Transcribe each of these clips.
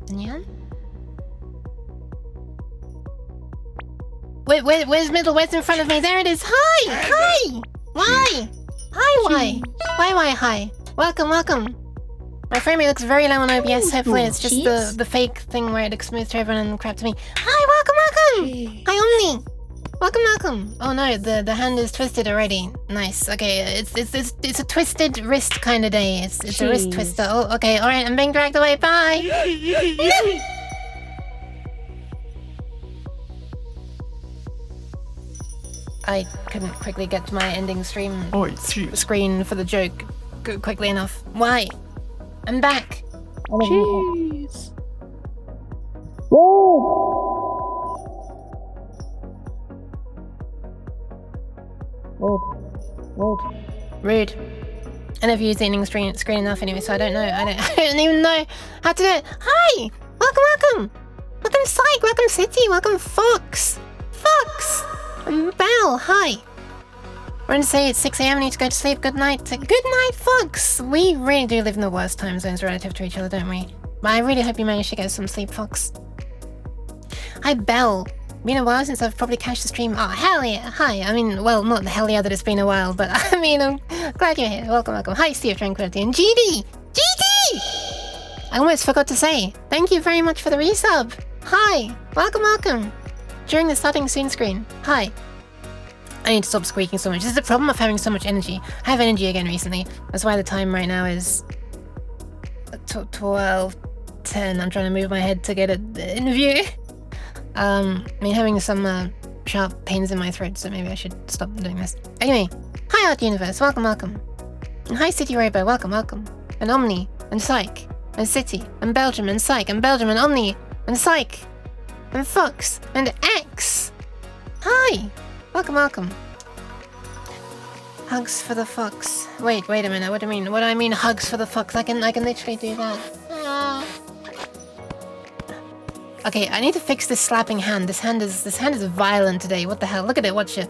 Anyone? Wait, where's middle? Where's in front of me? There it is. Hi! Hi! Why? Hi, why? Why, hi? Welcome, welcome. My frame rate looks very low on OBS. Hopefully it's just the fake thing where it looks smooth to everyone and crap to me. Hi, welcome, welcome! Hi, Omni! Welcome, welcome! Oh no, the hand is twisted already. Nice. Okay, it's a twisted wrist kind of day. It's a wrist twister. Oh, okay, alright, I'm being dragged away. Bye! I couldn't quickly get to my ending stream screen for the joke quickly enough. Why? I'm back! Jeez! Rude. I never used the ending screen enough anyway, so I don't know. I don't even know how to do it. Hi! Welcome, welcome! Welcome Psych, welcome City, welcome Fox! Fox! Bell, hi! We're going to say it's 6 AM, I need to go to sleep. Good night. Good night, Fox! We really do live in the worst time zones relative to each other, don't we? But I really hope you managed to get some sleep, Fox. Hi, Bell. Been a while since I've probably catched the stream. Oh, hell yeah. Hi. I mean, well, not the hell yeah that it's been a while, but I mean, I'm glad you're here. Welcome, welcome. Hi, Sea of Tranquility. And GD! GD! I almost forgot to say, thank you very much for the resub. Hi. Welcome, welcome. During the starting soon screen. Hi. I need to stop squeaking so much. This is the problem of having so much energy. I have energy again recently. That's why the time right now is 12:10. I'm trying to move my head to get it in view. I mean, having some sharp pains in my throat, so maybe I should stop doing this. Anyway, hi Art Universe, welcome, welcome. And hi City Robo, welcome, welcome. And Omni, and Psych, and City, and Belgium, and Psych, and Belgium, and Omni, and Psych, and Fox, and X. Hi, welcome, welcome. Hugs for the fox. Wait a minute, what do you mean? What do I mean hugs for the fox? I can literally do that. Okay, I need to fix this slapping hand. This hand is violent today. What the hell? Look at it, watch it.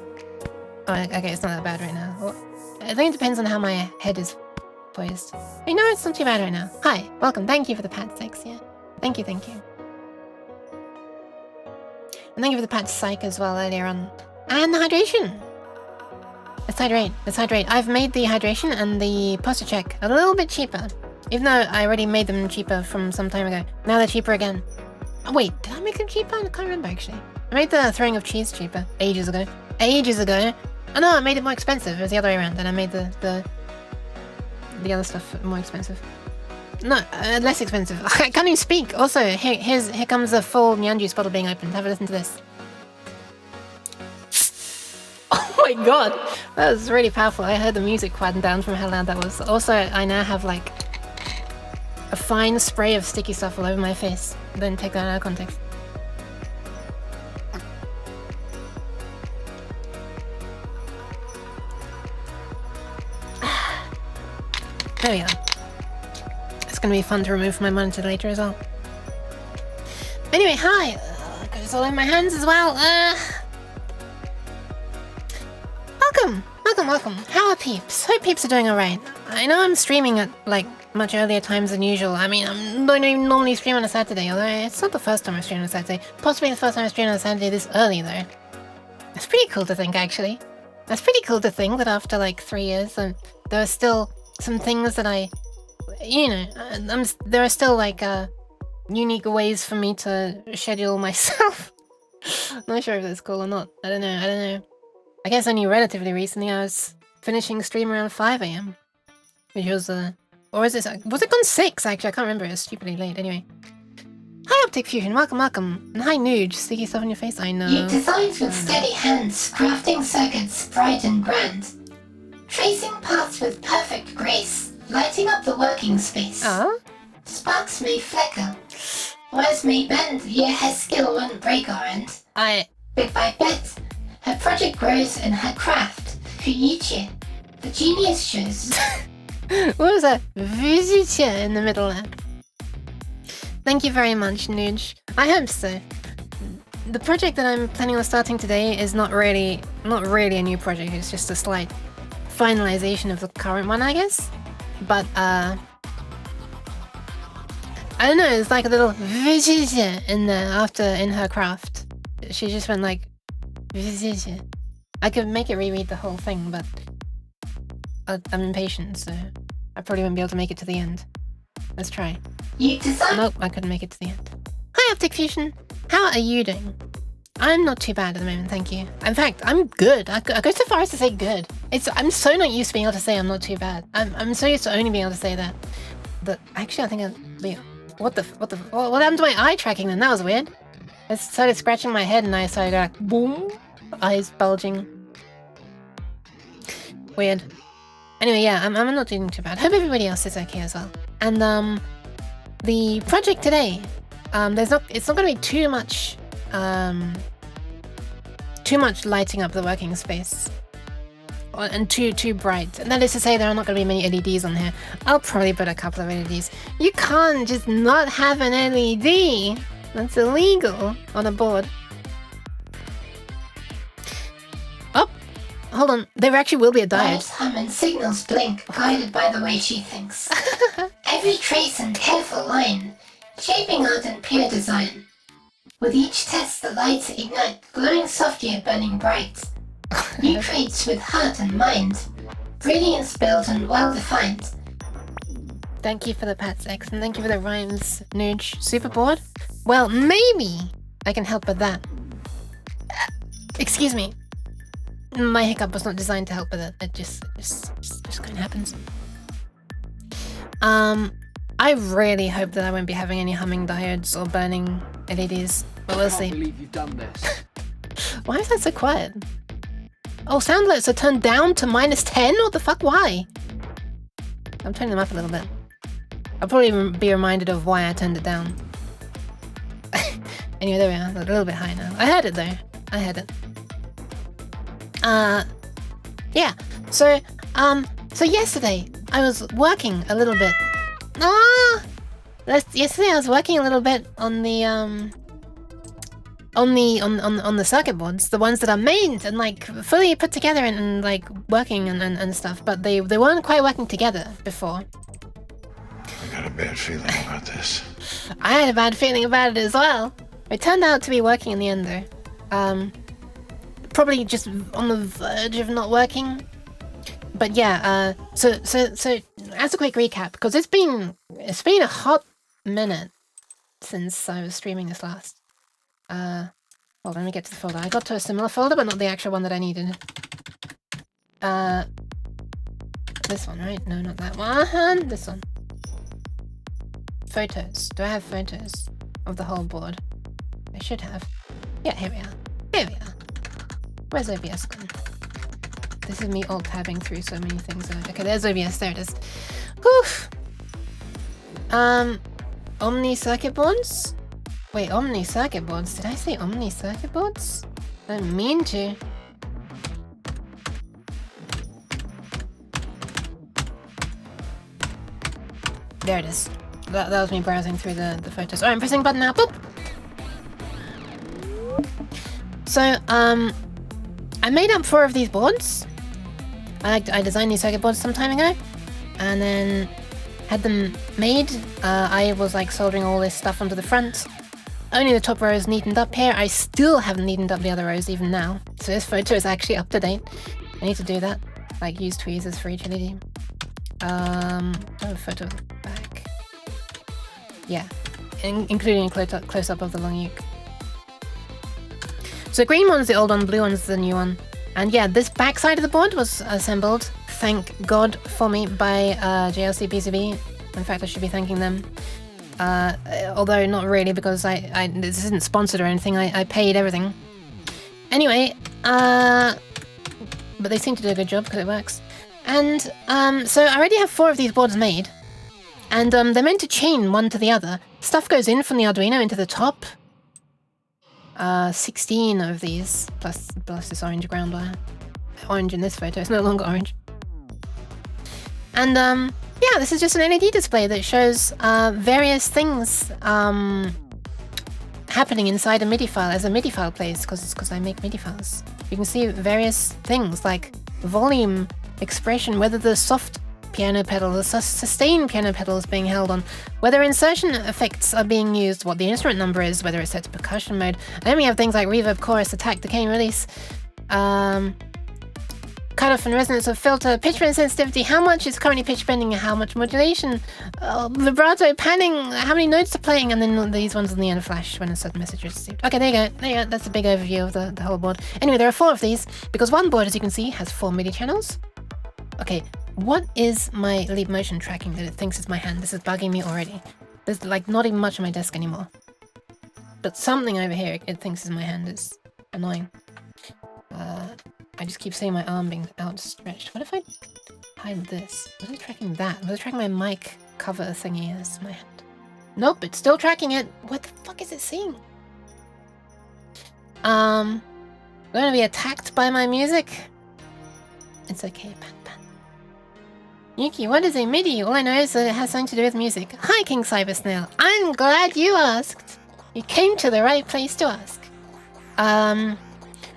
Oh, okay, it's not that bad right now. Well, I think it depends on how my head is poised. You know, it's not too bad right now. Hi, welcome. Thank you for the pat, Sex, yeah. Thank you, thank you. And thank you for the pat Psych as well earlier on. And the hydration! Let's hydrate, let's hydrate. I've made the hydration and the posture check a little bit cheaper. Even though I already made them cheaper from some time ago. Now they're cheaper again. Oh, wait, did I make them cheaper? I can't remember actually. I made the throwing of cheese cheaper ages ago. Ages ago! Oh no, I made it more expensive. It was the other way around. Then I made the other stuff more expensive. No, less expensive. I can't even speak. Also, here comes the full Nyan Juice bottle being opened. Have a listen to this. Oh my god! That was really powerful. I heard the music quieten down from how loud that was. Also, I now have like a fine spray of sticky stuff all over my face. Don't take that out of context. There we go. It's gonna be fun to remove from my monitor later as well. Anyway, hi! Goes all over my hands as well. Welcome! Welcome, welcome. How are peeps? Hope peeps are doing alright. I know I'm streaming at, like, much earlier times than usual. I mean, I don't even normally stream on a Saturday, although it's not the first time I've streamed on a Saturday. Possibly the first time I've streamed on a Saturday this early, though. That's pretty cool to think, actually. That's pretty cool to think that after, like, 3 years, there are still some things that I... You know, there are still, like, unique ways for me to schedule myself. Not sure if that's cool or not. I don't know. I guess only relatively recently I was finishing stream around 5 AM. Which was, or was it gone 6 actually? I can't remember, it was stupidly late. Anyway. Hi Optic Fusion, welcome, welcome. And hi Nuge, sticky stuff on your face, I know. You designed with steady hands, crafting circuits bright and grand. Tracing paths with perfect grace, lighting up the working space. Sparks may flicker, wires may bend, yet her skill won't break our end. Bit by bit, her project grows and her craft, Fuichi, the genius shows. What was that? Visitia in the middle there. Thank you very much, Nuge. I hope so. The project that I'm planning on starting today is not really a new project, it's just a slight finalization of the current one, I guess. But I don't know, it's like a little in there after in her craft. She just went like I could make it reread the whole thing, but I'm impatient, so I probably won't be able to make it to the end. Let's try. Nope, I couldn't make it to the end. Hi, Optic Fusion. How are you doing? I'm not too bad at the moment, thank you. In fact, I'm good. I go so far as to say good. I'm so not used to being able to say I'm not too bad. I'm so used to only being able to say that. But actually, I think what happened to my eye tracking then? That was weird. I started scratching my head and I started like boom, eyes bulging. Weird. Anyway, yeah, I'm not doing too bad. Hope everybody else is okay as well. And the project today, it's not going to be too much lighting up the working space, and too bright. And that is to say, there are not going to be many LEDs on here. I'll probably put a couple of LEDs. You can't just not have an LED. That's illegal on a board. Oh, hold on. There actually will be a diode. Lights hum and signals blink, guided by the way she thinks. Every trace and careful line, shaping art and pure design. With each test, the lights ignite, glowing softly, burning bright. New traits with heart and mind, brilliance built and well-defined. Thank you for the pats, X, and thank you for the rhymes, Nooge. Super bored? Well, maybe I can help with that. Excuse me. My hiccup was not designed to help with it. It just kind of happens. I really hope that I won't be having any humming diodes or burning LEDs, but we'll see. I can't believe you've done this. Why is that so quiet? Oh, sound alerts are turned down to -10? What the fuck? Why? I'm turning them up a little bit. I'll probably be reminded of why I turned it down. Anyway, there we are. A little bit high now. I heard it though. I heard it. Yeah. So yesterday I was working a little bit. Yesterday I was working a little bit on the circuit boards, the ones that are made and like fully put together and like working and stuff, but they weren't quite working together before. I got a bad feeling about this. I had a bad feeling about it as well. It turned out to be working in the end though. Probably just on the verge of not working. But yeah, so as a quick recap, because it's been a hot minute since I was streaming this last. Hold on, let me get to the folder. I got to a similar folder, but not the actual one that I needed. This one, right? No, not that one. This one. Photos. Do I have photos of the whole board? I should have. Yeah, here we are. Here we are. Where's OBS gone? This is me alt-tabbing through so many things. Okay, there's OBS. There it is. Whew. Omni circuit boards? Wait, Omni circuit boards? Did I say Omni circuit boards? I didn't mean to. There it is. That was me browsing through the photos. Alright, I'm pressing button now. Boop! So, I made up 4 of these boards. I designed these circuit boards some time ago. And then had them made. I was like soldering all this stuff onto the front. Only the top row is neatened up here. I still haven't neatened up the other rows even now. So this photo is actually up to date. I need to do that. Like use tweezers for each LED. I have a photo of the back. Yeah, including a close-up of the long uke. So green one's the old one, blue one's the new one. And yeah, this back side of the board was assembled, thank God for me, by JLC PCB. In fact, I should be thanking them. Although not really, because this isn't sponsored or anything. I paid everything. Anyway, but they seem to do a good job because it works. And so I already have 4 of these boards made. And they're meant to chain one to the other. Stuff goes in from the Arduino into the top. 16 of these, plus this orange ground wire. Orange in this photo, it's no longer orange. And yeah, this is just an LED display that shows various things happening inside a MIDI file as a MIDI file plays, because I make MIDI files. You can see various things like volume, expression, whether the soft piano pedal, the sustain piano pedal is being held on, whether insertion effects are being used, what the instrument number is, whether it's set to percussion mode. And then we have things like reverb, chorus, attack, decay, and release. Cutoff and resonance of filter, pitch bend sensitivity, how much is currently pitch bending, how much modulation, vibrato, panning, how many notes are playing, and then these ones on the end flash when a certain message is received. Okay, there you go. That's a big overview of the whole board. Anyway, there are 4 of these, because one board, as you can see, has 4 MIDI channels. Okay, what is my leap motion tracking that it thinks is my hand? This is bugging me already. There's like not even much on my desk anymore. But something over here it thinks is my hand is annoying. I just keep seeing my arm being outstretched. What if I hide this? Was it tracking that? Was it tracking my mic cover thingy as my hand? Nope, it's still tracking it. What the fuck is it seeing? I'm gonna be attacked by my music. It's okay, Pan. Yuki, what is a MIDI? All I know is that it has something to do with music. Hi, King Cyber Snail. I'm glad you asked. You came to the right place to ask.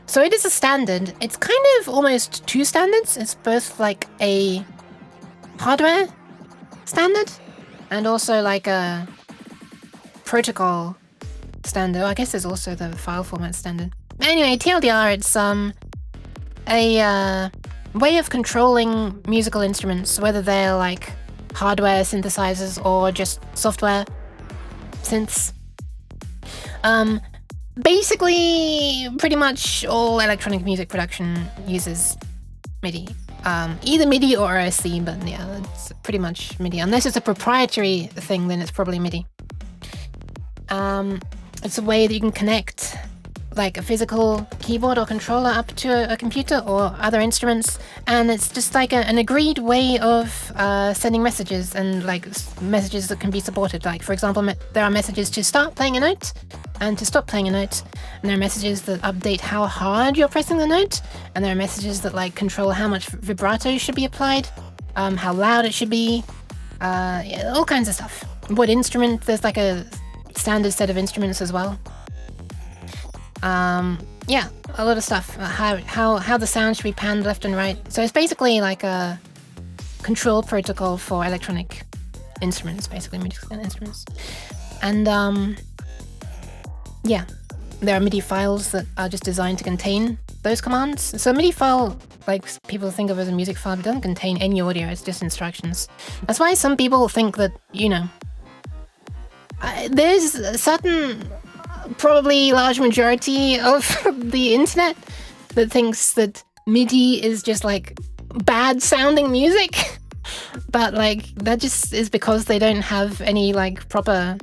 So it is a standard. It's kind of almost 2 standards. It's both like a hardware standard and also like a protocol standard. I guess there's also the file format standard. Anyway, TLDR, it's a way of controlling musical instruments, whether they're like hardware synthesizers or just software synths. Basically, pretty much all electronic music production uses MIDI. Either MIDI or OSC, but yeah, it's pretty much MIDI. Unless it's a proprietary thing, then it's probably MIDI. It's a way that you can connect like a physical keyboard or controller up to a computer or other instruments, and it's just like an agreed way of sending messages, and like messages that can be supported. Like, for example, there are messages to start playing a note and to stop playing a note, and there are messages that update how hard you're pressing the note, and there are messages that like control how much vibrato should be applied, how loud it should be, yeah, all kinds of stuff. What instrument, there's like a standard set of instruments as well. Yeah, a lot of stuff. How the sound should be panned left and right. So it's basically like a control protocol for electronic instruments, basically musical instruments. And yeah, there are MIDI files that are just designed to contain those commands. So a MIDI file, like people think of as a music file, but it doesn't contain any audio, it's just instructions. That's why some people think that, you know, there's a certain, probably large majority of the internet that thinks that MIDI is just like bad sounding music. But like, that just is because they don't have any like proper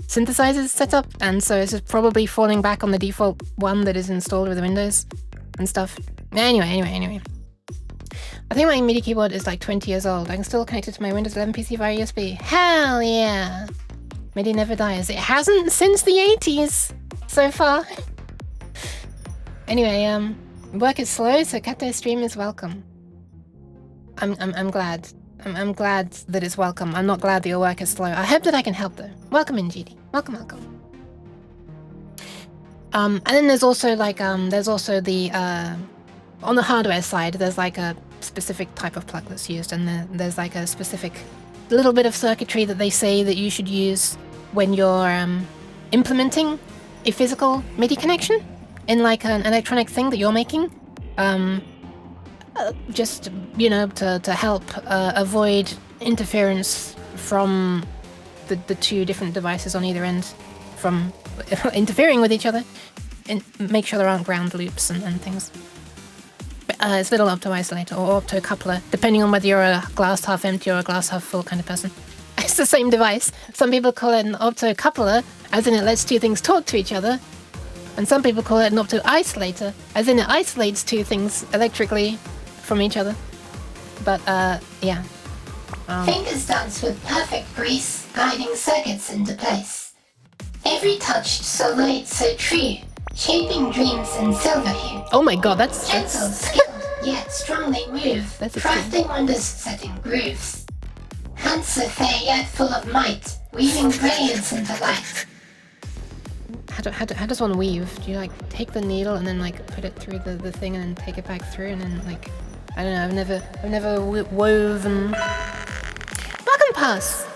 synthesizers set up, and so it's just probably falling back on the default one that is installed with Windows and stuff. Anyway. I think my MIDI keyboard is like 20 years old. I can still connect it to my Windows 11 PC via USB. Hell yeah! MIDI never dies. It hasn't since the 80s so far. Anyway, work is slow, so Kato stream is welcome. I'm glad. I'm glad that it's welcome. I'm not glad that your work is slow. I hope that I can help though. Welcome in, GD. Welcome. And then there's also like there's also the on the hardware side, there's like a specific type of plug that's used, and there's like a specific little bit of circuitry that they say that you should use when you're implementing a physical MIDI connection in like an electronic thing that you're making. Just, you know, to help avoid interference from the 2 different devices on either end from interfering with each other, and make sure there aren't ground loops and things. But, it's a little opto-isolator or opto-coupler, depending on whether you're a glass half empty or a glass half full kind of person. It's the same device. Some people call it an opto-coupler, as in it lets 2 things talk to each other, and some people call it an opto-isolator, as in it isolates 2 things electrically from each other. But yeah. Fingers dance with perfect grace, guiding circuits into place. Every touch so light, so true, shaping dreams in silver hue. Oh my god, that's gentle, skilled, yet strongly move, crafting wonders, setting grooves. Hands so fair yet full of might, weaving brilliance into light. How does one weave? Do you like take the needle and then like put it through the thing and then take it back through and then like, I don't know, I've never woven pass.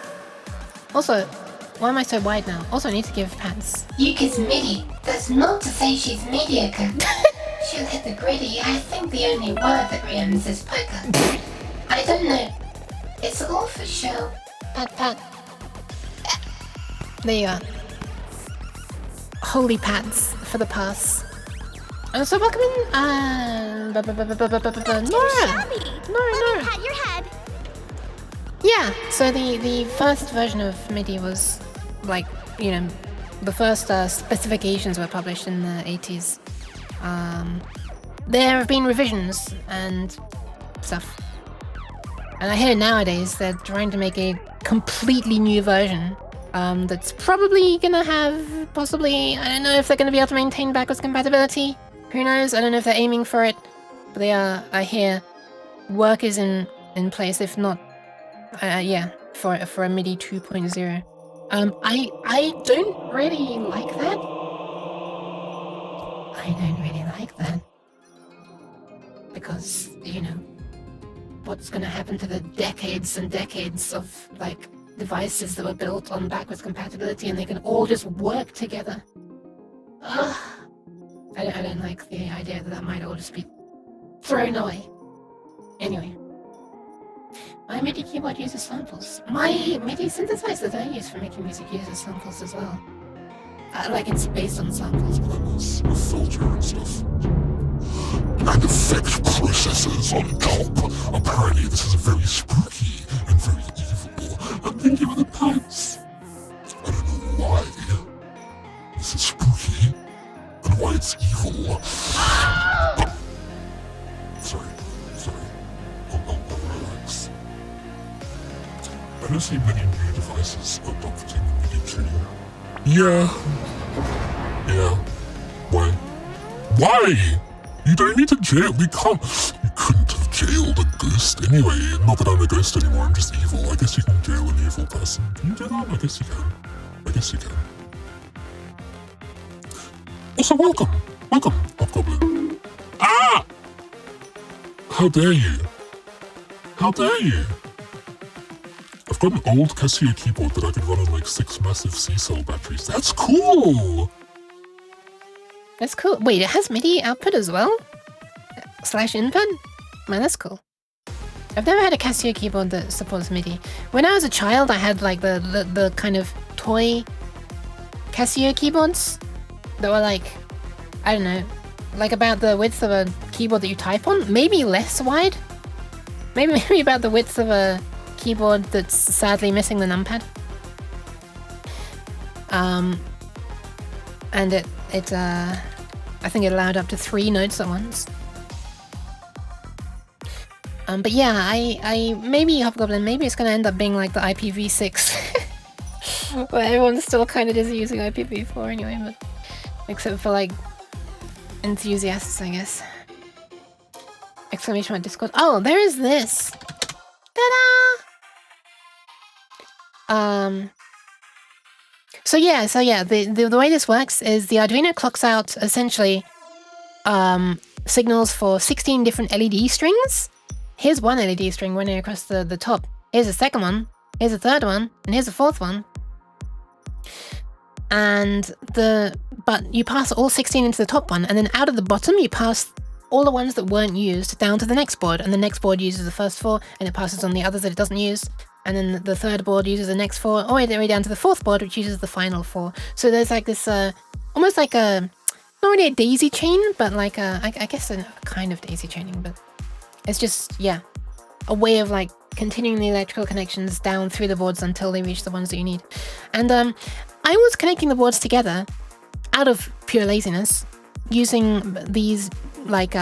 Also, why am I so wide now? Also, I need to give pants. Yuka's MIDI. That's not to say she's mediocre. She'll hit the gritty. I think the only word that rhymes is poker. I don't know. It's all for show. Pat, pat. There you are. Holy pats for the pass. So welcome in, Nora! Nora! Pat your head. Yeah, so the first version of MIDI was, like, you know, the first specifications were published in the 80s. There have been revisions and stuff. And I hear nowadays they're trying to make a completely new version that's probably gonna have, possibly, I don't know if they're gonna be able to maintain backwards compatibility. Who knows? I don't know if they're aiming for it. But they are, I hear, work is in place, if not, yeah, for a MIDI 2.0. I don't really like that. I don't really like that. Because, you know, what's gonna happen to the decades and decades of, like, devices that were built on backwards compatibility and they can all just work together? Ugh. I don't like the idea that might all just be thrown away. Anyway. My MIDI keyboard uses samples. My MIDI synthesizer that I use for making music uses samples as well. Like it's based on samples. A filter and stuff. And effect processors on top. Apparently this is very spooky and very evil. And thank you for the pants. I don't know why this is spooky and why it's evil. Sorry. I'll relax. I don't see many new devices adopting MIDI 2. Yeah. Why? You don't need to jail. You couldn't have jailed a ghost anyway. Not that I'm a ghost anymore, I'm just evil. I guess you can jail an evil person. Can you do that? I guess you can. Also, welcome, Hobgoblin. Ah! How dare you? I've got an old Casio keyboard that I could run on like 6 massive C-cell batteries. That's cool! That's cool. Wait, it has MIDI output as well? / input? Man, that's cool. I've never had a Casio keyboard that supports MIDI. When I was a child, I had like the kind of toy Casio keyboards that were like, I don't know, like about the width of a keyboard that you type on. Maybe less wide. Maybe about the width of a keyboard that's sadly missing the numpad. And it I think it allowed up to 3 notes at once. But yeah, I maybe Hobgoblin, maybe it's gonna end up being like the IPv6. But everyone's still kind of just using IPv4 anyway, but except for like enthusiasts, I guess. Exclamation mark Discord. Oh, there is this. Ta-da! So yeah, the way this works is the Arduino clocks out essentially signals for 16 different LED strings. Here's one LED string running across the top. Here's a second one. Here's a third one, and here's a fourth one. But you pass all 16 into the top one, and then out of the bottom you pass all the ones that weren't used down to the next board, and the next board uses the first 4, and it passes on the others that it doesn't use, and then the third board uses the next 4, all the way down to the fourth board, which uses the final 4. So there's like this, almost like a, not really a daisy chain, but like I guess a kind of daisy chaining, but it's just, yeah, a way of like continuing the electrical connections down through the boards until they reach the ones that you need. And I was connecting the boards together out of pure laziness using these like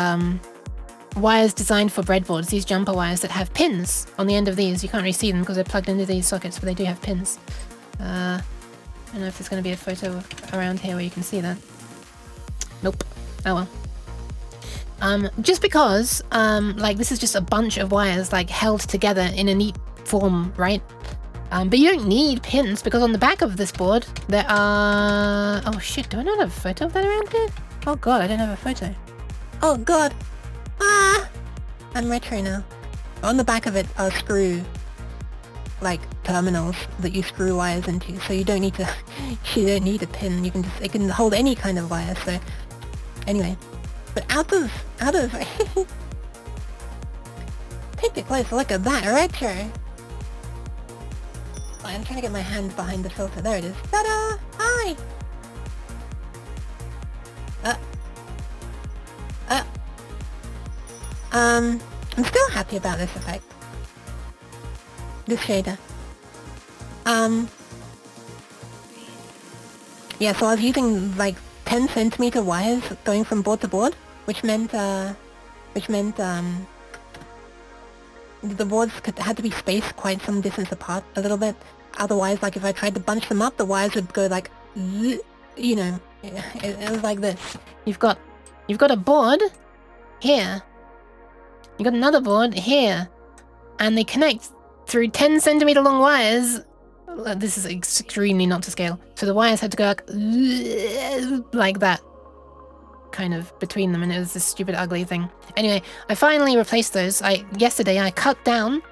wires designed for breadboards, these jumper wires that have pins on the end of these. You can't really see them because they're plugged into these sockets, but they do have pins. I don't know if there's going to be a photo around here where you can see that. Nope. Oh well. Just because, like, this is just a bunch of wires, like, held together in a neat form, right? But you don't need pins, because on the back of this board, there are... Oh shit, do I not have a photo of that around here? Oh god, I don't have a photo. Oh god. Ah! I'm retro now. On the back of it are screw like terminals that you screw wires into, so you don't need to you don't need a pin. You can just, it can hold any kind of wire. So anyway, but out of take it closer, look at that retro. I'm trying to get my hand behind the filter. There it is. Ta-da! Hi! I'm still happy about this effect. This shader. Yeah, so I was using like 10 centimeter wires going from board to board, which meant the boards had to be spaced quite some distance apart a little bit. Otherwise, like if I tried to bunch them up, the wires would go like, you know, it was like this. You've got a board here. You got another board here, and they connect through 10 centimeter long wires. This is extremely not to scale. So the wires had to go like that, kind of between them, and it was this stupid ugly thing. Anyway, I finally replaced those. Yesterday I cut down.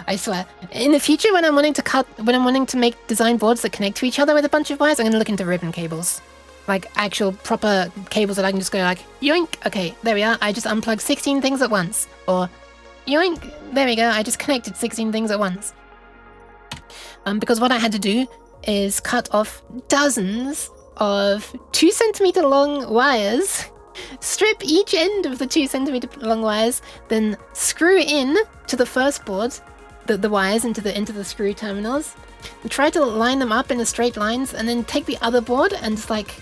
I swear. In the future, when I'm wanting to make design boards that connect to each other with a bunch of wires, I'm gonna look into ribbon cables. Like actual proper cables that I can just go like, yoink, okay, there we are, I just unplugged 16 things at once. Or, yoink, there we go, I just connected 16 things at once. Because what I had to do is cut off dozens of 2 centimeter long wires, strip each end of the 2 centimeter long wires, then screw in to the first board, the wires into the screw terminals, and try to line them up in the straight lines, and then take the other board and just like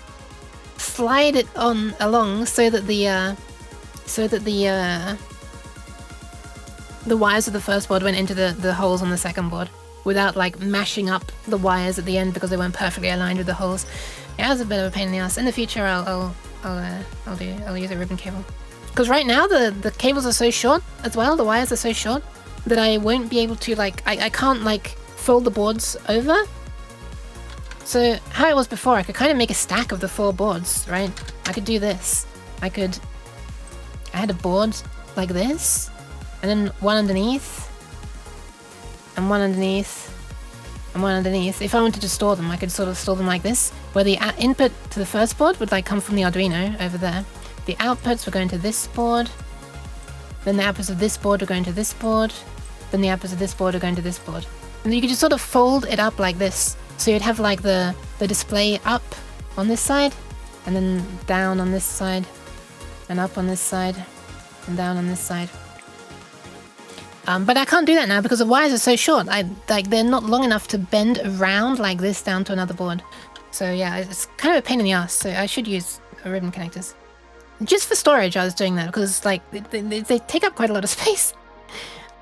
slide it along so that the wires of the first board went into the holes on the second board without like mashing up the wires at the end because they weren't perfectly aligned with the holes. Yeah, it was a bit of a pain in the ass. In the future, I'll use a ribbon cable, because right now the cables are so short as well. The wires are so short that I won't be able to like I can't like fold the boards over. So how it was before, I could kind of make a stack of the 4 boards, right? I could do this. I had a board like this, and then one underneath, and one underneath, and one underneath. If I wanted to store them, I could sort of store them like this, where the input to the first board would like come from the Arduino over there. The outputs were going to this board, then the outputs of this board were going to this board, then the outputs of this board are going to this board. And you could just sort of fold it up like this. So you'd have like the display up on this side, and then down on this side, and up on this side, and down on this side. But I can't do that now because the wires are so short. They're not long enough to bend around like this down to another board. So yeah, it's kind of a pain in the ass. So I should use ribbon connectors. Just for storage, I was doing that because like they take up quite a lot of space.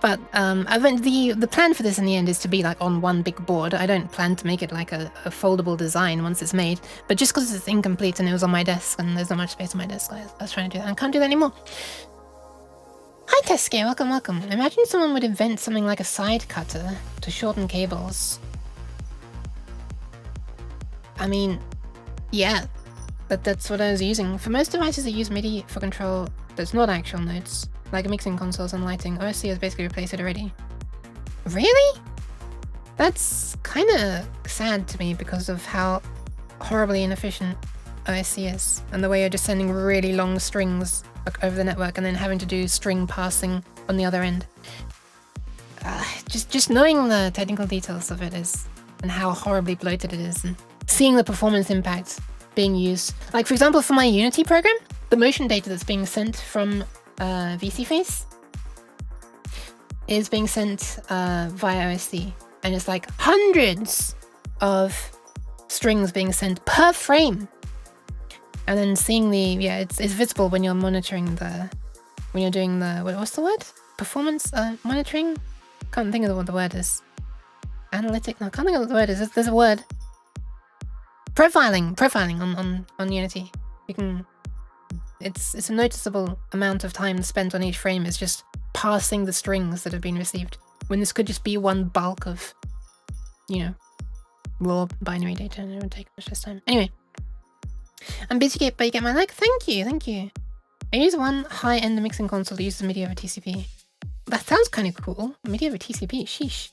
But the plan for this in the end is to be like on one big board. I don't plan to make it like a foldable design once it's made. But just because it's incomplete and it was on my desk and there's not much space on my desk, I was trying to do that. I can't do that anymore. Hi Teske, welcome, welcome. Imagine someone would invent something like a side cutter to shorten cables. I mean, yeah, that's what I was using. For most devices that use MIDI for control that's not actual notes, like mixing consoles and lighting, OSC has basically replaced it already. Really? That's kind of sad to me because of how horribly inefficient OSC is, and the way you're just sending really long strings over the network and then having to do string passing on the other end. Just knowing the technical details of it is, and how horribly bloated it is, and seeing the performance impact being used. Like for example, for my Unity program, the motion data that's being sent from VCFace is being sent via OSC, and it's like hundreds of strings being sent per frame. And then seeing it's visible when you're monitoring when you're doing what's the word? Performance monitoring? Can't think of what the word is. Analytic? No, I can't think of what the word is. There's a word. Profiling on Unity. You can. It's a noticeable amount of time spent on each frame is just parsing the strings that have been received, when this could just be one bulk of, raw binary data, and it would take much less time. Anyway. I'm busy, but you get my like. Thank you. I use one high-end mixing console that uses MIDI over TCP. That sounds kind of cool. MIDI over TCP, sheesh.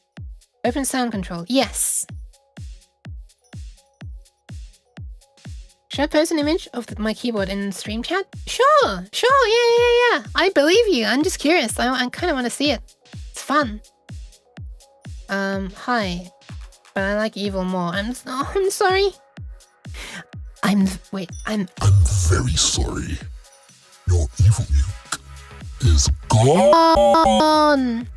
Open sound control. Yes. Should I post an image of my keyboard in stream chat? Sure. Yeah. I believe you. I'm just curious. I kind of want to see it. It's fun. Hi. But I like evil more. I'm sorry. I'm very sorry. Your evil milk is gone.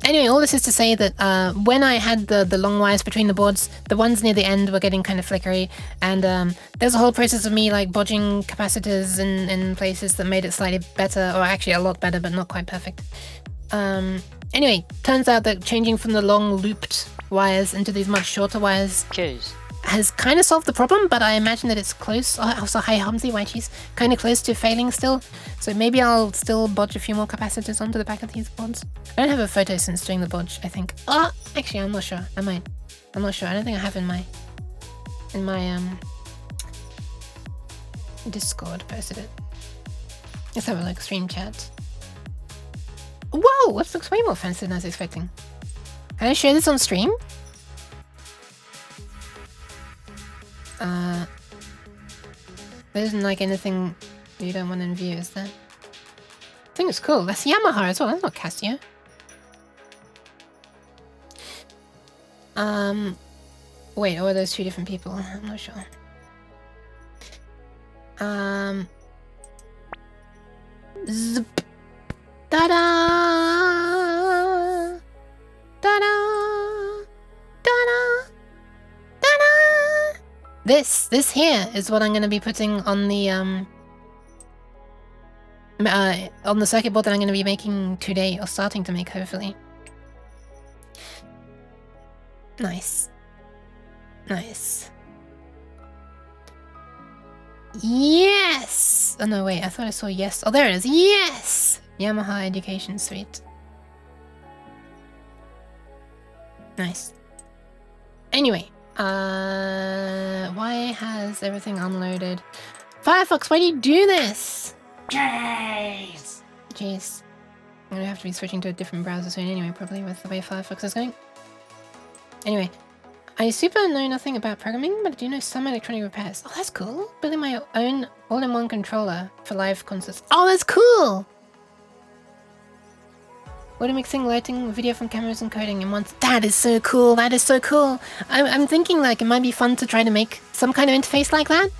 Anyway, all this is to say that when I had the long wires between the boards, the ones near the end were getting kind of flickery, and there's a whole process of me like bodging capacitors in places that made it slightly better, or actually a lot better, but not quite perfect. Anyway, turns out that changing from the long looped wires into these much shorter wires has kind of solved the problem, but I imagine that it's close. Also, hi Humsy, white cheese. Kind of close to failing still. So maybe I'll still bodge a few more capacitors onto the back of these boards. I don't have a photo since doing the bodge, I think. Oh, actually, I'm not sure. I might. I'm not sure. I don't think I have in my Discord posted it. Let's have a look. Stream chat. Whoa! This looks way more fancy than I was expecting. Can I share this on stream? There isn't like anything you don't want in view, is there? I think it's cool. That's Yamaha as well. That's not Casio. Wait, or are those two different people? I'm not sure. Zip. Ta-da! Ta-da! Ta-da! Ta-da! This here is what I'm going to be putting on the circuit board that I'm going to be making today, or starting to make, hopefully. Nice. Yes! Oh no, wait, I thought I saw yes. Oh, there it is. Yes! Yamaha Education Suite. Nice. Anyway, why has everything unloaded? Firefox, why do you do this? Jeez. I'm gonna have to be switching to a different browser soon anyway, probably, with the way Firefox is going. Anyway, I super know nothing about programming, but I do know some electronic repairs. Oh, that's cool. Building my own all-in-one controller for live concerts. Oh, that's cool! Audio mixing, lighting, video from cameras, and coding in one. That is so cool. That is so cool. I'm thinking like it might be fun to try to make some kind of interface like that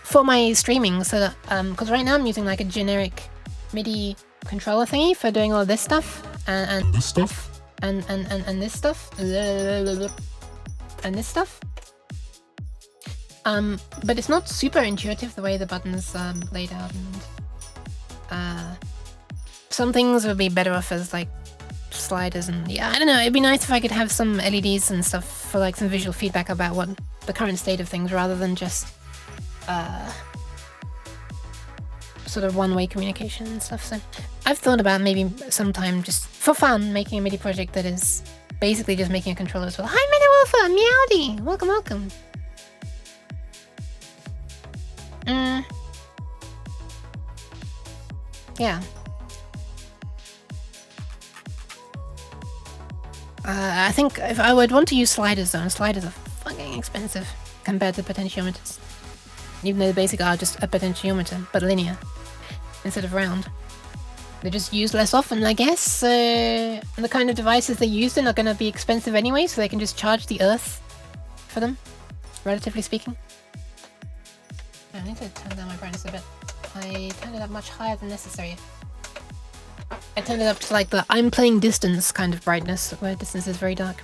for my streaming. So that because right now I'm using like a generic MIDI controller thingy for doing all this stuff and this stuff and this stuff and this stuff. But it's not super intuitive the way the buttons laid out, and some things would be better off as like sliders, and yeah, I don't know, it'd be nice if I could have some LEDs and stuff for like some visual feedback about what the current state of things, rather than just sort of one-way communication and stuff. So I've thought about maybe sometime just for fun making a MIDI project that is basically just making a controller as well. Hi MIDI Wolfer, meowdy, welcome. Yeah. I think if I would want to use sliders though, and sliders are fucking expensive compared to potentiometers. Even though they basically are just a potentiometer, but linear, instead of round. They're just used less often, I guess. And the kind of devices they're used in are going to be expensive anyway, so they can just charge the earth for them, relatively speaking. I need to turn down my brightness a bit. I turned it up much higher than necessary. I turned it up to like the I'm playing distance kind of brightness, where distance is very dark.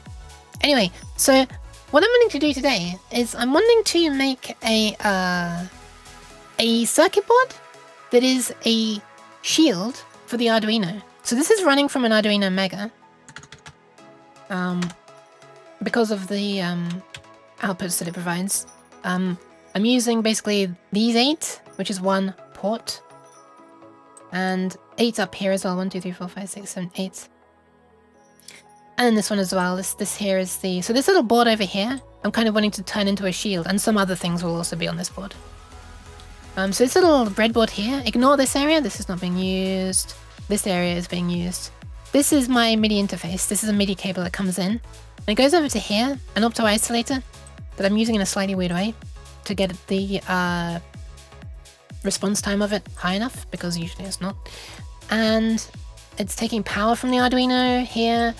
Anyway, so what I'm wanting to do today is I'm wanting to make a circuit board that is a shield for the Arduino. So this is running from an Arduino Mega. Because of the outputs that it provides. I'm using basically these 8, which is 1 port. And 8 up here as well. 1, 2, 3, 4, 5, 6, 7, 8. And then this one as well. This here is the... So this little board over here, I'm kind of wanting to turn into a shield. And some other things will also be on this board. So this little breadboard here, ignore this area. This is not being used. This area is being used. This is my MIDI interface. This is a MIDI cable that comes in. And it goes over to here, an opto isolator that I'm using in a slightly weird way to get the response time of it high enough, because usually it's not. And it's taking power from the Arduino here,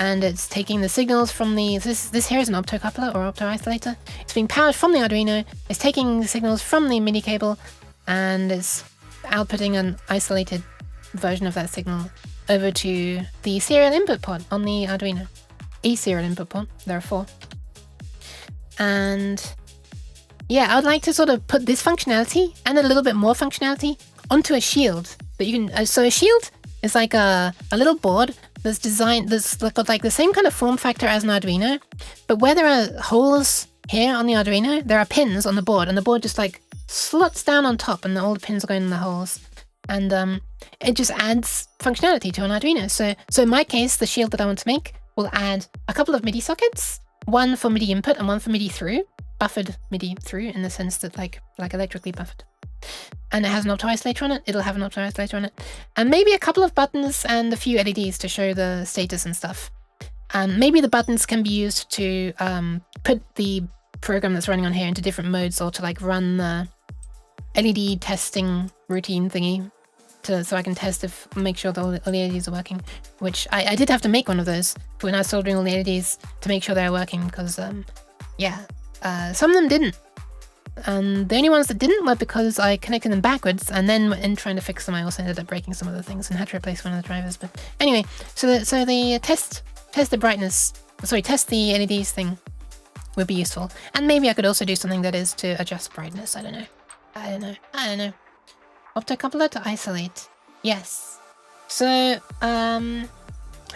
and it's taking the signals from the... This here is an optocoupler or opto isolator. It's being powered from the Arduino, it's taking the signals from the MIDI cable, and it's outputting an isolated version of that signal over to the serial input port on the Arduino. A serial input port, there are 4. And yeah, I would like to sort of put this functionality and a little bit more functionality onto a shield that you can... so a shield is like a little board that's designed, that's got like the same kind of form factor as an Arduino, but where there are holes here on the Arduino, there are pins on the board, and the board just like slots down on top, and all the pins are going in the holes. And it just adds functionality to an Arduino. So in my case, the shield that I want to make will add a couple of MIDI sockets, one for MIDI input and one for MIDI through, buffered MIDI through in the sense that like electrically buffered. And it has an opto isolator on it. It'll have an opto isolator on it. And maybe a couple of buttons and a few LEDs to show the status and stuff. Maybe the buttons can be used to put the program that's running on here into different modes, or to like run the LED testing routine thingy so I can test make sure that all the LEDs are working, which I did have to make one of those when I was soldering all the LEDs to make sure they were working, because some of them didn't. And the only ones that didn't were because I connected them backwards, and then in trying to fix them I also ended up breaking some of the things and had to replace one of the drivers. But anyway, so the test the brightness, sorry, test the LEDs thing would be useful. And maybe I could also do something that is to adjust brightness. I don't know. Optocoupler to isolate. Yes. So, hang on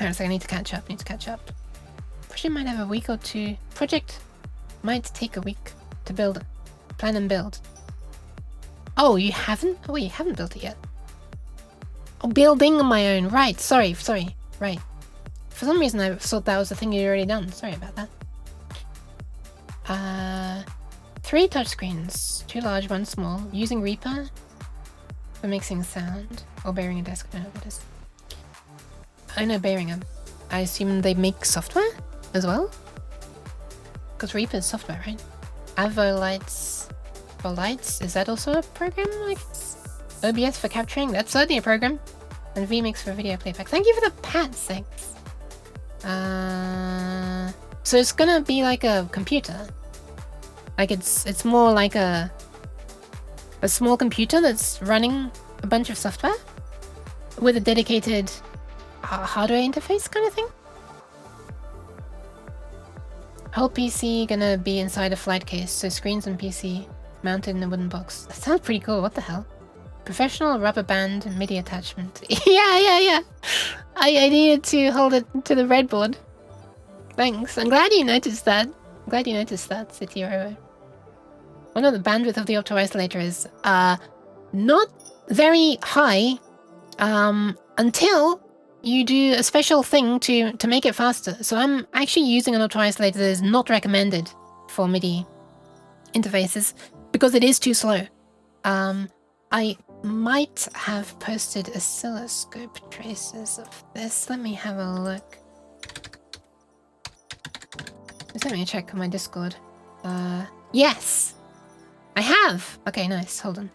a second, I need to catch up. Project might have a week or two. Project might take a week to build. Plan and build. Oh, you haven't? Oh, wait, you haven't built it yet. Oh, building on my own. Right, sorry. Right. For some reason I thought that was the thing you'd already done. Sorry about that. 3 touchscreens. 2 large, 1 small. Using Reaper for mixing sound. Or Behringer Desk, I don't know what it is. I know Behringer. I assume they make software as well? Because Reaper is software, right? Avo Lights for lights, is that also a program? Like OBS for capturing, that's certainly a program. And vMix for video playback. Thank you for the pats, thanks. So it's gonna be like a computer. Like it's more like a small computer that's running a bunch of software with a dedicated hardware interface kind of thing. Whole PC gonna be inside a flight case, so screens and PC mounted in a wooden box. That sounds pretty cool, what the hell? Professional rubber band MIDI attachment. yeah. I needed to hold it to the breadboard. Thanks, I'm glad you noticed that. City Robo. One of the bandwidth of the opto isolator is not very high until you do a special thing to make it faster. So I'm actually using an opto isolator that is not recommended for MIDI interfaces because it is too slow. I might have posted oscilloscope traces of this. Let me have a look. Just let me check on my Discord. Yes! I have! Okay, nice. Hold on.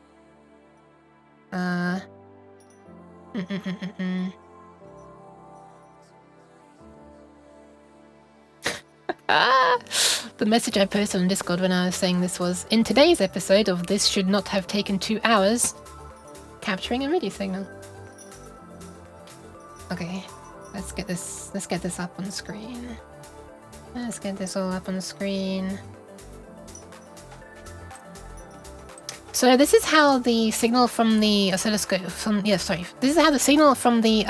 The message I posted on Discord when I was saying this was, in today's episode of This Should Not Have Taken 2 Hours, capturing a MIDI signal. Okay, let's get this up on the screen. Let's get this all up on the screen. So this is how the signal from the oscilloscope, this is how the signal from the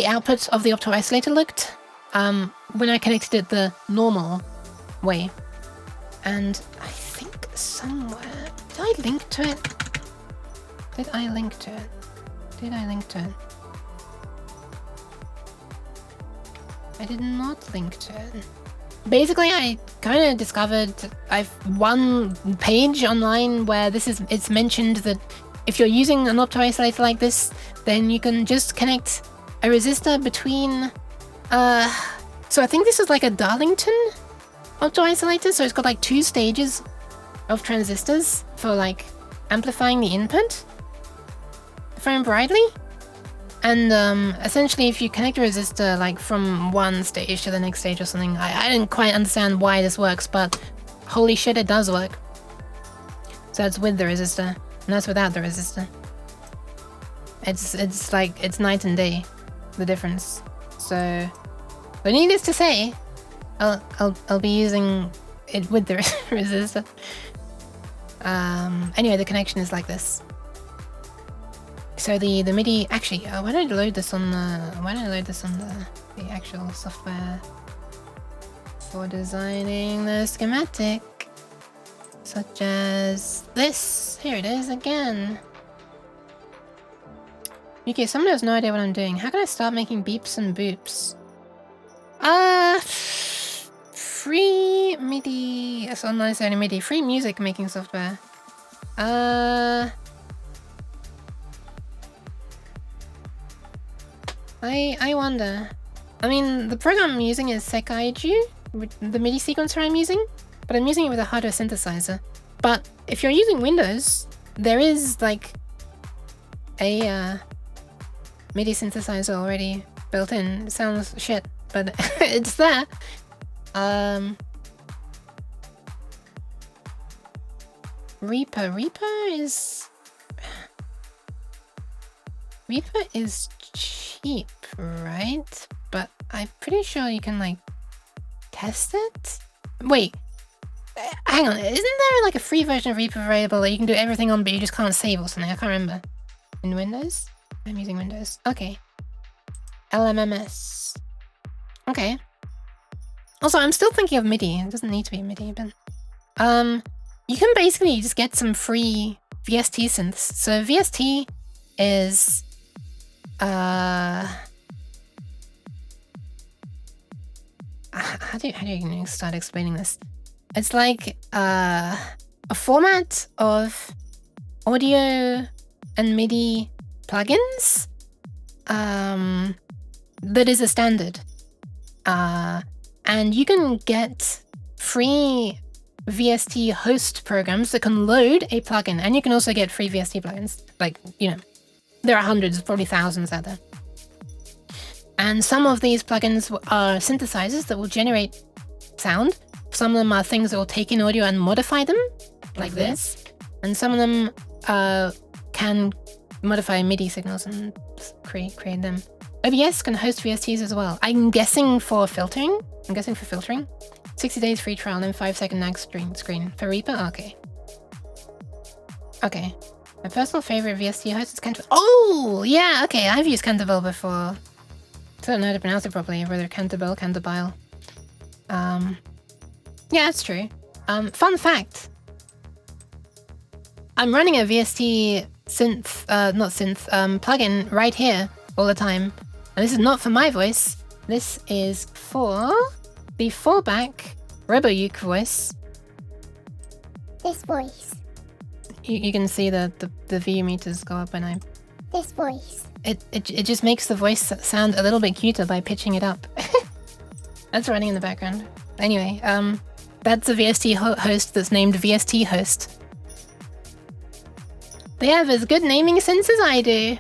output of the opto isolator looked when I connected it the normal way. And I think somewhere, did I link to it? Did I link to it? I did not link to it. basically I kind of discovered I've one page online where it's mentioned that if you're using an opto-isolator like this, then you can just connect a resistor between so I think this is like a Darlington opto-isolator, so it's got like 2 stages of transistors for like amplifying the input, if I remember rightly. And essentially if you connect a resistor like from one stage to the next stage or something, I didn't quite understand why this works, but holy shit, it does work. So that's with the resistor, and that's without the resistor. It's like, it's night and day, the difference. So, but needless to say, I'll be using it with the resistor. Anyway, the connection is like this. So the MIDI, actually, why don't I load this on the actual software for designing the schematic, such as this. Here it is again. Okay, someone has no idea what I'm doing. How can I start making beeps and boops? Free MIDI, so not necessarily MIDI, free music making software. I wonder. I mean, the program I'm using is Sesign, the MIDI sequencer I'm using, but I'm using it with a hardware synthesizer. But if you're using Windows, there is like a MIDI synthesizer already built in. It sounds shit, but it's there. Reaper is cheap, right? But I'm pretty sure you can like test it. Wait, hang on, isn't there like a free version of Reaper available that you can do everything on but you just can't save or something? I can't remember. In Windows? I'm using Windows. Okay. LMMS. Okay. Also, I'm still thinking of MIDI. It doesn't need to be MIDI, but you can basically just get some free VST synths. So VST is how do you start explaining this? It's like a format of audio and MIDI plugins that is a standard. And you can get free VST host programs that can load a plugin, and you can also get free VST plugins. Like, you know, there are hundreds, probably thousands out there. And some of these plugins are synthesizers that will generate sound. Some of them are things that will take in audio and modify them, like this. And some of them can modify MIDI signals and create them. OBS can host VSTs as well. I'm guessing for filtering. 60 days free trial and then 5-second nag screen. For Reaper? Okay. Okay. My personal favorite VST host is Cantabile. Oh, yeah, okay. I've used Cantabile before. I don't know how to pronounce it properly, whether Cantabile. Yeah, that's true. Fun fact. I'm running a VST plugin right here all the time. And this is not for my voice. This is for the fallback RoboUke voice. This voice. You can see the VU meters go up when I... This voice. It just makes the voice sound a little bit cuter by pitching it up. That's running in the background. Anyway, that's a VST host that's named VST host. They have as good naming sense as I do.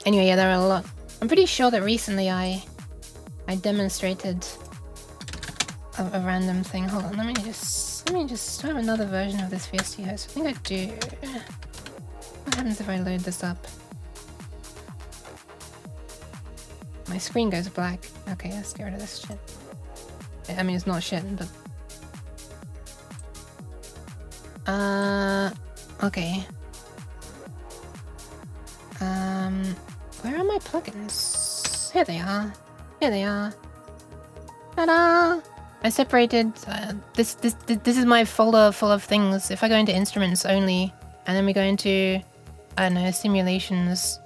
Anyway, yeah, there are a lot. I'm pretty sure that recently I demonstrated a random thing. Hold on, let me just have another version of this VST host. I think I do. What happens if I load this up? My screen goes black. Okay, let's get rid of this shit. I mean, it's not shit, but... okay. Where are my plugins? Here they are. Ta-da! I separated, this is my folder full of things. If I go into instruments only, and then we go into, I don't know, simulations,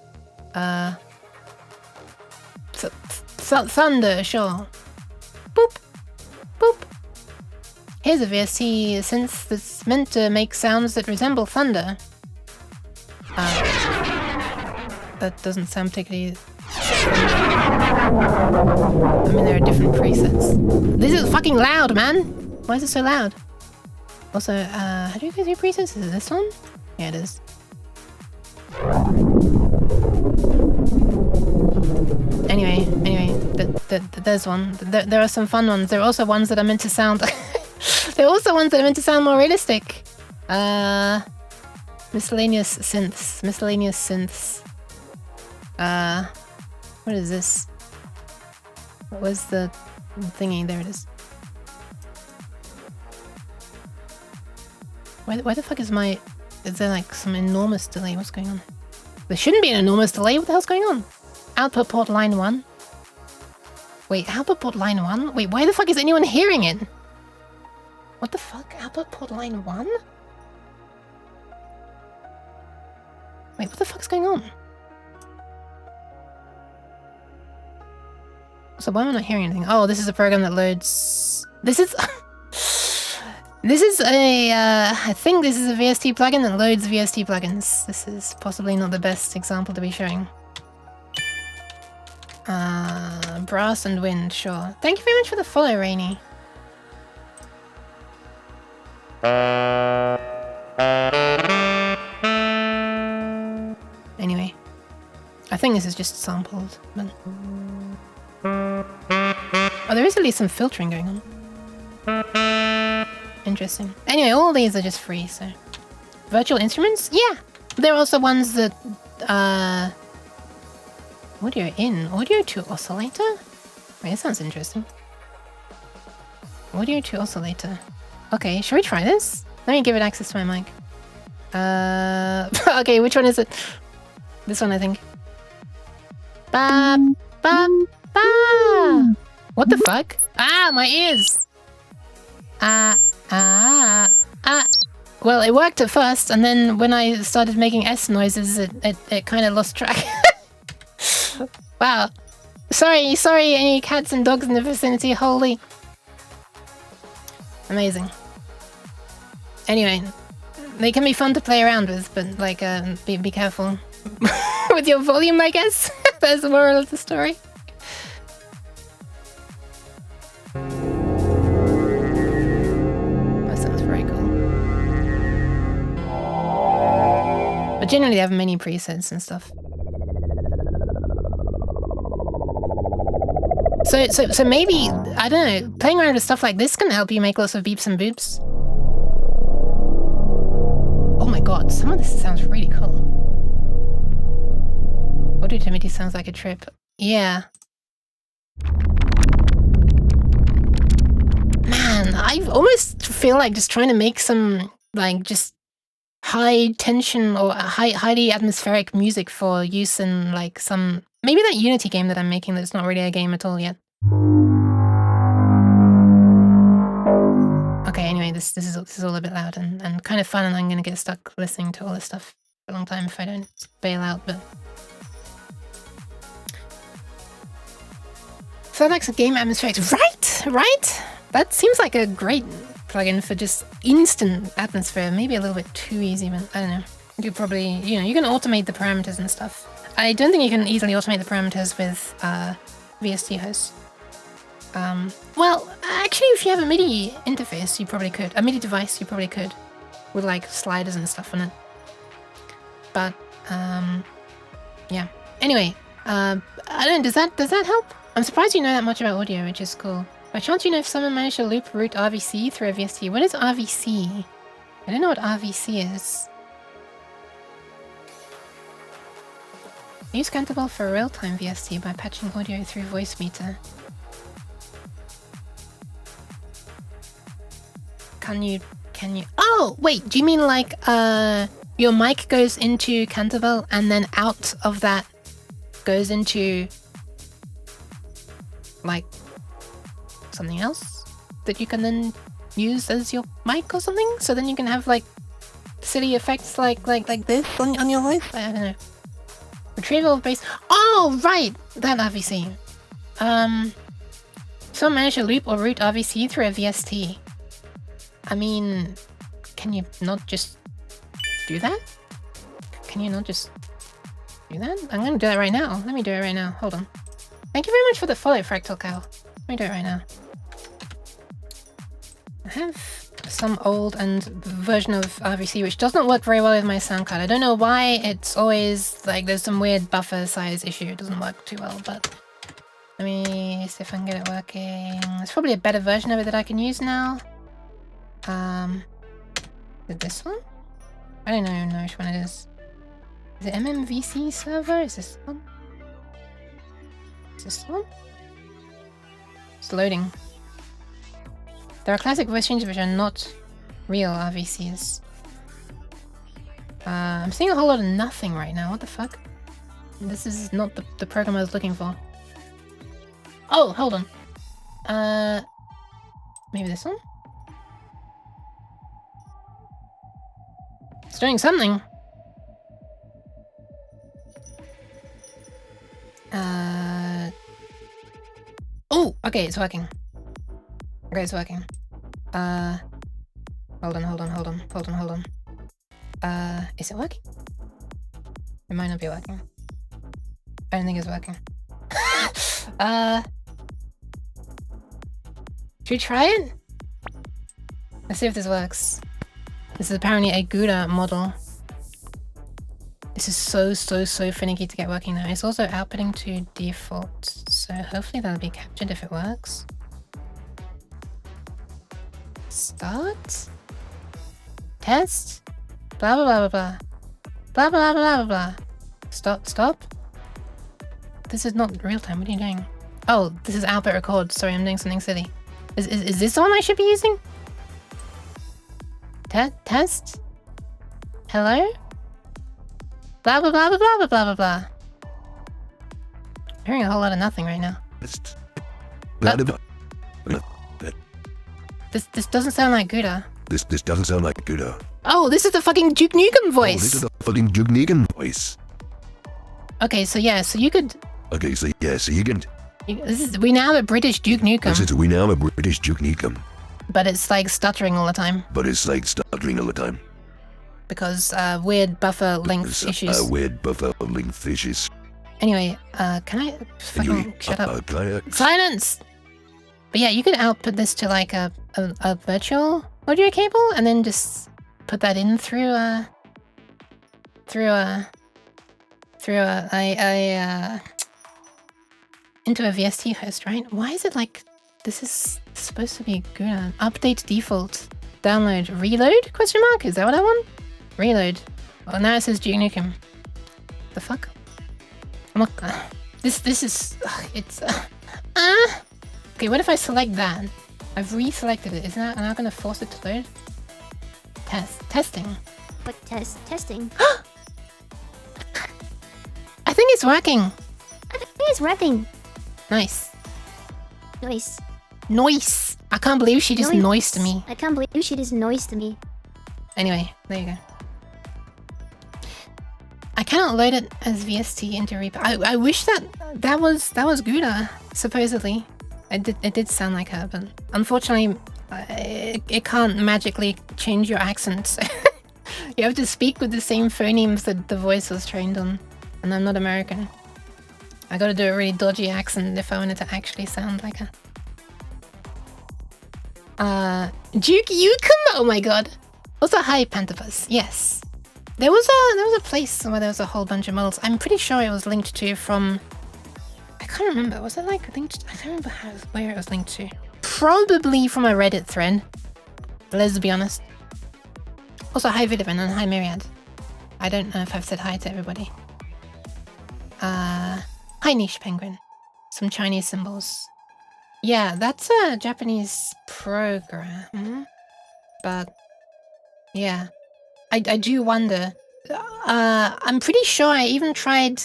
Thunder, sure. Boop. Boop. Here's a VST synth that's meant to make sounds that resemble thunder. That doesn't sound particularly... I mean, there are different presets. This is fucking loud, man! Why is it so loud? Also, how do you guys do presets? Is it this one? Yeah, it is. Anyway, there's one. There are some fun ones. There are also ones that are meant to sound... there are also ones that are meant to sound more realistic. Miscellaneous synths. What is this? What was the thingy? There it is. Why the fuck is my... Is there like some enormous delay? What's going on? There shouldn't be an enormous delay. What the hell's going on? Output port line 1. Wait, output port line 1? Wait, why the fuck is anyone hearing it? What the fuck? Output port line 1? Wait, what the fuck's going on? So why am I not hearing anything? Oh, this is a program that loads... This is... This is a... I think this is a VST plugin that loads VST plugins. This is possibly not the best example to be showing. Brass and wind, sure. Thank you very much for the follow, Rainy. Anyway. I think this is just sampled, but... Oh, there is at least some filtering going on. Interesting. Anyway, all these are just free, so... Virtual instruments? Yeah! There are also ones that, audio in. Audio to oscillator? Wait, that sounds interesting. Audio to oscillator. Okay, should we try this? Let me give it access to my mic. Okay, which one is it? This one, I think. Ba, ba, ba! What the fuck? Ah, my ears! Well, it worked at first, and then when I started making S noises, it kind of lost track. Wow. Sorry, any cats and dogs in the vicinity, holy. Amazing. Anyway, they can be fun to play around with, but like, be careful with your volume, I guess. That's the moral of the story. That sounds very cool. But generally they have many presets and stuff. So maybe, I don't know, playing around with stuff like this can help you make lots of beeps and boops. Oh my god, some of this sounds really cool. Audio to MIDI sounds like a trip. Yeah. Man, I almost feel like just trying to make some, like, just high tension or highly atmospheric music for use in, like, some... Maybe that Unity game that I'm making that's not really a game at all yet. Okay, anyway, this is all a bit loud and kind of fun, and I'm gonna get stuck listening to all this stuff for a long time if I don't bail out, but... So that likes a game atmospherics. Right? That seems like a great plugin for just instant atmosphere. Maybe a little bit too easy, but I don't know. You could probably, you know, you can automate the parameters and stuff. I don't think you can easily automate the parameters with VST hosts. Well, actually, if you have a MIDI interface, you probably could. A MIDI device, you probably could. With, like, sliders and stuff on it. But, yeah. Anyway, I don't know, does that help? I'm surprised you know that much about audio, which is cool. By chance, you know if someone managed to loop route RVC through a VST? What is RVC? I don't know what RVC is. Use Cantabile for real-time VST by patching audio through voice meter. Can you... Oh, wait, do you mean like, your mic goes into Cantabile and then out of that goes into, like, something else that you can then use as your mic or something? So then you can have, like, silly effects like this on your voice? I don't know. Retrieval of bass. Oh, right! That RVC. Someone managed to loop or route RVC through a VST. I mean, can you not just do that? Can you not just do that? I'm gonna do that right now. Let me do it right now. Hold on. Thank you very much for the follow, Fractal Cow. Let me do it right now. I have some old version of RVC which does not work very well with my sound card. I don't know why. It's always like there's some weird buffer size issue. It doesn't work too well, but let me see if I can get it working. There's probably a better version of it that I can use now. Is it this one? I don't even know which one it is. Is it MMVC server? Is this one? Is this one? It's loading. There are classic voice changes which are not real RVCs. I'm seeing a whole lot of nothing right now. What the fuck? This is not the program I was looking for. Oh, hold on. Maybe this one? It's doing something. Oh, okay, it's working. Okay, it's working. Hold on. Is it working? It might not be working. I don't think it's working. Should we try it? Let's see if this works. This is apparently a Gouda model. This is so finicky to get working now. It's also outputting to default, so hopefully that'll be captured if it works. Start. Test. Blah blah blah blah blah. Blah blah blah blah blah. Stop. This is not real time. What are you doing? Oh, this is output record. Sorry, I'm doing something silly. Is this the one I should be using? Test. Hello. Blah blah blah blah blah blah blah blah. I'm hearing a whole lot of nothing right now. This doesn't sound like Gouda. This doesn't sound like Gouda. Oh, this is the fucking Duke Nukem voice. Oh, this is the fucking Duke Nukem voice. Okay, so yeah, so you could. Okay, so yeah, so you can. We now have a British Duke Nukem. We now have a British Duke Nukem. But it's like stuttering all the time. Because weird buffer length issues. Anyway, can I fucking shut up? Silence! But yeah, you could output this to like a virtual audio cable and then just put that in through into a VST host, right? Why is it like this is supposed to be good? Update default, download, reload? Question mark? Is that what I want? Reload. Well, now it says Duke Nukem. The fuck? I'm not. This is. It's. Okay, what if I select that? I've reselected it. Isn't that now gonna force it to load? Testing. But testing. I think it's working. I think it's working. Nice. Noise. I can't believe she just noised me. I can't believe she just noised me. Anyway, there you go. I cannot load it as VST into Reaper. I wish that was Gouda, supposedly. It did sound like her, but unfortunately, it can't magically change your accent. So you have to speak with the same phonemes that the voice was trained on, and I'm not American. I gotta do a really dodgy accent if I wanted to actually sound like her. Duke Nukem? Oh my god. Also, hi Pantopus. Yes. There was a place where there was a whole bunch of models. I'm pretty sure it was linked to from... I can't remember. Was it like linked? I don't remember where it was linked to. Probably from a Reddit thread. Let's be honest. Also, hi Vidivan and hi Myriad. I don't know if I've said hi to everybody. Hi Niche Penguin. Some Chinese symbols. Yeah, that's a Japanese program. But yeah, I do wonder. I'm pretty sure I even tried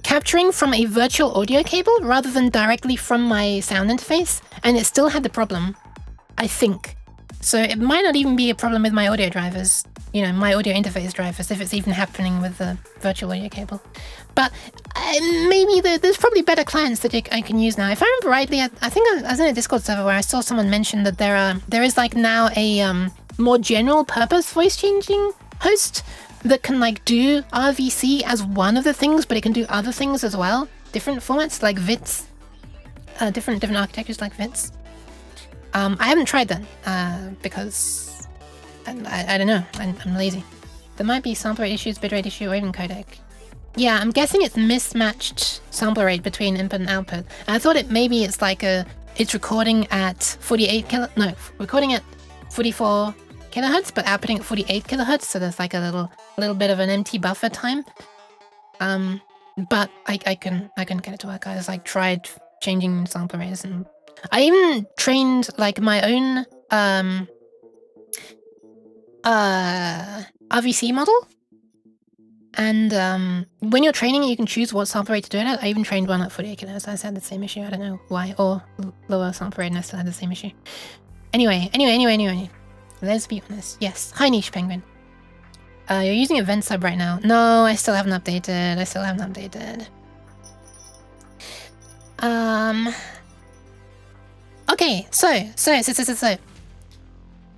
capturing from a virtual audio cable rather than directly from my sound interface, and it still had the problem, I think. So it might not even be a problem with my audio drivers. you know, my audio interface drivers, if it's even happening with the virtual audio cable. But maybe there's probably better clients that I can use now. If I remember rightly, I think I was in a Discord server where I saw someone mention that there is like now a more general purpose voice changing host that can like do RVC as one of the things, but it can do other things as well. Different formats like VITs, different architectures like VITs. I haven't tried that because I don't know. I'm lazy. There might be sample rate issues, bitrate issue, or even codec. Yeah, I'm guessing it's mismatched sample rate between input and output. And I thought maybe it's like it's recording at recording at 44 kilohertz, but outputting at 48 kilohertz. So there's like a little bit of an empty buffer time. But I couldn't get it to work. I was like tried changing sample rates, and I even trained like my own RVC model. And when you're training, you can choose what sample rate to do it at. I even trained one at 48 kilohertz. I had the same issue. I don't know why. Or lower sample rate, and I still had the same issue. Anyway. Let's be honest. Yes. Hi, Niche Penguin. You're using Event Sub right now. No, I still haven't updated. Okay, so.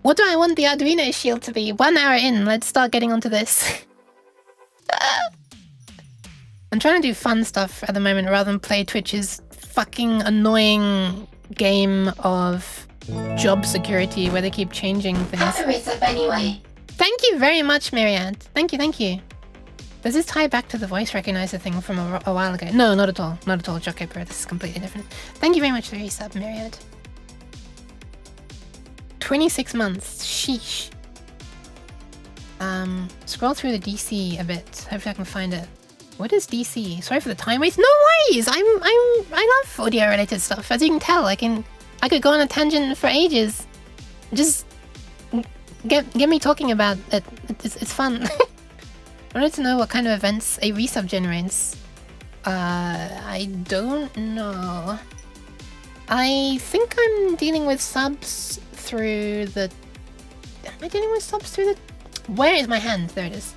What do I want the Arduino shield to be? 1 hour in, let's start getting onto this. I'm trying to do fun stuff at the moment rather than play Twitch's fucking annoying game of job security where they keep changing things. Hurry up anyway. Thank you very much, Myriad. Thank you. Does this tie back to the voice recognizer thing from a while ago? No, not at all. Jockey Pro. This is completely different. Thank you very much for the resub, Myriad. 26 months. Sheesh. Scroll through the DC a bit. Hopefully I can find it. What is DC? Sorry for the time waste. No worries. I love audio related stuff. As you can tell, I could go on a tangent for ages. Just get me talking about it. It's fun. I wanted to know what kind of events a resub generates. I don't know. I think I'm dealing with subs through the... Am I dealing with subs through the... Where is my hand? There it is.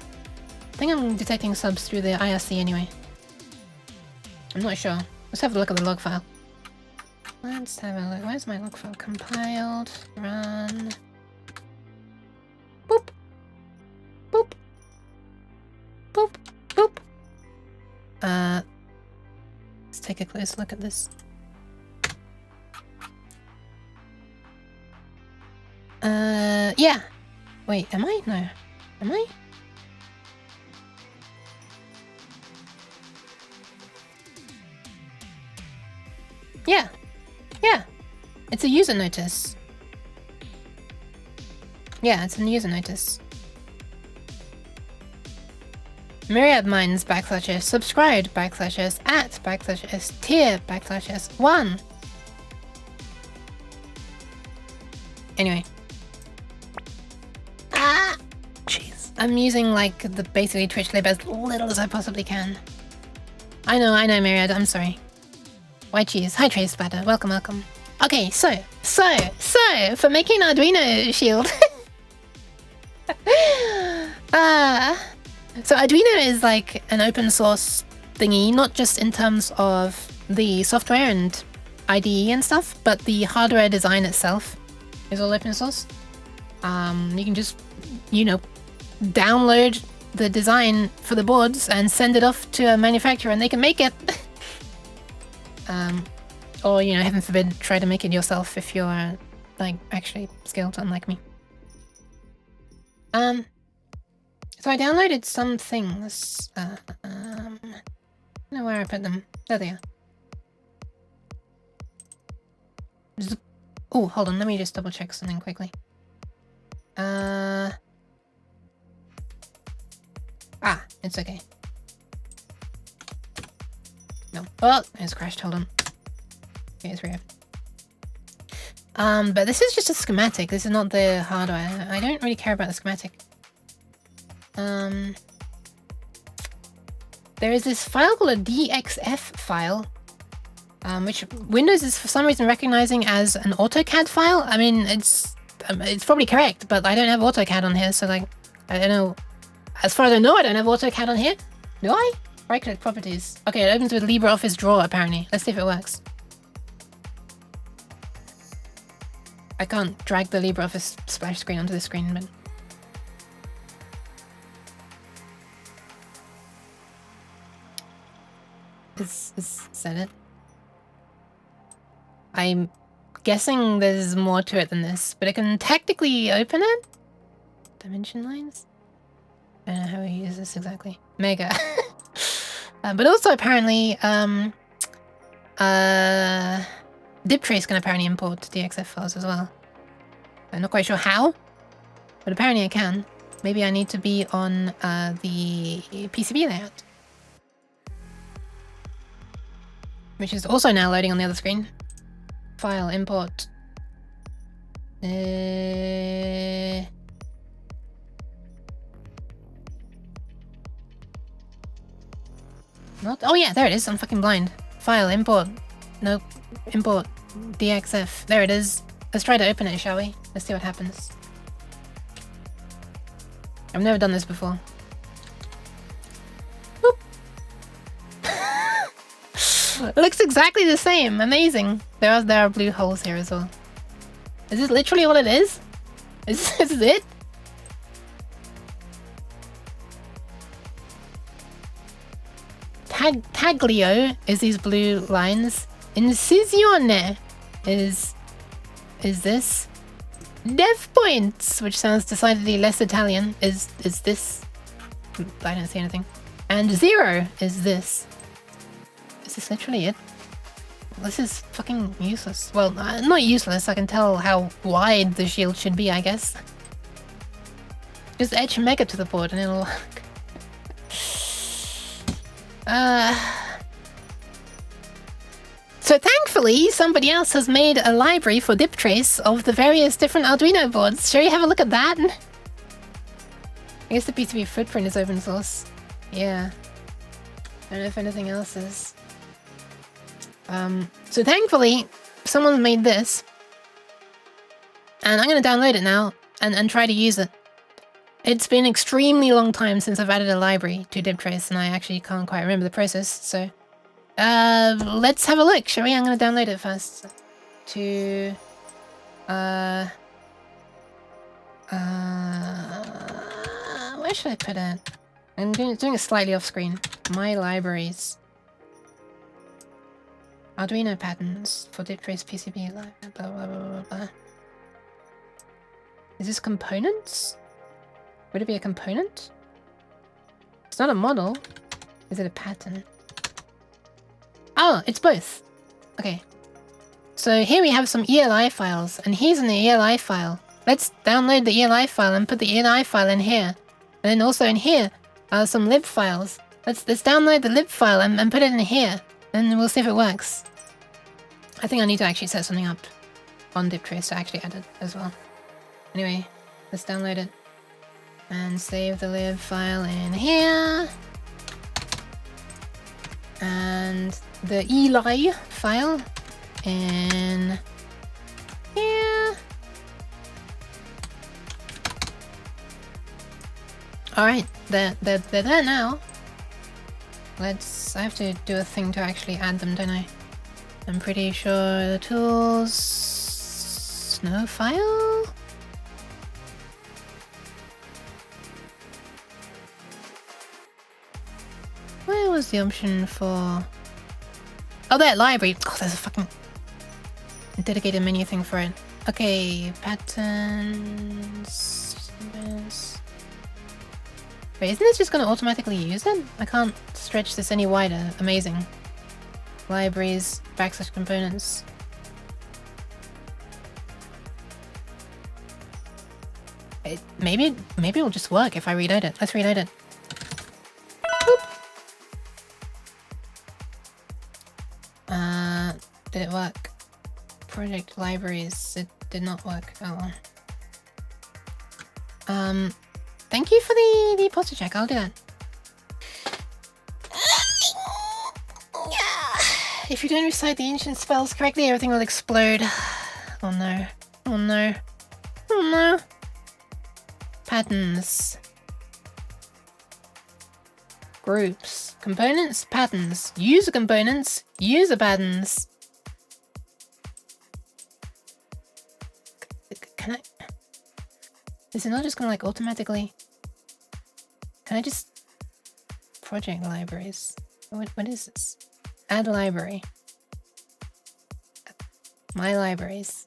I think I'm detecting subs through the IRC anyway. I'm not sure. Let's have a look at the log file. Let's have a look. Where's my log file? Compiled. Run. Boop. Boop. Boop. Boop. Let's take a close look at this. Yeah. Wait, am I? No. Am I? Yeah. Yeah. It's a user notice. Yeah, it's a user notice. Myriad Minds /s, subscribed /s, at /s, tier /s, 1. Anyway. Jeez. I'm using like the basically Twitch lib as little as I possibly can. I know, Myriad, I'm sorry. White cheese. Hi, Trace Splatter. Welcome. Okay, so, for making an Arduino shield. So Arduino is like an open source thingy, not just in terms of the software and IDE and stuff, but the hardware design itself is all open source. You can just, download the design for the boards and send it off to a manufacturer and they can make it. Or, heaven forbid, try to make it yourself if you're, actually skilled, unlike me. So I downloaded some things. I don't know where I put them. There they are. Oh, hold on, let me just double check something quickly. It's okay. No. Oh, it's crashed, hold on. Okay, it's real. But this is just a schematic. This is not the hardware. I don't really care about the schematic. There is this file called a DXF file, which Windows is for some reason recognizing as an AutoCAD file. I mean, it's probably correct, but I don't have AutoCAD on here, so I don't know. As far as I know, I don't have AutoCAD on here. Do I? Right-click properties. Okay, it opens with LibreOffice Draw, apparently. Let's see if it works. I can't drag the LibreOffice splash screen onto the screen, but... Is that it? I'm guessing there's more to it than this, but it can technically open it? Dimension lines? I don't know how we use this exactly. Mega. But also apparently, diptrace can apparently import DXF files as well. I'm not quite sure how, but apparently I can. Maybe I need to be on the PCB layout, which is also now loading on the other screen. File import. Not. Oh yeah, there it is. I'm fucking blind. File import. Nope. Import DXF. There it is. Let's try to open it, shall we? Let's see what happens. I've never done this before. It looks exactly the same. Amazing. There are blue holes here as well. Is this literally all it is? Is this it? Taglio is these blue lines. Incisione is this. Dev points, which sounds decidedly less Italian, is this. I don't see anything. And 0 is this. Is this literally it? This is fucking useless. Well, not useless. I can tell how wide the shield should be, I guess. Just etch Mega to the board and it'll work. So thankfully, somebody else has made a library for diptrace of the various different Arduino boards. Shall we have a look at that? I guess the PCB footprint is open source. Yeah. I don't know if anything else is. So thankfully, someone made this. And I'm going to download it now and try to use it. It's been an extremely long time since I've added a library to diptrace, and I actually can't quite remember the process, so... let's have a look, shall we? I'm going to download it first. To... where should I put it? I'm doing it slightly off screen. My libraries. Arduino patterns for diptrace PCB, blah blah blah blah blah. Is this components? Would it be a component? It's not a model. Is it a pattern? Oh, it's both. Okay. So here we have some ELI files, and here's an ELI file. Let's download the ELI file and put the ELI file in here. And then also in here are some lib files. Let's download the lib file and put it in here. And we'll see if it works. I think I need to actually set something up on diptrace to actually add it as well. Anyway, let's download it. And save the lib file in here. And the ELI file in here. Alright, they're there now. I have to do a thing to actually add them, don't I? I'm pretty sure the tools... No file? Where was the option for... Oh, there, library. Oh, there's a fucking dedicated menu thing for it. Okay, patterns... Wait, isn't this just going to automatically use it? I can't stretch this any wider. Amazing. Libraries, / components. Maybe it'll just work if I reload it. Let's reload it. Did it work? Project libraries. It did not work. Oh well. Thank you for the posture check. I'll do that. If you don't recite the ancient spells correctly, everything will explode. Oh no. Oh no. Oh no. Patterns. Groups. Components, patterns. User components, user patterns. Can I... Is it not just gonna like automatically... Can I just... Project libraries. What is this? Add library. My libraries.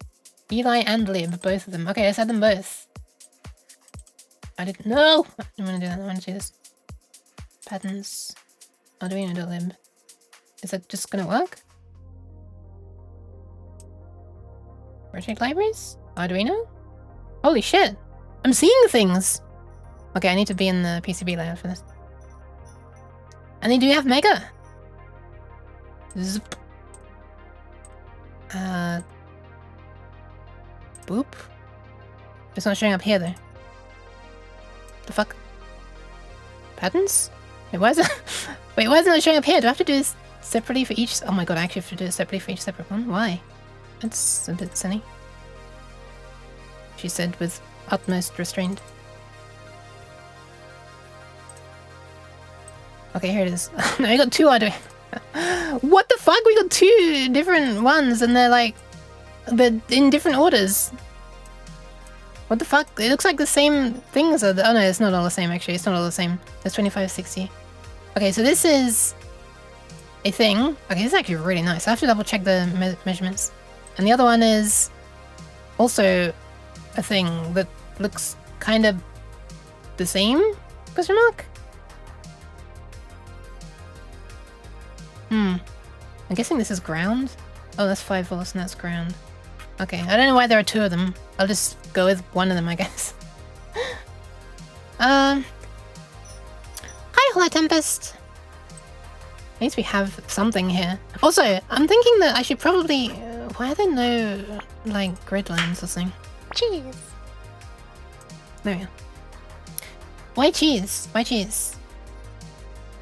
Eli and lib, both of them. Okay, let's add them both. I didn't... No! I don't want to do that. I want to do this. Patterns. Arduino.lib. Is that just gonna work? Project libraries? Arduino? Holy shit! I'm seeing things! Okay, I need to be in the PCB layout for this. And they do have Mega! Zip. Boop? It's not showing up here though. The fuck? Patterns? Wait, why is it? Wait, why is it not showing up here? Do I have to do this separately for each? Oh my god, I actually have to do it separately for each separate one? Why? That's a bit silly. She said with utmost restraint. Okay, here it is. No, we got two Arduino. What the fuck? We got two different ones and they're like... They're in different orders. What the fuck? It looks like the same things are... Oh no, it's not all the same actually. It's not all the same. There's 2560. Okay, so this is... a thing. Okay, this is actually really nice. I have to double check the measurements. And the other one is... also a thing that looks kind of... the same? Question mark? I'm guessing this is ground? Oh, that's 5 volts and that's ground. Okay, I don't know why there are two of them. I'll just go with one of them, I guess. Hi, Hello Tempest! At least we have something here. Also, I'm thinking that I should probably... why are there no, like, grid lines or something? Cheese. There we go. Why cheese? Why cheese?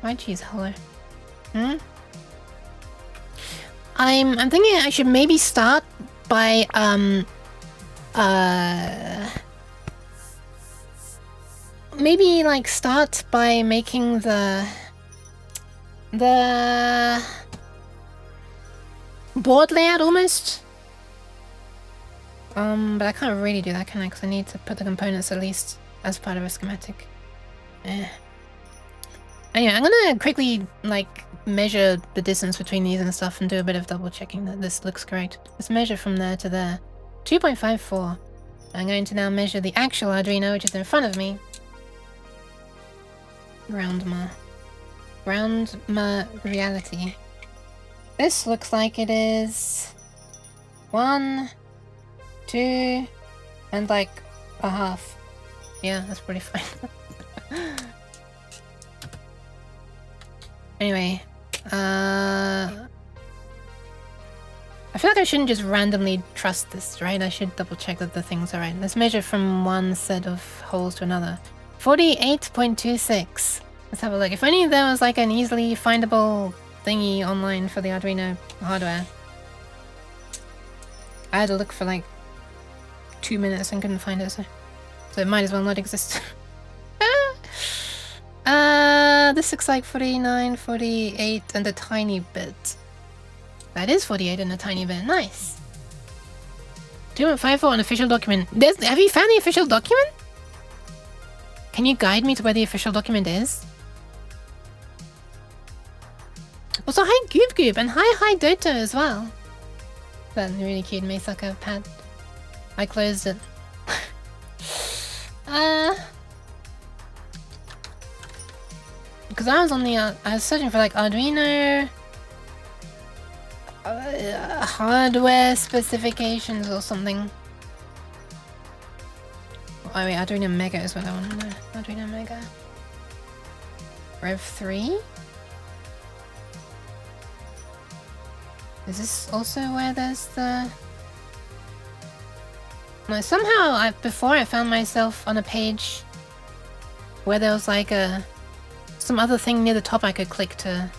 Why cheese? Hello. I'm thinking I should maybe start by maybe like start by making the board layout almost. But I can't really do that, can I? Because I need to put the components at least as part of a schematic. Anyway, I'm gonna quickly like measure the distance between these and stuff and do a bit of double checking that this looks correct. Let's measure from there to there. 2.54. I'm going to now measure the actual Arduino, which is in front of me. Groundma reality. This looks like it is 1, 2, and like a half. Yeah, that's pretty fine. Anyway, I feel like I shouldn't just randomly trust this, right? I should double check that the things are right. Let's measure from one set of holes to another. 48.26. Let's have a look. If only there was like an easily findable thingy online for the Arduino hardware. I had to look for like 2 minutes and couldn't find it, so it might as well not exist. This looks like 49, 48, and a tiny bit. That is 48 and a tiny bit. Nice. 2.54 an official document. Have you found the official document? Can you guide me to where the official document is? Also, hi Goob Goob, and hi Doto as well. That really cute Mesaka pad. I closed it. Because I was on the I was searching for like Arduino hardware specifications or something. Oh wait, Arduino Mega is what I want to know. Arduino Mega. Rev 3? Is this also where there's the... No, somehow before I found myself on a page where there was like some other thing near the top I could click to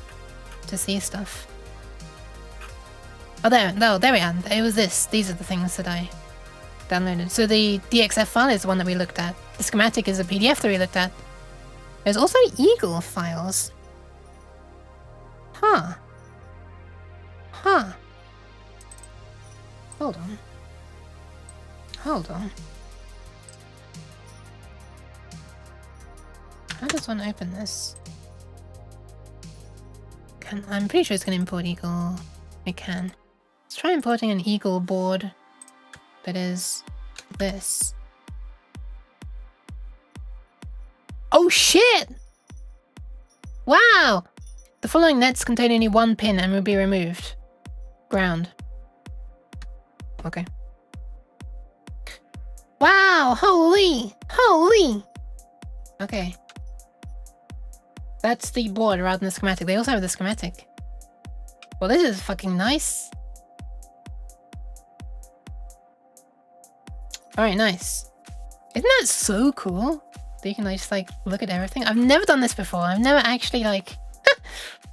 see stuff. Oh, there we are. It was this. These are the things that I downloaded. So the DXF file is the one that we looked at. The schematic is a PDF that we looked at. There's also Eagle files. Huh. Huh. Hold on. Hold on. How does one open this? I'm pretty sure it's gonna import Eagle. It can. Let's try importing an Eagle board that is this. Oh shit! Wow! The following nets contain only one pin and will be removed. Ground. Okay. Wow! Holy! Holy! Okay. That's the board rather than the schematic. They also have the schematic. Well, this is fucking nice. Alright, nice. Isn't that so cool? That you can just like look at everything. I've never done this before. I've never actually like...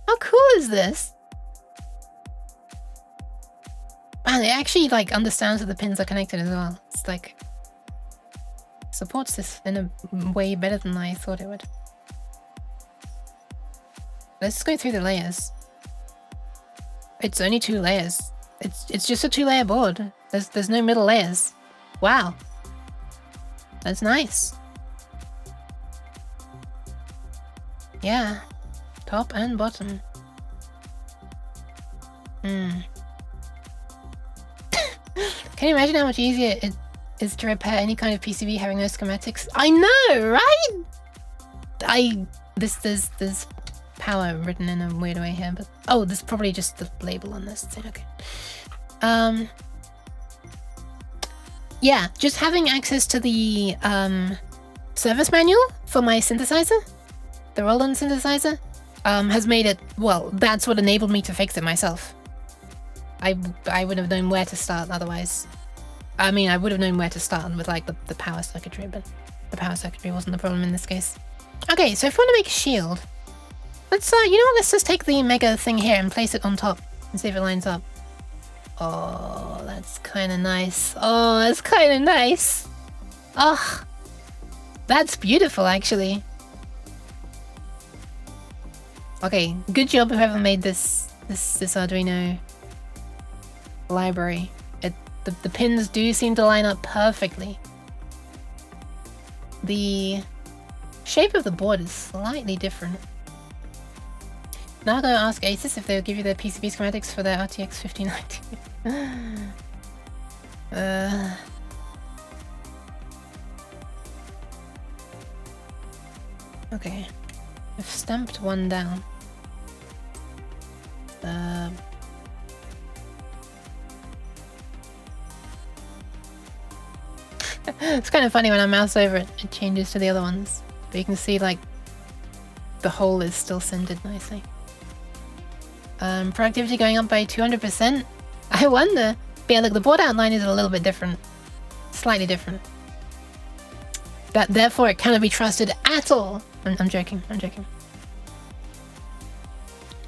How cool is this? Man, it actually like understands that the pins are connected as well. It's like... supports this in a way better than I thought it would. Let's go through the layers. It's only 2 layers. It's just a 2-layer board. There's no middle layers. Wow. That's nice. Yeah. Top and bottom. Can you imagine how much easier it is to repair any kind of PCB having no schematics? I know, right? There's power written in a weird way here, but oh, there's probably just the label on this thing. Okay. Yeah, just having access to the service manual for my synthesizer, the Roland synthesizer, has made it, well, that's what enabled me to fix it myself. I would have known where to start otherwise. I mean, I would have known where to start with like the power circuitry, but the power circuitry wasn't the problem in this case. Okay, so if we want to make a shield, let's you know what, let's just take the mega thing here and place it on top and see if it lines up. Oh, that's kind of nice. Oh, that's kind of nice. Oh, that's beautiful actually. Okay, good job whoever made this Arduino library. The pins do seem to line up perfectly. The shape of the board is slightly different. Now go ask Asus if they'll give you their PCB schematics for their RTX 5090. Okay. I've stamped one down. It's kind of funny when I mouse over it, it changes to the other ones. But you can see like the hole is still centered nicely. Productivity going up by 200%? I wonder. But yeah, look, the board outline is a little bit different. Slightly different. That therefore it cannot be trusted at all. I'm joking, I'm joking.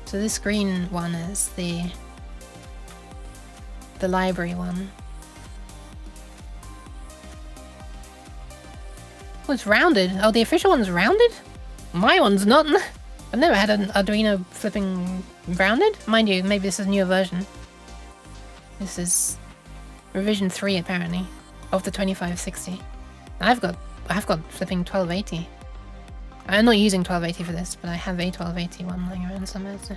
So this green one is the library one. Oh, it's rounded. Oh, the official one's rounded? My one's not. I've never had an Arduino flipping rounded. Mind you, maybe this is a newer version. This is revision 3 apparently of the 2560. I've got flipping 1280. I'm not using 1280 for this, but I have a 1280 one lying around somewhere. So.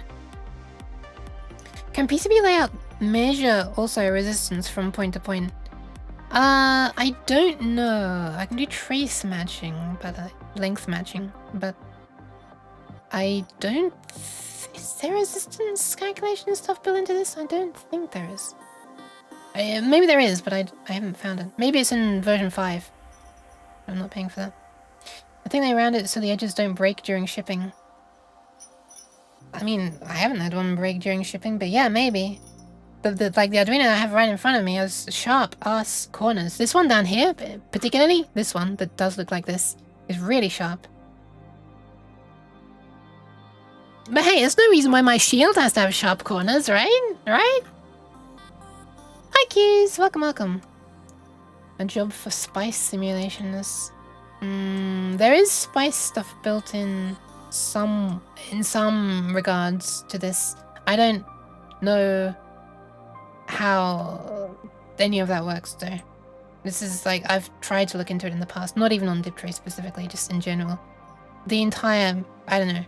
Can PCB layout measure also resistance from point to point? I don't know. I can do trace matching, but length matching, but I don't. Is there resistance calculation stuff built into this? I don't think there is. Maybe there is, but I haven't found it. Maybe it's in version 5. I'm not paying for that. I think they round it so the edges don't break during shipping. I mean, I haven't had one break during shipping, but yeah, maybe. Like the Arduino I have right in front of me has sharp ass corners. This one down here, particularly this one that does look like this, is really sharp. But hey, there's no reason why my shield has to have sharp corners, right? Right? Hi Q's, welcome, welcome. A job for spice simulation is... there is spice stuff built in in some regards to this. I don't know how any of that works though. This is like, I've tried to look into it in the past, not even on DipTray specifically, just in general. The entire, I don't know,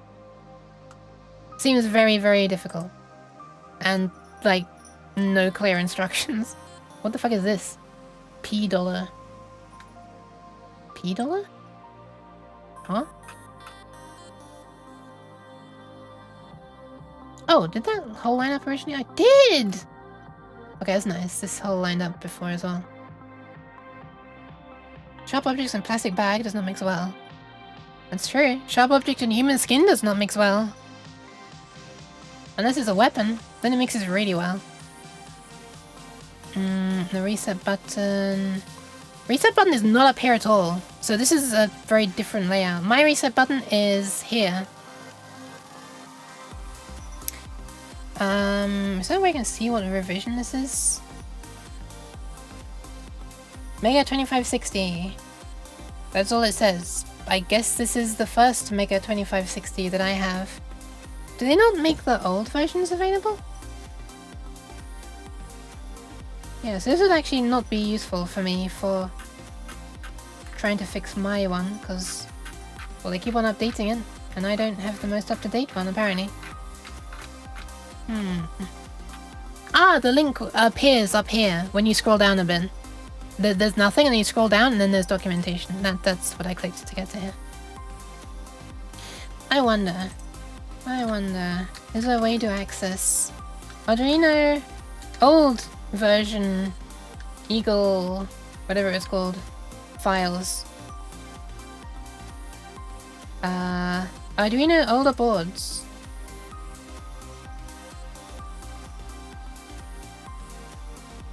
seems very, very difficult. And like, no clear instructions. What the fuck is this? P dollar. P dollar? Huh? Oh, did that whole line up originally? I did! Okay, that's nice. This whole lined up before as well. Sharp objects in plastic bag does not mix well. That's true. Sharp object in human skin does not mix well. Unless it's a weapon, then it mixes really well. The reset button... Reset button is not up here at all. So this is a very different layout. My reset button is here. Is there a way I can see what revision this is? Mega 2560. That's all it says. I guess this is the first Mega 2560 that I have. Do they not make the old versions available? Yeah, so this would actually not be useful for me for trying to fix my one, because, well, they keep on updating it, and I don't have the most up-to-date one, apparently. Ah, the link appears up here when you scroll down a bit. There's nothing, and then you scroll down, and then there's documentation. That's what I clicked to get to here. I wonder, is there a way to access Arduino old version Eagle, whatever it's called, files? Arduino older boards.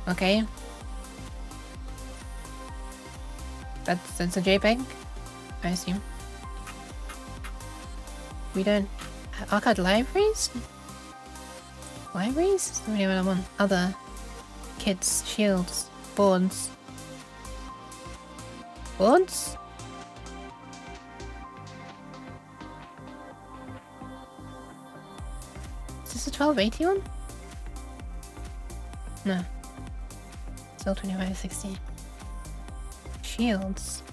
Okay. That's a JPEG, I assume. We don't... Archive libraries? Libraries? That's not really what I want. Other kits, shields, boards. Boards? Is this a 1280 one? No. Still 2560. Shields.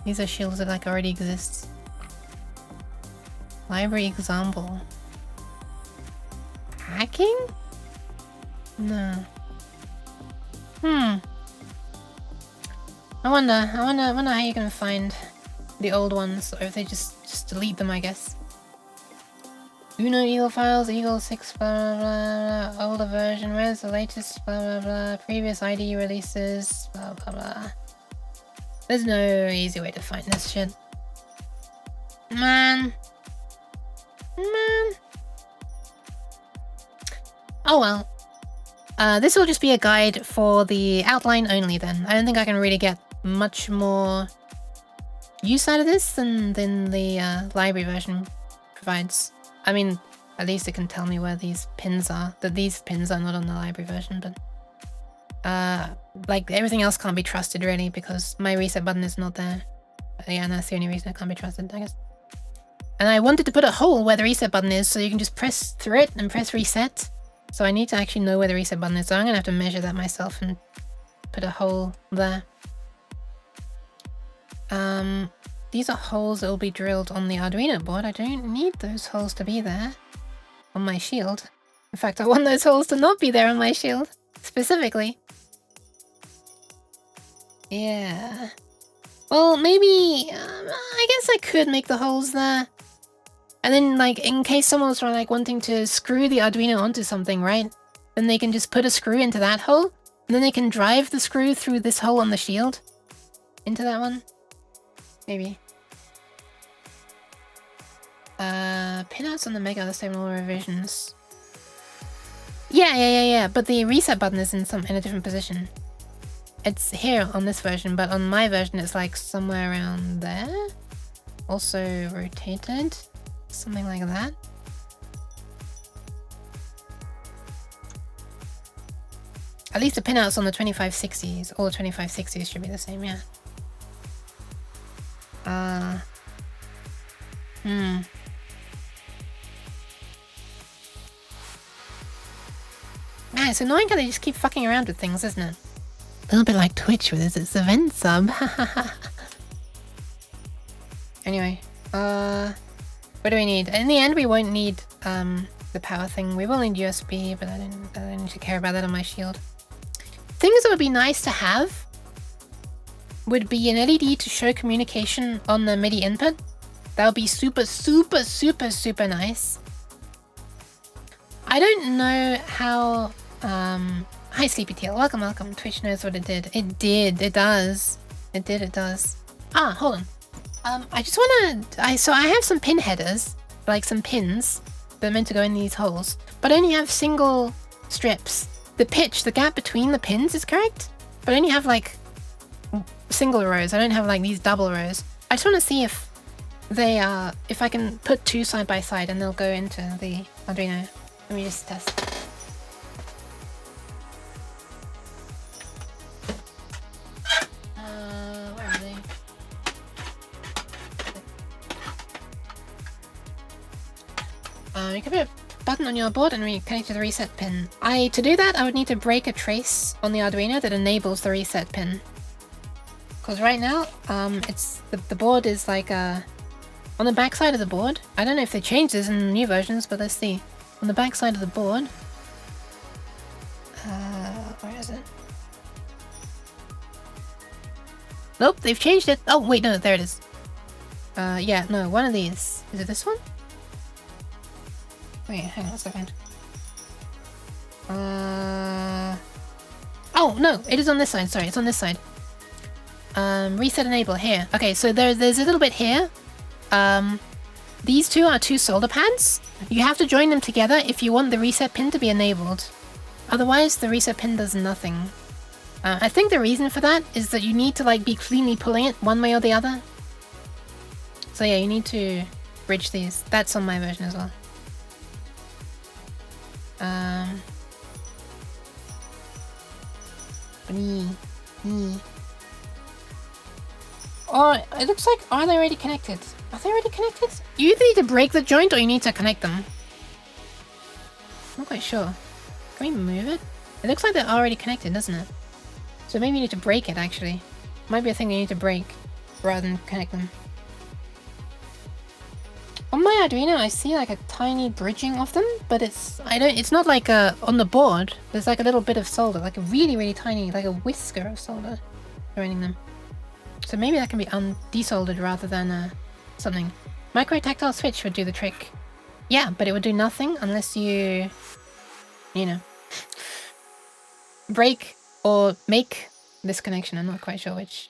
These are shields that like already exist. Library example. Hacking? No. I wonder how you can find the old ones, or if they just delete them, I guess. Uno Eagle files, Eagle 6, blah blah blah, older version, where's the latest, blah blah blah, previous ID releases, blah blah blah. There's no easy way to find this shit. Man. Oh well. This will just be a guide for the outline only then. I don't think I can really get much more use out of this than the library version provides. I mean, at least it can tell me where these pins are. That these pins are not on the library version, but like everything else can't be trusted really because my reset button is not there. Yeah, and that's the only reason it can't be trusted, I guess. And I wanted to put a hole where the reset button is so you can just press through it and press reset. So I need to actually know where the reset button is, so I'm gonna have to measure that myself and put a hole there. These are holes that will be drilled on the Arduino board. I don't need those holes to be there on my shield. In fact, I want those holes to not be there on my shield, specifically. Yeah. Well, maybe, I guess I could make the holes there. And then, like, in case someone was like wanting to screw the Arduino onto something, right? Then they can just put a screw into that hole, and then they can drive the screw through this hole on the shield into that one. Maybe. Pinouts on the Mega are the same in all revisions. Yeah. But the reset button is in a different position. It's here on this version, but on my version it's like somewhere around there. Also rotated. Something like that. At least the pinouts on the 2560s, all the 2560s should be the same, yeah. Yeah, it's annoying how they just keep fucking around with things, isn't it? A little bit like Twitch with its event sub. Anyway, what do we need? In the end, we won't need the power thing. We will need USB, but I don't need to care about that on my shield. Things that would be nice to have would be an LED to show communication on the MIDI input. That would be super, super, super, super nice. I don't know how... Hi, Sleepy Teal. Welcome, welcome. Twitch knows what it did. It did. It does. It did. It does. Ah, hold on. I just want to... So I have some pin headers, like some pins that are meant to go in these holes, but I only have single strips. The pitch, the gap between the pins is correct, but I only have like single rows. I don't have like these double rows. I just want to see if they are... If I can put two side by side and they'll go into the Arduino. Let me just test. Where are they? You can put a button on your board and connect to the reset pin. To do that, I would need to break a trace on the Arduino that enables the reset pin. Because right now, it's the board is like on the back side of the board. I don't know if they changed this in new versions, but let's see. On the back side of the board, where is it? Nope, they've changed it. Oh wait, no, there it is. Yeah, no, one of these. Is it this one? Wait, hang on a second. Oh no, it is on this side. Sorry, it's on this side. Reset enable here. Okay, so there's a little bit here. These two are two solder pads. You have to join them together if you want the reset pin to be enabled. Otherwise, the reset pin does nothing. I think the reason for that is that you need to like be cleanly pulling it one way or the other. So yeah, you need to bridge these. That's on my version as well. Oh, it looks like, are they already connected? Are they already connected? You either need to break the joint or you need to connect them. I'm not quite sure. Can we move it? It looks like they're already connected, doesn't it? So maybe you need to break it, actually. Might be a thing you need to break rather than connect them. On my Arduino, I see like a tiny bridging of them, but it's not like on the board. There's like a little bit of solder, like a really, really tiny, like a whisker of solder joining them. So maybe that can be desoldered rather than something. Micro-tactile switch would do the trick. Yeah, but it would do nothing unless you know, break or make this connection. I'm not quite sure which.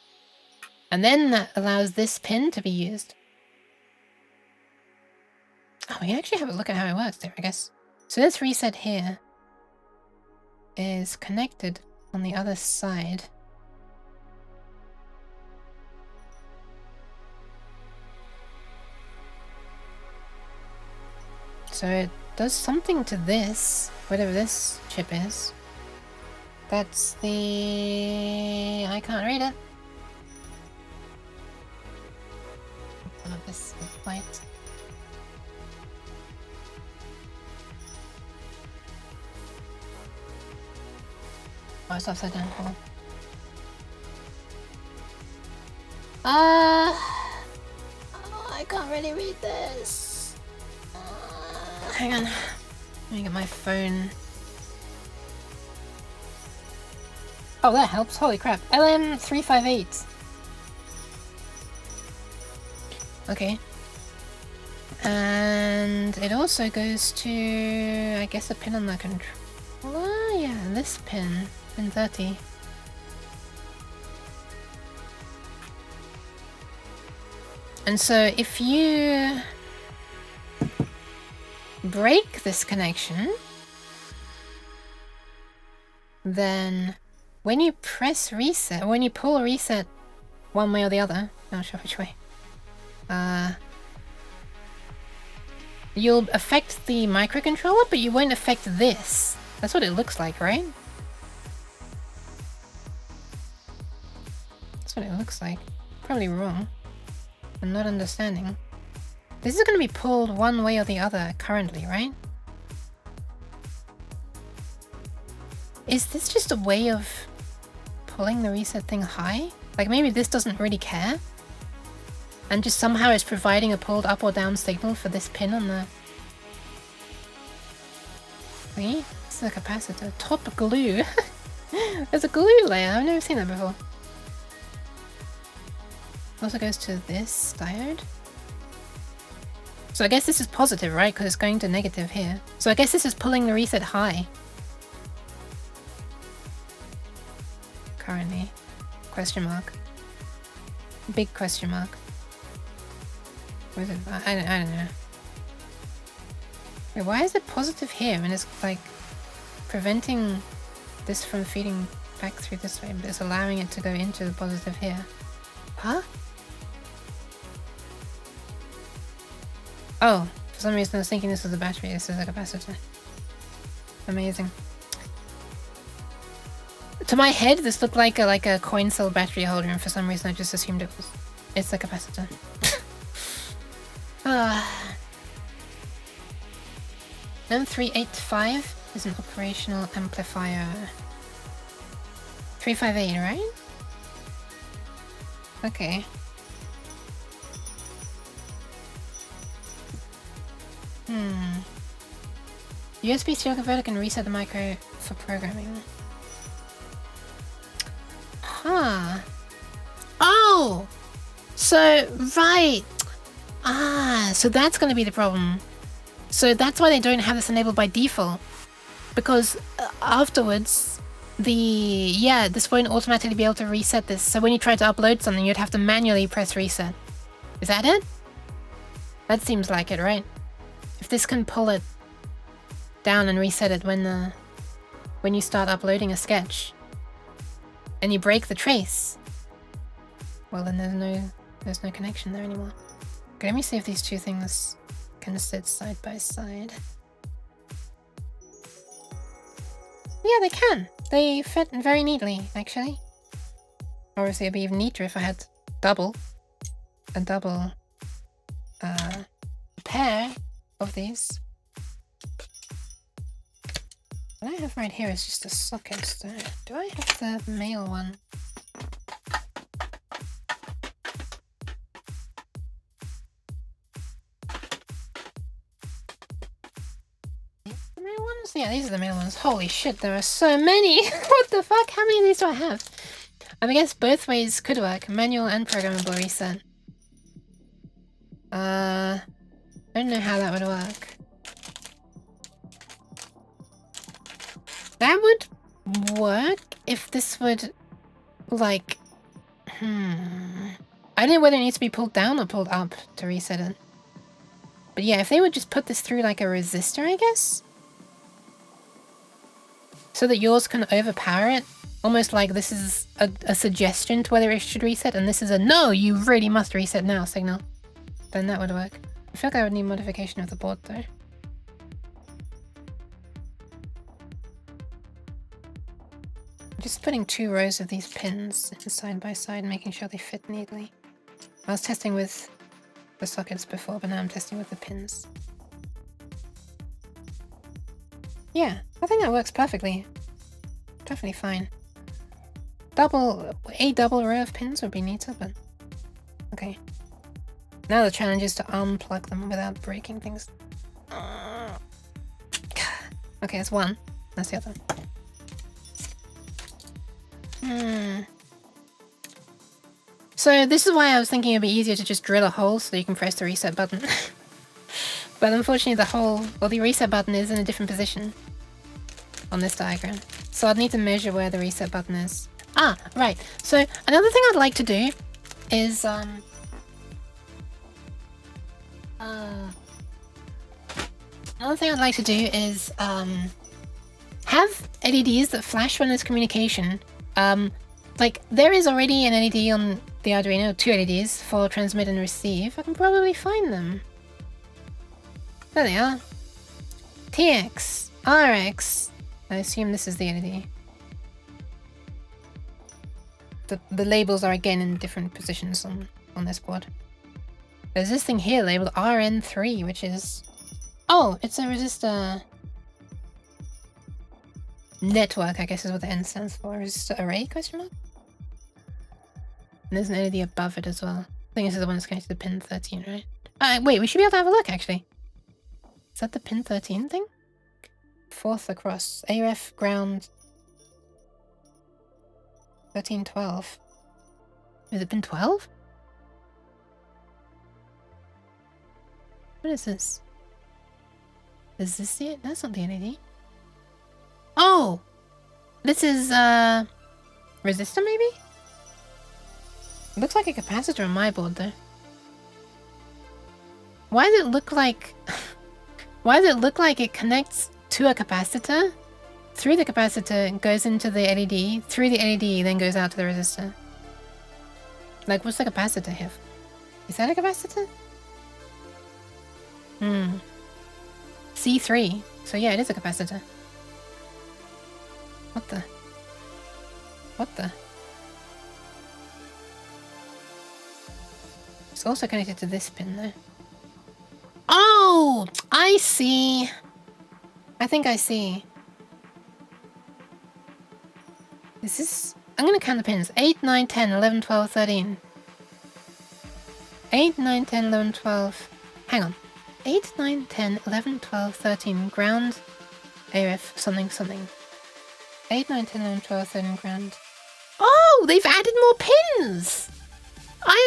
And then that allows this pin to be used. Oh, we actually have a look at how it works there, I guess. So this reset here is connected on the other side. So it does something to this, whatever this chip is. That's the... I can't read it. Oh, this light. Oh, it's upside down. Hold on. Oh, I can't really read this. Hang on. Let me get my phone. Oh, that helps. Holy crap. LM358. Okay. And it also goes to, I guess, a pin on the controller. Yeah, this pin. Pin 30. And so if you break this connection, then when you press reset, when you pull reset one way or the other, I'm not sure which way, you'll affect the microcontroller, but you won't affect this. That's what it looks like, right? That's what it looks like. Probably wrong. I'm not understanding. This is going to be pulled one way or the other currently, right? is this just a way of pulling the reset thing high? Like maybe this doesn't really care? And just somehow it's providing a pulled up or down signal for this pin on the... See? This is a capacitor. Top glue. There's a glue layer. I've never seen that before. Also goes to this diode. So I guess this is positive, right? Because it's going to negative here. So I guess this is pulling the reset high. Currently. Question mark. Big question mark. Where is it? I don't know. Wait, why is it positive here and it's like preventing this from feeding back through this way, but it's allowing it to go into the positive here? Huh? Oh, for some reason I was thinking this was a battery. This is a capacitor. Amazing. To my head, this looked like a coin cell battery holder, and for some reason I just assumed it's a capacitor. M385 is an operational amplifier. 358, right? Okay. USB serial converter can reset the micro for programming. Huh. Oh! So, right. Ah, so that's going to be the problem. So that's why they don't have this enabled by default. Because afterwards, this won't automatically be able to reset this. So when you try to upload something, you'd have to manually press reset. Is that it? That seems like it, right? If this can pull it down and reset it when you start uploading a sketch, and you break the trace, well then there's no connection there anymore. Okay, let me see if these two things can sit side by side. Yeah, they can. They fit very neatly, actually. Obviously, it'd be even neater if I had a double pair of these. What I have right here is just a socket. So do I have the male one? The male ones? Yeah, these are the male ones. Holy shit, there are so many! What the fuck? How many of these do I have? I guess both ways could work. Manual and programmable reset. I don't know how that would work. That would work if this would, like, I don't know whether it needs to be pulled down or pulled up to reset it. But yeah, if they would just put this through like a resistor, I guess? So that yours can overpower it. Almost like this is a suggestion to whether it should reset, and this is a no, you really must reset now signal. Then that would work. I feel like I would need modification of the board though. Just putting 2 rows of these pins side by side, making sure they fit neatly. I was testing with the sockets before, but now I'm testing with the pins. Yeah, I think that works perfectly. Definitely fine. A double row of pins would be neater, but okay. Now the challenge is to unplug them without breaking things. Okay, that's one. That's the other. So this is why I was thinking it'd be easier to just drill a hole so you can press the reset button. But unfortunately the reset button is in a different position on this diagram. So I'd need to measure where the reset button is. Ah, right. So another thing I'd like to do is have LEDs that flash when there's communication. Like there is already an LED on the Arduino, 2 LEDs for transmit and receive. I can probably find them. There they are. TX, RX. I assume this is the LED. The labels are again in different positions on this board. There's this thing here labeled RN3, which is... Oh, it's a resistor... network, I guess is what the N stands for. Resistor array, question mark? And there's an LED above it as well. I think this is the one that's connected to pin 13, right? Wait, we should be able to have a look, actually. Is that the pin 13 thing? Fourth across. ARF, ground. 13, 12. Is it pin 12? What is this? Is this it? That's not the LED. Oh! This is, resistor, maybe? It looks like a capacitor on my board, though. Why does it look like... Why does it look like it connects to a capacitor? Through the capacitor, goes into the LED. Through the LED, then goes out to the resistor. Like, what's the capacitor here? Is that a capacitor? C3. So yeah, it is a capacitor. What the? What the? It's also connected to this pin though. Oh! I see! I think I see. Is this... I'm gonna count the pins. 8, 9, 10, 11, 12, 13. 8, 9, 10, 11, 12... Hang on. 8, 9, 10, 11, 12, 13. Ground. ARF. Something, something. 8, 9, 10, 11, 12, 13. Ground. Oh! They've added more pins!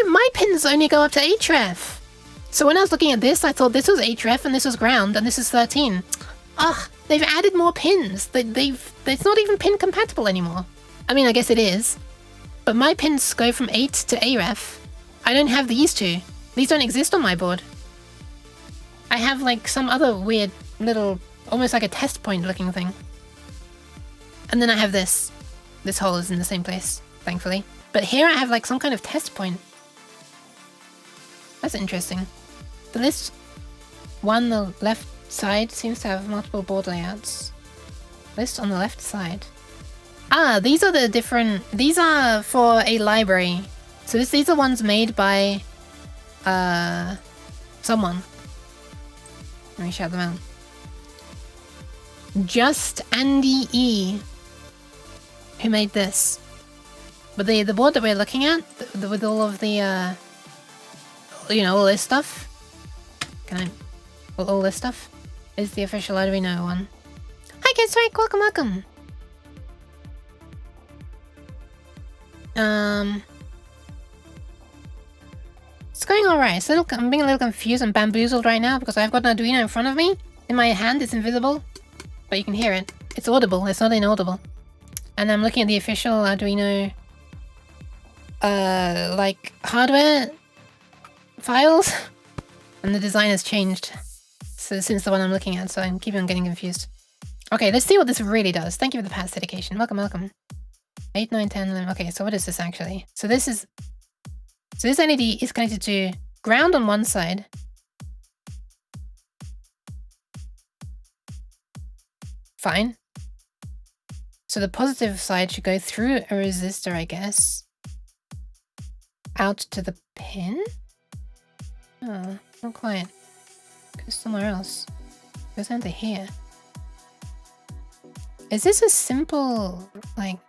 My pins only go up to HREF. So when I was looking at this, I thought this was HREF and this was ground and this is 13. Ugh, they've added more pins. It's not even pin compatible anymore. I mean, I guess it is. But my pins go from 8 to AREF. I don't have these two. These don't exist on my board. I have like some other weird little, almost like a test point looking thing. And then I have this. This hole is in the same place, thankfully. But here I have like some kind of test point. That's interesting. The list one, the left side, seems to have multiple board layouts. List on the left side. Ah, these are the different... These are for a library. So these are ones made by... someone. Let me shout them out. Just Andy E. Who made this. But the board that we're looking at, with all of the, you know, all this stuff. All this stuff is the official Arduino one. Hi, Kids Strike, welcome, welcome. It's going alright. I'm being a little confused and bamboozled right now because I've got an Arduino in front of me. In my hand, it's invisible, but you can hear it. It's audible, it's not inaudible. And I'm looking at the official Arduino, like, hardware files. And the design has changed since the one I'm looking at, so I'm keeping on getting confused. Okay, let's see what this really does. Thank you for the past dedication. Welcome, welcome. 8, 9, 10, 11. Okay, so what is this actually? So this LED is connected to ground on one side. Fine. So the positive side should go through a resistor, I guess. Out to the pin? Oh, not quite. Goes somewhere else. Goes into here. Is this a simple, like...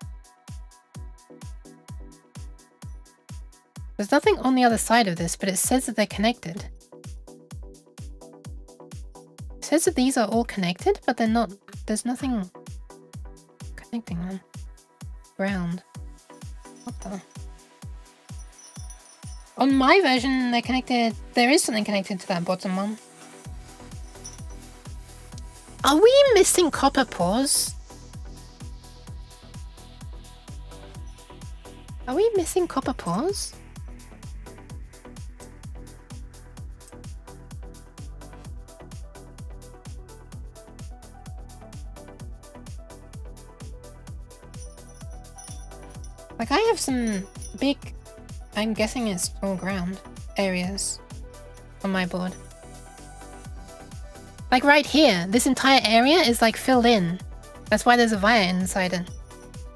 There's nothing on the other side of this, but it says that they're connected. It says that these are all connected, but they're not... There's nothing connecting them. Ground. What the... On my version, they're connected... There is something connected to that bottom one. Are we missing copper pores? Are we missing copper pores? Like, I have some big, I'm guessing it's all ground areas on my board. Like right here, this entire area is like filled in. That's why there's a wire inside it,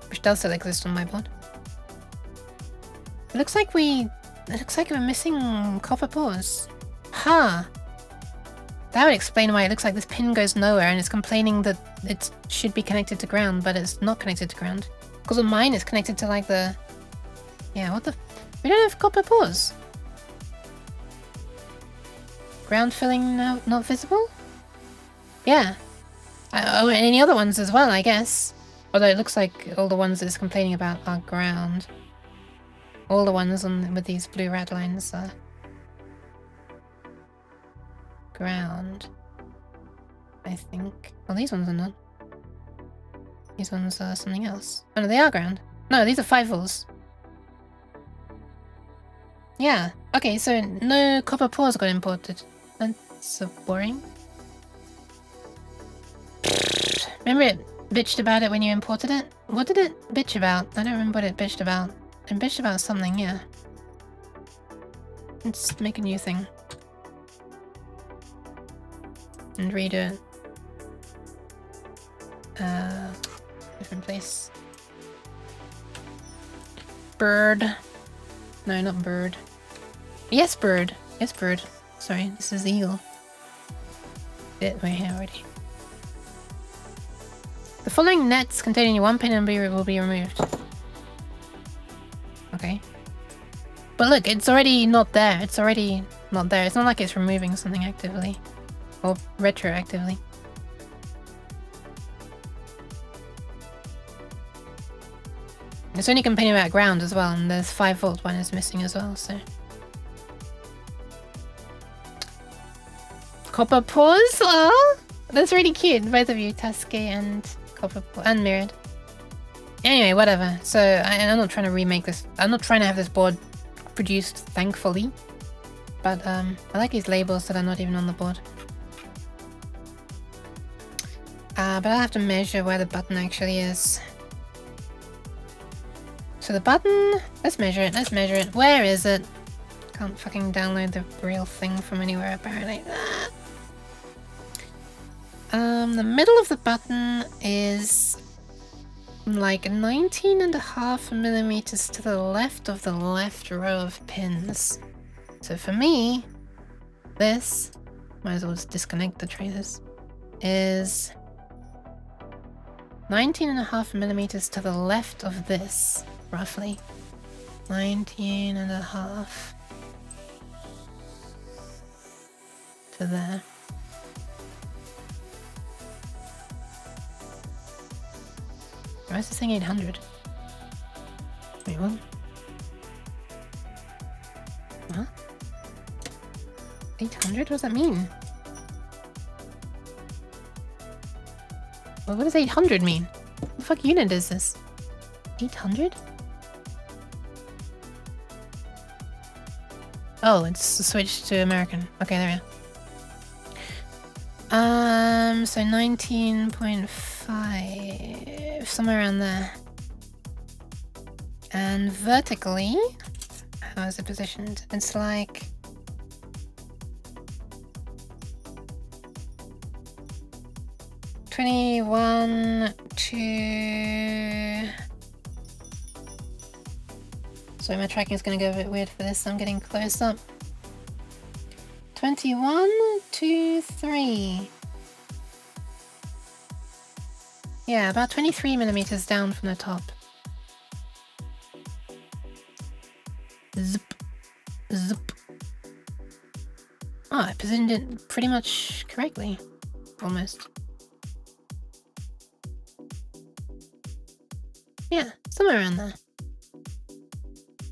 which does still exist on my board. It looks like we're missing copper pores. Huh. That would explain why it looks like this pin goes nowhere and it's complaining that it should be connected to ground, but it's not connected to ground. Because on mine it's connected to like the... Yeah, what the... We don't have copper pores. Ground filling now not visible? Yeah. Oh, and any other ones as well, I guess. Although it looks like all the ones that it's complaining about are ground. All the ones on with these blue red lines are ground. I think. Well, these ones are not. These ones are something else. Oh no, they are ground. No, these are 5 volts. Yeah. Okay, so no copper pores got imported. That's so boring. Remember it bitched about it when you imported it? What did it bitch about? I don't remember what it bitched about. It bitched about something, yeah. Let's make a new thing. And redo it. Different place. Bird. No, not bird. Yes, bird. Yes, bird. Sorry, this is eagle. Bit my hair already. The following nets containing 1 pin will be removed. Okay. But look, it's already not there. It's already not there. It's not like it's removing something actively. Or retroactively. It's only complaining about ground as well, and there's 5 volt one is missing as well, so... Copper pores? Oh, that's really cute. Both of you, Tusky and and Mirrored. Anyway, whatever. So I'm not trying to remake this. I'm not trying to have this board produced, thankfully. But I like these labels that are not even on the board. But I'll have to measure where the button actually is. So the button, let's measure it. Let's measure it. Where is it? Can't fucking download the real thing from anywhere apparently. The middle of the button is like 19.5 millimeters to the left of the left row of pins. So for me, this, might as well just disconnect the traces, is 19.5 millimeters to the left of this, roughly. 19.5 to there. Why is this thing 800? Wait, what? Huh? 800? What does that mean? Well, what does 800 mean? What the fuck unit is this? 800? Oh, it's switched to American. Okay, there we are. So 19.5, somewhere around there. And vertically, how is it positioned? It's like... $21 to... Sorry, my tracking is going to go a bit weird for this. I'm getting close up. 21 to 3. Yeah, about 23 millimeters down from the top. Zip. Zip. Oh, I positioned it pretty much correctly. Almost. Yeah, somewhere around there.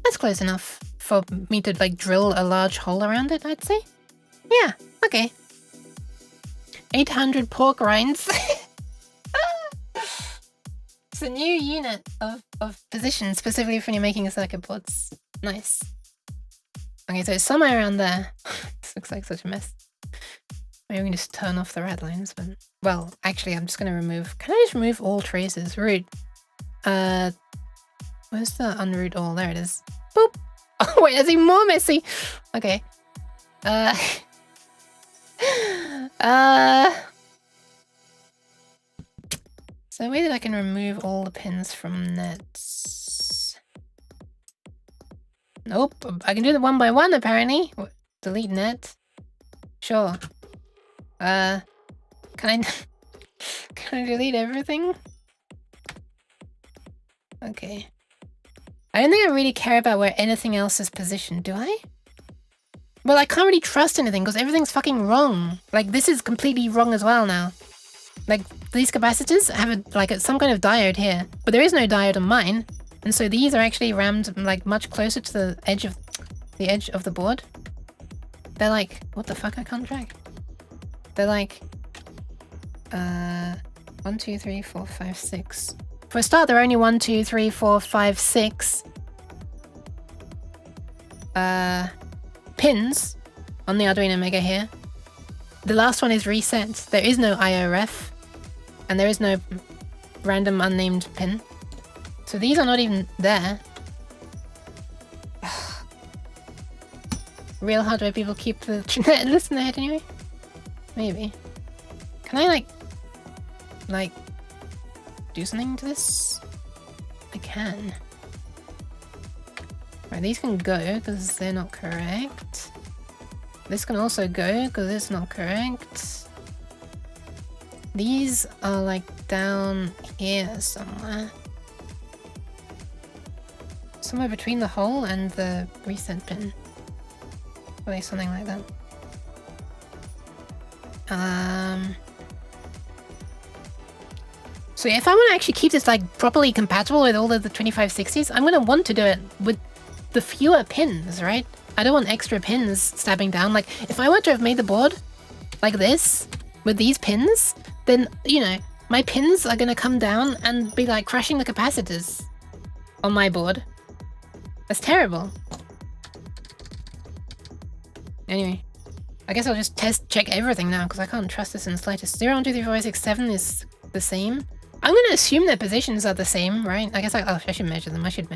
That's close enough for me to like drill a large hole around it, I'd say. Yeah, okay. 800 pork rinds. It's a new unit of position, specifically when you're making a circuit board. Nice. Okay, so it's somewhere around there. This looks like such a mess. Maybe we can just turn off the red lines, but... Well, actually, I'm just gonna remove... Can I just remove all traces? Root. Where's the unroot all? There it is. Boop! Oh wait, that's even more messy! Okay. So a way that I can remove all the pins from nets... Nope, I can do it one by one apparently. Delete net. Sure. Can I can I delete everything? Okay. I don't think I really care about where anything else is positioned, do I? Well, I can't really trust anything because everything's fucking wrong. Like, this is completely wrong as well now. Like, these capacitors have some kind of diode here, but there is no diode on mine. And so these are actually rammed like much closer to the edge of the board. They're like, what the fuck, I can't track. They're like 1, 2, 3, 4, 5, 6. For a start, there are only 1, 2, 3, 4, 5, 6 pins on the Arduino Mega here. The last one is reset. There is no IO ref, and there is no random unnamed pin. So these are not even there. Real hardware people keep the list in their head anyway. Maybe. Can I like do something to this? I can. Right, these can go because they're not correct. This can also go because it's not correct. These are like down here somewhere. Somewhere between the hole and the reset pin. Or like something like that. So if I want to actually keep this like properly compatible with all of the 2560s, I'm going to want to do it with the fewer pins, right? I don't want extra pins stabbing down. Like, if I were to have made the board like this, with these pins, then, you know, my pins are going to come down and be like crushing the capacitors on my board. That's terrible. Anyway, I guess I'll just check everything now, because I can't trust this in the slightest. 0, 1, 2, 3, 4, 5, 6, 7 is the same. I'm going to assume their positions are the same, right? I guess I should measure them. 8,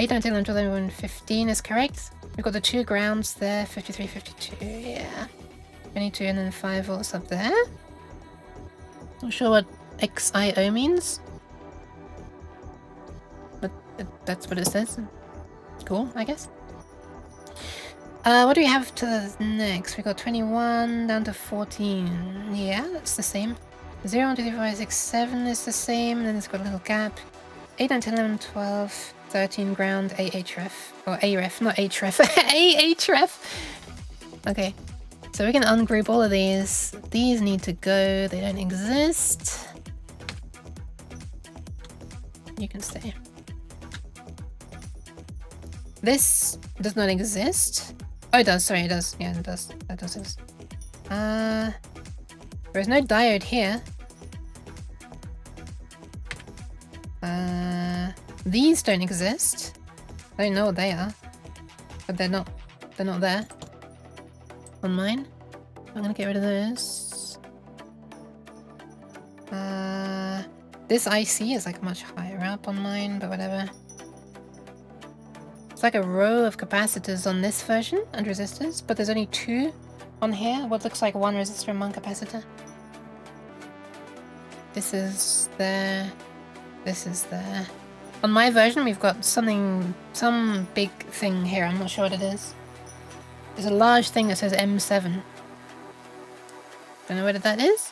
9, 10, 11, 12, 13, 15 is correct. We've got the 2 grounds there. 53, 52, yeah. 22, and then 5 volts up there. Not sure what XIO means. But that's what it says. Cool, I guess. What do we have to the next? We got 21 down to 14. Yeah, that's the same. 0, 1, 2, 3, 4, 5, 6, 7 is the same. Then it's got a little gap. 8, 9, 10, 11, 12, 13 ground, AHREF. Or AREF, not HREF. AHREF! Okay. So we can ungroup all of these. These need to go. They don't exist. You can stay. This does not exist. Oh, it does. Sorry, it does. Yeah, it does. That does exist. There's no diode here. These don't exist. I don't know what they are. But they're not there. On mine. I'm gonna get rid of those. This IC is like much higher up on mine, but whatever. It's like a row of capacitors on this version and resistors, but there's only 2 on here. What looks like 1 resistor and 1 capacitor. This is there. This is there. On my version, we've got some big thing here. I'm not sure what it is. There's a large thing that says M7. Don't know what that is.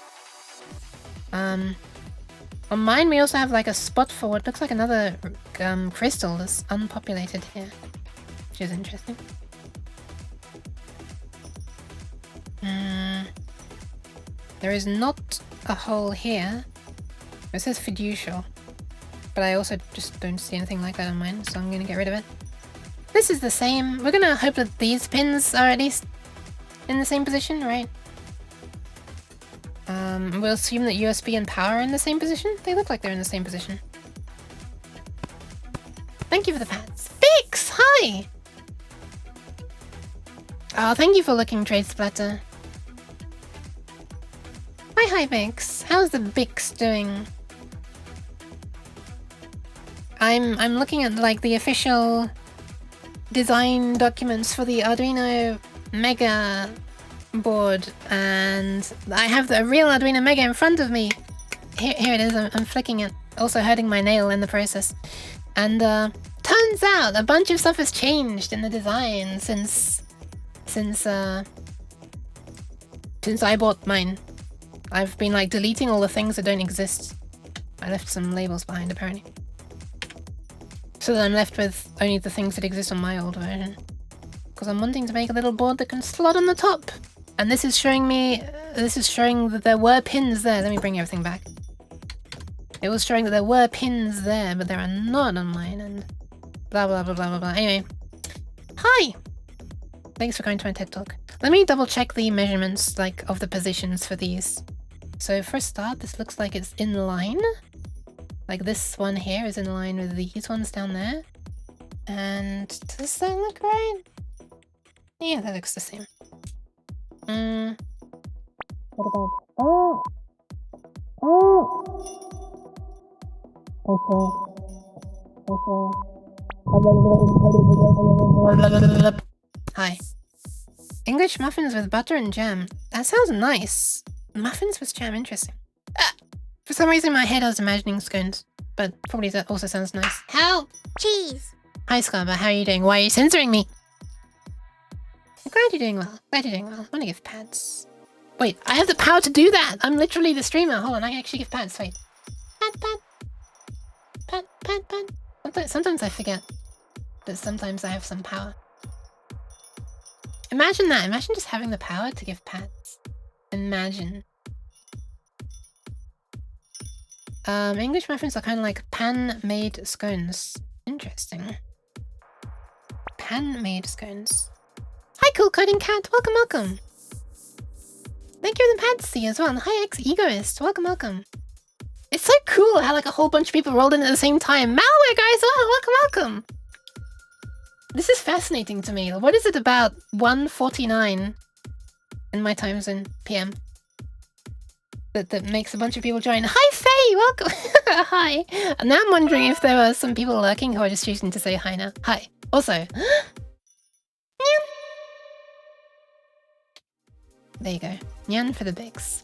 On mine, we also have like a spot for what looks like another crystal that's unpopulated here, which is interesting. There is not a hole here. It says fiducial, but I also just don't see anything like that on mine, so I'm gonna get rid of it. This is the same. We're gonna hope that these pins are at least in the same position, right? We'll assume that USB and power are in the same position. They look like they're in the same position. Thank you for the pats. Bix! Hi! Oh, thank you for looking, Trade Splatter. Hi, Bix. How's the Bix doing? I'm looking at like the official design documents for the Arduino Mega board, and I have the real Arduino Mega in front of me. Here it is. I'm flicking it, also hurting my nail in the process. And turns out a bunch of stuff has changed in the design since Since I bought mine. I've been like deleting all the things that don't exist. I left some labels behind apparently. So that I'm left with only the things that exist on my old version. Because I'm wanting to make a little board that can slot on the top. And this is showing me, this is showing that there were pins there. Let me bring everything back. It was showing that there were pins there, but there are not on mine, and blah blah blah blah blah blah. Anyway. Hi! Thanks for coming to my TED Talk. Let me double check the measurements, like, of the positions for these. So for a start, this looks like it's in line. Like this one here is in line with these ones down there. And does that look right? Yeah, that looks the same. What about... Oh! Okay. Hi. English muffins with butter and jam. That sounds nice. Muffins with jam, interesting. For some reason in my head I was imagining scones, but probably that also sounds nice. Help! Cheese. Hi Scarba, how are you doing? Why are you censoring me? I'm glad you're doing well. Glad you're doing well. I want to give pads. Wait, I have the power to do that! I'm literally the streamer. Hold on, I can actually give pads. Wait. Pad. Sometimes I forget that sometimes I have some power. Imagine that. Imagine just having the power to give pads. Imagine. English muffins are kind of like pan-made scones. Interesting. Pan-made scones. Hi, Cool Coding Cat. Welcome, welcome. Thank you for the pads, C as well. And hi, Ex-Egoist. Welcome, welcome. It's so cool how like a whole bunch of people rolled in at the same time. Malware, guys. Welcome, welcome. This is fascinating to me. What is it about 1:49 in my time zone, PM? That makes a bunch of people join. Hi, Faye! Welcome! Hi! And now I'm wondering if there are some people lurking who are just choosing to say hi now. Hi. Also... There you go. Nyan for the bigs.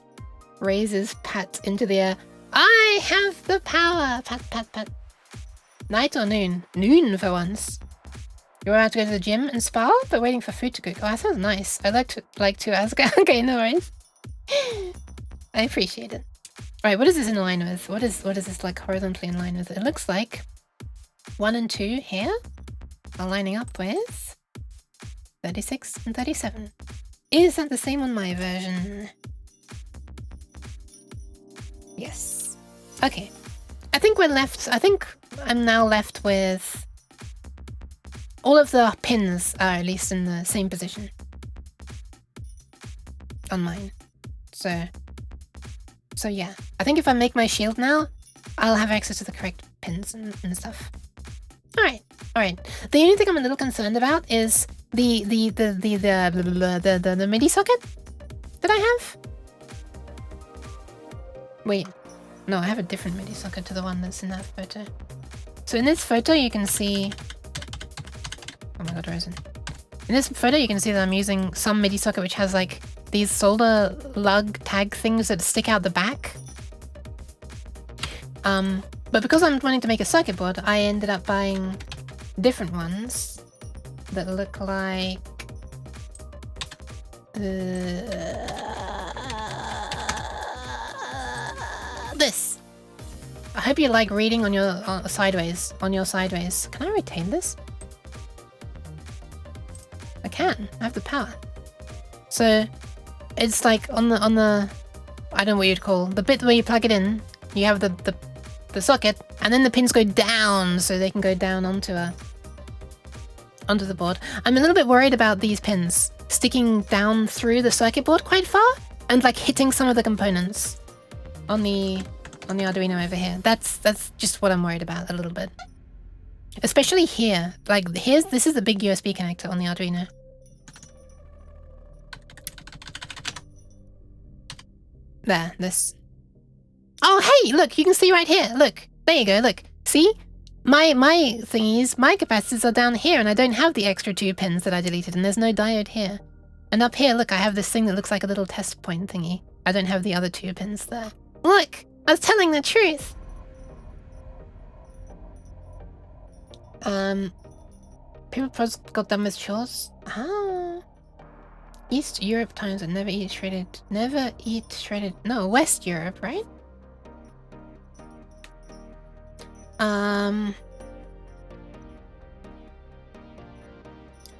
Raises Pat into the air. I have the power! Pat. Night or noon? Noon for once. You're about to go to the gym and spa, but waiting for food to cook. Oh, that sounds nice. I'd like to ask. Okay, no worries. I appreciate it. Alright, what is this in line with? What is this like horizontally in line with? It looks like 1 and 2 here are lining up with 36 and 37. Is that the same on my version? Yes. Okay. I think I'm now left with all of the pins are at least in the same position on mine. So yeah, I think if I make my shield now, I'll have access to the correct pins and stuff. All right. The only thing I'm a little concerned about is the MIDI socket that I have. Wait, no, I have a different MIDI socket to the one that's in that photo. So in this photo, you can see. Oh my god, Rosen. In this photo, you can see that I'm using some MIDI socket which has like these solder lug tag things that stick out the back. But because I'm wanting to make a circuit board, I ended up buying different ones that look like this. I hope you like reading on your sideways. Can I retain this? I can. I have the power. So it's like on the I don't know what you'd call the bit where you plug it in. You have the socket, and then the pins go down, so they can go down onto the board. I'm a little bit worried about these pins sticking down through the circuit board quite far and like hitting some of the components on the Arduino over here. That's just what I'm worried about a little bit. Especially here. Like this is the big USB connector on the Arduino. There, this. Oh, hey, look, you can see right here. Look, there you go, look. See? My thingies, my capacitors are down here, and I don't have the extra 2 pins that I deleted, and there's no diode here. And up here, look, I have this thing that looks like a little test point thingy. I don't have the other 2 pins there. Look, I was telling the truth. People got done with chores. Ah. East Europe times and never eat shredded. No, West Europe, right?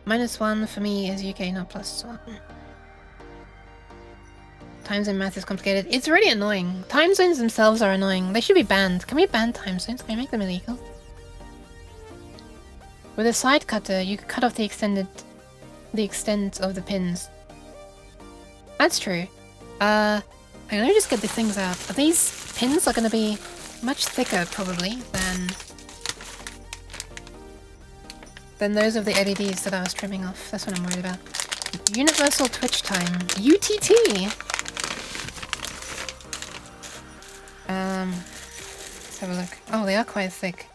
-1 for me is UK, not +1. Time zone math is complicated. It's really annoying. Time zones themselves are annoying. They should be banned. Can we ban time zones? Can we make them illegal? With a side cutter, you could cut off the extent of the pins. That's true. Okay, let me just get these things out. These pins are going to be much thicker, probably, than those of the LEDs that I was trimming off. That's what I'm worried about. Universal Twitch time. UTT! Let's have a look. Oh, they are quite thick.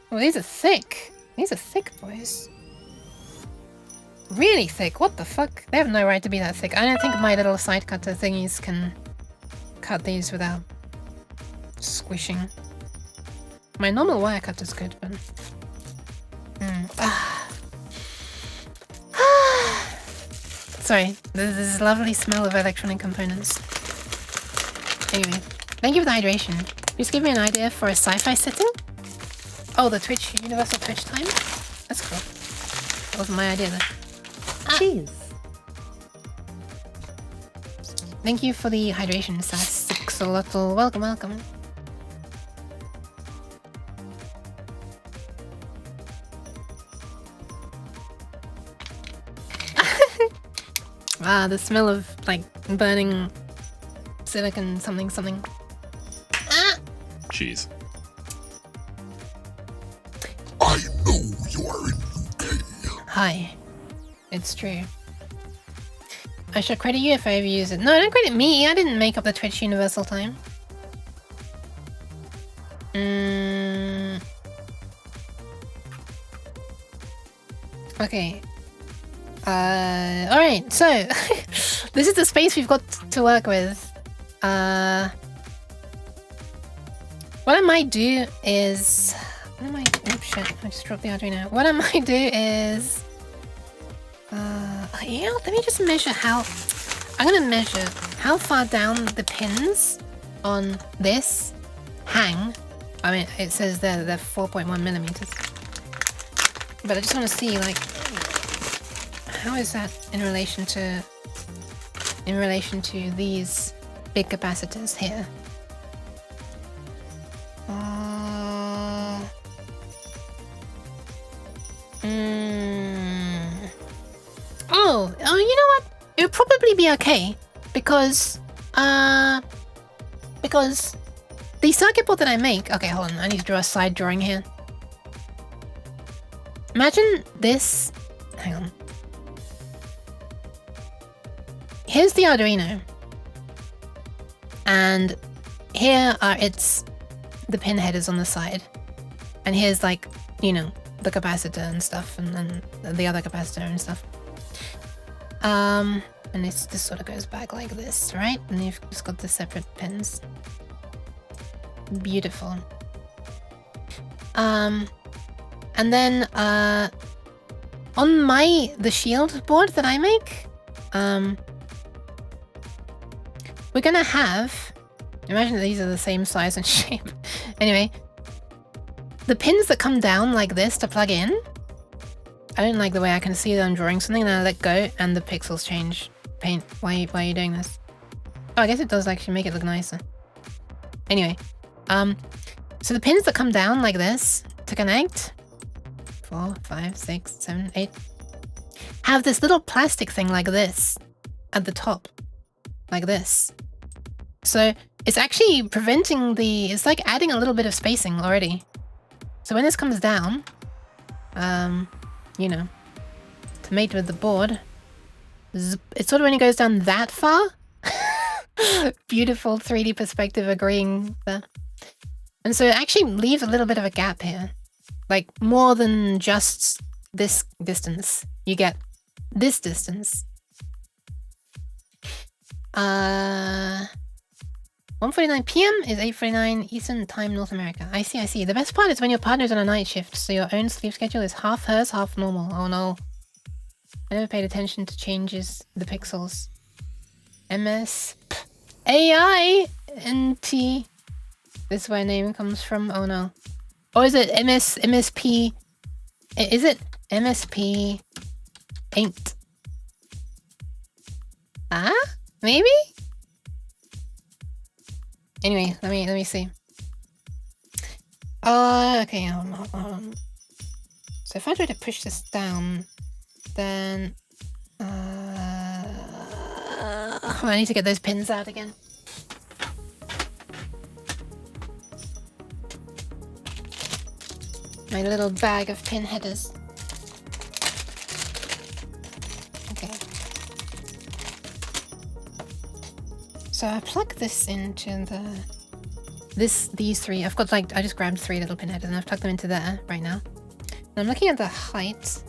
Oh, these are thick. These are thick, boys. Really thick. What the fuck? They have no right to be that thick. I don't think my little side cutter thingies can cut these without squishing. My normal wire cutter's good, but... Sorry, there's this lovely smell of electronic components. Anyway, thank you for the hydration. Just give me an idea for a sci-fi setting? Oh, the Twitch, Universal Twitch time? That's cool. That wasn't my idea though. Cheese. Thank you for the hydration, Sassixolotl. Welcome, welcome. Ah, the smell of, like, burning silicon something something. Ah! Cheese. I know you are in UK. Hi. It's true. I should credit you if I ever use it. No, don't credit me. I didn't make up the Twitch Universal time. Okay. Alright, so this is the space we've got to work with. What I might do is... oh shit, I just dropped the Arduino. What I might do is... yeah, let me just measure how... I'm gonna measure how far down the pins on this hang. I mean, it says they're 4.1 millimeters. But I just want to see, like... how is that in relation to these big capacitors here? Oh, you know what? It would probably be okay because the circuit board that I make. Okay, hold on. I need to draw a side drawing here. Imagine this. Hang on. Here's the Arduino, and here are the pin headers on the side, and here's, like, you know, the capacitor and stuff, and then the other capacitor and stuff. And this sort of goes back like this, right? And you've just got the separate pins. Beautiful. And then on the shield board that I make, we're gonna have, imagine that these are the same size and shape. Anyway, the pins that come down like this to plug in, I don't like the way I can see that I'm drawing something, and I let go and the pixels change. Paint, why are you doing this? Oh, I guess it does actually make it look nicer. Anyway, so the pins that come down like this to connect, 4, 5, 6, 7, 8, have this little plastic thing like this at the top, like this. So it's actually preventing it's like adding a little bit of spacing already. So when this comes down, you know, to mate with the board, it sort of only goes down that far. Beautiful 3D perspective agreeing there. And so it actually leaves a little bit of a gap here. Like more than just this distance. You get this distance. 1:49 p.m. is 8:49 Eastern Time, North America. I see. The best part is when your partner's on a night shift, so your own sleep schedule is half hers, half normal. Oh no. I never paid attention to changes the pixels. MS AI NT. This is where name comes from. Oh no. Or is it MSP? Is it MSP Ain't? Ah? Maybe? Anyway, let me see. Okay, hold on. So if I try to push this down, then I need to get those pins out again. My little bag of pin headers. Okay. So I plug this into these three. I've got I just grabbed 3 little pin headers and I've plugged them into there right now. And I'm looking at the height.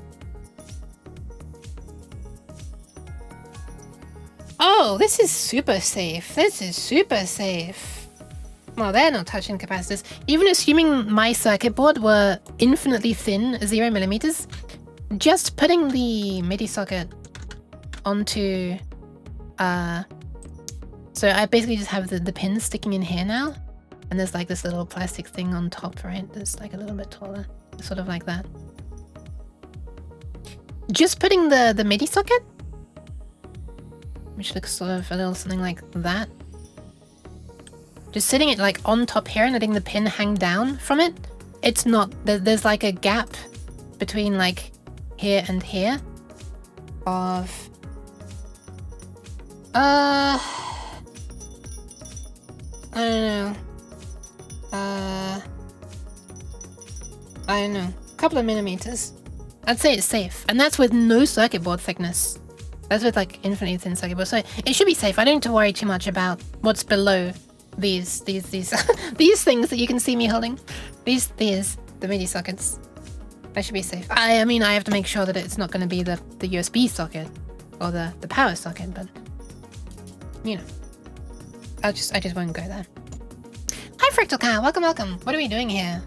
Oh, this is super safe. This is super safe. Well, they're not touching capacitors. Even assuming my circuit board were infinitely thin, 0mm, just putting the MIDI socket onto... So I basically just have the pins sticking in here now. And there's like this little plastic thing on top, right? That's like a little bit taller. Sort of like that. Just putting the MIDI socket, which looks sort of a little something like that. Just sitting it like on top here and letting the pin hang down from it. It's not, there's like a gap between like here and here of I don't know, a couple of millimeters. I'd say it's safe, and that's with no circuit board thickness. That's with like infinitely thin circuit board, so it should be safe. I don't need to worry too much about what's below these these things that you can see me holding. These the MIDI sockets. I should be safe. I mean, I have to make sure that it's not going to be the USB socket or the power socket, but you know, I just won't go there. Hi Fractal Cow, welcome. What are we doing here?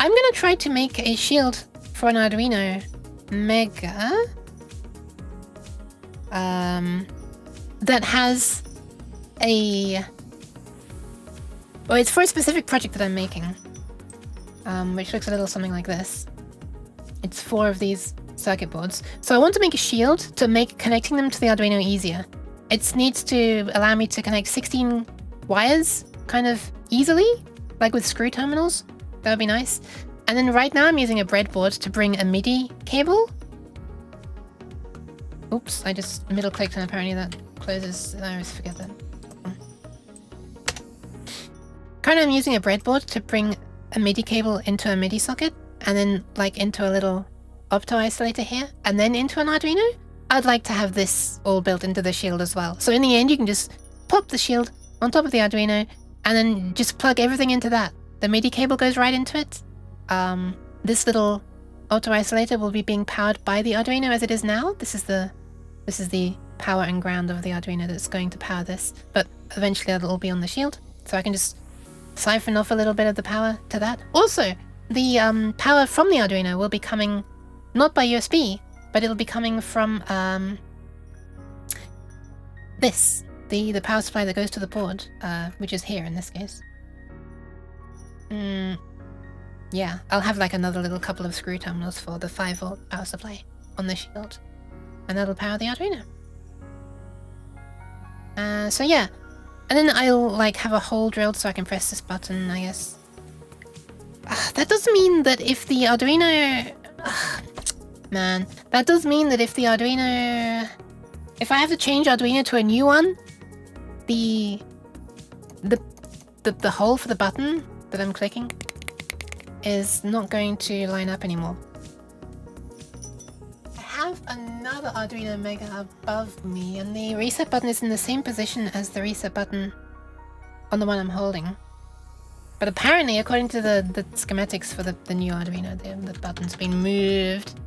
I'm gonna try to make a shield for an Arduino Mega that has a... Well, it's for a specific project that I'm making, which looks a little something like this. It's 4 of these circuit boards. So I want to make a shield to make connecting them to the Arduino easier. It needs to allow me to connect 16 wires kind of easily, like with screw terminals. That would be nice. And then right now I'm using a breadboard to bring a MIDI cable. Oops, I just middle clicked and apparently that closes. I always forget that. Currently I'm using a breadboard to bring a MIDI cable into a MIDI socket and then like into a little opto isolator here and then into an Arduino. I'd like to have this all built into the shield as well. So in the end you can just pop the shield on top of the Arduino and then just plug everything into that. The MIDI cable goes right into it. This little auto isolator will be being powered by the Arduino as it is now. This is the power and ground of the Arduino that's going to power this, but eventually it'll all be on the shield, so I can just siphon off a little bit of the power to that. Also, the power from the Arduino will be coming not by USB, but it'll be coming from the power supply that goes to the board, which is here in this case. Yeah, I'll have like another little couple of screw terminals for the 5-volt power supply on the shield, and that'll power the Arduino. So yeah, and then I'll like have a hole drilled so I can press this button, I guess. That does mean that if the Arduino... man, that does mean that if the Arduino... If I have to change Arduino to a new one, the hole for the button that I'm clicking is not going to line up anymore. I have another Arduino Mega above me, and the reset button is in the same position as the reset button on the one I'm holding. But apparently, according to the schematics for the new Arduino, the button's been moved.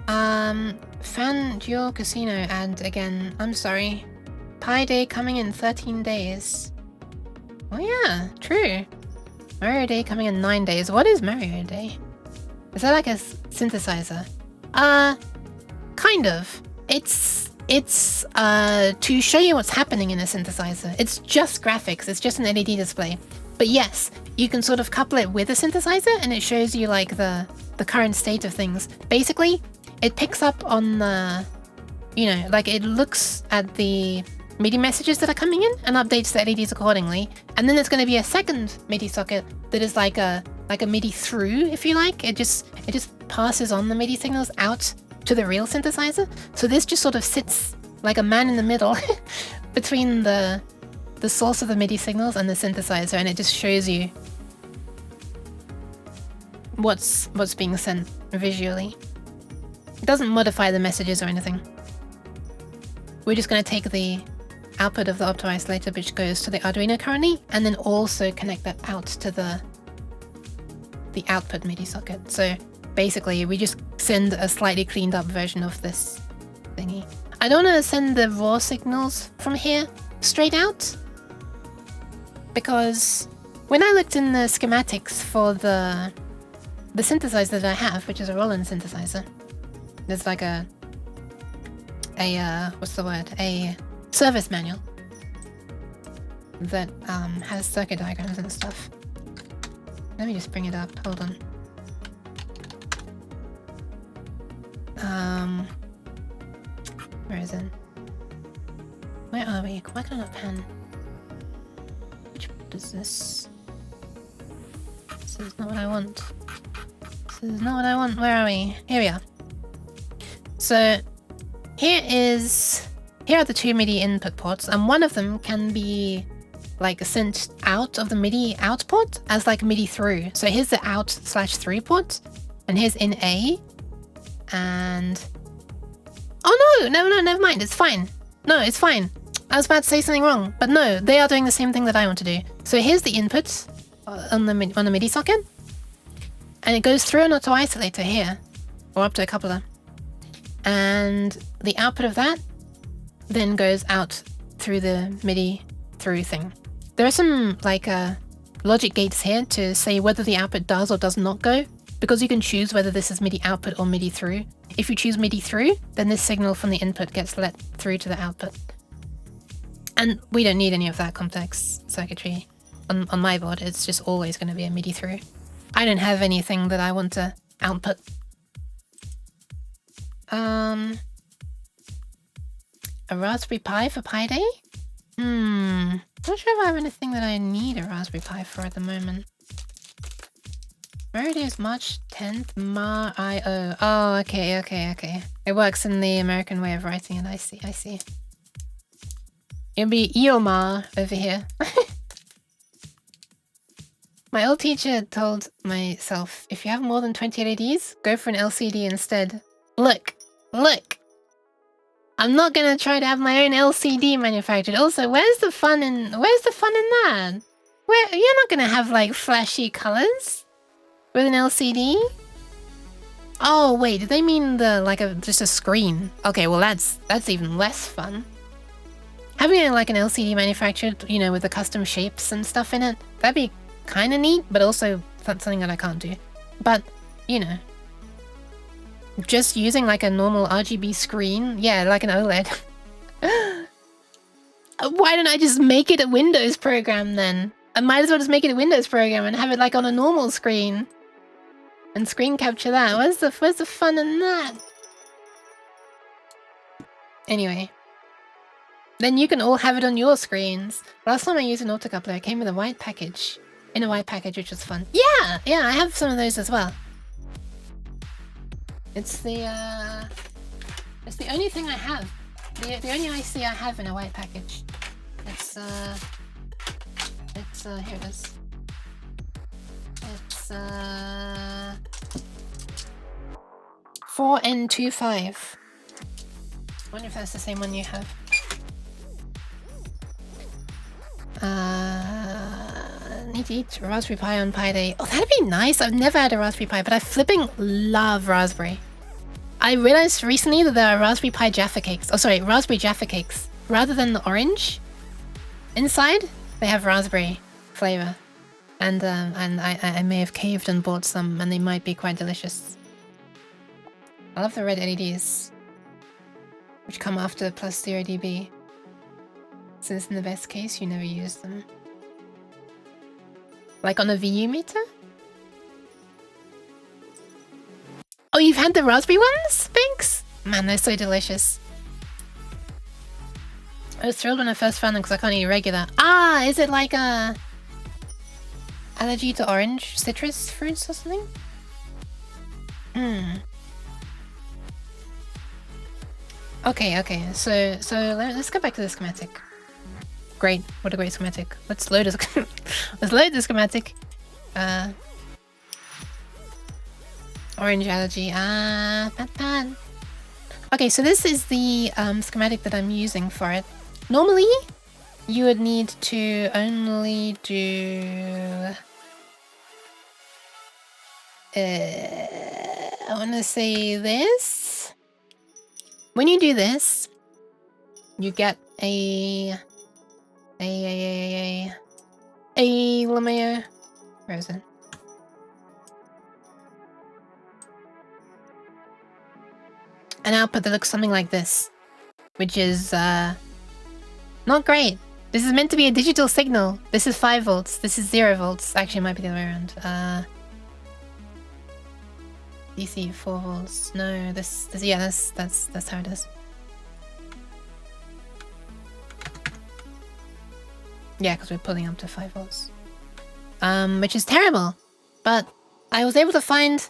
Fan Dual Casino ad again. I'm sorry. Pi Day coming in 13 days. Oh yeah, true. Mario Day coming in 9 days. What is Mario Day? Is that like a synthesizer? Kind of. It's to show you what's happening in a synthesizer. It's just graphics, it's just an LED display. But yes, you can sort of couple it with a synthesizer and it shows you like the current state of things. Basically, it picks up on the, you know, like it looks at the MIDI messages that are coming in and updates the LEDs accordingly. And then there's going to be a second MIDI socket that is like a MIDI through, if you like. It just passes on the MIDI signals out to the real synthesizer. So this just sort of sits like a man in the middle between the source of the MIDI signals and the synthesizer, and it just shows you what's being sent visually. It doesn't modify the messages or anything. We're just going to take the output of the opto isolator, which goes to the Arduino currently, and then also connect that out to the output MIDI socket. So basically, we just send a slightly cleaned up version of this thingy. I don't want to send the raw signals from here straight out, because when I looked in the schematics for the synthesizer that I have, which is a Roland synthesizer, there's like a what's the word? A service manual that has circuit diagrams and stuff. Let me just bring it up. Hold on. Where is it? Where are we? Why can't I not pen? Which board is this? This is not what I want. This is not what I want. Where are we? Here we are. So here are the two MIDI input ports, and one of them can be like sent out of the MIDI out port as like MIDI through. So here's the out/through port, and here's in A, and oh no, never mind, it's fine. No, it's fine. I was about to say something wrong, but no, they are doing the same thing that I want to do. So here's the input on the MIDI socket, and it goes through an auto isolator here, or up to a coupler, and the output of that then goes out through the MIDI through thing. There are some like logic gates here to say whether the output does or does not go, because you can choose whether this is MIDI output or MIDI through. If you choose MIDI through, then this signal from the input gets let through to the output. And we don't need any of that complex circuitry on my board. It's just always going to be a MIDI through. I don't have anything that I want to output. A Raspberry Pi for Pi Day? Not sure if I have anything that I need a Raspberry Pi for at the moment. Where it is, March 10th, Mar-I-O. Oh, okay. It works in the American way of writing it. I see. It'll be Eomar over here. My old teacher told myself, if you have more than 20 LEDs, go for an LCD instead. Look. I'm not gonna try to have my own LCD manufactured. Also, where's the fun in that? You're not gonna have like flashy colors with an LCD? Oh wait, did they mean just a screen? Okay, well that's even less fun. Having like an LCD manufactured, you know, with the custom shapes and stuff in it, that'd be kind of neat, but also something that I can't do. But, you know, just using like a normal RGB screen, yeah, like an OLED. Why don't I just make it a Windows program then? I might as well just make it a Windows program and have it like on a normal screen and screen capture that. Where's the fun in that? Anyway, then you can all have it on your screens. Last time I used an autocoupler, it came with a white package. In a white package, which was fun. Yeah, I have some of those as well. It's the only thing I have. The only IC I have in a white package. It's here it is. It's 4N25. I wonder if that's the same one you have. Need to eat Raspberry Pi on Pi Day. Oh, that'd be nice. I've never had a Raspberry Pi, but I flipping love raspberry. I realized recently that there are Raspberry Pi Jaffa cakes. Oh, sorry, Raspberry Jaffa cakes. Rather than the orange inside, they have raspberry flavor. And I may have caved and bought some, and they might be quite delicious. I love the red LEDs, which come after plus 0 dB. Since in the best case, you never use them. Like on a VU meter? Oh, you've had the raspberry ones? Thanks! Man, they're so delicious. I was thrilled when I first found them because I can't eat regular. Ah, is it like a allergy to orange citrus fruits or something? Okay, so let's go back to the schematic. Great, what a great schematic. Let's load the schematic. Orange allergy, bad. Okay, so this is the schematic that I'm using for it. Normally, you would need to only do... I want to say this. When you do this, you get a Lameo. Where is it? An output that looks something like this, which is not great. This is meant to be a digital signal. This is 5 volts. This is 0 volts. Actually, it might be the other way around. DC 4 volts. No, this yeah, that's how it is. Yeah, because we're pulling up to 5 volts. Which is terrible. But I was able to find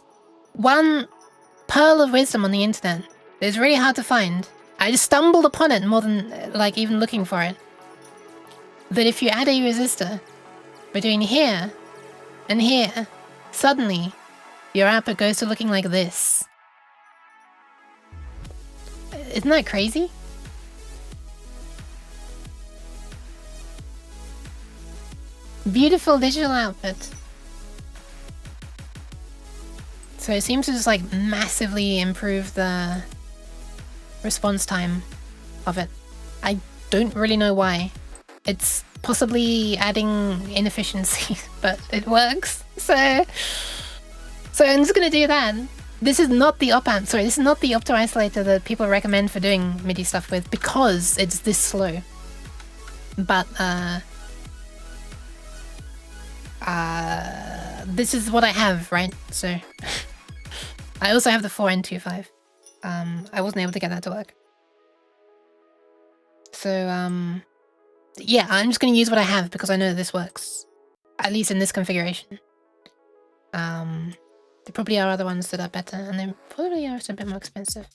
one pearl of wisdom on the internet. It's really hard to find. I just stumbled upon it more than like even looking for it. That if you add a resistor between here and here, suddenly your output goes to looking like this. Isn't that crazy? Beautiful digital output. So it seems to just like massively improve the response time of it. I don't really know why. It's possibly adding inefficiency, but it works. So I'm just gonna do that. This is not the op-amp, sorry, this is not the opto isolator that people recommend for doing MIDI stuff with because it's this slow. But this is what I have, right? So I also have the 4N25. I wasn't able to get that to work. So yeah, I'm just going to use what I have because I know that this works. At least in this configuration. There probably are other ones that are better, and they probably are a bit more expensive.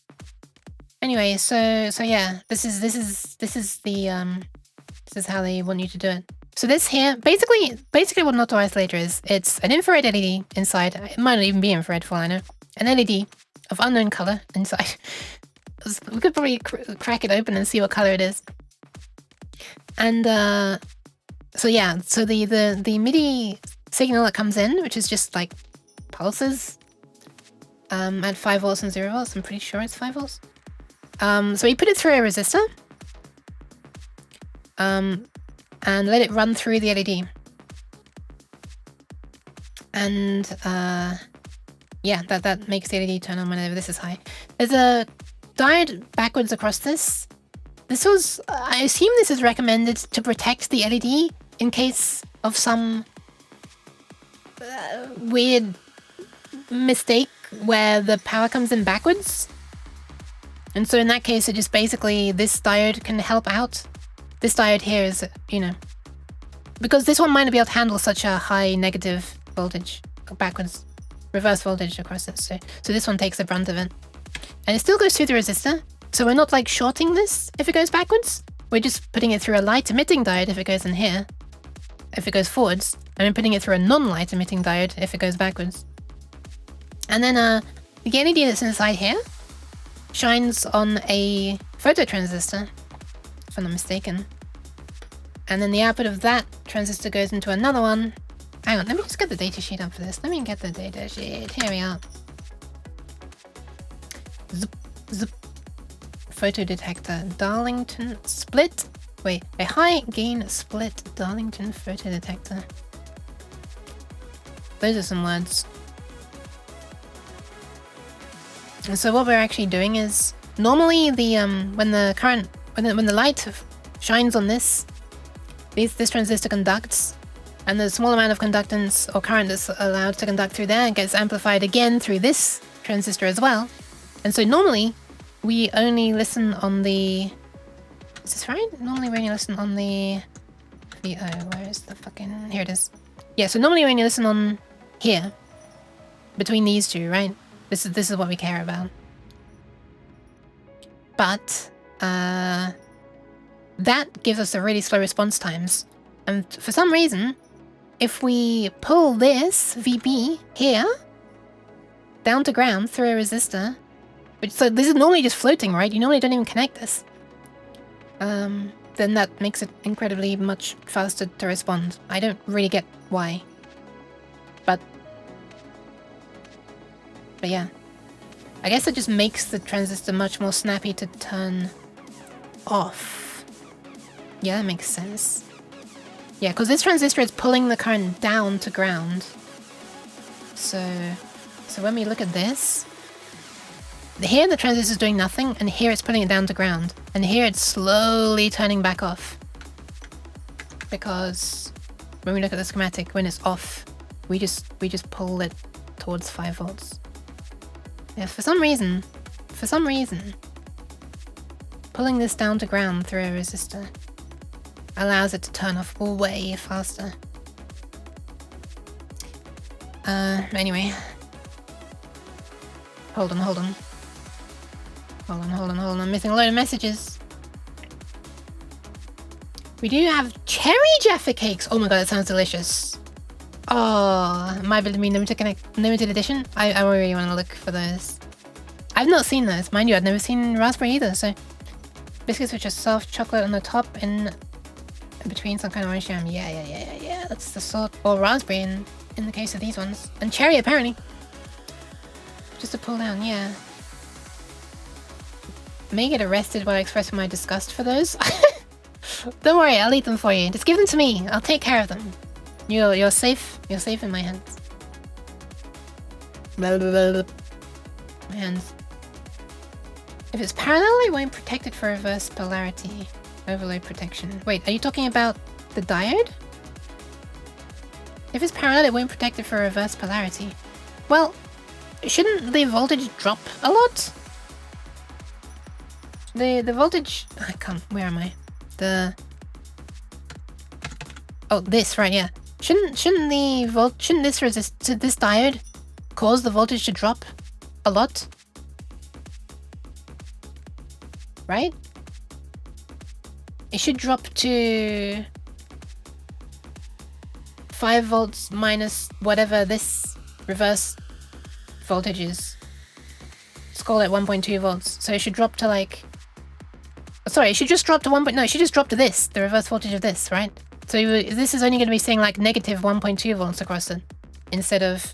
Anyway, so yeah, this is how they want you to do it. So this here, basically what an auto isolator is, it's an infrared LED inside. It might not even be infrared for all I know. An LED of unknown color inside. We could probably crack it open and see what color it is. And so yeah, so the MIDI signal that comes in, which is just like pulses at 5 volts and 0 volts. I'm pretty sure it's 5 volts. So we put it through a resistor. And let it run through the LED. And yeah, that makes the LED turn on whenever this is high. There's a diode backwards across this. This was, I assume this is recommended to protect the LED in case of some weird mistake where the power comes in backwards. And so in that case, it just basically, this diode can help out. This diode here is, you know, because this one might not be able to handle such a high negative voltage, backwards, reverse voltage across it. So this one takes the brunt of it. And it still goes through the resistor. So we're not like shorting this if it goes backwards. We're just putting it through a light emitting diode if it goes in here, if it goes forwards. And we're putting it through a non-light emitting diode if it goes backwards. And then the LED that's inside here shines on a phototransistor, if I'm not mistaken. And then the output of that transistor goes into another one. Hang on, let me just get the datasheet up for this. Let me get the datasheet. Here we are. Zip, zip. Photodetector, Darlington split. Wait, a high gain split Darlington photodetector. Those are some words. And so what we're actually doing is normally the when the light shines on this transistor conducts, and the small amount of conductance or current that's allowed to conduct through there gets amplified again through this transistor as well. And so normally we only listen on the... Is this right? Normally we only listen on the... Where is the fucking... Here it is. Yeah, so normally we only listen on here. Between these two, right? This is what we care about. But that gives us a really slow response times. And for some reason, if we pull this VB here down to ground through a resistor, so this is normally just floating, right? You normally don't even connect this. Then that makes it incredibly much faster to respond. I don't really get why. But yeah. I guess it just makes the transistor much more snappy to turn off. Yeah, that makes sense. Yeah, because this transistor is pulling the current down to ground. So when we look at this, here the transistor is doing nothing, and here it's pulling it down to ground, and here it's slowly turning back off. Because when we look at the schematic, when it's off, we just pull it towards 5 volts. Yeah, for some reason, pulling this down to ground through a resistor allows it to turn off way faster. Anyway. Hold on. I'm missing a load of messages. We do have cherry Jaffa cakes. Oh my god, that sounds delicious. Oh, might be limited edition. I really want to look for those. I've not seen those. Mind you, I've never seen raspberry either, so... Biscuits which are soft chocolate on the top and between some kind of orange jam. Yeah. That's the sort. Or raspberry in the case of these ones. And cherry, apparently. Just to pull down, yeah. May get arrested while expressing my disgust for those. Don't worry, I'll eat them for you. Just give them to me. I'll take care of them. You're safe. You're safe in my hands. My hands. If it's parallel, it won't protect it for reverse polarity. Overload protection. Wait, are you talking about the diode? If it's parallel, it won't protect it for reverse polarity. Well, shouldn't the voltage drop a lot? The voltage... I can't... Where am I? Oh, this, right, yeah. Shouldn't this diode cause the voltage to drop a lot? Right? It should drop to 5 volts minus whatever this reverse voltage is. Let's call it 1.2 volts. So it should drop to like... Sorry, it should just drop to no, it should just drop to this, the reverse voltage of this, right? So this is only going to be saying like negative 1.2 volts across it, instead of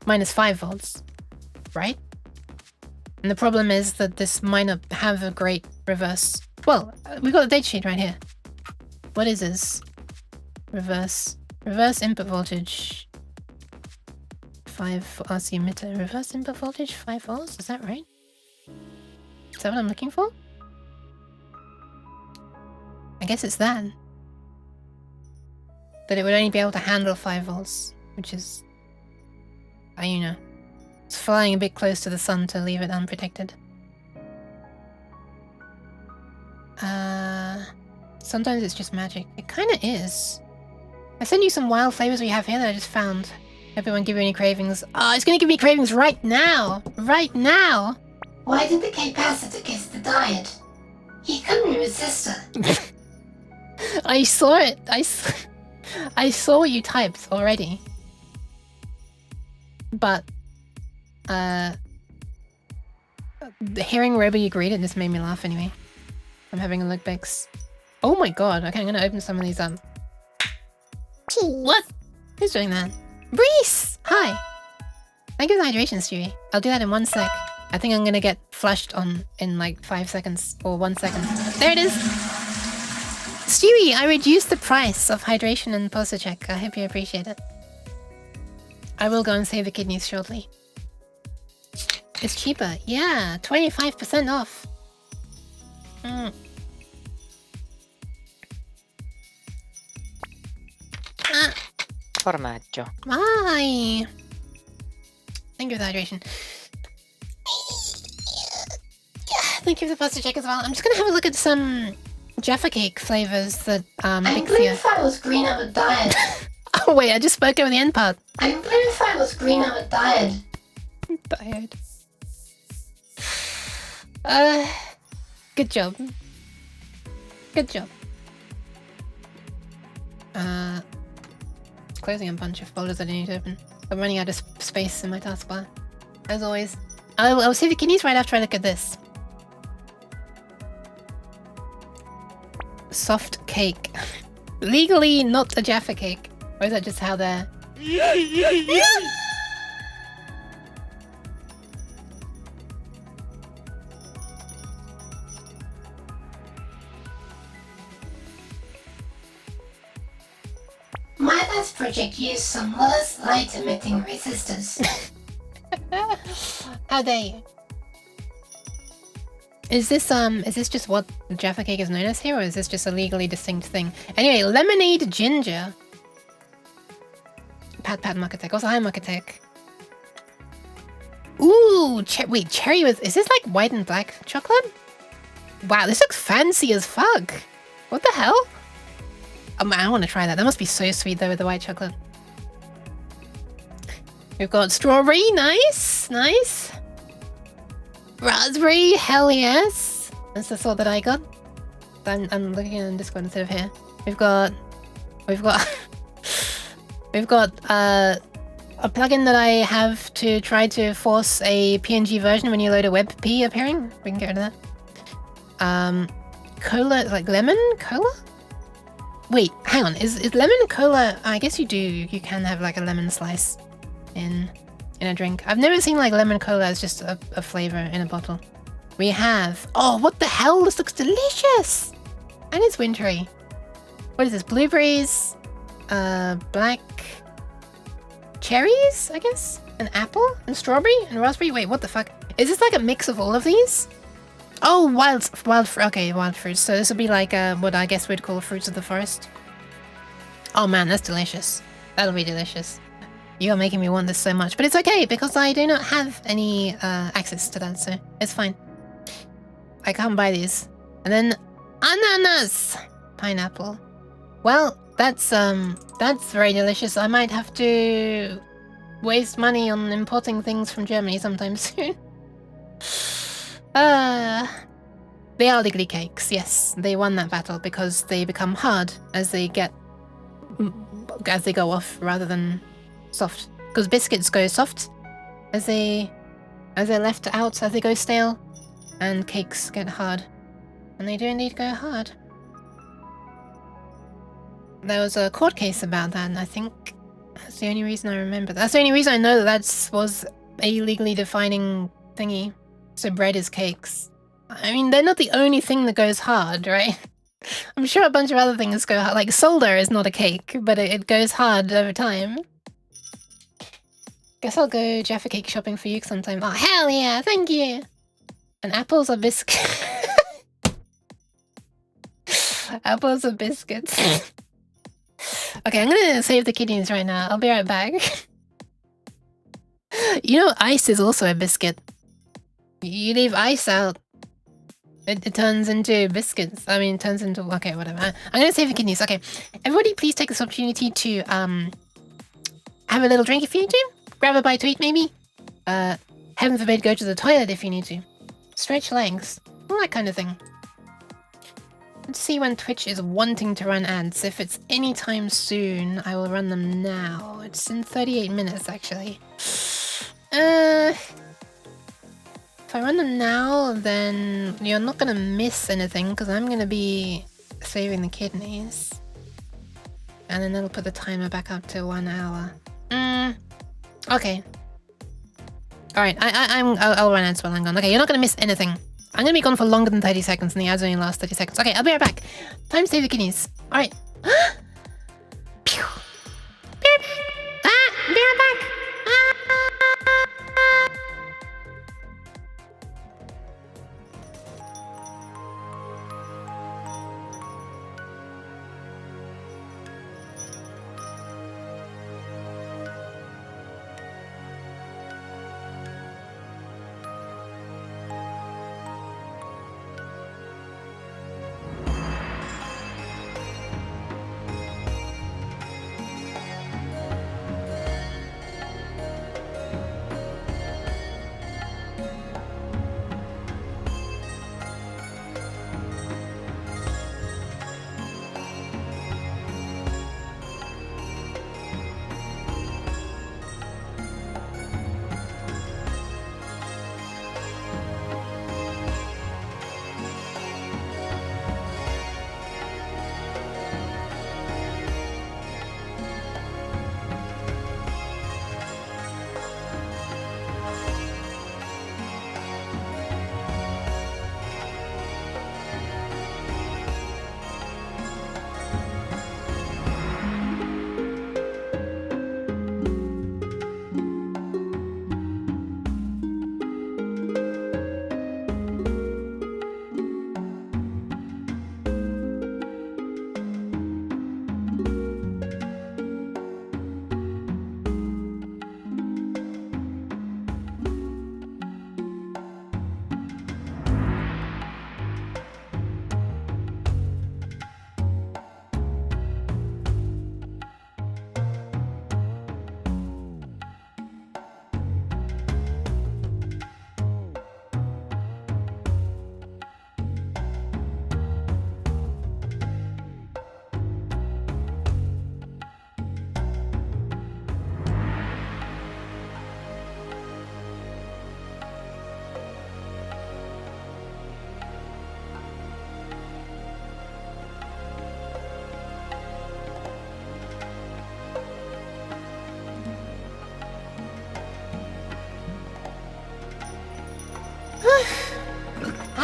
minus 5 volts, right? And the problem is that this might not have a great reverse... Well, we've got the datasheet right here. What is this? Reverse input voltage. 5 RC emitter. Reverse input voltage 5 volts? Is that right? Is that what I'm looking for? I guess it's that. That it would only be able to handle 5 volts, which is... you know. It's flying a bit close to the sun to leave it unprotected. Sometimes it's just magic. It kinda is. I sent you some wild flavors we have here that I just found. Everyone give you any cravings. Oh, it's gonna give me cravings right now! Right now! Why did the capacitor kiss the diode? He couldn't resist her. I saw it! I saw what you typed already. But, hearing Robo you greet it just made me laugh anyway. I'm having a look back. Oh my god, okay, I'm gonna open some of these up. What? Who's doing that? Reese! Hi! Thank you for the hydration, Stewie. I'll do that in 1 sec. I think I'm gonna get flushed in like 5 seconds, or 1 second. There it is! Stewie, I reduced the price of hydration and posture check. I hope you appreciate it. I will go and save the kidneys shortly. It's cheaper. Yeah, 25% off. Formaggio. Bye. Thank you for the hydration. Thank you for the pasta check as well. I'm just gonna have a look at some Jaffa cake flavors that I'm blue Bixia. if I was green, I would diet. Oh wait, I just spoke over the end part. I'm blue if I was green, I would diet. Tired. Good job. Good job. Closing a bunch of folders that I need to open. I'm running out of space in my taskbar. As always. I'll save the kidneys right after I look at this. Soft cake. Legally not a Jaffa cake. Or is that just how they're... My last project used some less light-emitting resistors. How dare you? Is this just what Jaffa cake is known as here, or is this just a legally distinct thing? Anyway, lemonade ginger. Pat Muckatek. Also, hi Muckatek. Ooh, wait, cherry with... Is this like white and black chocolate? Wow, this looks fancy as fuck. What the hell? Oh man, I want to try that. That must be so sweet though with the white chocolate. We've got strawberry, nice, nice. Raspberry, hell yes. That's the sort that I got. I'm looking in Discord instead of here. We've got we've got a plugin that I have to try to force a PNG version when you load a WebP appearing. We can get rid of that. Cola, like lemon cola? Wait, hang on. Is lemon cola? I guess you do. You can have like a lemon slice in a drink. I've never seen like lemon cola as just a flavor in a bottle. We have... Oh, what the hell? This looks delicious! And it's wintry. What is this? Blueberries, black cherries, I guess? An apple? And strawberry? And raspberry? Wait, what the fuck? Is this like a mix of all of these? Oh, wild fruits. So this would be like what I guess we'd call fruits of the forest. Oh man, that's delicious. That'll be delicious. You are making me want this so much, but it's okay because I do not have any access to that, so it's fine. I can't buy these. And then ananas, pineapple. Well, that's very delicious. I might have to waste money on importing things from Germany sometime soon. They are legally cakes, yes. They won that battle because they become hard as they go off rather than soft. Because biscuits go soft as they're left out, as they go stale, and cakes get hard. And they do indeed go hard. There was a court case about that, and I think that's the only reason I remember. That's the only reason I know that was a legally defining thingy. So bread is cakes. I mean, they're not the only thing that goes hard, right? I'm sure a bunch of other things go hard. Like solder is not a cake, but it goes hard over time. Guess I'll go Jaffa cake shopping for you sometime. Oh, hell yeah, thank you! And apples are biscuits. Apples are biscuits. Okay, I'm gonna save the kidneys right now. I'll be right back. You know, ice is also a biscuit. You leave ice out, it turns into biscuits. I mean, it turns into... Okay, whatever. I'm gonna save the kidneys. Okay, everybody please take this opportunity to have a little drink if you need to. Grab a bite to eat, maybe. Heaven forbid, go to the toilet if you need to. Stretch legs. All that kind of thing. Let's see when Twitch is wanting to run ads. If it's anytime soon, I will run them now. It's in 38 minutes, actually. If I run them now, then you're not gonna miss anything, because I'm gonna be saving the kidneys. And then that'll put the timer back up to 1 hour. Okay. Alright, I'll run ads while I'm gone. Okay, you're not gonna miss anything. I'm gonna be gone for longer than 30 seconds, and the ads only last 30 seconds. Okay, I'll be right back. Time to save the kidneys. Alright. Be right back. Be right back.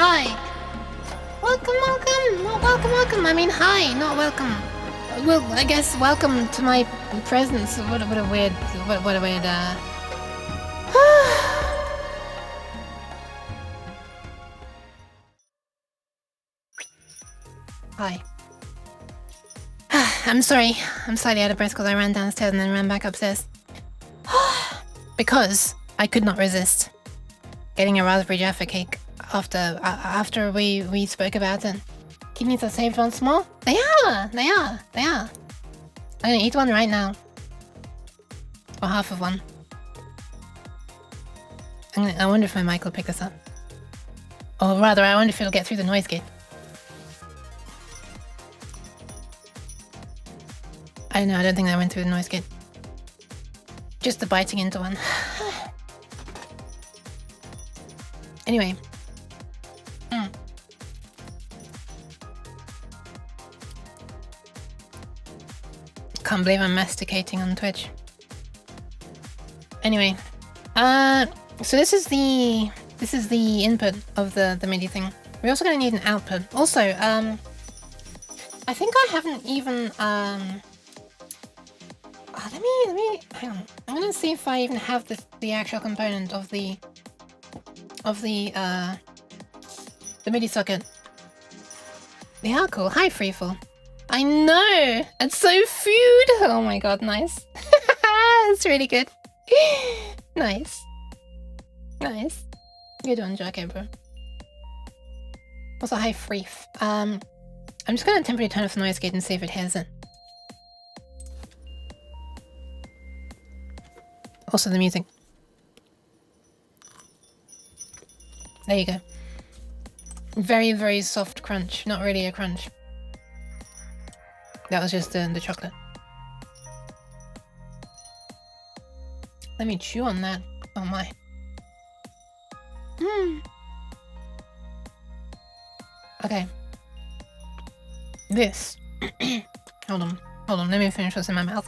Hi. Welcome, welcome. Not welcome, welcome. I mean, hi, not welcome. Well, I guess welcome to my presence. What a weird, what a weird, Hi. I'm sorry. I'm slightly out of breath because I ran downstairs and then ran back upstairs. Because I could not resist getting a raspberry Jaffa cake after we spoke about it. Kidneys are saved once more? They are! They are! They are! I'm gonna eat one right now. Or half of one. I wonder if my mic will pick this up. Or rather, I wonder if it'll get through the noise gate. I don't know, I don't think that went through the noise gate. Just the biting into one. Anyway. Can't believe I'm masticating on Twitch. Anyway. So this is the input of the MIDI thing. We're also gonna need an output. Also, I think I haven't even let me hang on. I'm gonna see if I even have the actual component of the MIDI socket. They are cool. Hi, Freefall. I know! It's so food! Oh my god, nice. That's really good. Nice. Nice. Good one, Jack bro. Also, hi, Freef. I'm just gonna temporarily turn off the noise gate and see if it hears it. Also the music. There you go. Very, very soft crunch. Not really a crunch. That was just the chocolate. Let me chew on that. Oh my. Okay. This. Hold on. Hold on. Let me finish what's in my mouth.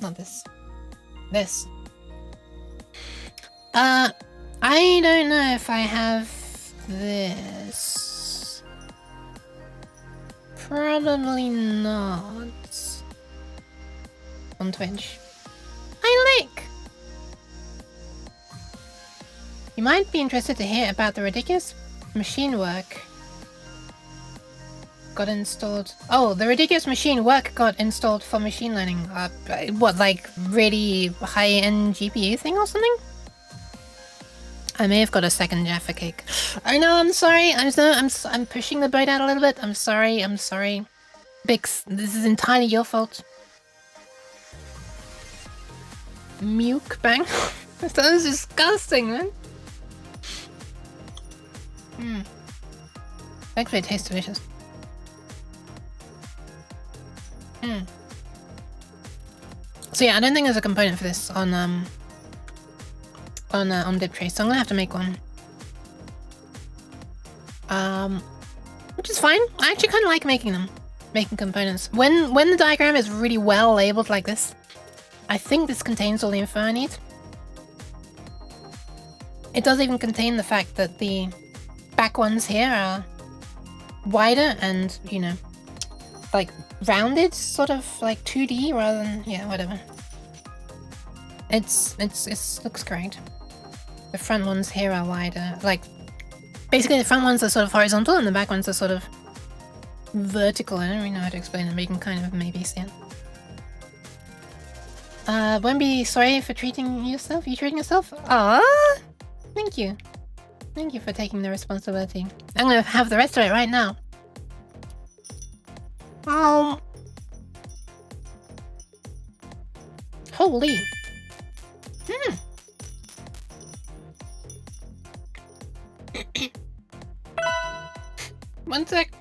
Not this. This. I don't know if I have this. Probably not. On Twitch. Hi, Lick! You might be interested to hear about the ridiculous machine work got installed. Oh, the ridiculous machine work got installed for machine learning. What, like really high-end GPU thing or something? I may have got a second Jaffa cake. I know, I'm sorry. I'm pushing the boat out a little bit. I'm sorry. I'm sorry. Bix, this is entirely your fault. Mukbang. That sounds disgusting, man. Actually, it tastes delicious. So yeah, I don't think there's a component for this on DipTrace, so I'm gonna have to make one. Which is fine. I actually kind of like making components. When the diagram is really well labeled like this, I think this contains all the info I need. It does even contain the fact that the back ones here are wider and, you know, like rounded, sort of like 2D rather than, yeah, whatever. It looks great. The front ones here are wider, like basically the front ones are sort of horizontal and the back ones are sort of vertical. I don't really know how to explain it, but you can kind of maybe see it. Won't be sorry for treating yourself. You treating yourself? Ah, thank you. Thank you for taking the responsibility. I'm gonna have the rest of it right now. Oh. Holy. One sec.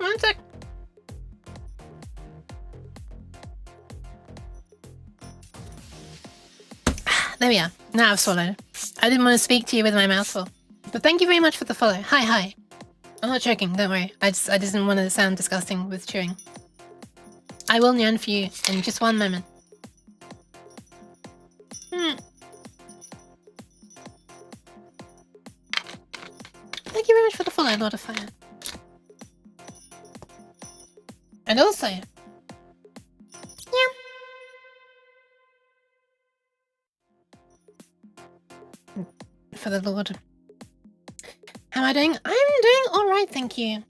There we are. Now I've swallowed. I didn't want to speak to you with my mouth full. But thank you very much for the follow. Hi. I'm not choking, don't worry. I just didn't want to sound disgusting with chewing. I will yearn for you in just one moment. Thank you very much for the follow, Lord of Fire. And also... Yeah. For the Lord. How am I doing? I'm doing alright, thank you.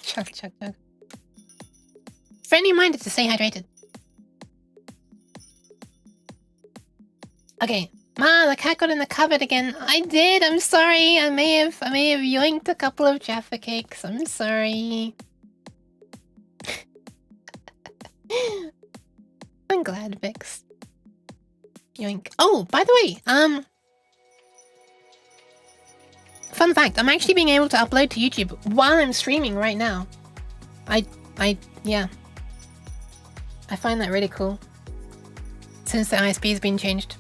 Chug, chug, chug. Friendly minded to stay hydrated. Okay. Ma, the cat got in the cupboard again. I did, I'm sorry. I may have yoinked a couple of Jaffa cakes. I'm sorry. I'm glad, Vix. Yoink. Oh, by the way, fun fact, I'm actually being able to upload to YouTube while I'm streaming right now. Yeah. I find that really cool. Since the ISP has been changed.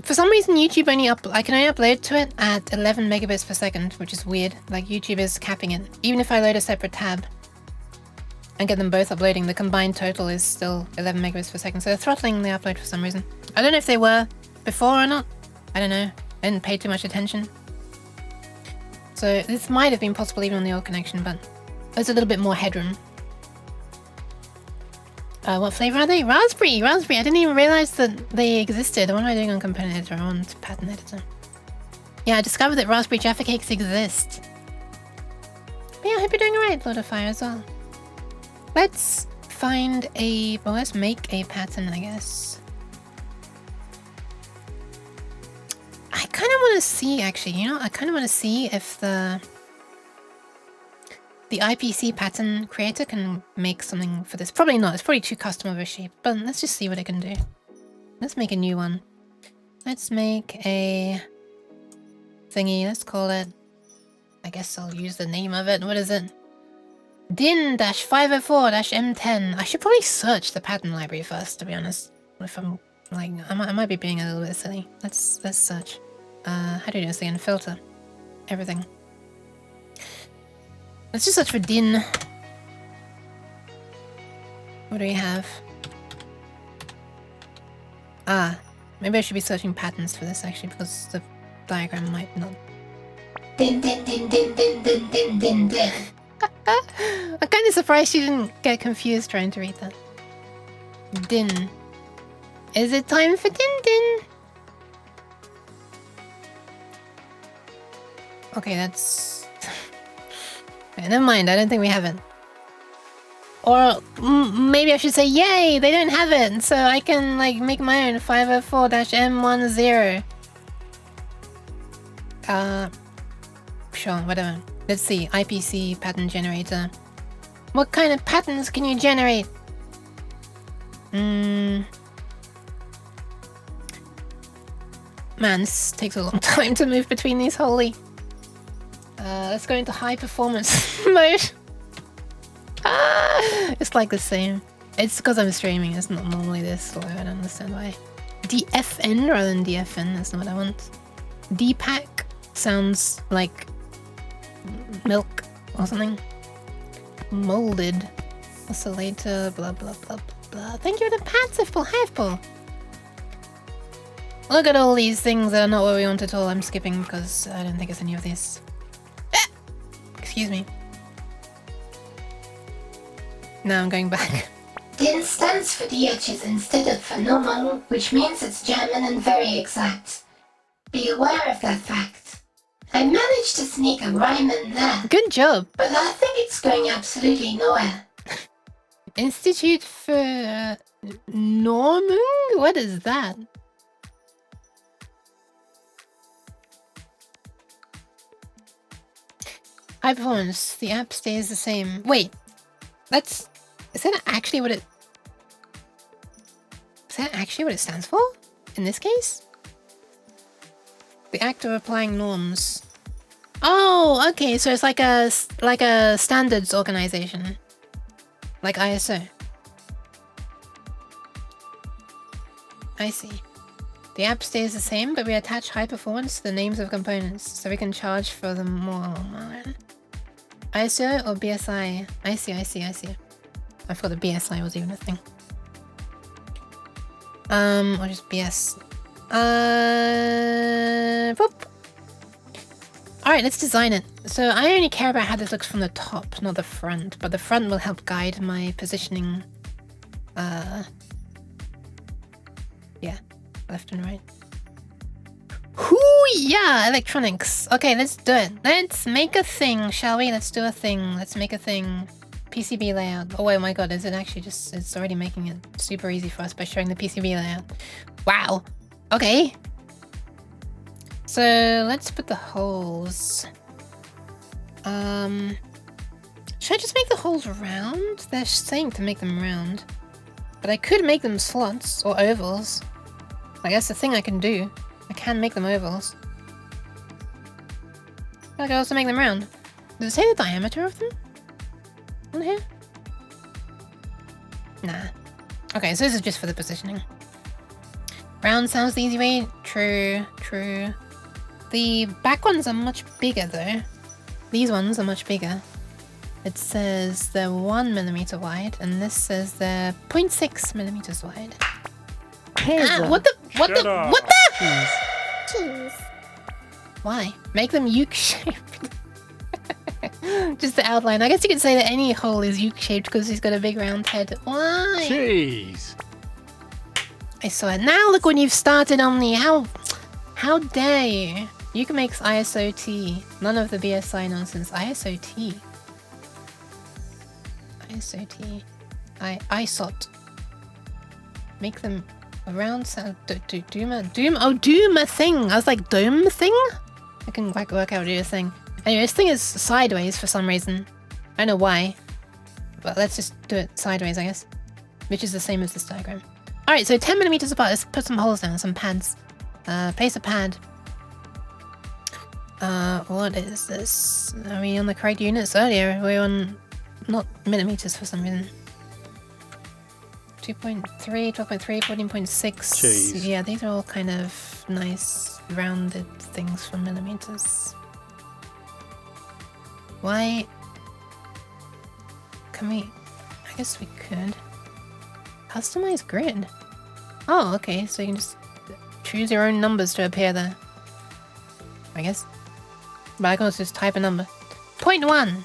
For some reason YouTube I can only upload to it at 11 megabits per second, which is weird. Like YouTube is capping it. Even if I load a separate tab and get them both uploading, the combined total is still 11 megabits per second. So they're throttling the upload for some reason. I don't know if they were before or not. I don't know. I didn't pay too much attention. So this might have been possible even on the old connection, but there's a little bit more headroom. What flavor are they? Raspberry! Raspberry! I didn't even realize that they existed. What am I doing on Component Editor? I'm on Pattern Editor. Yeah, I discovered that Raspberry Jaffa Cakes exist. But yeah, I hope you're doing alright, Lord of Fire, as well. Let's find well, let's make a pattern, I guess. I kind of want to see, actually, you know, I kind of want to see if the IPC pattern creator can make something for this. Probably not, it's probably too custom of a shape, but let's just see what it can do. Let's make a new one. Let's make a thingy, let's call it, I guess I'll use the name of it. What is it? DIN-504-M10. I should probably search the pattern library first, to be honest. If I'm like, I might be being a little bit silly. Let's search. How do you do this again? Filter. Everything. Let's just search for DIN. What do we have? Maybe I should be searching patterns for this actually, because the diagram might not. Din din din din din din din din din. I'm kind of surprised you didn't get confused trying to read that. Din. Is it time for din din? Okay, that's... okay, never mind, I don't think we have it. Or maybe I should say, yay, they don't have it, so I can like make my own 504-M10. Sure, whatever. Let's see, IPC pattern generator. What kind of patterns can you generate? Man, this takes a long time to move between these, holy. Let's go into high performance mode. It's like the same. It's because I'm streaming, it's not normally this slow, I don't understand why. DFN rather than DFN, that's not what I want. DPAC sounds like milk or something. Molded. Oscillator, blah blah blah blah blah. Thank you for the pats, Ifpol. Hi Ifpol. Look at all these things that are not what we want at all. I'm skipping because I don't think it's any of these. Excuse me. Now I'm going back. DIN stands for DHs instead of for normal, which means it's German and very exact. Be aware of that fact. I managed to sneak a rhyme in there. Good job. But I think it's going absolutely nowhere. Institute for Normung? What is that? High performance. The app stays the same. Wait, is that actually what it... Is that actually what it stands for? In this case? The act of applying norms. Oh, okay, so it's like a standards organization. Like ISO. I see. The app stays the same, but we attach high performance to the names of components, so we can charge for them more. ISO or BSI? I see. I forgot the BSI was even a thing. Or just BS. Boop. Alright, let's design it. So I only care about how this looks from the top, not the front. But the front will help guide my positioning. Yeah, left and right. Yeah, electronics. Okay, let's do it. Let's make a thing, shall we? Let's do a thing. Let's make a thing. PCB layout. Oh my god, is it actually just... It's already making it super easy for us by showing the PCB layout. Wow. Okay. So, let's put the holes. Should I just make the holes round? They're saying to make them round. But I could make them slots or ovals. Like, that's the thing I can do. I can make them ovals. I can also make them round. Does it say the diameter of them? On here? Nah. Okay, so this is just for the positioning. Round sounds the easy way. True, true. The back ones are much bigger though. These ones are much bigger. It says they're 1mm wide, and this says they're 0.6 millimeters wide. What the? Cheese. Why? Make them uke-shaped. Just the outline. I guess you could say that any hole is uke-shaped because he's got a big round head. Why? Jeez. I saw it. Now look when you've started on the... How dare you? Uke makes ISOT. None of the BSI nonsense. ISOT. ISOT. ISOT. Make them around sound. Doom a thing. I was like, dome thing? I can like work out what you're saying. Anyway, this thing is sideways for some reason. I don't know why. But let's just do it sideways, I guess. Which is the same as this diagram. Alright, so 10mm apart. Let's put some holes down, some pads. Place a pad. What is this? Are we on the correct units? Earlier, we were on not millimeters for some reason. 2.3, 12.3, 14.6. Jeez. Yeah, these are all kind of nice rounded things for millimeters. Why? Can we? I guess we could. Customize grid. Oh, okay, so you can just choose your own numbers to appear there. I guess. But I can also just type a number. 0.1!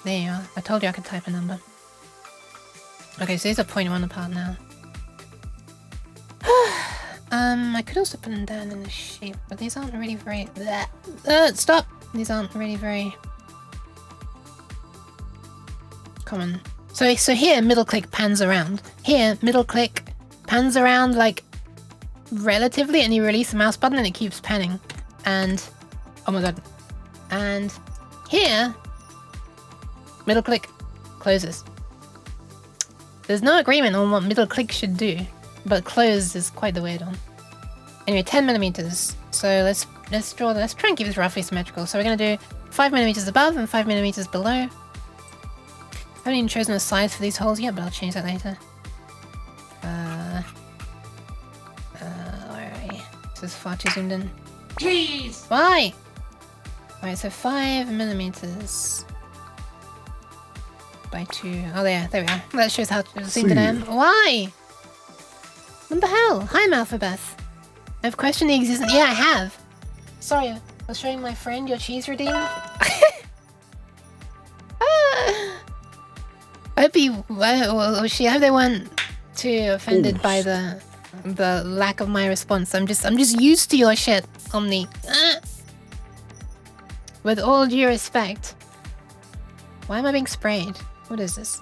There you are. I told you I could type a number. Okay, so these are 0.1 apart now. I could also put them down in the shape, but these aren't really very... Stop! These aren't really very... common. So here, middle click pans around. Here, middle click pans around, like, relatively, and you release the mouse button and it keeps panning. And... oh my god. And here, middle click closes. There's no agreement on what middle click should do, but close is quite the weird one. Anyway, 10mm. So let's try and keep this roughly symmetrical. So we're gonna do 5mm above and 5mm below. I haven't even chosen a size for these holes yet, but I'll change that later. Where are we? This is far too zoomed in. Please! Why? Alright, so 5mm by 2. Oh, there we are. That shows how zoomed in I am. Why? What the hell? Hi, Malphobeth. I've questioned the existence. Yeah, I have. Sorry, I was showing my friend your cheese redeem. I hope he, I hope they weren't too offended by the lack of my response. I'm just used to your shit, Omni. With all due respect. Why am I being sprayed? What is this?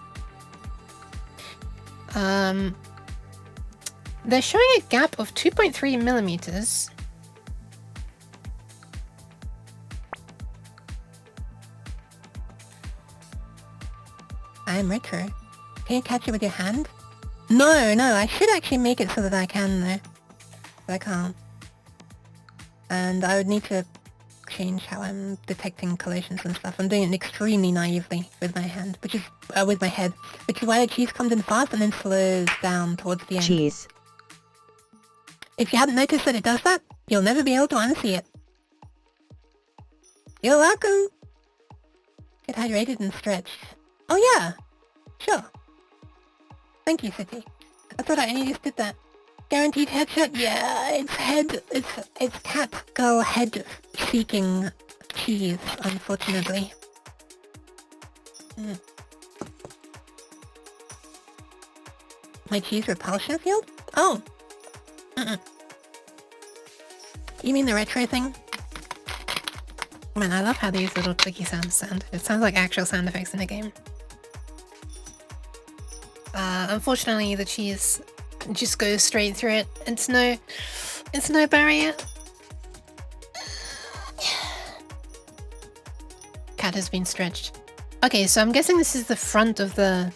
They're showing a gap of 2.3mm. I'm Richer. Can you catch it with your hand? No, I should actually make it so that I can though. But I can't. And I would need to change how I'm detecting collisions and stuff. I'm doing it extremely naively with my hand, which is with my head, which is why the cheese comes in fast and then slows down towards the end. Cheese. If you hadn't noticed that it does that, you'll never be able to unsee it. You're welcome. Get hydrated and stretch. Oh yeah, sure. Thank you, City. I thought I only just did that Guaranteed headset? Yeah, it's cat skull head seeking cheese, unfortunately. My cheese repulsion field? Oh! You mean the retro thing? Man, I love how these little clicky sounds sound. It sounds like actual sound effects in a game. Unfortunately, the cheese just goes straight through it. It's no barrier. Cat has been stretched. Okay, so I'm guessing this is the front of the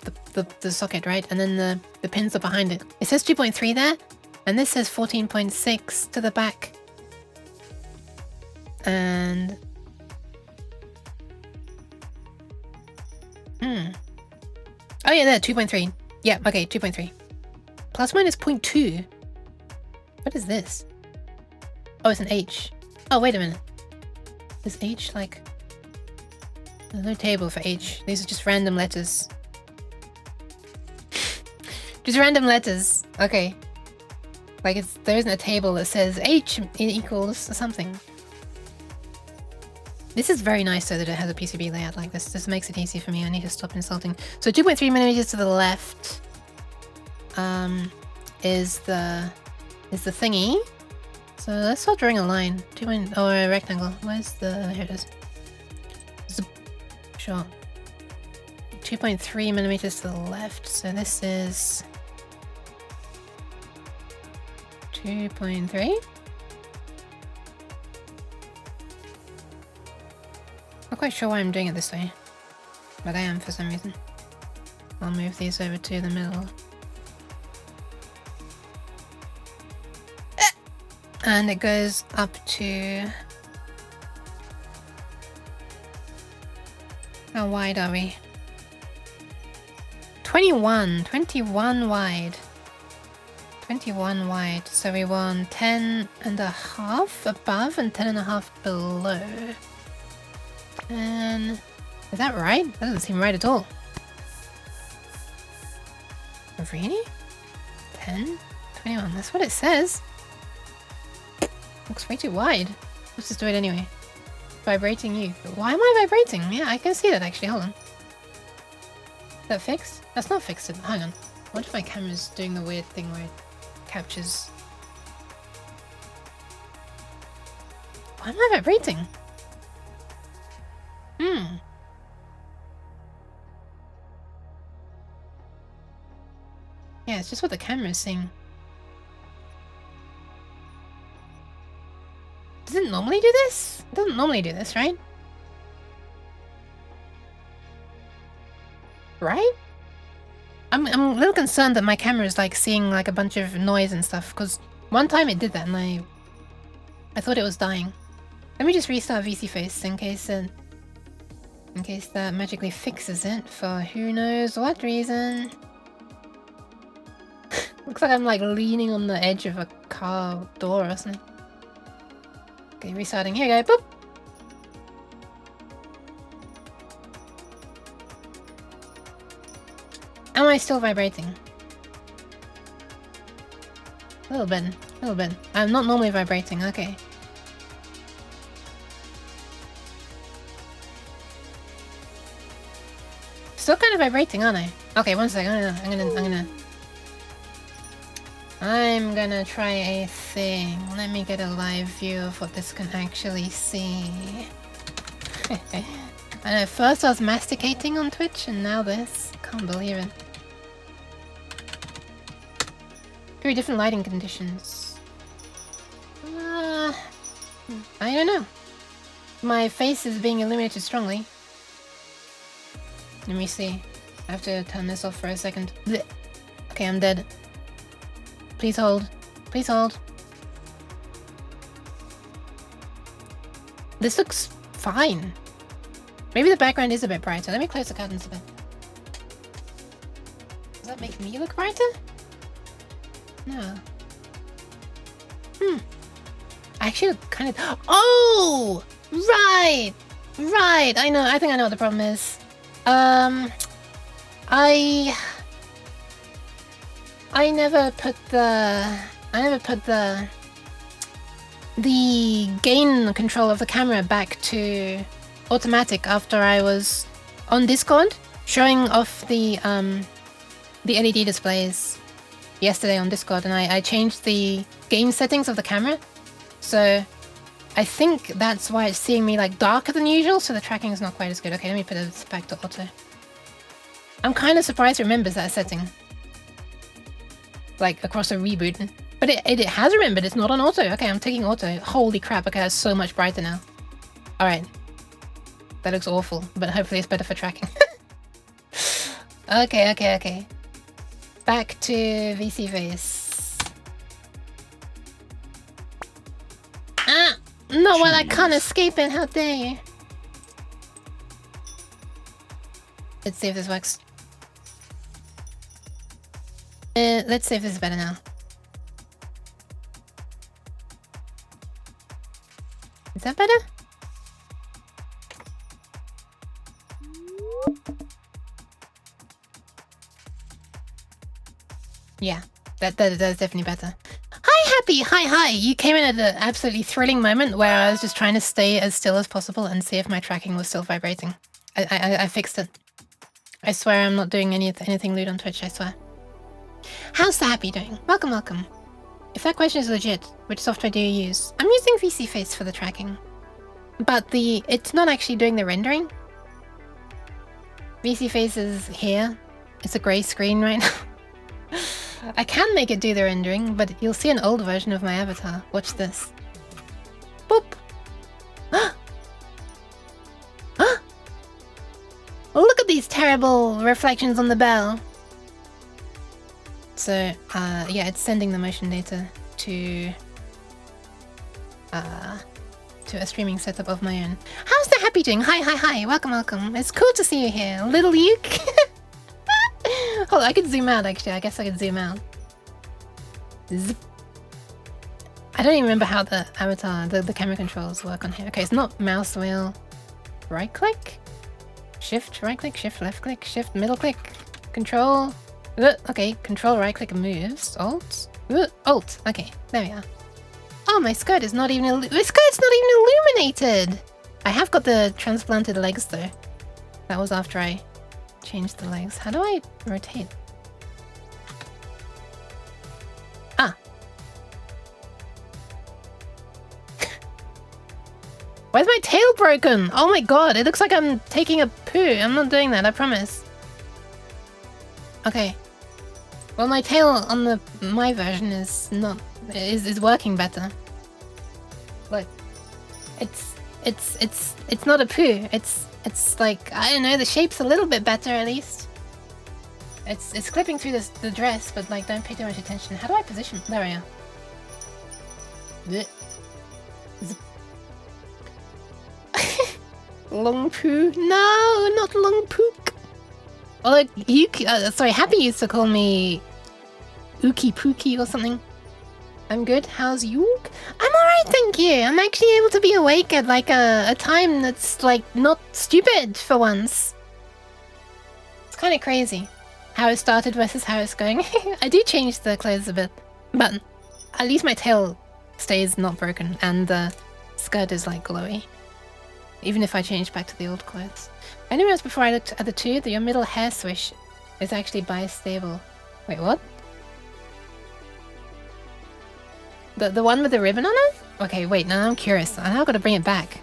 socket, right? And then the pins are behind it. It says 2.3 there, and this says 14.6 to the back. And... Oh yeah, there, 2.3. Yeah, okay, 2.3. Plus minus 0.2. What is this? Oh, it's an H. Oh, wait a minute. Is H like... There's no table for H. These are just random letters. Just random letters. Okay. Like there isn't a table that says H equals something. This is very nice though that it has a PCB layout like this. This makes it easy for me. I need to stop insulting. So 2.3 millimeters to the left is the thingy. So let's start drawing a line. Or a rectangle. Where's the... Here it is. Sure. 2.3 millimeters to the left. So this is 2.3. Not quite sure why I'm doing it this way, but I am for some reason. I'll move these over to the middle. And it goes up to... How wide are we? 21 wide. 21 wide. So we want 10.5 above and 10.5 below. And is that right? That doesn't seem right at all. Really? 10? 21. That's what it says. Looks way too wide. Let's just do it anyway. Vibrating you. Why am I vibrating? Yeah, I can see that actually. Hold on. Is that fixed? That's not fixed. Hang on. What if my camera's doing the weird thing where it captures... Why am I vibrating? Yeah, it's just what the camera's seeing. Does it normally do this? It doesn't normally do this, right? Right? I'm a little concerned that my camera is like seeing like a bunch of noise and stuff, because one time it did that and I thought it was dying. Let me just restart VC Face in case that magically fixes it for who knows what reason. Looks like I'm like leaning on the edge of a car door or something. Okay, restarting. Here we go. Boop! Am I still vibrating? A little bit. A little bit. I'm not normally vibrating. Okay. Still kind of vibrating, aren't I? Okay, one second. I'm gonna try a thing. Let me get a live view of what this can actually see. I know, first I was masticating on Twitch and now this. Can't believe it. 3 different lighting conditions. I don't know. My face is being illuminated strongly. Let me see. I have to turn this off for a second. Blech. Okay, I'm dead. Please hold. Please hold. This looks fine. Maybe the background is a bit brighter. Let me close the curtains a bit. Does that make me look brighter? No. I actually look kind of... Oh! Right! Right! I know. I think I know what the problem is. I never put the I never put the gain control of the camera back to automatic after I was on Discord showing off the LED displays yesterday on Discord, and I changed the gain settings of the camera, so I think that's why it's seeing me like darker than usual, so the tracking is not quite as good. Okay, let me put it back to auto. I'm kind of surprised it remembers that setting, like across a reboot, but it has remembered. It's not on auto. Okay, I'm taking auto. Holy crap! Okay, it's so much brighter now. All right, that looks awful, but hopefully it's better for tracking. Okay. Back to VC face. Ah! No, well, I can't escape it. How dare you? Let's see if this works. Let's see if this is better now. Is that better? Yeah, that's definitely better. Hi, Happy! Hi! You came in at an absolutely thrilling moment where I was just trying to stay as still as possible and see if my tracking was still vibrating. I fixed it. I swear I'm not doing anything lewd on Twitch, I swear. How's the Happy doing? Welcome. If that question is legit, which software do you use? I'm using VC Face for the tracking. But it's not actually doing the rendering. VC Face is here. It's a grey screen right now. I can make it do the rendering, but you'll see an old version of my avatar. Watch this. Boop! Look at these terrible reflections on the bell. So, yeah, it's sending the motion data to a streaming setup of my own. How's the Happy doing? Hi. Welcome. It's cool to see you here. Little Uke. Hold on, I could zoom out actually. I guess I could zoom out. Zip. I don't even remember how the avatar, the camera controls work on here. Okay, it's not mouse wheel. Right click? Shift, right click, shift, left click, shift, middle click, control. Okay, control, right click moves. Alt. Alt. Okay, there we are. Oh, my skirt is not even illuminated! I have got the transplanted legs though. That was after I changed the legs. How do I rotate? Ah. Why is my tail broken? Oh my god, it looks like I'm taking a poo. I'm not doing that, I promise. Okay. Well, my tail on my version is working better. Look. It's not a poo. It's like, I don't know, the shape's a little bit better at least. It's clipping through the dress, but like, don't pay too much attention. How do I position? There I am. Long poo? No, not long pook. Although sorry, Happy used to call me Ookie Pookie or something. I'm good. How's you? I'm alright, thank you. I'm actually able to be awake at like a time that's like not stupid for once. It's kind of crazy how it started versus how it's going. I do change the clothes a bit, but at least my tail stays not broken and the skirt is like glowy. Even if I change back to the old clothes. I didn't realize before I looked at the two that your middle hair swish is actually bistable. Wait, what? The one with the ribbon on it? Okay, wait, now I'm curious. I've got to bring it back.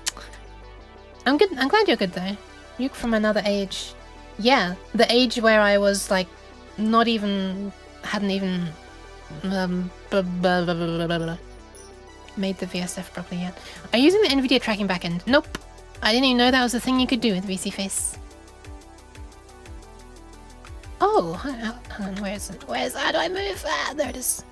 I'm good. I'm glad you're good though. You're from another age. Yeah, the age where I was like, hadn't even made the VSF properly yet. Are you using the NVIDIA tracking backend? Nope. I didn't even know that was a thing you could do with VC Face. Oh, hang on, where is it? How do I move? Ah, there it is.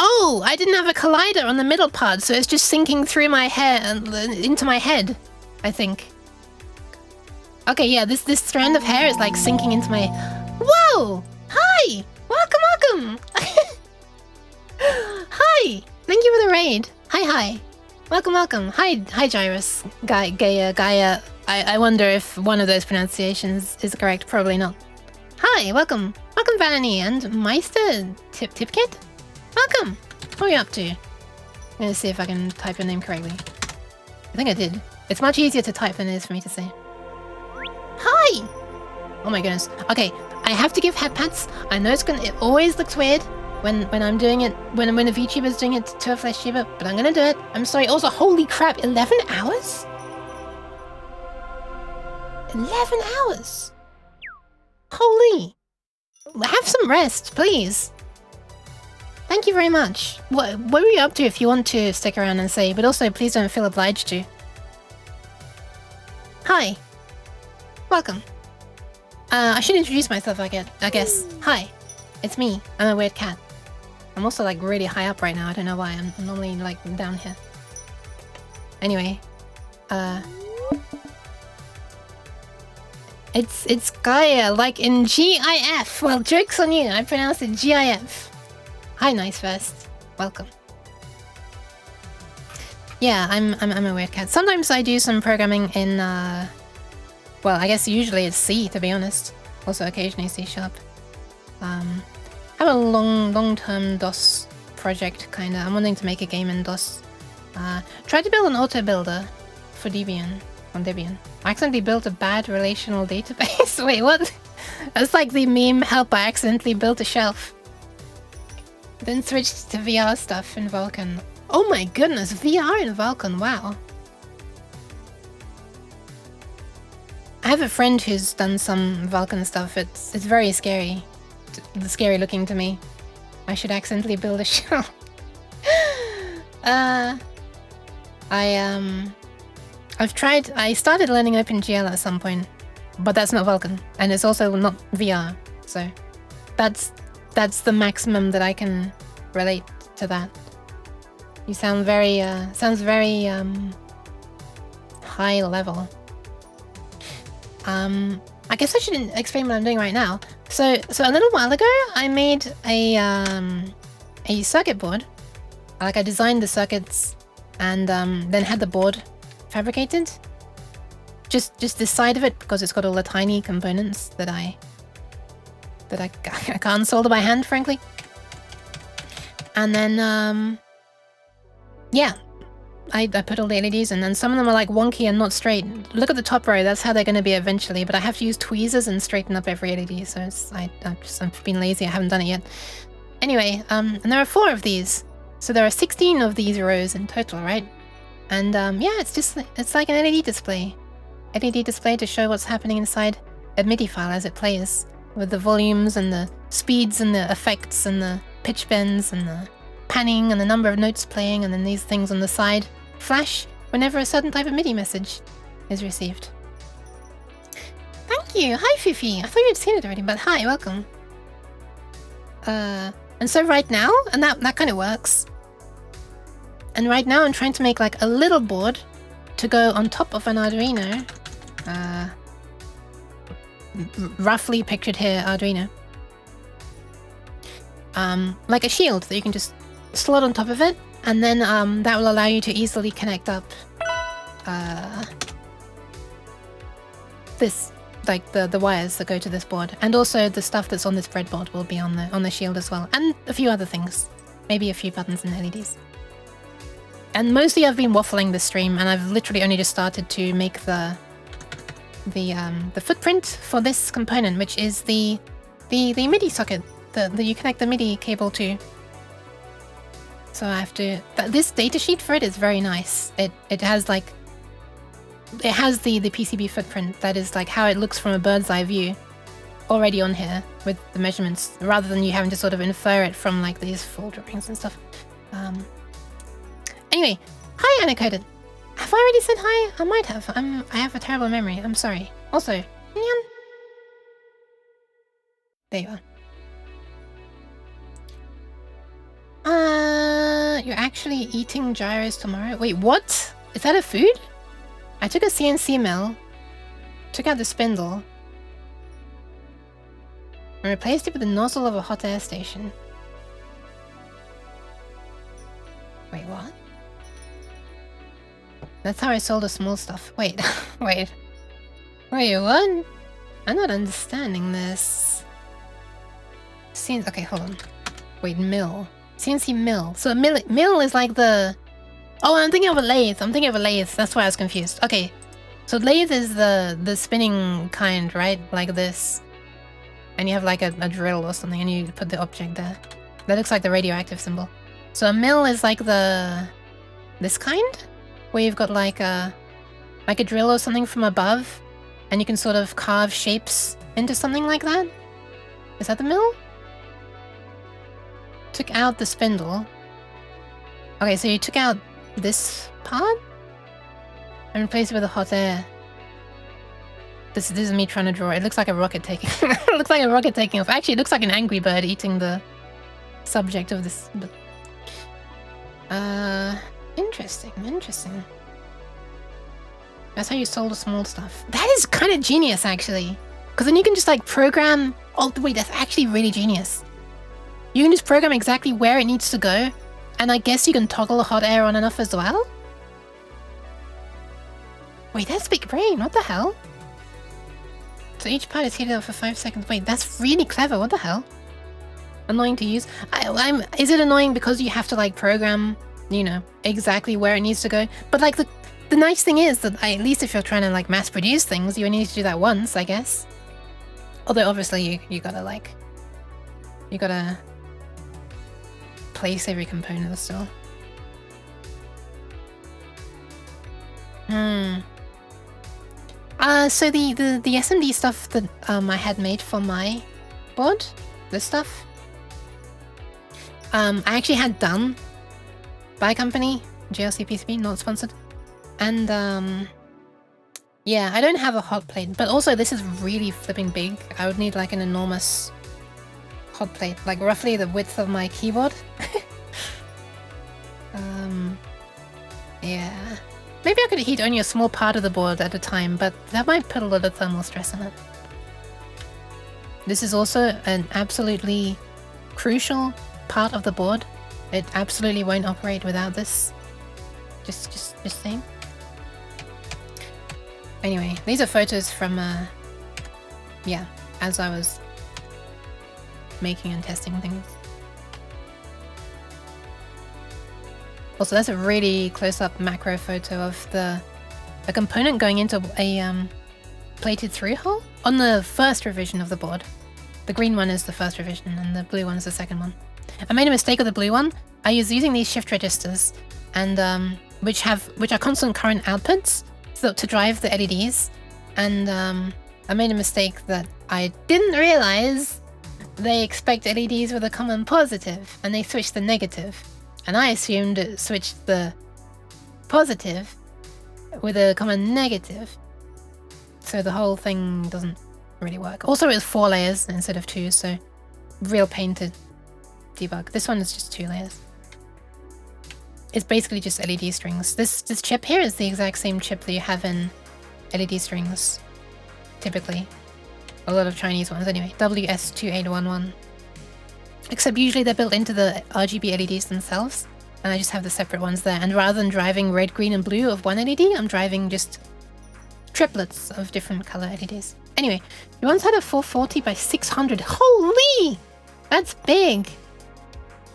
Oh, I didn't have a collider on the middle part, so it's just sinking through my hair and into my head, I think. Okay, yeah, this strand of hair is like sinking into my... Whoa! Hi! Welcome! Hi! Thank you for the raid. Hi. Welcome. Hi, Gyrus. Gaia. I wonder if one of those pronunciations is correct. Probably not. Hi, welcome Welcome, Vanity and Meister Tipkit. Welcome. What are you up to? I'm gonna see if I can type your name correctly. I think I did. It's much easier to type than it is for me to say. Hi! Oh my goodness. Okay, I have to give head pats. I know it always looks weird when I'm doing it, when a VTuber's doing it to a flesh tuber, but I'm gonna do it. I'm sorry. Also, holy crap, 11 hours? 11 hours? Holy. Have some rest, please. Thank you very much. What were you up to if you want to stick around and say, but also please don't feel obliged to. Hi. Welcome. I should introduce myself, I guess. Hi. It's me. I'm a weird cat. I'm also like really high up right now. I don't know why. I'm normally like down here. Anyway. It's Gaia, like in GIF. Well, joke's on you. I pronounce it GIF. Hi, Nice Vest. Welcome. Yeah, I'm a weird cat. Sometimes I do some programming in well, I guess usually it's C, to be honest. Also occasionally C#. I have a long-term DOS project, kinda. I'm wanting to make a game in DOS. Tried to build an auto builder for Debian. On Debian. I accidentally built a bad relational database. Wait, what? That's like the meme, help, I accidentally built a shelf. Then switched to VR stuff in Vulkan. Oh my goodness, VR in Vulkan, wow. I have a friend who's done some Vulkan stuff. It's very scary. It's scary looking to me. I should accidentally build a shelf. I started learning OpenGL at some point, but that's not Vulkan, and it's also not VR, so that's the maximum that I can relate to that. You sound very, sounds very, high level. I guess I should explain what I'm doing right now. So a little while ago, I made a circuit board. Like I designed the circuits and then had the board fabricated. Just this side of it because it's got all the tiny components that I can't solder by hand, frankly. And then yeah, I put all the LEDs and then some of them are like wonky and not straight. Look at the top row, that's how they're going to be eventually, but I have to use tweezers and straighten up every LED, so I've been lazy, I haven't done it yet. Anyway, and there are 4 of these, so there are 16 of these rows in total, right? And yeah, it's like an LED display. LED display to show what's happening inside a MIDI file as it plays, with the volumes and the speeds and the effects and the pitch bends and the panning and the number of notes playing, and then these things on the side flash whenever a certain type of MIDI message is received. Thank you! Hi Fifi! I thought you'd seen it already, but hi, welcome. And so right now, and that kind of works. And right now I'm trying to make like a little board to go on top of an Arduino. Roughly pictured here, Arduino. Like a shield that you can just slot on top of it, and then that will allow you to easily connect up this, like the wires that go to this board, and also the stuff that's on this breadboard will be on the shield as well, and a few other things, maybe a few buttons and LEDs. And mostly I've been waffling this stream, and I've literally only just started to make the footprint for this component, which is the MIDI socket that you connect the MIDI cable to. So I have to. This datasheet for it is very nice. It has like, it has the PCB footprint that is like how it looks from a bird's eye view, already on here with the measurements, rather than you having to sort of infer it from like these full drawings and stuff. Anyway, hi Anacoded. Have I already said hi? I might have. I have a terrible memory. I'm sorry. Also, Nyan. There you are. You're actually eating gyros tomorrow? Wait, what? Is that a food? I took a CNC mill, took out the spindle, and replaced it with the nozzle of a hot air station. Wait, what? That's how I sold the small stuff. Wait, wait, what? I'm not understanding this. Okay, hold on. Wait, mill. CNC mill. So a mill is like the... Oh, I'm thinking of a lathe. That's why I was confused. Okay. So lathe is the spinning kind, right? Like this. And you have like a drill or something and you put the object there. That looks like the radioactive symbol. So a mill is like this kind? Where you've got like a drill or something from above. And you can sort of carve shapes into something like that. Is that the mill? Took out the spindle. Okay, so you took out this part and replaced it with a hot air. This is me trying to draw. It looks like a rocket taking. It looks like a rocket taking off. Actually, it looks like an angry bird eating the subject of this. But, interesting. That's how you solve the small stuff. That is kind of genius, actually, because then you can just like program. Oh wait, that's actually really genius. You can just program exactly where it needs to go, and I guess you can toggle the hot air on and off as well? Wait, that's big brain, what the hell? So each part is heated up for 5 seconds. Wait, that's really clever, what the hell? Annoying to use. Is it annoying because you have to like program, you know, exactly where it needs to go? But like the nice thing is that at least if you're trying to like mass produce things, you need to do that once, I guess. Although obviously you gotta place every component still. So the SMD stuff that I had made for my board, this stuff, I actually had done by a company, JLC PCB, not sponsored. And yeah, I don't have a hot plate, but also this is really flipping big. I would need like an enormous hot plate, like roughly the width of my keyboard. Yeah. Maybe I could heat only a small part of the board at a time, but that might put a lot of thermal stress on it. This is also an absolutely crucial part of the board. It absolutely won't operate without this. Just saying. Anyway, these are photos from, yeah, as I was making and testing things. Also, that's a really close-up macro photo of a component going into a plated through hole on the first revision of the board. The green one is the first revision and the blue one is the second one. I made a mistake with the blue one. I was using these shift registers and which are constant current outputs to drive the LEDs, and I made a mistake that I didn't realize they expect LEDs with a common positive, and they switched the negative. And I assumed it switched the positive with a common negative. So the whole thing doesn't really work. Also, it was 4 layers instead of 2, so real pain to debug. This one is just 2 layers. It's basically just LED strings. This chip here is the exact same chip that you have in LED strings, typically. A lot of Chinese ones anyway. WS2811. Except usually they're built into the RGB LEDs themselves, and I just have the separate ones there. And rather than driving red, green, and blue of one LED, I'm driving just triplets of different color LEDs. Anyway, we once had a 440 by 600. Holy! That's big!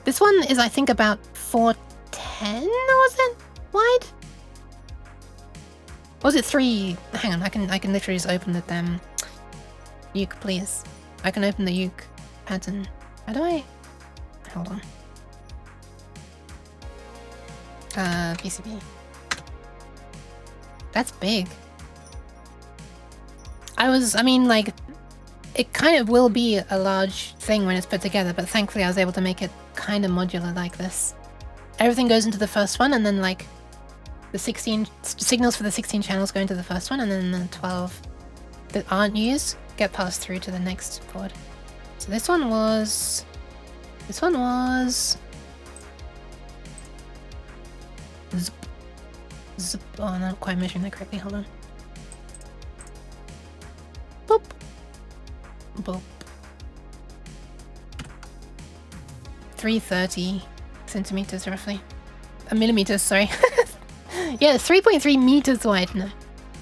This one is, I think, about 410, was it? Wide? Or was it 3? Hang on, I can literally just open the damn uke, please. I can open the uke pattern. How do I? Hold on. PCB. That's big. I mean, like, it kind of will be a large thing when it's put together, but thankfully I was able to make it kind of modular like this. Everything goes into the first one, and then, like, the 16 signals for the 16 channels go into the first one, and then the 12 that aren't used get passed through to the next board. So this one was... Zip. Zip. Oh, I'm not quite measuring that correctly, hold on. Boop. Boop. 330 centimeters, roughly. Millimeters, sorry. Yeah, 3.3 meters wide, no.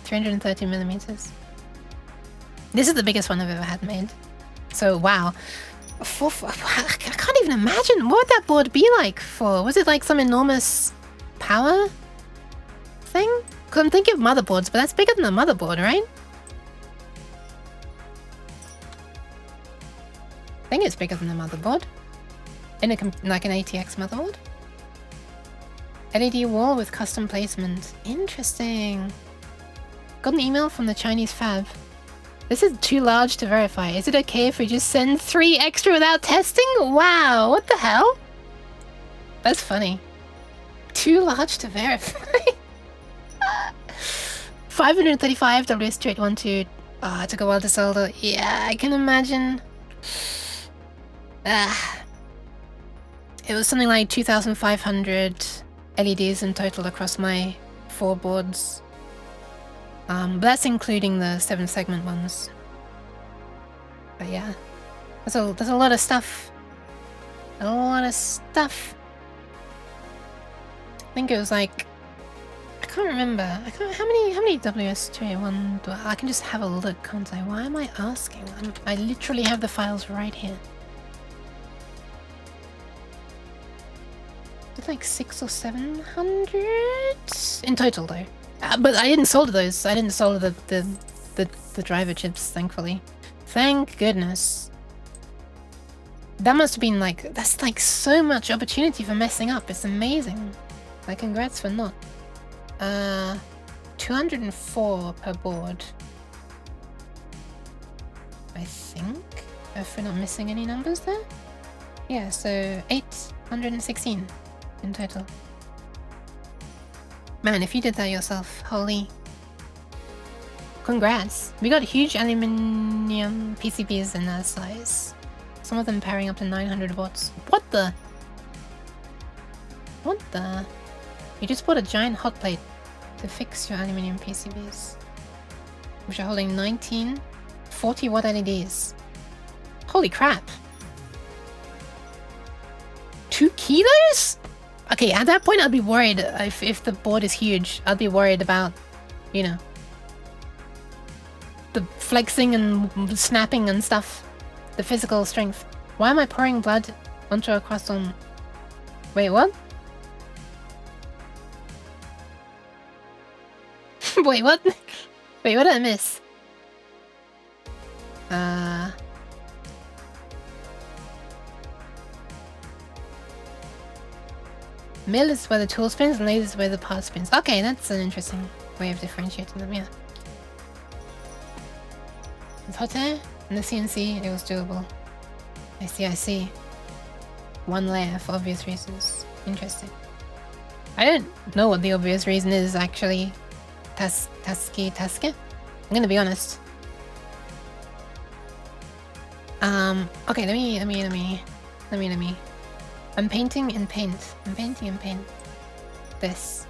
330 millimeters. This is the biggest one I've ever had made. So, wow. I can't even imagine what would that board be like for. Was it like some enormous power thing? Because I'm thinking of motherboards, but that's bigger than a motherboard, right? I think it's bigger than a motherboard. In like an ATX motherboard. LED wall with custom placement. Interesting. Got an email from the Chinese fab. This is too large to verify. Is it okay if we just send 3 extra without testing? Wow, what the hell? That's funny. Too large to verify. 535 WS2812. Ah, it took a while to solder. Yeah, I can imagine. It was something like 2,500 LEDs in total across my 4 boards. But that's including the 7-segment ones. But yeah, there's a lot of stuff. A lot of stuff. I think it was like, I can't remember. How many WS281 do I can just have a look, can't I? Why am I asking? I literally have the files right here. It's like 600 or 700 in total though. But I didn't solder those. I didn't solder the driver chips, thankfully. Thank goodness. That must have been like, that's like so much opportunity for messing up. It's amazing. Like, congrats for not. 204 per board. I think, if we're not missing any numbers there. Yeah, so 816 in total. Man, if you did that yourself, holy. Congrats. We got huge aluminium PCBs in that size. Some of them powering up to 900 watts. What the? What the? You just bought a giant hot plate to fix your aluminium PCBs. Which are holding 19 40 watt LEDs. Holy crap. 2 kilos? Okay, at that point I'd be worried if the board is huge. I'd be worried about, you know, the flexing and snapping and stuff. The physical strength. Why am I pouring blood onto a croissant? Wait, what? Wait, what? Wait, what did I miss? Mill is where the tool spins and lathe is where the part spins. Okay, that's an interesting way of differentiating them, yeah. With hot air and the CNC, it was doable. I see. One layer for obvious reasons. Interesting. I don't know what the obvious reason is, actually. Taske? I'm gonna be honest. Okay, let me. I'm painting in paint. This.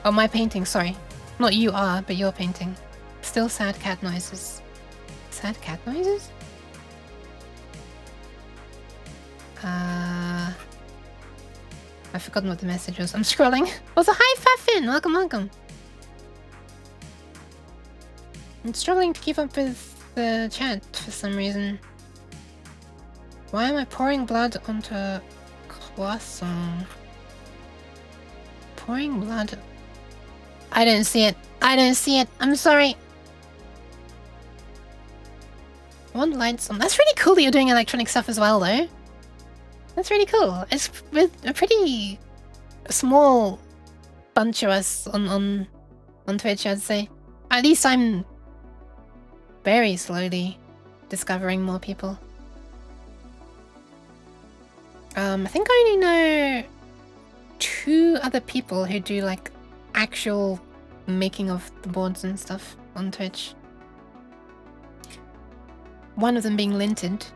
Oh, my painting, sorry. Not you are, but you're painting. Still sad cat noises. Sad cat noises? I've forgotten what the message was. I'm scrolling. Also, hi Fafin! Welcome. I'm struggling to keep up with the chat for some reason. Why am I pouring blood onto a croissant? Pouring blood? I don't see it. I'm sorry. I want lights on. That's really cool that you're doing electronic stuff as well, though. That's really cool. It's with a pretty small bunch of us on Twitch, I'd say. At least I'm very slowly discovering more people. I think I only know 2 other people who do like actual making of the boards and stuff on Twitch. One of them being Linted,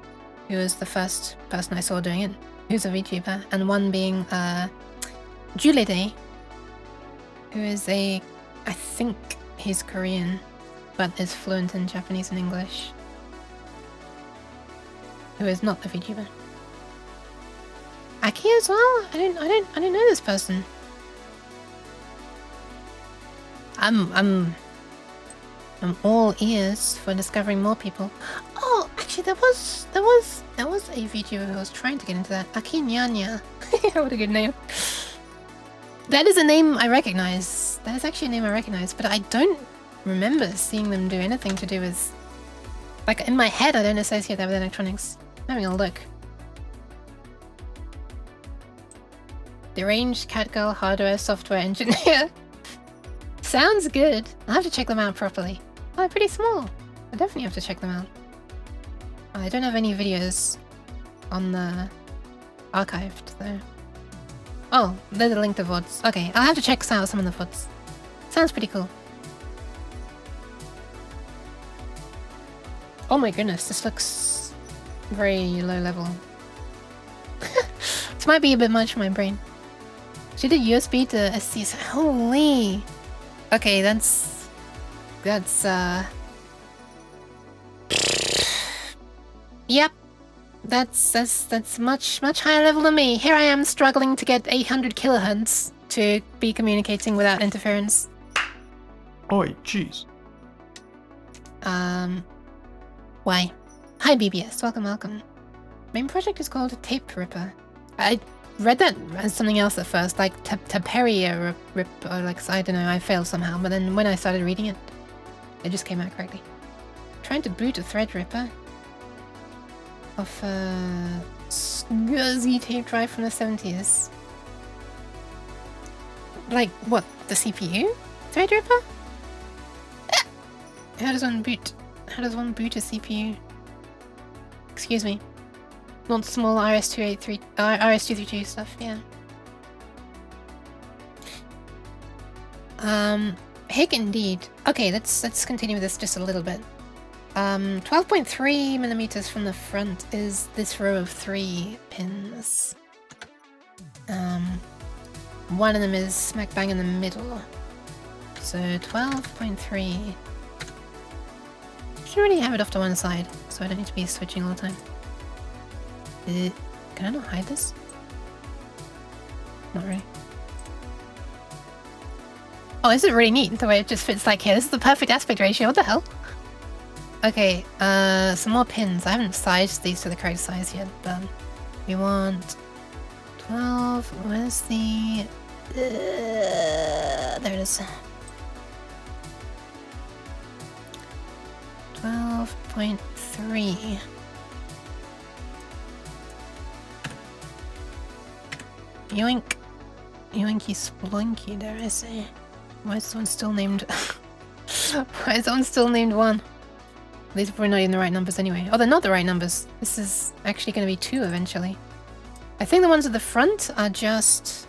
who was the first person I saw doing it, who's a VTuber, and one being Julede, who is I think he's Korean, but is fluent in Japanese and English, who is not a VTuber. Aki as well? I don't know this person. I'm all ears for discovering more people. Oh, actually, Actually, there was a VTuber who was trying to get into that. Akinyanya. What a good name. That is a name I recognize. That is actually a name I recognize, but I don't remember seeing them do anything to do with... Like, in my head, I don't associate that with electronics. I'm having a look. Deranged Catgirl hardware software engineer. Sounds good. I'll have to check them out properly. Oh, they're pretty small. I definitely have to check them out. I don't have any videos on the archived though. Oh, there's a link to VODs. Okay, I'll have to check out some of the VODs. Sounds pretty cool. Oh my goodness, this looks very low level. This might be a bit much for my brain. She did USB to SC. Holy. Okay, that's yep. That's much higher level than me. Here I am struggling to get 800 kilohertz to be communicating without interference. Oi, jeez. Why? Hi BBS, welcome. Main project is called Tape Ripper. I read that as something else at first, like Taperia Rip, or like, I don't know, I failed somehow, but then when I started reading it, it just came out correctly. Trying to boot a Threadripper off a SCSI tape drive from the 70s. Like, what, the CPU? Threadripper? How does one boot? How does one boot a CPU? Excuse me. Not small RS-283, RS-232 stuff, yeah. Hick indeed. Okay, let's continue with this just a little bit. 12.3 millimeters from the front is this row of 3 pins. One of them is smack bang in the middle. So 12.3. Should already have it off to one side, so I don't need to be switching all the time. Can I not hide this? Not really. Oh, this is really neat, the way it just fits like here. This is the perfect aspect ratio, what the hell? Okay, some more pins. I haven't sized these to the correct size yet, but we want 12, where's the... there it is. 12.3. Yoink. Yoinky sploinky, dare I say. Why is someone still named... Why is someone still named 1? These are probably not even the right numbers anyway. Oh, they're not the right numbers. This is actually going to be 2 eventually. I think the ones at the front are just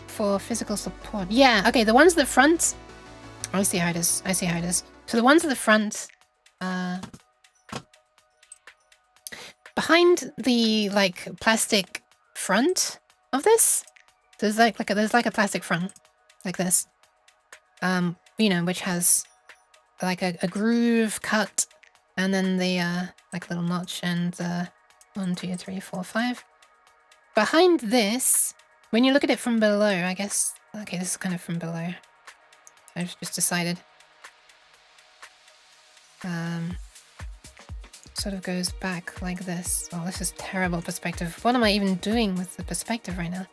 for physical support. Yeah, okay, the ones at the front... I see how it is. I see how it is. So the ones at the front... behind the, like, plastic front of this, there's like a plastic front, like this. You know, which has like a groove cut, and then the like little notch, and 1, 2, 3, 4, 5. Behind this, when you look at it from below, I guess. Okay, this is kind of from below. I've just decided. Sort of goes back like this. Oh, this is terrible perspective. What am I even doing with the perspective right now?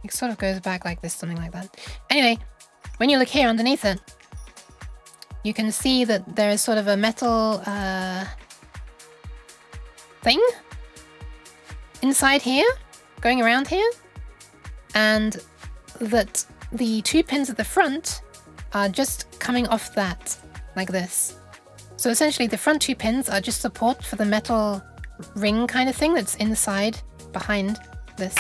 It sort of goes back like this, something like that. Anyway, when you look here underneath it, you can see that there is sort of a metal thing inside here, going around here, and that the 2 pins at the front are just coming off that, like this. So essentially the front 2 pins are just support for the metal ring kind of thing that's inside, behind this.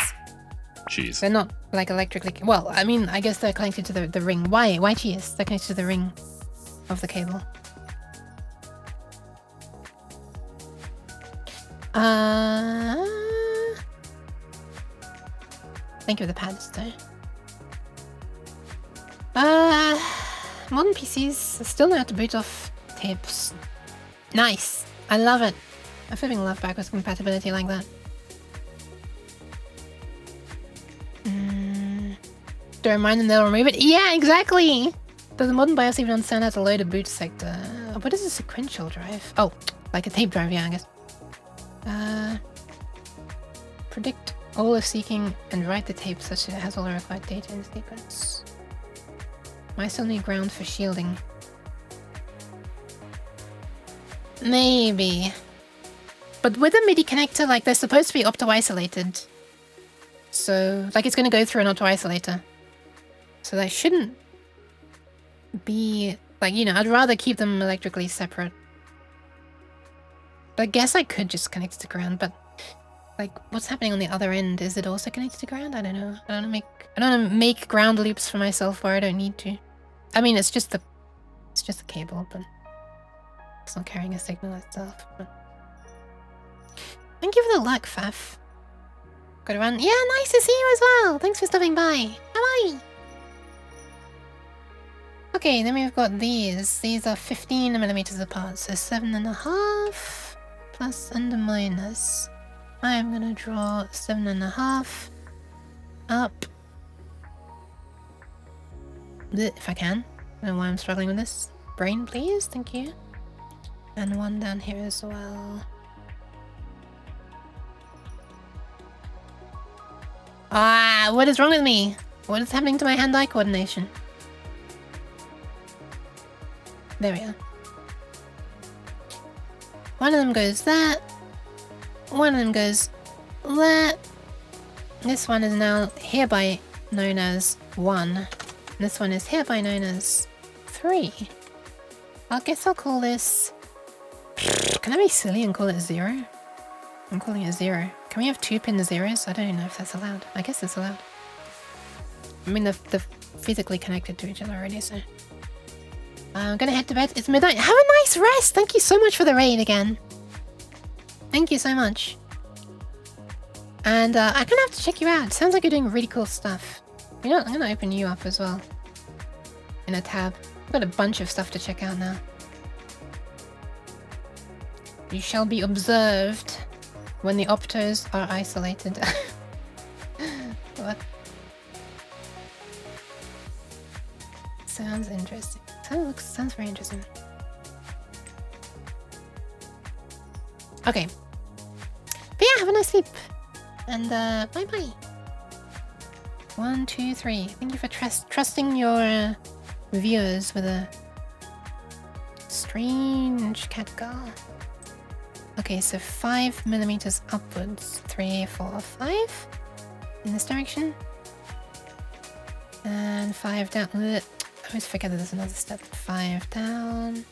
Jeez. They're not like electrically... Well, I mean, I guess they're connected to the ring. Why cheese? They're connected to the ring of the cable. Thank you for the pads, though. Modern PCs still know how to boot off tapes. Nice. I love it. I flipping love backwards compatibility like that. To remind them they'll remove it. Yeah, exactly! Does the modern BIOS even understand how to load a boot sector? What is a sequential drive? Oh, Like a tape drive, yeah, I guess. Predict all of seeking and write the tape such that it has all the required data in sequence. Might still need ground for shielding. Maybe. But with a MIDI connector, like, they're supposed to be opto-isolated. So, like, it's going to go through an auto-isolator. So that shouldn't be... Like, you know, I'd rather keep them electrically separate. But I guess I could just connect it to ground, but... Like, what's happening on the other end? Is it also connected to ground? I don't know. I don't want to make ground loops for myself where I don't need to. I mean, it's just the cable, but... It's not carrying a signal itself, but... Thank you for the luck, Faf. Gotta run. Yeah, nice to see you as well. Thanks for stopping by. Bye-bye. Okay, then we've got these. These are 15 millimeters apart, so 7.5 plus and a minus. I am gonna draw 7.5 up. If I can. I don't know why I'm struggling with this. Brain, please. Thank you. And one down here as well. Ah, what is wrong with me? What is happening to my hand-eye coordination? There we are. One of them goes that. One of them goes that. This one is now hereby known as 1. This one is hereby known as 3. I guess I'll call this... Can I be silly and call it 0? I'm calling it 0. Can we have 2-pin zeros? I don't even know if that's allowed. I guess it's allowed. I mean, they're physically connected to each other already, so... I'm gonna head to bed. It's midnight. Have a nice rest! Thank you so much for the raid again. Thank you so much. And I'm gonna have to check you out. Sounds like you're doing really cool stuff. You know, I'm gonna open you up as well. In a tab. I've got a bunch of stuff to check out now. You shall be observed when the optos are isolated. What? Sounds interesting. Sounds very interesting. Okay. But yeah, have a nice sleep. And bye bye. 1, 2, 3. Thank you for trusting your viewers with a strange cat girl. Okay, so 5 millimeters upwards. 3, 4, 5 in this direction. And 5 down. I always forget that there's another step. 5 down.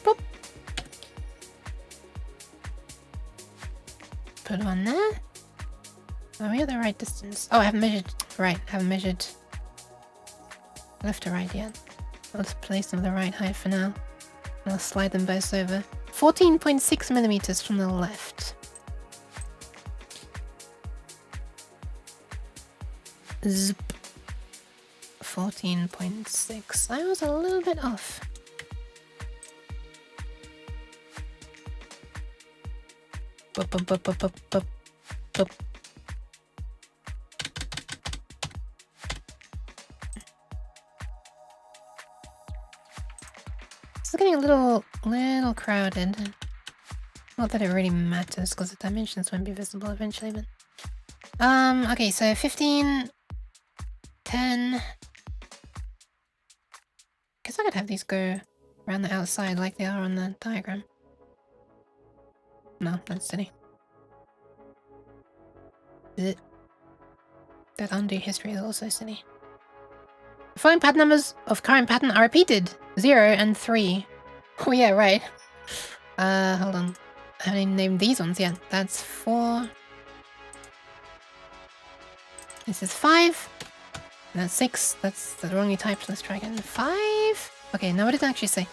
Boop. Put one there. Are we at the right distance? Oh, I haven't measured. Right, haven't measured left to right yet. I'll just place them the right height for now. I'll slide them both over. 14.6 millimeters from the left. Zip. 14.6. I was a little bit off. Boop, boop, boop, boop, boop, boop, boop. This is getting a little crowded. Not that it really matters because the dimensions won't be visible eventually, but... okay, so 15, 10... Guess I could have these go around the outside like they are on the diagram. No, that's silly. Ugh. That undo history is also silly. The following pattern numbers of current pattern are repeated. 0 and 3. Oh yeah, right. Hold on. I haven't even named these ones yet. That's 4. This is 5. And that's 6. That's the wrongly typed. Let's try again. 5. Okay, now what did it actually say?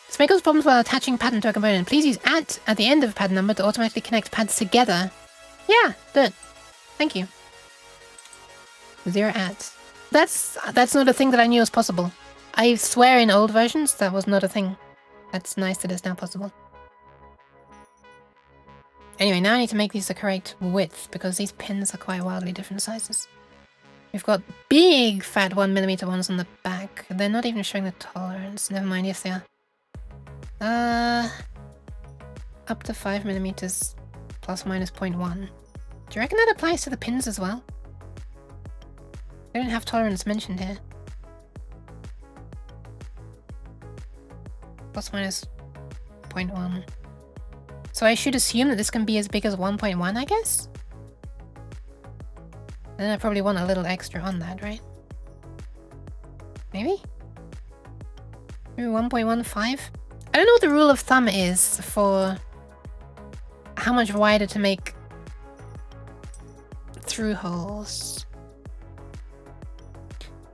This may cause problems while attaching pattern to a component. Please use at the end of a pattern number to automatically connect pads together. Yeah, do it. Thank you. 0 at. That's not a thing that I knew was possible. I swear in old versions that was not a thing. That's nice that it's now possible. Anyway, now I need to make these the correct width because these pins are quite wildly different sizes. We've got big fat 1mm ones on the back. They're not even showing the tolerance. Never mind, yes they are. Up to 5mm plus minus 0.1. Do you reckon that applies to the pins as well? They don't have tolerance mentioned here. Plus minus 0.1. So I should assume that this can be as big as 1.1, I guess? And then I probably want a little extra on that, right? Maybe? Maybe 1.15? I don't know what the rule of thumb is for how much wider to make through holes.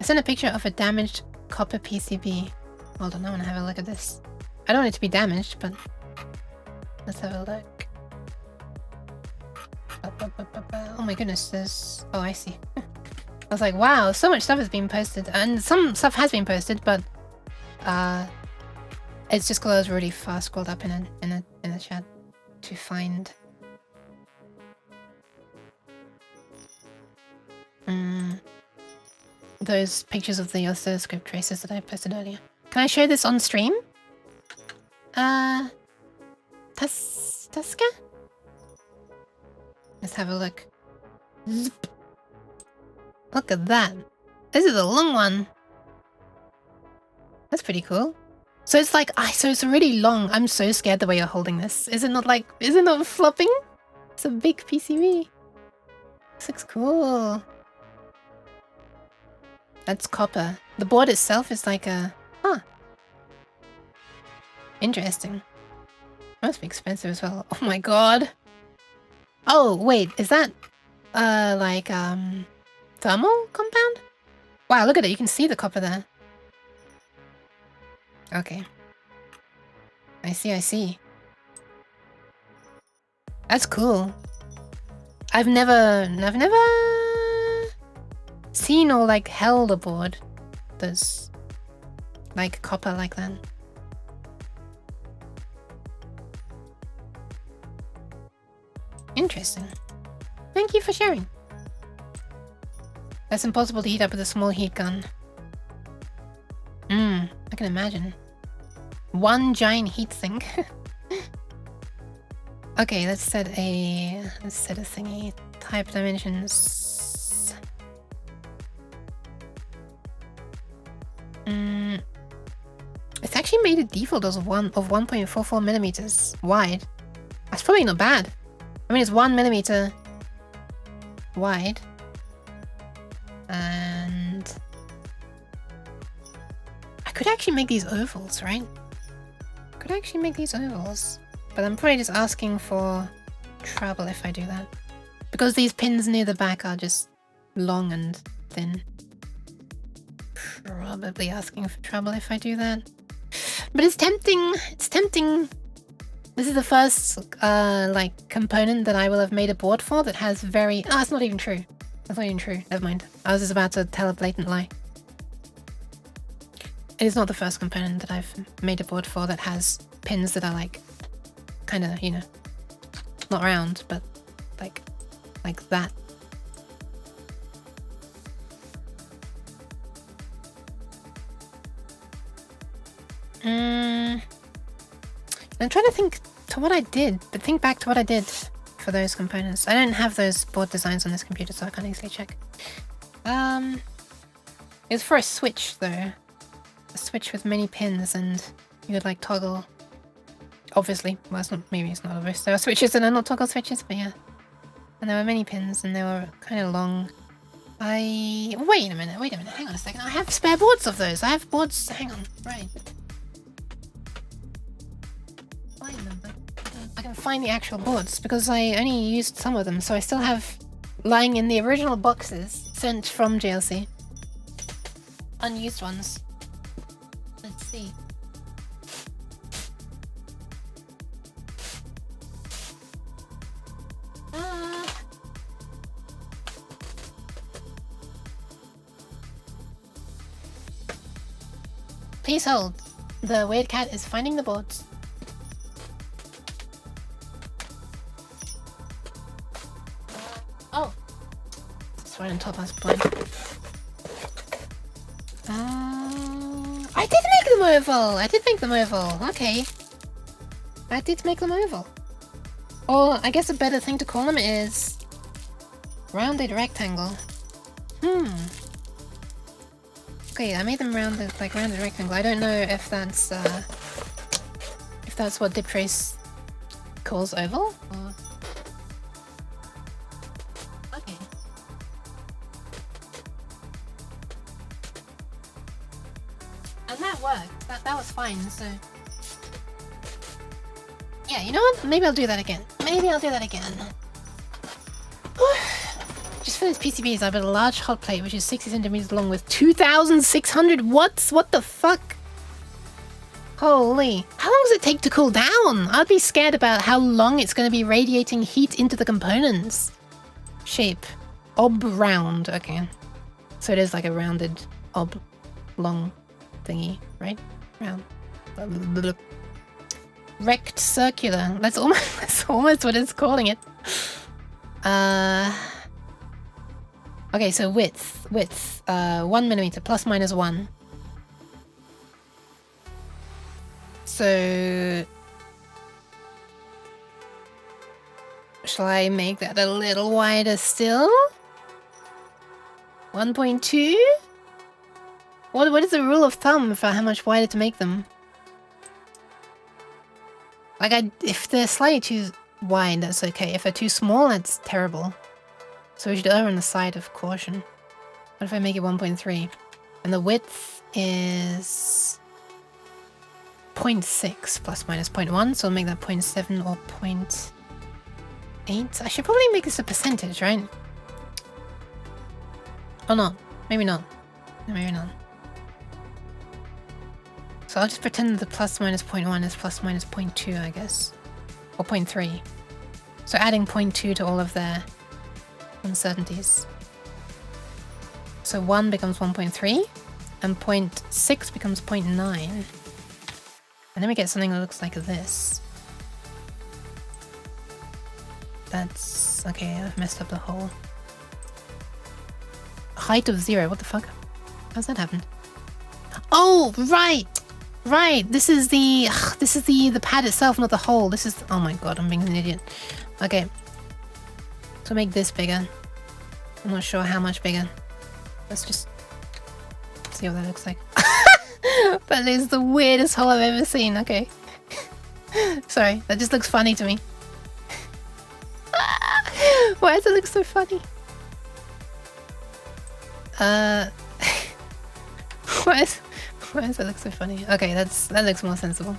I sent a picture of a damaged copper PCB. Hold on, I want to have a look at this. I don't want it to be damaged, but let's have a look. Oh my goodness, there's... Oh, I see. I was like, wow, so much stuff has been posted. And some stuff has been posted, but it's just because I was really fast scrolled up in a chat to find those pictures of the oscilloscope traces that I posted earlier. Can I show this on stream? Tuska? Let's have a look. Zip. Look at that. This is a long one. That's pretty cool. So it's like, so it's really long. I'm so scared the way you're holding this. Is it not flopping? It's a big PCB. This looks cool. That's copper. The board itself is like a... Huh. Interesting. Must be expensive as well. Oh my god. Oh, wait. Is that... thermal compound? Wow, look at it. You can see the copper there. Okay. I see. That's cool. I've never seen or like held a board that's like copper like that. Interesting. Thank you for sharing. That's impossible to heat up with a small heat gun. I can imagine. One giant heat sink. Okay, let's set a thingy. Type dimensions. It's actually made a default of 1.44mm wide. That's probably not bad. I mean, it's 1mm wide. And I could actually make these ovals, right? But I'm probably just asking for trouble if I do that. Because these pins near the back are just long and thin. Probably asking for trouble if I do that. But it's tempting. This is the first component that I will have made a board for that has very... Oh, it's not even true. That's not even true. Never mind. I was just about to tell a blatant lie. It is not the first component that I've made a board for that has pins that are like, kind of, you know, not round, but like that. I'm trying to think back to what I did for those components. I don't have those board designs on this computer, so I can't easily check. It's for a switch though. A switch with many pins, and you could like toggle. Obviously, well, maybe it's not obvious. There are switches and are not toggle switches, but yeah. And there were many pins, and they were kind of long. Wait a minute, hang on a second. I have spare boards of those. I have boards. Hang on, right. Find them. I can find the actual boards because I only used some of them, so I still have lying in the original boxes sent from JLC. Unused ones. Let's see. Please hold. The weird cat is finding the boards. Oh. It's right on top, I was blind. I did make them oval! Okay. That did make them oval. Or I guess a better thing to call them is rounded rectangle. Okay, I made them rounded rectangle. I don't know if that's what DipTrace calls oval. Or... Okay. And that worked. That was fine. So yeah, you know what? Maybe I'll do that again. Just for this PCBs, I built a large hot plate which is 60 centimeters long with 2,600 watts. What the fuck? Holy. How long does it take to cool down? I'd be scared about how long it's going to be radiating heat into the components. Shape. Round. Okay. So it is like a rounded long thingy, right? Round. Rect circular. That's almost what it's calling it. Okay, so width, 1 millimeter, plus minus 1. So shall I make that a little wider still? 1.2? What is the rule of thumb for how much wider to make them? Like, if they're slightly too wide, that's okay. If they're too small, that's terrible. So we should err on the side of caution. What if I make it 1.3? And the width is 0.6 plus minus 0.1, so I'll make that 0.7 or 0.8. I should probably make this a percentage, right? Or not. Maybe not. Maybe not. So I'll just pretend that the plus minus 0.1 is plus minus 0.2, I guess. Or 0.3. So adding 0.2 to all of their uncertainties. So 1 becomes 1.3, and 0.6 becomes 0.9. And then we get something that looks like this. That's... okay, I've messed up the whole... height of 0, what the fuck? How's that happen? Oh, right! Right, this is the pad itself, not the hole. This is... oh my god, I'm being an idiot. Okay. So make this bigger. I'm not sure how much bigger. Let's just see what that looks like. That is the weirdest hole I've ever seen. Okay. Sorry, that just looks funny to me. Why does it look so funny? Why does that look so funny? Okay, that looks more sensible.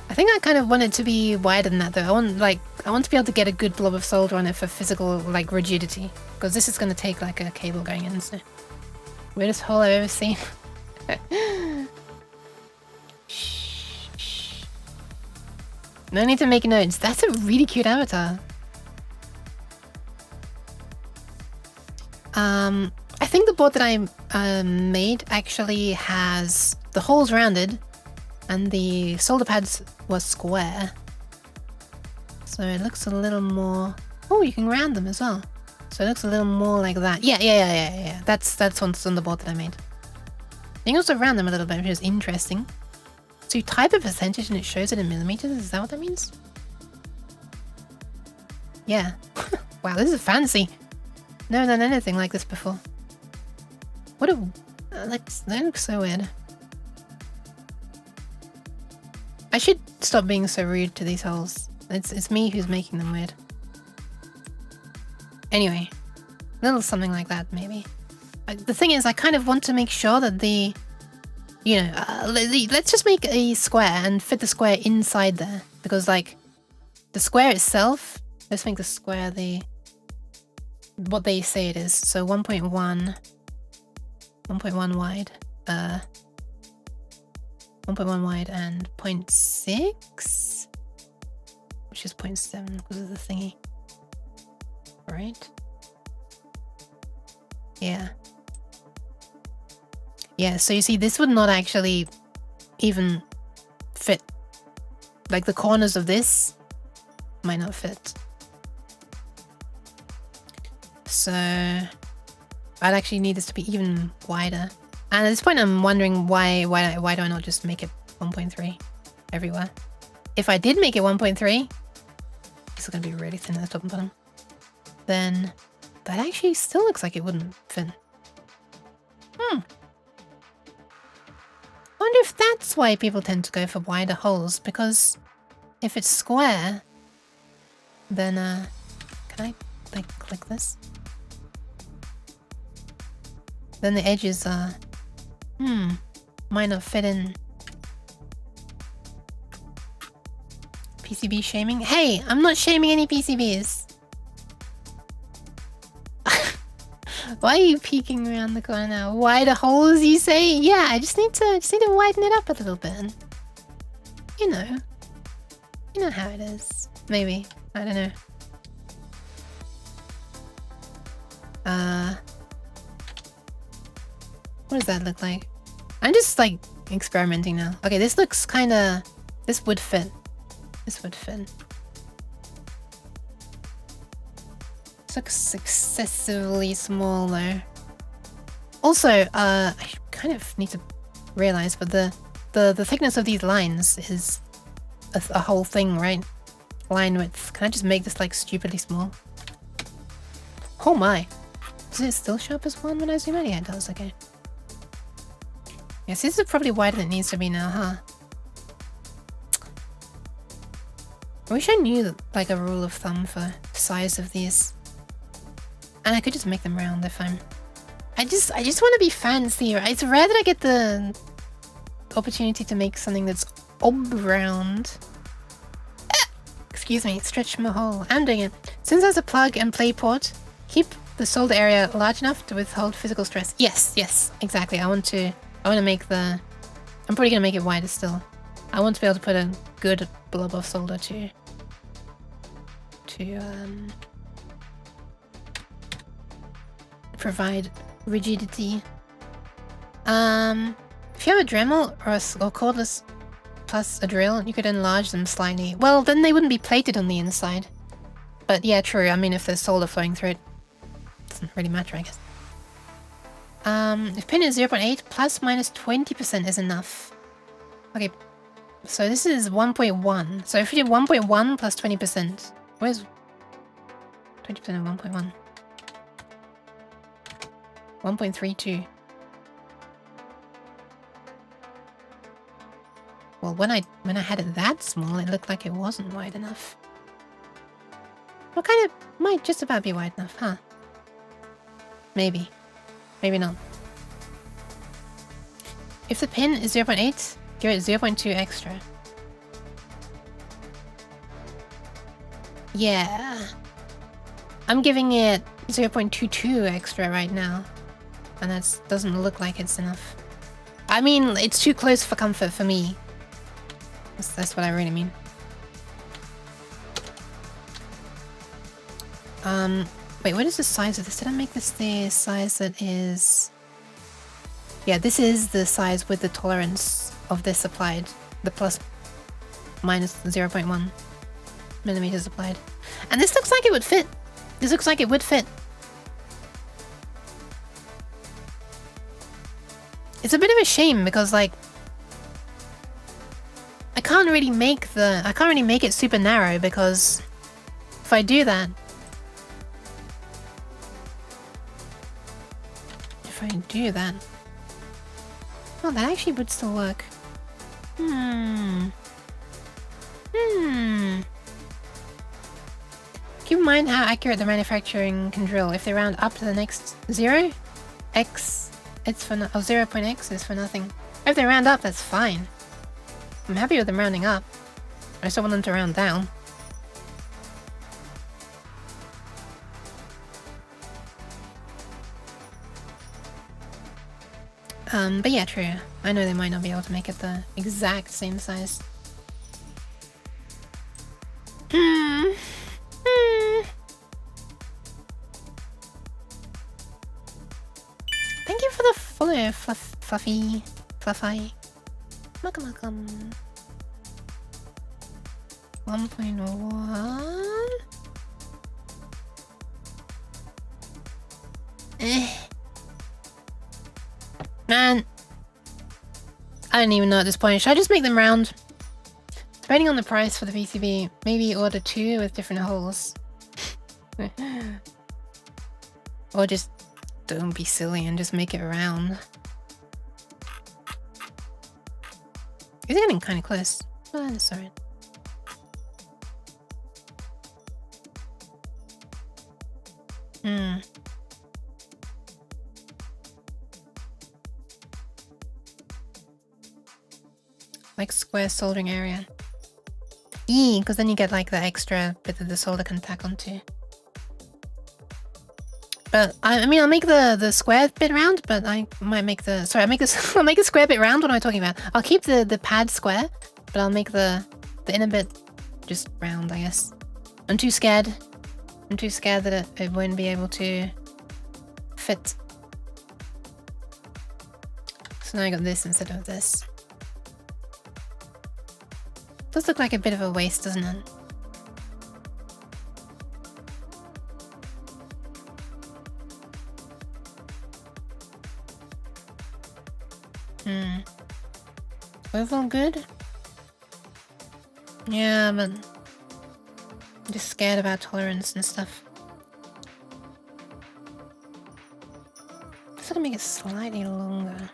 I think I kind of want it to be wider than that though. I want to be able to get a good blob of solder on it for physical like rigidity, because this is going to take like a cable going in. So weirdest hole I've ever seen. No need to make notes. That's a really cute avatar. I think the board that I made actually has the holes rounded and the solder pads was square. So it looks a little more... oh, you can round them as well. So it looks a little more like that. Yeah. That's what's on the board that I made. You can also round them a little bit, which is interesting. So you type a percentage and it shows it in millimeters? Is that what that means? Yeah. Wow, this is fancy. Never done anything like this before. What a... that looks so weird. I should stop being so rude to these holes. It's me who's making them weird. Anyway, a little something like that, maybe. The thing is, I kind of want to make sure that the... you know, let's just make a square and fit the square inside there. Because, like, the square itself... let's make the square the... what they say it is. So 1.1 wide, 1.1 wide and 0.6, which is 0.7 because of the thingy, right? Yeah, so you see this would not actually even fit, like the corners of this might not fit. So I'd actually need this to be even wider. And at this point, I'm wondering why do I not just make it 1.3 everywhere? If I did make it 1.3, this is going to be really thin at the top and bottom. Then that actually still looks like it wouldn't fit. I wonder if that's why people tend to go for wider holes, because if it's square, then can I like click this? Then the edges might not fit in. PCB shaming? Hey, I'm not shaming any PCBs. Why are you peeking around the corner now? Wider holes, you say? Yeah, I just need to widen it up a little bit. You know how it is. Maybe, I don't know. What does that look like? I'm just like experimenting now. Okay, this looks kinda... This would fit. This would fit. This looks excessively small though. Also, I kind of need to realize, but the thickness of these lines is a whole thing, right? Line width. Can I just make this like stupidly small? Oh my! Does it still show up as 1 when I zoom out? Yeah, it does, okay. Yes, this is probably wider than it needs to be now, huh? I wish I knew like a rule of thumb for size of these. And I could just make them round if I'm... I just want to be fancy, right? It's rare that I get the opportunity to make something that's round. Excuse me, stretch my hole. I'm doing it. Since there's a plug and play port, keep the solder area large enough to withhold physical stress. Yes, exactly. I want to make the... I'm probably going to make it wider still. I want to be able to put a good blob of solder to provide rigidity. If you have a Dremel or cordless plus a drill, you could enlarge them slightly. Well, then they wouldn't be plated on the inside. But yeah, true. I mean, if there's solder flowing through it, doesn't really matter, I guess. If pin is 0.8, plus minus 20% is enough. Okay, so this is 1.1. So if we do 1.1 plus 20%, where's 20% of 1.1? 1.32. Well, when I had it that small, it looked like it wasn't wide enough. Well, kind of might just about be wide enough, huh? Maybe. Maybe not. If the pin is 0.8, give it 0.2 extra. Yeah. I'm giving it 0.22 extra right now. And that doesn't look like it's enough. I mean, it's too close for comfort for me. That's what I really mean. Wait, what is the size of this? Did I make this the size that is... Yeah, this is the size with the tolerance of this applied. The plus minus 0.1 millimeters applied. And this looks like it would fit. This looks like it would fit. It's a bit of a shame because, like, I can't really make it super narrow because if I do that, oh, that actually would still work. Keep in mind how accurate the manufacturing can drill. If they round up to the next 0, x, it's for 0.x is for nothing. If they round up, that's fine. I'm happy with them rounding up. I still want them to round down. But yeah, true. I know they might not be able to make it the exact same size. Thank you for the follow, Fluffy. Welcome. 1.1. Man, I don't even know at this point. Should I just make them round? Depending on the price for the PCB, maybe order 2 with different holes. Or just don't be silly and just make it round. It's getting kind of close. Oh, that's alright. Like square soldering area. Because then you get like the extra bit that the solder can tack onto. But I mean, I'll make the square bit round, but I might make the I'll make the square bit round. What am I talking about? I'll keep the pad square, but I'll make the inner bit just round, I guess. I'm too scared. I'm too scared that it won't be able to fit. So now I got this instead of this. Does look like a bit of a waste, doesn't it? Overall good? Yeah, but I'm just scared about tolerance and stuff. Just gonna make it slightly longer.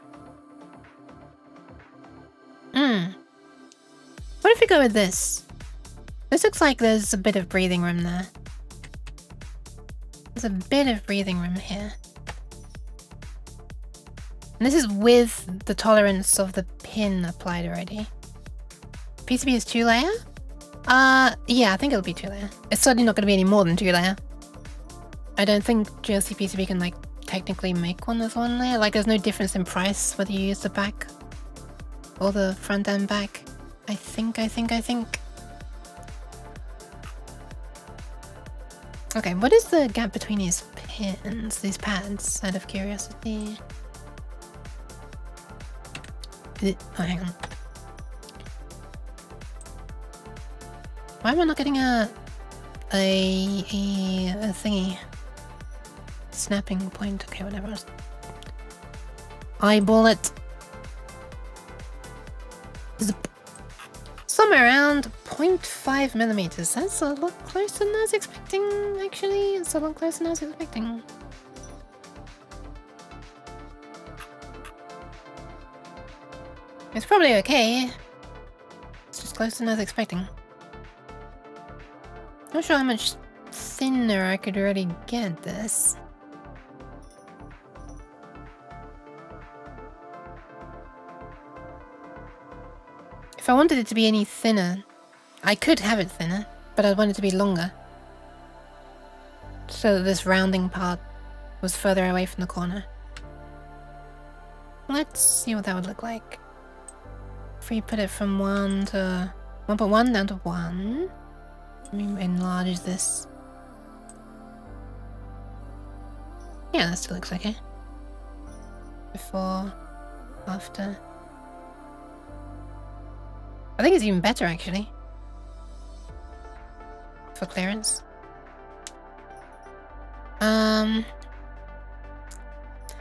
What if we go with this? This looks like there's a bit of breathing room there. There's a bit of breathing room here. And this is with the tolerance of the pin applied already. PCB is 2-layer? Yeah, I think it'll be 2-layer. It's certainly not going to be any more than 2-layer. I don't think GLC PCB can like technically make one with 1-layer. Like there's no difference in price whether you use the back or the front and back. I think. Okay, what is the gap between these pins, these pads, out of curiosity? Oh, hang on. Why am I not getting a thingy? Snapping point. Okay, whatever. Eyeball it. Zip. Somewhere around 0.5 millimeters. That's a lot closer than I was expecting, actually. It's a lot closer than I was expecting. It's probably okay. It's just closer than I was expecting. Not sure how much thinner I could really get this. If I wanted it to be any thinner, I could have it thinner, but I'd want it to be longer. So that this rounding part was further away from the corner. Let's see what that would look like. If we put it from 1 to 1.1 down to 1. Let me enlarge this. Yeah, that still looks okay. Before, after. I think it's even better actually. For clearance. And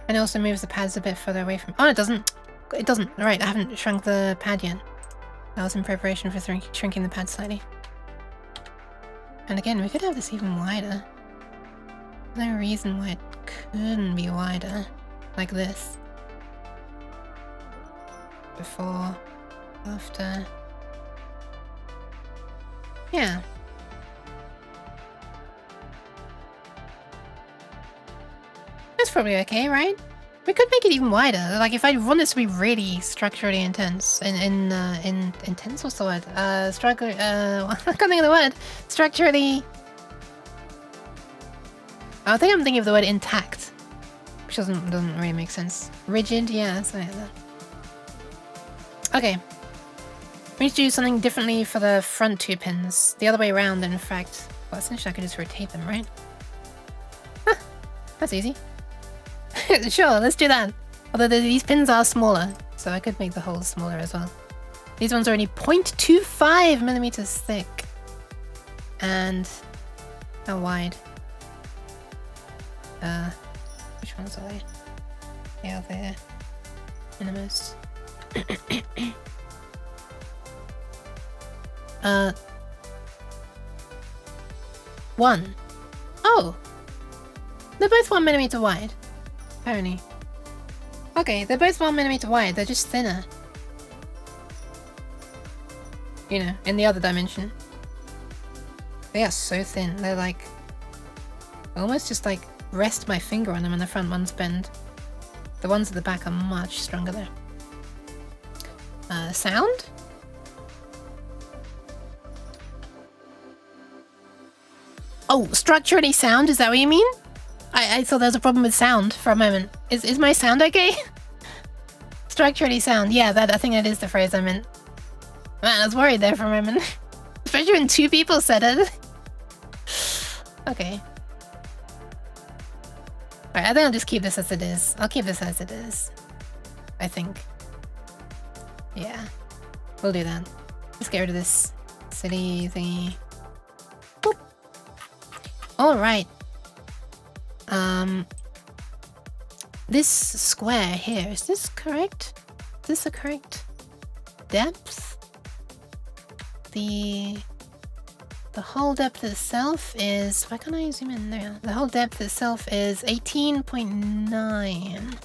it also moves the pads a bit further away from. Oh, it doesn't. It doesn't. Right, I haven't shrunk the pad yet. That was in preparation for shrinking the pad slightly. And again, we could have this even wider. There's no reason why it couldn't be wider. Like this. Before, after. Yeah. That's probably okay, right? We could make it even wider. Like if I want this to be really structurally intense, intense, what's the word? I can't think of the word. Structurally. I think I'm thinking of the word intact, which doesn't really make sense. Rigid, yeah, something like that. Okay. We need to do something differently for the front 2 pins. The other way around, in fact. Well, essentially I could just rotate them, right? Huh, that's easy. Sure, let's do that. Although these pins are smaller, so I could make the holes smaller as well. These ones are only 0.25 millimeters thick. And how wide? Which ones are they? Yeah, there. Innermost. 1. Oh! They're both 1mm wide. Apparently. Okay, they're both 1mm wide, they're just thinner. You know, in the other dimension. They are so thin, they're like... I almost just like rest my finger on them and the front ones bend. The ones at the back are much stronger though. Sound? Oh, structurally sound, is that what you mean? I thought there was a problem with sound for a moment. Is my sound okay? Structurally sound, yeah, I think that is the phrase I meant. Man, I was worried there for a moment. Especially when 2 people said it. Okay. Alright, I think I'll just keep this as it is. I'll keep this as it is. I think. Yeah. We'll do that. Let's get rid of this silly thingy. Boop. Alright. This square here, is this correct? Is this the correct depth? The whole depth itself is... Why can't I zoom in there? The whole depth itself is 18.9.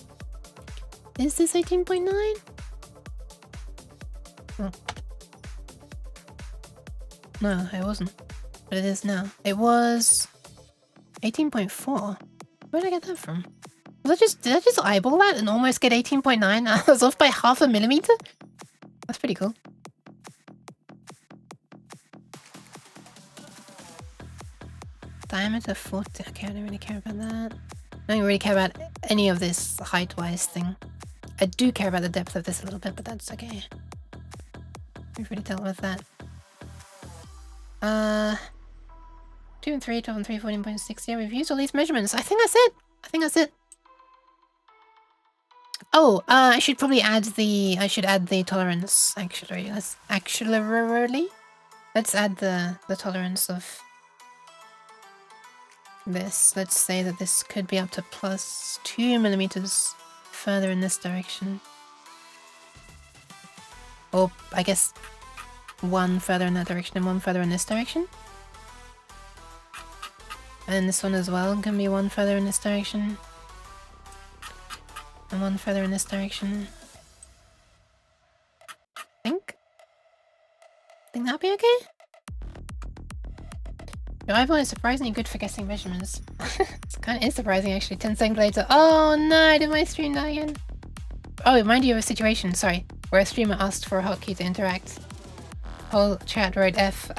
Is this 18.9? Oh. No, it wasn't. But it is now. It was 18.4. Where did I get that from? Did I just eyeball that and almost get 18.9? I was off by 0.5 millimeter? That's pretty cool. Diameter 40. Okay, I don't really care about that. I don't really care about any of this height-wise thing. I do care about the depth of this a little bit, but that's okay. We've already dealt with that. 2 and 3, 12 and 3, 14.6. Yeah, we've used all these measurements. I think that's it. I think that's it. Oh, I should probably add the... I should add the tolerance, actually. Let's add the tolerance of this. Let's say that this could be up to plus 2 millimeters further in this direction. Or, I guess, 1 further in that direction and 1 further in this direction. And this one as well can be 1 further in this direction. And 1 further in this direction. Think that'll be okay? Your eyeball is surprisingly good for guessing measurements. It kind of is surprising actually. 10 seconds later. Oh no, I did my stream die again. Oh, it reminded you of a situation, sorry, where a streamer asked for a hotkey to interact. Whole chat wrote F.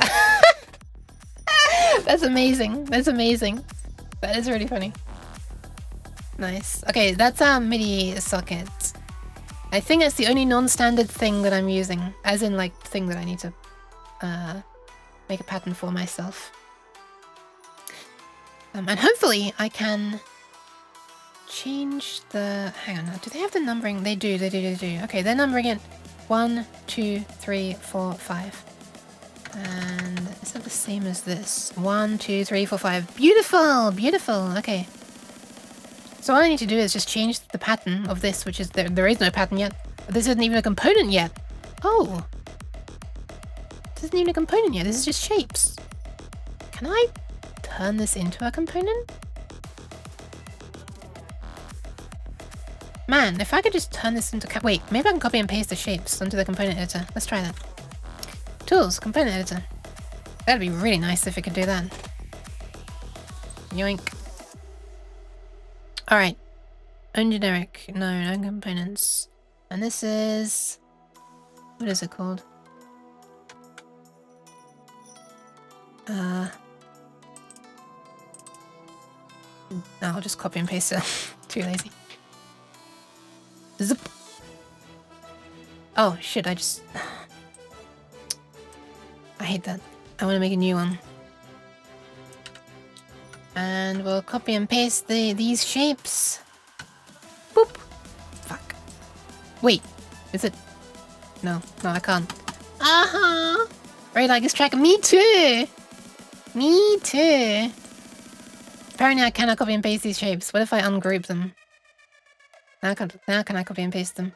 That's amazing. That's amazing. That is really funny. Nice. Okay, that's our MIDI socket. I think that's the only non-standard thing that I'm using. As in, like, thing that I need to make a pattern for myself. And hopefully I can change the... Hang on now. Do they have the numbering? They do. Okay, they're numbering it 1, 2, 3, 4, 5. And is that the same as this? 1, 2, 3, 4, 5. Beautiful! Beautiful! Okay. So all I need to do is just change the pattern of this, which is... There is no pattern yet. This isn't even a component yet. Oh! This isn't even a component yet. This is just shapes. Can I turn this into a component? Man, if I could just turn this into... Wait, maybe I can copy and paste the shapes onto the component editor. Let's try that. Tools, component editor. That'd be really nice if it could do that. Yoink. Alright. Own generic. No components. And this is... What is it called? No, I'll just copy and paste it. Too lazy. Zip. Oh shit, I hate that. I want to make a new one. And we'll copy and paste these shapes. Boop. Fuck. Wait, is it? No, I can't. Uh-huh. Right, like this track. Me too. Me too. Apparently I cannot copy and paste these shapes. What if I ungroup them? Now can I copy and paste them?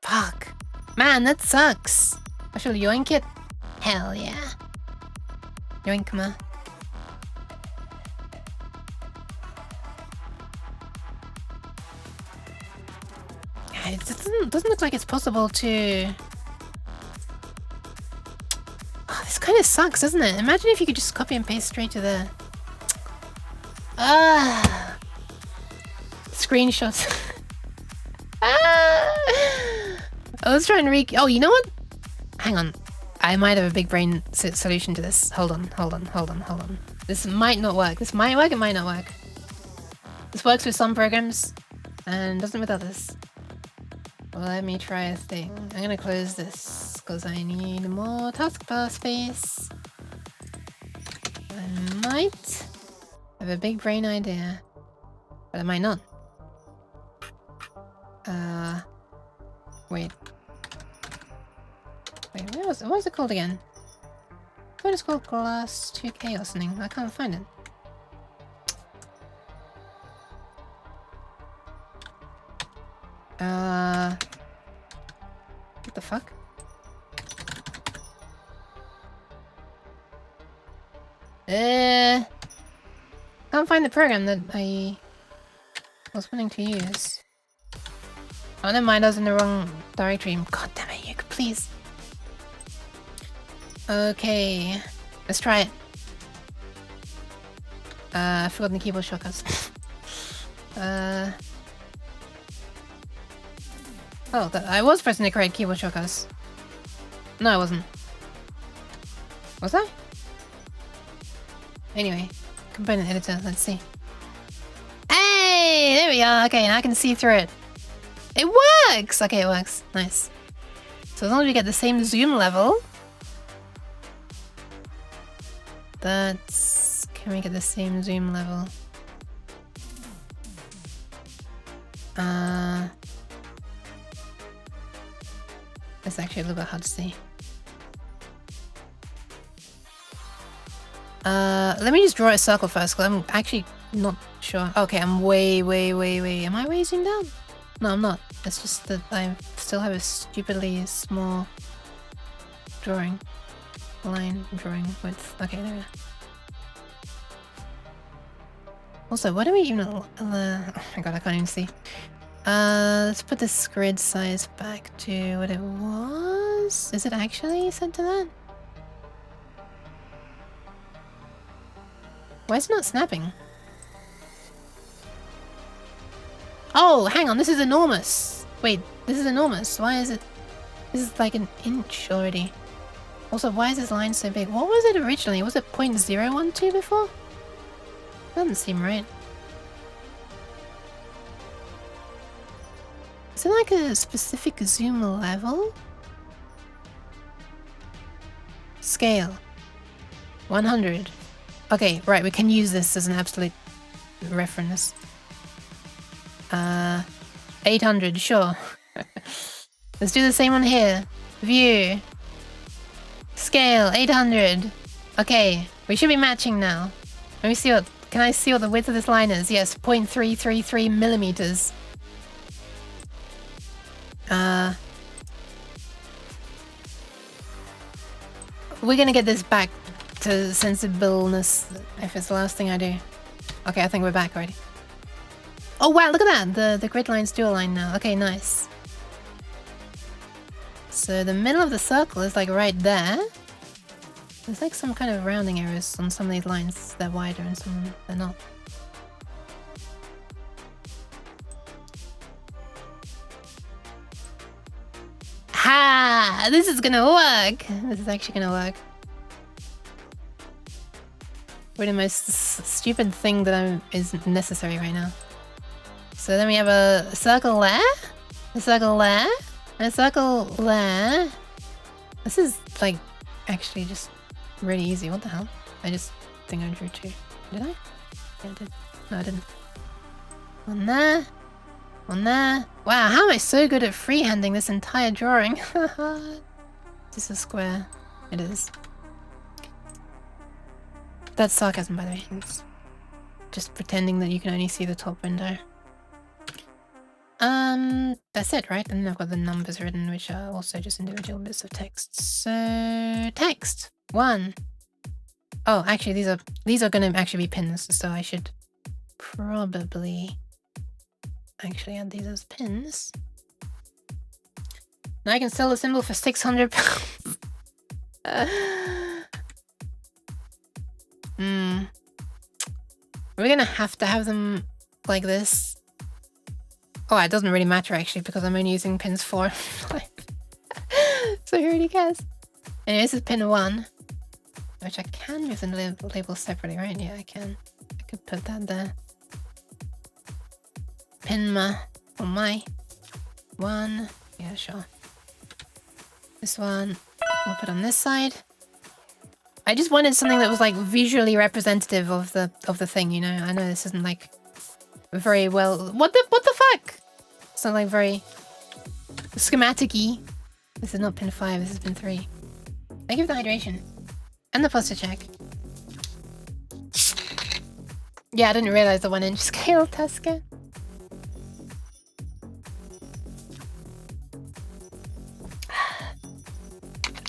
Fuck. Man, that sucks. I shall yoink it. Hell yeah. Yoink, ma. It doesn't look like it's possible to... Oh, this kind of sucks, doesn't it? Imagine if you could just copy and paste straight to there. Ah. Screenshots. I was trying to oh, you know what? Hang on. I might have a big brain solution to this. Hold on. This might not work. This might work, it might not work. This works with some programs and doesn't with others. Well, let me try a thing. I'm gonna close this because I need more taskbar space. I might have a big brain idea, but I might not. Wait, what was it called again? I thought it's called Class 2K or something. I can't find it. What the fuck? Can't find the program that I was wanting to use. Oh, never mind, I was in the wrong directory. God damn it, you could please. Okay, let's try it. I've forgotten the keyboard shortcuts. Oh, I was pressing the correct keyboard shortcuts. No, I wasn't. Was I? Anyway, component editor, let's see. Hey, there we are. Okay, now I can see through it. It works! Okay, it works. Nice. So as long as we get the same zoom level... That's... Can we get the same zoom level? It's actually a little bit hard to see. Let me just draw a circle first, because I'm actually not sure. Okay, I'm way... Am I way zoomed out? No, I'm not. It's just that I still have a stupidly small line drawing width. Okay, there we go. Also, what do we even... oh my god, I can't even see. Let's put this grid size back to what it was. Is it actually set to that? Why is it not snapping? Oh, hang on, this is enormous. Wait, this is enormous. Why is it... This is like an inch already. Also, why is this line so big? What was it originally? Was it 0.012 before? Doesn't seem right. Is it like a specific zoom level? Scale. 100. Okay, right, we can use this as an absolute reference. 800, sure. Let's do the same one here. View. Scale, 800. Okay, we should be matching now. Let me see what... Can I see what the width of this line is? Yes, 0.333 millimeters. We're gonna get this back to sensibleness if it's the last thing I do. Okay, I think we're back already. Oh wow, look at that! The grid line's dual line now. Okay, nice. So the middle of the circle is like right there. There's like some kind of rounding errors on some of these lines. They're wider and some they're not. Ha! This is gonna work! This is actually gonna work. Probably the most stupid thing that is necessary right now. So then we have a circle there, a circle there, and a circle there. This is like actually just really easy. What the hell? I just think I drew two. Did I? Yeah, I did. No, I didn't. One there. One there. Wow, how am I so good at freehanding this entire drawing? This is a square. It is. That's sarcasm, by the way. It's just pretending that you can only see the top window. That's it, right? And then I've got the numbers written, which are also just individual bits of text. So text 1. Oh, actually, these are going to actually be pins, so I should probably actually add these as pins. Now I can sell the symbol for £600. We're gonna have to have them like this. Oh, it doesn't really matter actually because I'm only using pins 4 and 5. So who really cares? Anyway, this is pin 1, which I can move the labels separately, right? Yeah, I can. I could put that there. Pin my or my 1. Yeah, sure. This one we'll put on this side. I just wanted something that was like visually representative of the thing, you know. I know this isn't like very well. What the fuck? It's not like very schematic-y. This is not pin 5. This is pin 3. Thank you for the hydration and the posture check. Yeah, I didn't realize the 1-inch scale, Tusker.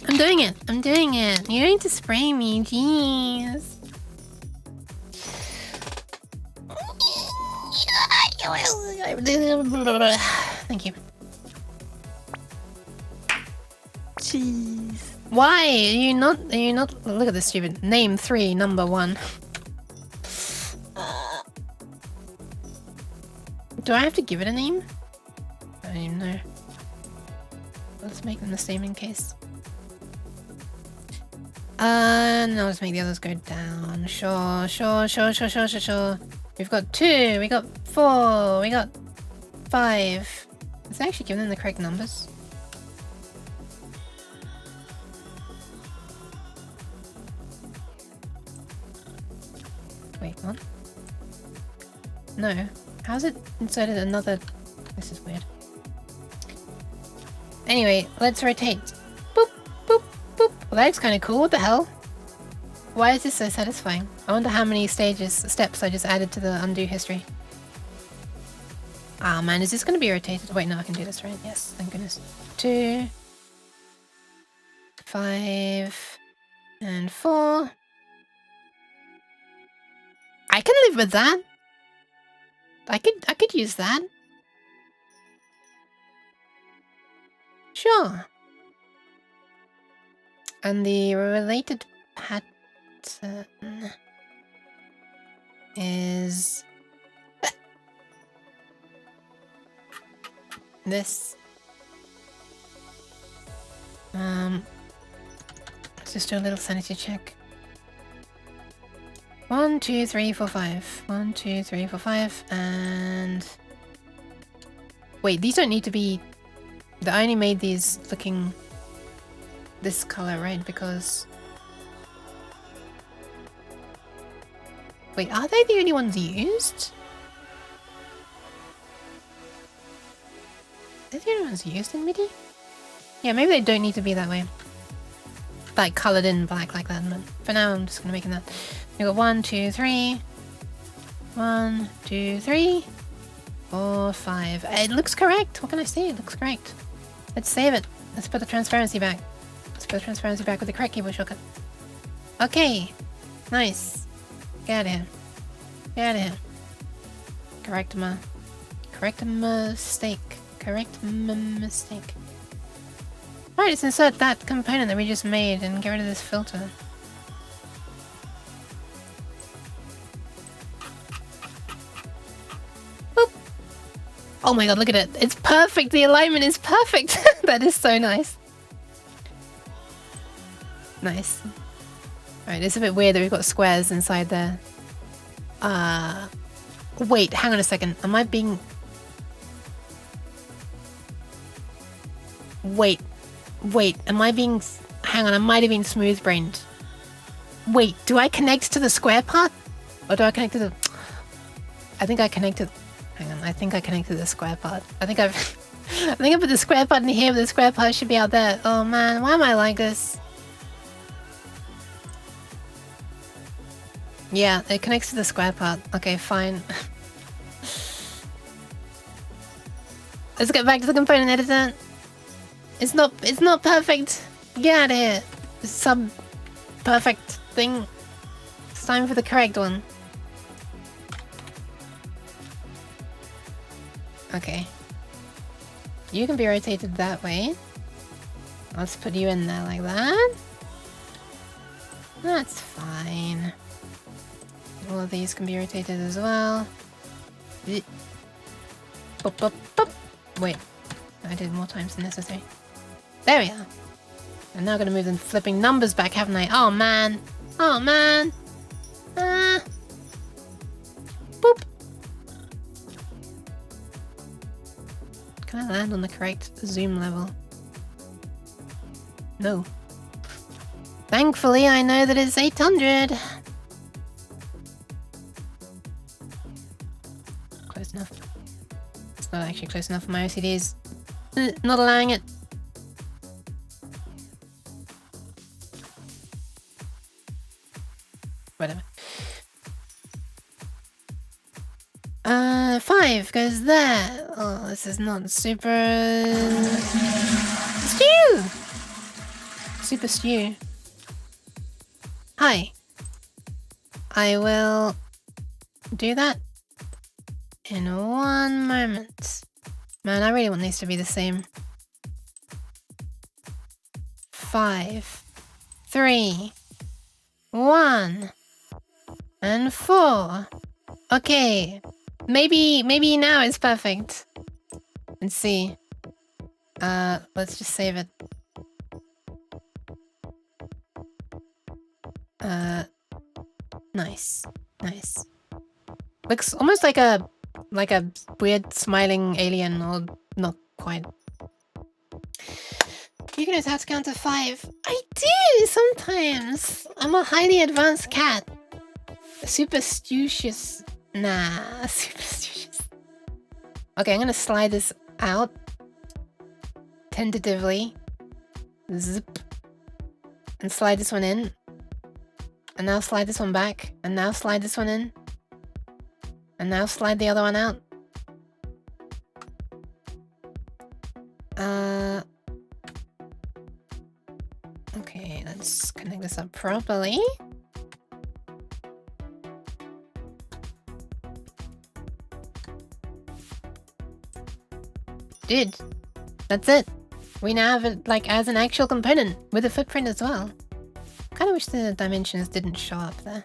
I'm doing it. I'm doing it. You don't need to spray me. Jeez. Thank you. Jeez. Why? Are you not? Look at this stupid. Name 3, number 1. Do I have to give it a name? I don't even know. Let's make them the same in case. No, let's make the others go down. Sure. We've got 2, we got 4, we got 5. Let's actually give them the correct numbers. Wait, what? No. How's it inserted another... This is weird. Anyway, let's rotate. Boop, boop, boop. Well, that looks kind of cool. What the hell? Why is this so satisfying? I wonder how many steps I just added to the undo history. Ah, man, is this going to be rotated? Wait, no, I can do this, right? Yes, thank goodness. 2, 5, and 4. I can live with that. I could use that. Sure. And the related pattern is this. Let's just do a little sanity check. 1, 2, 3, 4, 5. 1, 2, 3, 4, 5, and wait, these don't need to be. I only made these looking this color, right? Because wait, are they the only ones used? Are they the only ones used in MIDI? Yeah, maybe they don't need to be that way. Like colored in black like that, but for now I'm just gonna make that. We got 1, 2, 3. 1, 2, 3. 4, 5. It looks correct. What can I say? It looks correct. Let's save it. Let's put the transparency back. Let's put the transparency back with the correct keyboard shortcut. Okay. Nice. Get out of here. Get out of here. Correct mistake. Correct mistake. Alright, let's insert that component that we just made and get rid of this filter. Boop. Oh my god, look at it. It's perfect. The alignment is perfect. That is so nice. Nice. Alright, it's a bit weird that we've got squares inside there. Wait, hang on a second. Am I being... Wait, am I being... Hang on, I might have been smooth-brained. Wait, do I connect to the square part? Or do I connect to the... I think I connected... Hang on, I think I connected the square part. I think I put the square part in here, but the square part should be out there. Oh man, why am I like this? Yeah, it connects to the square part. Okay, fine. Let's get back to the component editor. It's not perfect. Get out of here. The sub-perfect thing. It's time for the correct one. Okay. You can be rotated that way. Let's put you in there like that. That's fine. All of these can be rotated as well. Bop, bop, bop. Wait, I did more times than necessary. There we are. I'm now gonna move the flipping numbers back, haven't I? Oh man. Oh man. Boop. Can I land on the correct zoom level? No. Thankfully, I know that it's 800. Close enough. It's not actually close enough for my OCDs. Not allowing it. Whatever. 5 goes there. Oh, this is not super... Stew! Super stew. Hi. I will do that in one moment. Man, I really want these to be the same. 5, 3, 1, and 4. Okay. Maybe now it's perfect. Let's see. Let's just save it. Nice. Nice. Looks almost like a weird smiling alien, or not quite. You can know how to count to 5. I do sometimes. I'm a highly advanced cat. Superstitious. Nah, superstitious. Okay, I'm gonna slide this out. Tentatively. Zip. And slide this one in. And now slide this one back. And now slide this one in. And now slide the other one out. Okay, let's connect this up properly. Dude, that's it. We now have it like as an actual component with a footprint as well. Kind of wish the dimensions didn't show up there.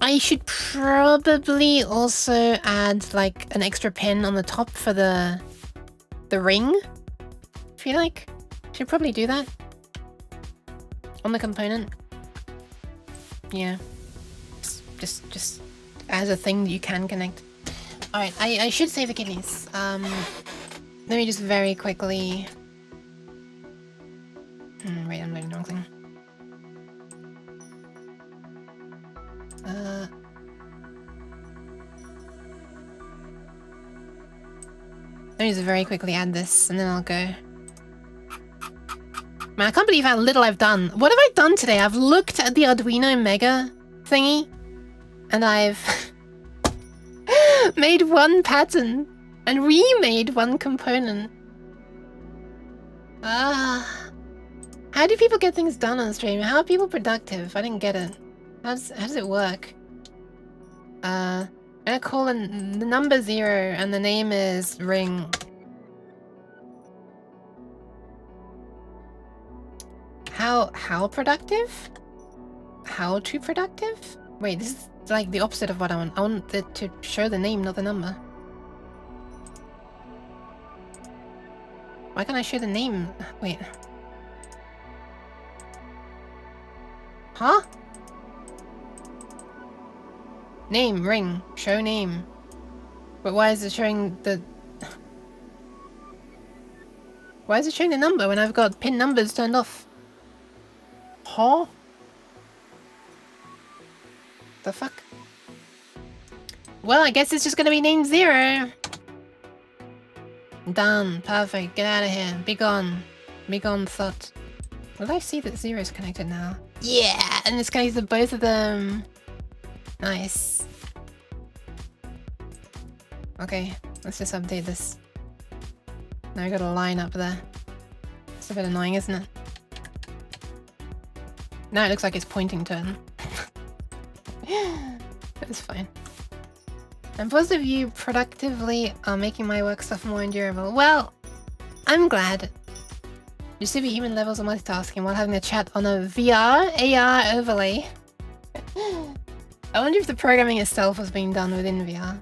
I should probably also add like an extra pin on the top for the ring. I feel like should probably do that on the component. Yeah, just as a thing you can connect. All right, I should save the kidneys. Let me just very quickly. Wait, I'm doing the wrong thing. Let me just very quickly add this, and then I'll go. Man, I can't believe how little I've done. What have I done today? I've looked at the Arduino Mega thingy, and I've made one pattern and remade one component. How do people get things done on stream? How are people productive? I didn't get it. How does it work? I'm gonna call the number 0 and the name is ring. How productive? How to productive? Wait, this is like the opposite of what I want. I want it to show the name, not the number. Why can't I show the name? Wait. Huh? Name, ring, show name. But why is it showing the... Why is it showing the number when I've got pin numbers turned off? Huh? The fuck? Well, I guess it's just gonna be named 0. Done. Perfect. Get out of here. Be gone. Be gone, thought. Will I see that 0 is connected now? Yeah! And it's connected to both of them. Nice. Okay, let's just update this. Now I got a line up there. It's a bit annoying, isn't it? Now it looks like it's pointing to him. It's fine. I'm positive you productively are making my work stuff more endurable. Well, I'm glad. Your superhuman levels of multitasking while having a chat on a VR, AR overlay. I wonder if the programming itself was being done within VR.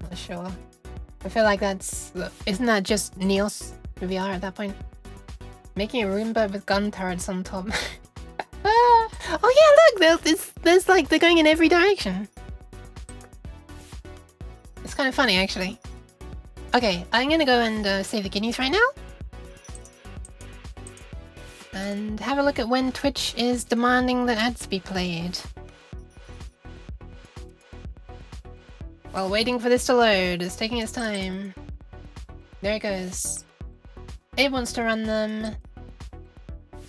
Not sure. I feel like that's... Isn't that just Neos VR at that point? Making a Roomba with gun turrets on top. Oh yeah, look! There's like... They're going in every direction. It's kind of funny, actually. Okay, I'm gonna go and save the guineas right now. And have a look at when Twitch is demanding that ads be played. While waiting for this to load, it's taking its time. There it goes. It wants to run them.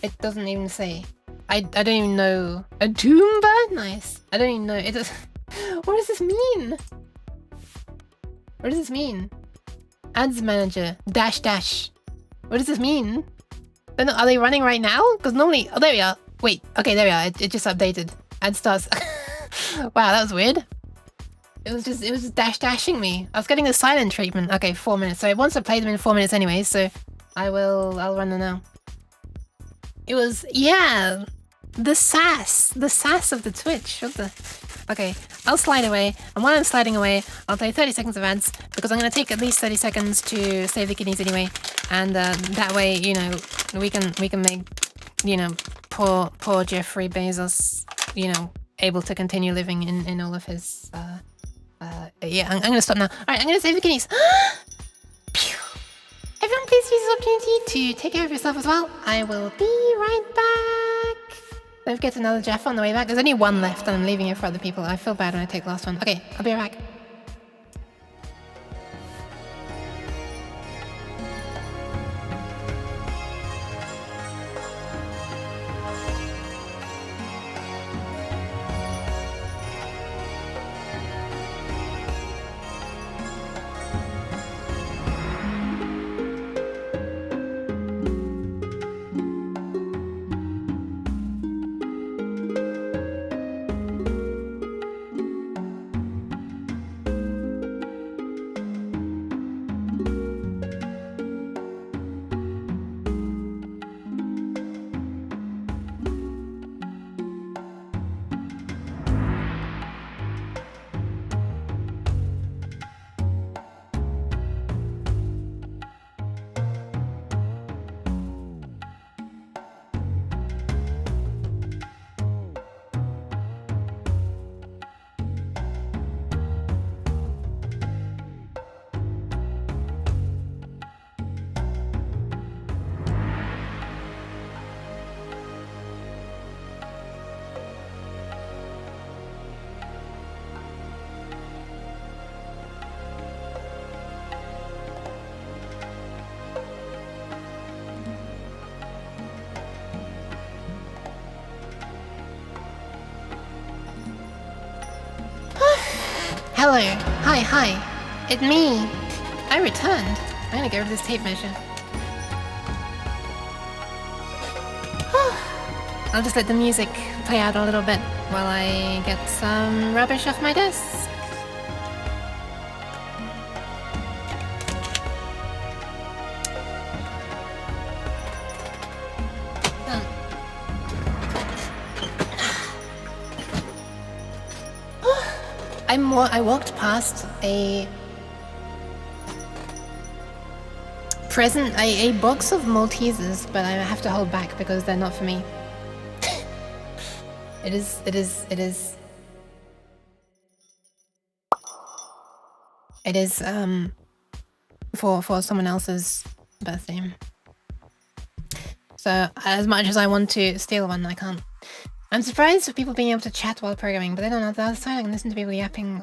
It doesn't even say. I don't even know. A Doomba? Nice. I don't even know. It does. What does this mean? What does this mean? Ads manager. Dash dash. What does this mean? Are they running right now? Because normally... Oh, there we are. Wait. Okay, there we are. It just updated. Ad starts. Wow, that was weird. It was just dashing me. I was getting the silent treatment. Okay, 4 minutes. So it wants to play them in 4 minutes anyway, so I'll run them now. It was... Yeah. The sass of the Twitch. What the... Okay, I'll slide away, and while I'm sliding away, I'll play 30 seconds of ads, because I'm going to take at least 30 seconds to save the kidneys anyway, and that way, you know, we can make, you know, poor Jeffrey Bezos, you know, able to continue living in all of his, yeah, I'm going to stop now. Alright, I'm going to save the kidneys. Everyone please use this opportunity to take care of yourself as well. I will be right back. Don't forget another Jeff on the way back. There's only one left and I'm leaving it for other people. I feel bad when I take the last one. Okay, I'll be right back. Hello. Hi. It's me. I returned. I'm gonna get rid of this tape measure. I'll just let the music play out a little bit while I get some rubbish off my desk. I walked past a present, a box of Maltesers, but I have to hold back because they're not for me. It is for someone else's birthday. So as much as I want to steal one, I can't. I'm surprised for people being able to chat while programming, but then on the other side I can listen to people yapping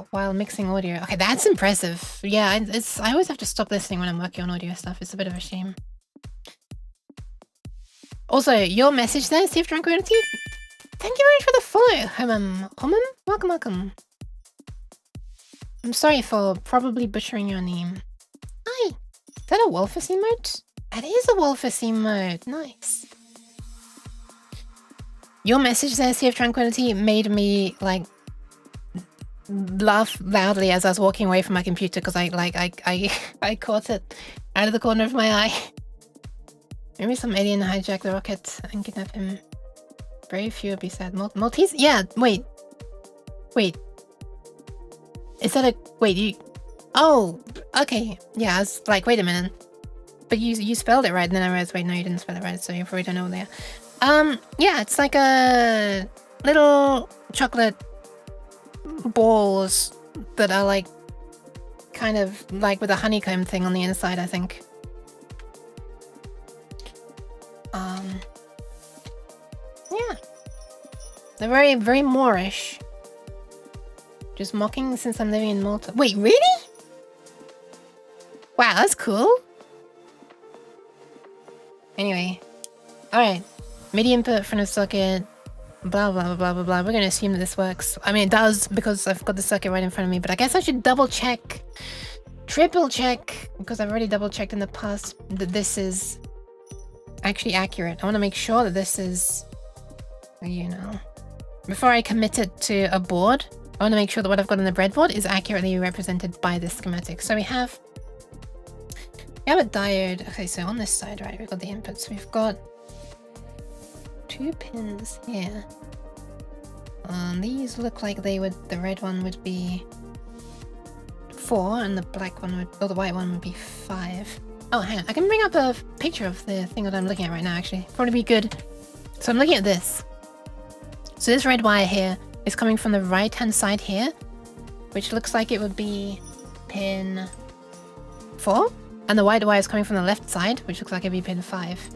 while mixing audio. Okay, that's impressive. Yeah, I always have to stop listening when I'm working on audio stuff. It's a bit of a shame. Also, your message there, Steve Tranquility. Thank you very much for the follow, Homum. Welcome. I'm sorry for probably butchering your name. Hi. Is that a Wolfus emote? That is a Wolfus emote. Nice. Your message there, Sea of Tranquility, made me like laugh loudly as I was walking away from my computer because I caught it out of the corner of my eye. Maybe some alien hijack the rocket and kidnap him. Very few would be sad. Maltese? Yeah, wait. Is that a... Wait, you... Oh, okay. Yeah, I was like, wait a minute. But you spelled it right, and then I realized, wait, no, you didn't spell it right, so you probably don't know what they are. Yeah, it's like a little chocolate balls that are like kind of like with a honeycomb thing on the inside, I think. Yeah. They're very, very Moorish. Just mocking since I'm living in Malta. Wait, really? Wow, that's cool. Anyway. Alright. MIDI input from the circuit. Blah, blah, blah, blah, blah. We're going to assume that this works. I mean, it does because I've got the circuit right in front of me. But I guess I should double check. Triple check. Because I've already double checked in the past that this is actually accurate. I want to make sure that this is, you know, before I commit it to a board, I want to make sure that what I've got on the breadboard is accurately represented by this schematic. So we have a diode. Okay, so on this side, right, we've got the inputs. We've got 2 pins here. These look like they would, the red one would be 4 and the black one would, or the white one would be 5. Oh, hang on. I can bring up a picture of the thing that I'm looking at right now, actually. Probably be good. So I'm looking at this. So this red wire here is coming from the right-hand side here, which looks like it would be pin 4. And the white wire is coming from the left side, which looks like it'd be pin 5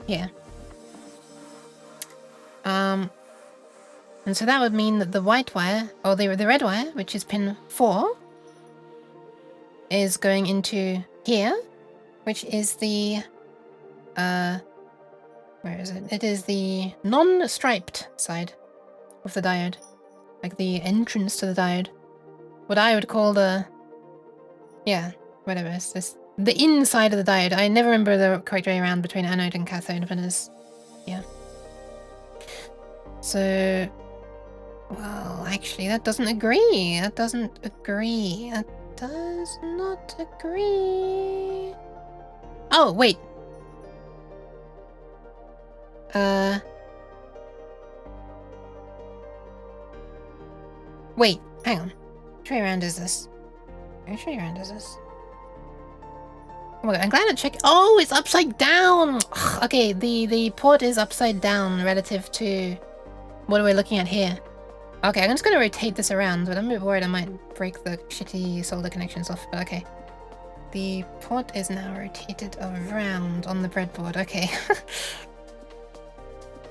here. And so that would mean that the white wire, or the red wire, which is pin 4, is going into here, which is the, where is it? It is the non-striped side of the diode. Like the entrance to the diode. What I would call the, yeah, whatever, it's this, the inside of the diode. I never remember the correct way around between anode and cathode, but it is, yeah. So, well, actually, that doesn't agree. That doesn't agree. That does not agree. Oh, wait. Wait, hang on. Which way around is this? Which way around is this? Oh my god, I'm glad I checked. Oh, it's upside down! Ugh, okay, the port is upside down relative to what are we looking at here. Okay, I'm just gonna rotate this around, but I'm a bit worried I might break the shitty solder connections off, but okay. The port is now rotated around on the breadboard, okay.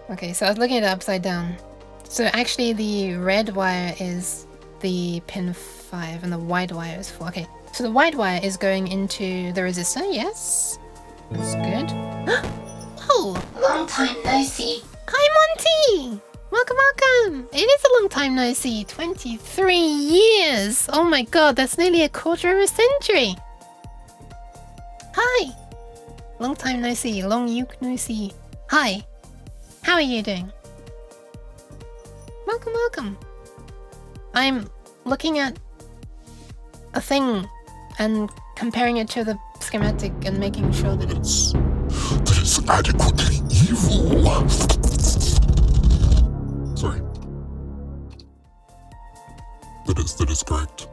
Okay, so I was looking at it upside down. So actually the red wire is the pin 5 and the white wire is 4. Okay, so the white wire is going into the resistor, yes. That's good. Oh! Long time no see. Hi Monty! Welcome, welcome! It is a long time no see. 23 years! Oh my god, that's nearly a quarter of a century! Hi! Long time no see. Long yuk no see. Hi! How are you doing? Welcome, welcome. I'm looking at a thing and comparing it to the schematic and making sure that it's adequately evil. Sorry. That is correct.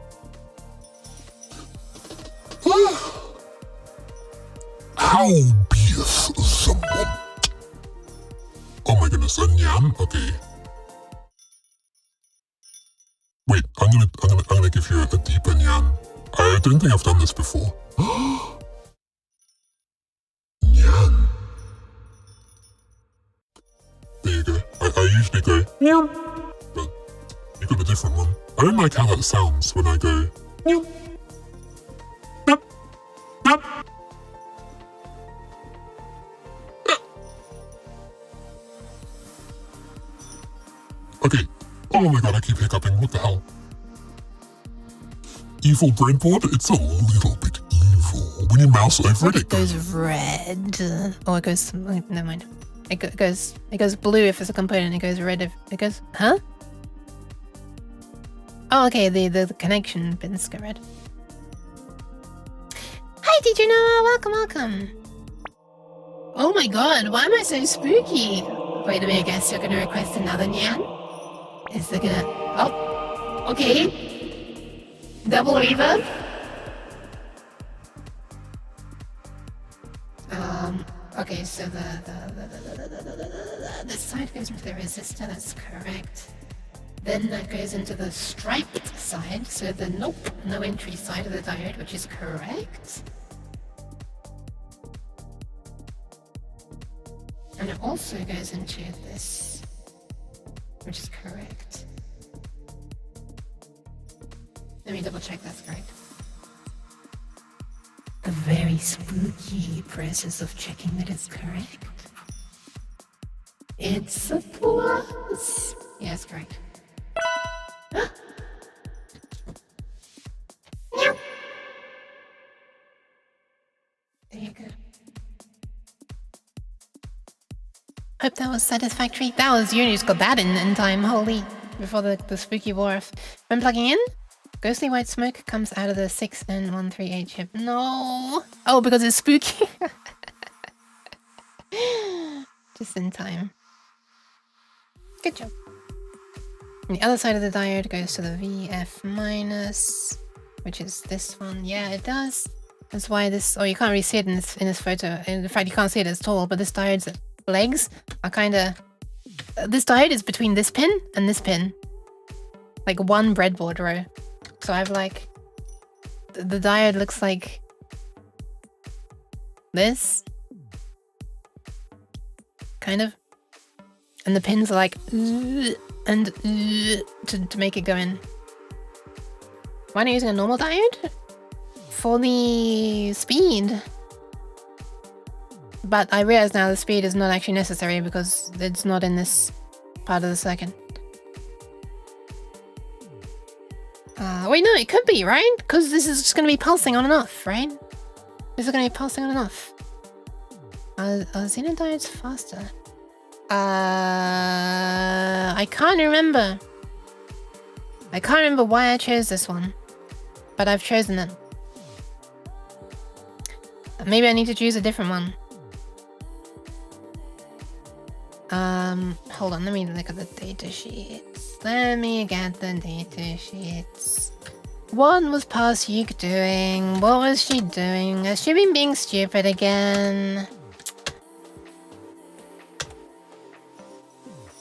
How beeth someone? Oh my goodness, a Nyan? Okay. Wait, I'm gonna give you a deeper Nyan. I don't think I've done this before. Nyan. There you go. I usually go Nyan, but you got a different one. I don't like how that sounds when I go Nyan. Nyan. Nyan. Okay. Oh my god, I keep hiccuping. What the hell? evil breadboard? It's a little bit evil. When you mouse over it goes red. Oh, it goes. Never mind. It goes blue if it's a component. It goes red if it goes. Huh? Oh, okay. The connection pins go red. Hi, did you know? Welcome. Oh my god, why am I so spooky? Wait a minute, guess you're gonna request another Nyan? Is there gonna... Oh, okay. Double reverb? Okay, so this side goes into the resistor, that's correct. Then that goes into the striped side, so the no entry side of the diode, which is correct. And it also goes into this, which is correct. Let me double check that's correct. The very spooky process of checking that it's correct. It's a plus. Yes, correct. Huh? No. There you go. Hope that was satisfactory. That was, you just got that in time, holy. Before the spooky wore off. When plugging in, ghostly white smoke comes out of the 6N138 chip. No! Oh, because it's spooky. Just in time. Good job. And the other side of the diode goes to the VF minus, which is this one. Yeah, it does. That's why this... Oh, you can't really see it in this photo. In fact, you can't see it at all, but this diode's legs are kind of... This diode is between this pin and this pin. Like one breadboard row. So I've like... The diode looks like... this. Kind of. And the pins are like... and to make it go in. Why not using a normal diode? For the speed. But I realize now the speed is not actually necessary because it's not in this part of the circuit. Wait, no, it could be, right? Because this is just going to be pulsing on and off, right? This is going to be pulsing on and off. Are Xenon diodes faster? I can't remember. I can't remember why I chose this one. But I've chosen it. Maybe I need to choose a different one. Hold on, let me look at the data sheets. Let me get the data sheets. What was Parsyuk doing? What was she doing? Has she been being stupid again?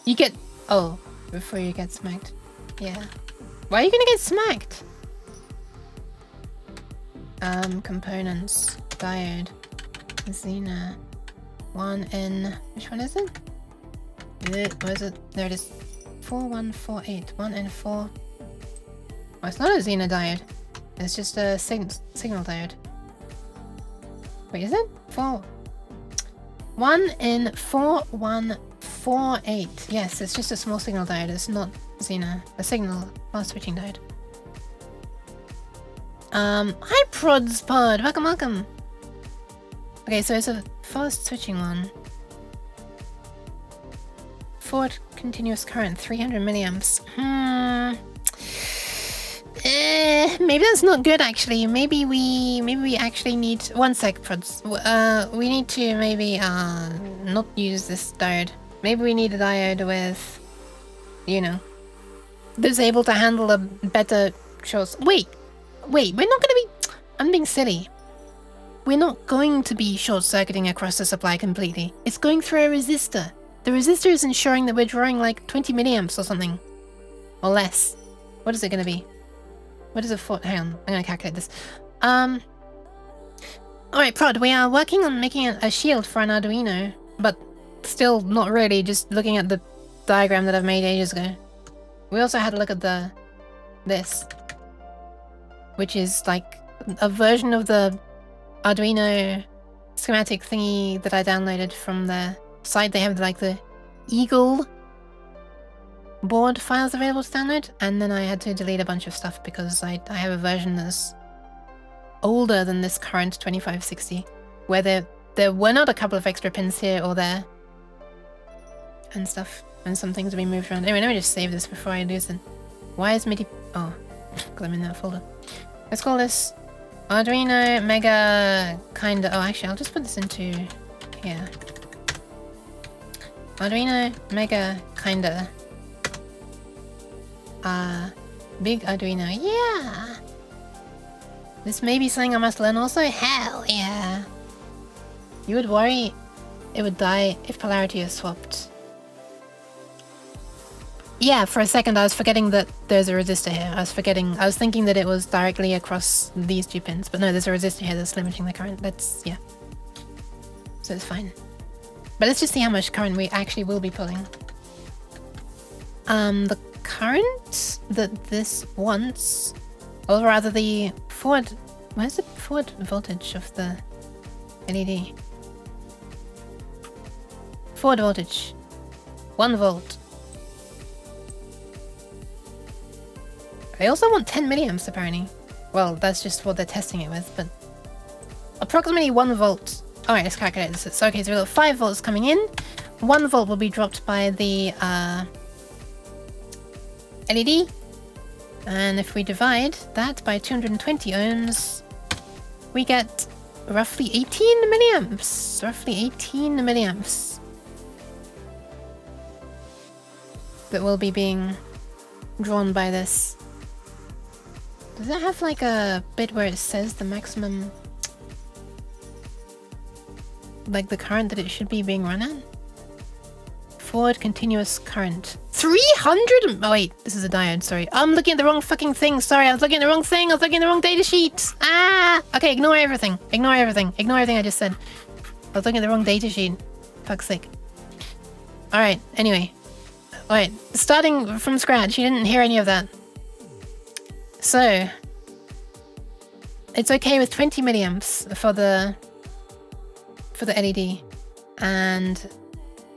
You get... Oh, before you get smacked. Yeah. Why are you gonna get smacked? Components. Diode. Xena. 1N... Which one is it? Where is it? There it is. 4148. 1N4. Oh, it's not a Xena diode. It's just a signal diode. Wait, is it? 1N4148. Yes, it's just a small signal diode. It's not Xena. A signal fast switching diode. Hi Prods Pod. Welcome. Okay, so it's a fast switching one. Forward continuous current, 300 milliamps. Maybe that's not good actually. Maybe we actually need... One sec, Prods. We need to maybe not use this diode. Maybe we need a diode with, you know, that's able to handle a better short... Wait, we're not gonna be... I'm being silly. We're not going to be short-circuiting across the supply completely. It's going through a resistor. The resistor is ensuring that we're drawing like 20 milliamps or something. Or less. What is it going to be? What is it for? Hang on, I'm going to calculate this. Alright, Prod, we are working on making a shield for an Arduino. But still not really, just looking at the diagram that I've made ages ago. We also had a look at this. Which is like a version of the Arduino schematic thingy that I downloaded from the site. They have like the eagle board files available to download, and then I had to delete a bunch of stuff because I have a version that's older than this current 2560, where there were not a couple of extra pins here or there and stuff, and some things have been moved around. Anyway, let me just save this before I lose it. Why is MIDI... Oh, because I'm in that folder. Let's call this Arduino Mega kinda... Oh, actually, I'll just put this into here. Arduino Mega kinda... Big Arduino. Yeah! This may be something I must learn also. Hell yeah! You would worry it would die if polarity is swapped. Yeah, for a second I was forgetting that there's a resistor here. I was thinking that it was directly across these two pins, but no, there's a resistor here that's limiting the current. Yeah. So it's fine. But let's just see how much current we actually will be pulling. The current that this wants, or rather the forward... Where's the forward voltage of the LED? Forward voltage. 1 volt. They also want 10 milliamps apparently. Well, that's just what they're testing it with, but... Approximately 1 volt. Alright, let's calculate this. So, okay, so we've got 5 volts coming in. 1 volt will be dropped by the LED. And if we divide that by 220 ohms, we get roughly 18 milliamps. Roughly 18 milliamps. That will be being drawn by this. Does it have like a bit where it says the maximum, like the current that it should be being run at? Forward continuous current. 300! Oh wait, this is a diode, sorry. I'm looking at the wrong fucking thing, sorry, I was looking at the wrong thing, I was looking at the wrong data sheet! Ah! Okay, ignore everything, ignore everything, ignore everything I just said. I was looking at the wrong data sheet. Fuck's sake. Alright, anyway. Alright, starting from scratch, you didn't hear any of that. So, it's okay with 20 milliamps for the LED. And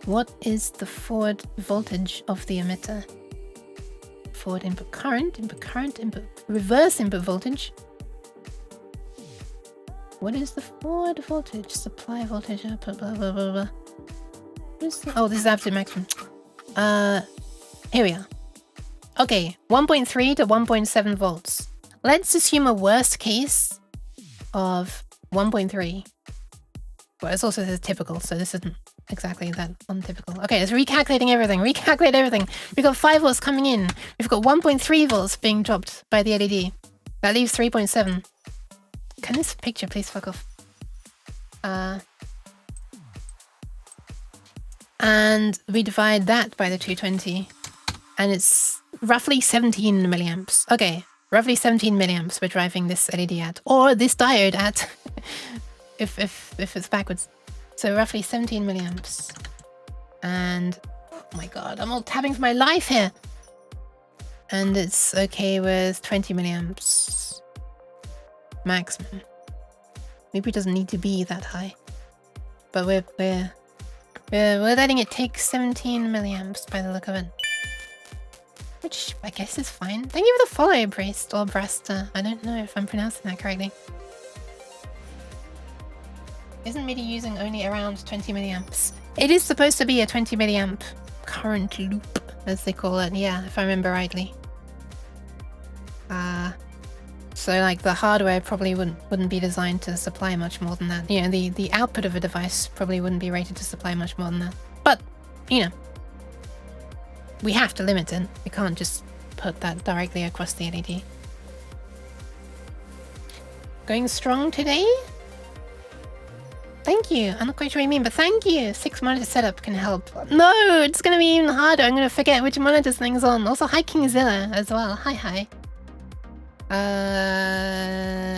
what is the forward voltage of the emitter? Forward input current, input, reverse input voltage. What is the forward voltage? Supply voltage, output, blah, blah, blah, blah. What is the, oh, this is absolute maximum. Here we are. Okay, 1.3 to 1.7 volts. Let's assume a worst case of 1.3. Well, it also says typical, so this isn't exactly that untypical. Okay, it's recalculating everything. Recalculate everything. We've got 5 volts coming in. We've got 1.3 volts being dropped by the LED. That leaves 3.7. Can this picture please fuck off? And we divide that by the 220. And it's roughly 17 milliamps. Okay, roughly 17 milliamps we're driving this LED at. Or this diode at. if it's backwards. So roughly 17 milliamps. And oh my god, I'm all tabbing for my life here. And it's okay with 20 milliamps maximum. Maybe it doesn't need to be that high. But we're letting it take 17 milliamps by the look of it. Which I guess is fine. Thank you for the follow, Brest or Brasta. I don't know if I'm pronouncing that correctly. Isn't MIDI using only around 20 milliamps? It is supposed to be a 20 milliamp current loop, as they call it. Yeah, if I remember rightly. So like the hardware probably wouldn't be designed to supply much more than that. You know, the output of a device probably wouldn't be rated to supply much more than that. But, you know, we have to limit it. We can't just put that directly across the LED. Going strong today? Thank you. I'm not quite sure what you mean, but thank you. 6 monitor setup can help. No, it's going to be even harder. I'm going to forget which monitors things on. Also, hi Kingzilla as well. Hi.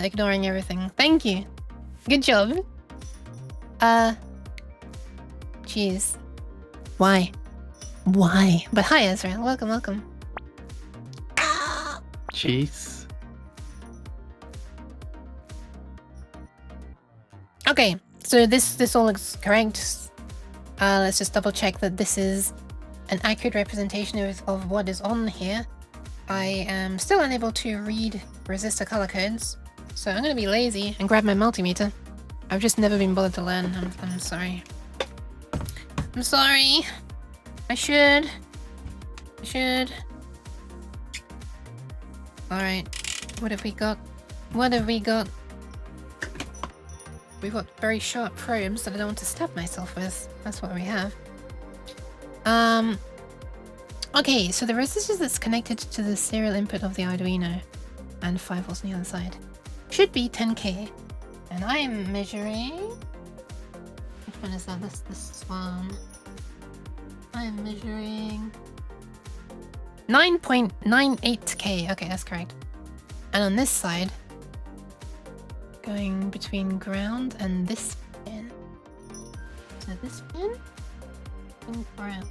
Ignoring everything. Thank you. Good job. Jeez. Why? But hi Ezra. Welcome. Jeez. Okay. So this all looks correct. Let's just double check that this is an accurate representation of what is on here, I am still unable to read resistor color codes. So I'm gonna be lazy and grab my multimeter. I've just never been bothered to learn. I'm sorry. I'm sorry. I should. Alright. What have we got? We've got very sharp probes that I don't want to stab myself with. That's what we have. Okay, so the resistor that's connected to the serial input of the Arduino and 5 volts on the other side should be 10k. And I am measuring... Which one is that? This one. I am measuring 9.98k. Okay, that's correct. And on this side, going between ground and this pin. So this pin and ground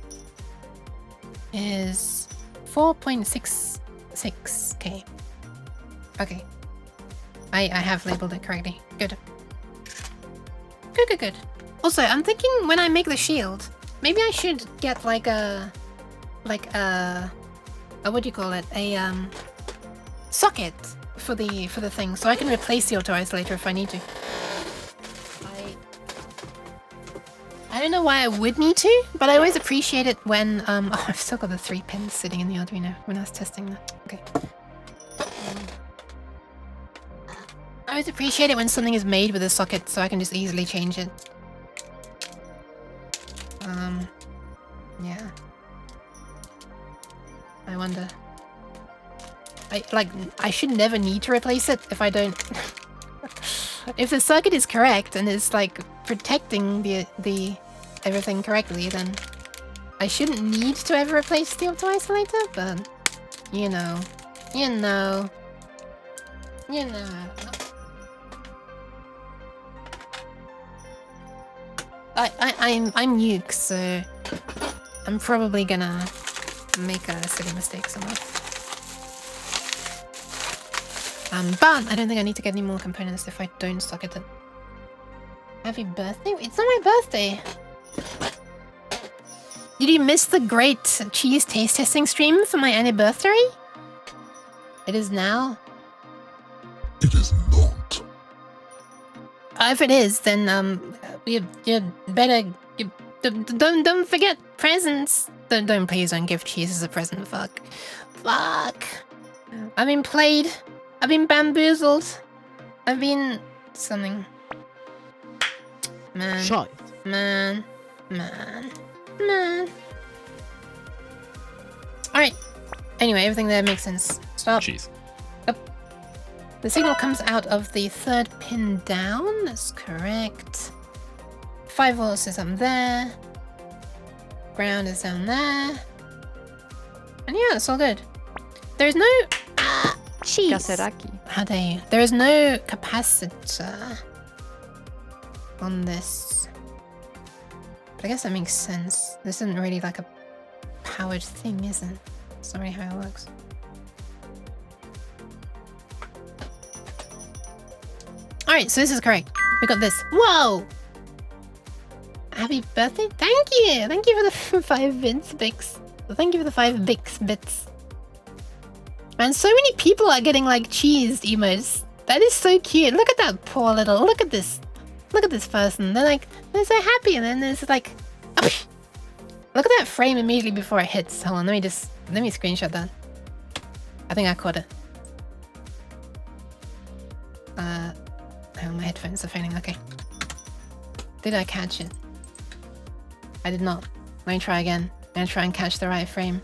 is 4.66k. Okay. I have labeled it correctly. Good. Good. Also, I'm thinking when I make the shield, maybe I should get like a what do you call it? A socket for the thing, so I can replace the auto isolator if I need to. I don't know why I would need to, but I always appreciate it when oh, I've still got the 3 pins sitting in the Arduino when I was testing that. Okay. I always appreciate it when something is made with a socket, so I can just easily change it. Yeah. I wonder. I should never need to replace it if I don't. If the circuit is correct and is like protecting the everything correctly, then I shouldn't need to ever replace the opto isolator. But you know. I'm Nuke, so I'm probably gonna make a silly mistake somewhere. But I don't think I need to get any more components if I don't socket it. Happy birthday? It's not my birthday! Did you miss the great cheese taste testing stream for my anniversary? It is now. It is not. If it is, then you better don't forget presents. Please don't give cheese as a present. Fuck. I've been played. I've been bamboozled. I've been something. Man. Shite. Man. Alright. Anyway, everything there makes sense. Stop. Cheese. Up. The signal comes out of the 3rd pin down. That's correct. 5 volts is up there. Ground is down there. And yeah, it's all good. There's no... Cheese. How dare you? There is no capacitor on this. But I guess that makes sense. This isn't really like a powered thing, is it? That's not really how it works. Alright, so this is correct. We got this. Whoa! Happy birthday? Thank you! Thank you for the 5 bits, Bix. Thank you for the 5 bits. Man, so many people are getting like cheesed emotes. That is so cute. Look at that poor little. Look at this person. They're so happy, and then there's like, look at that frame immediately before it hits. Hold on, let me screenshot that. I think I caught it. Oh, my headphones are failing. Okay. Did I catch it? I did not. Let me try again. I'm gonna try and catch the right frame.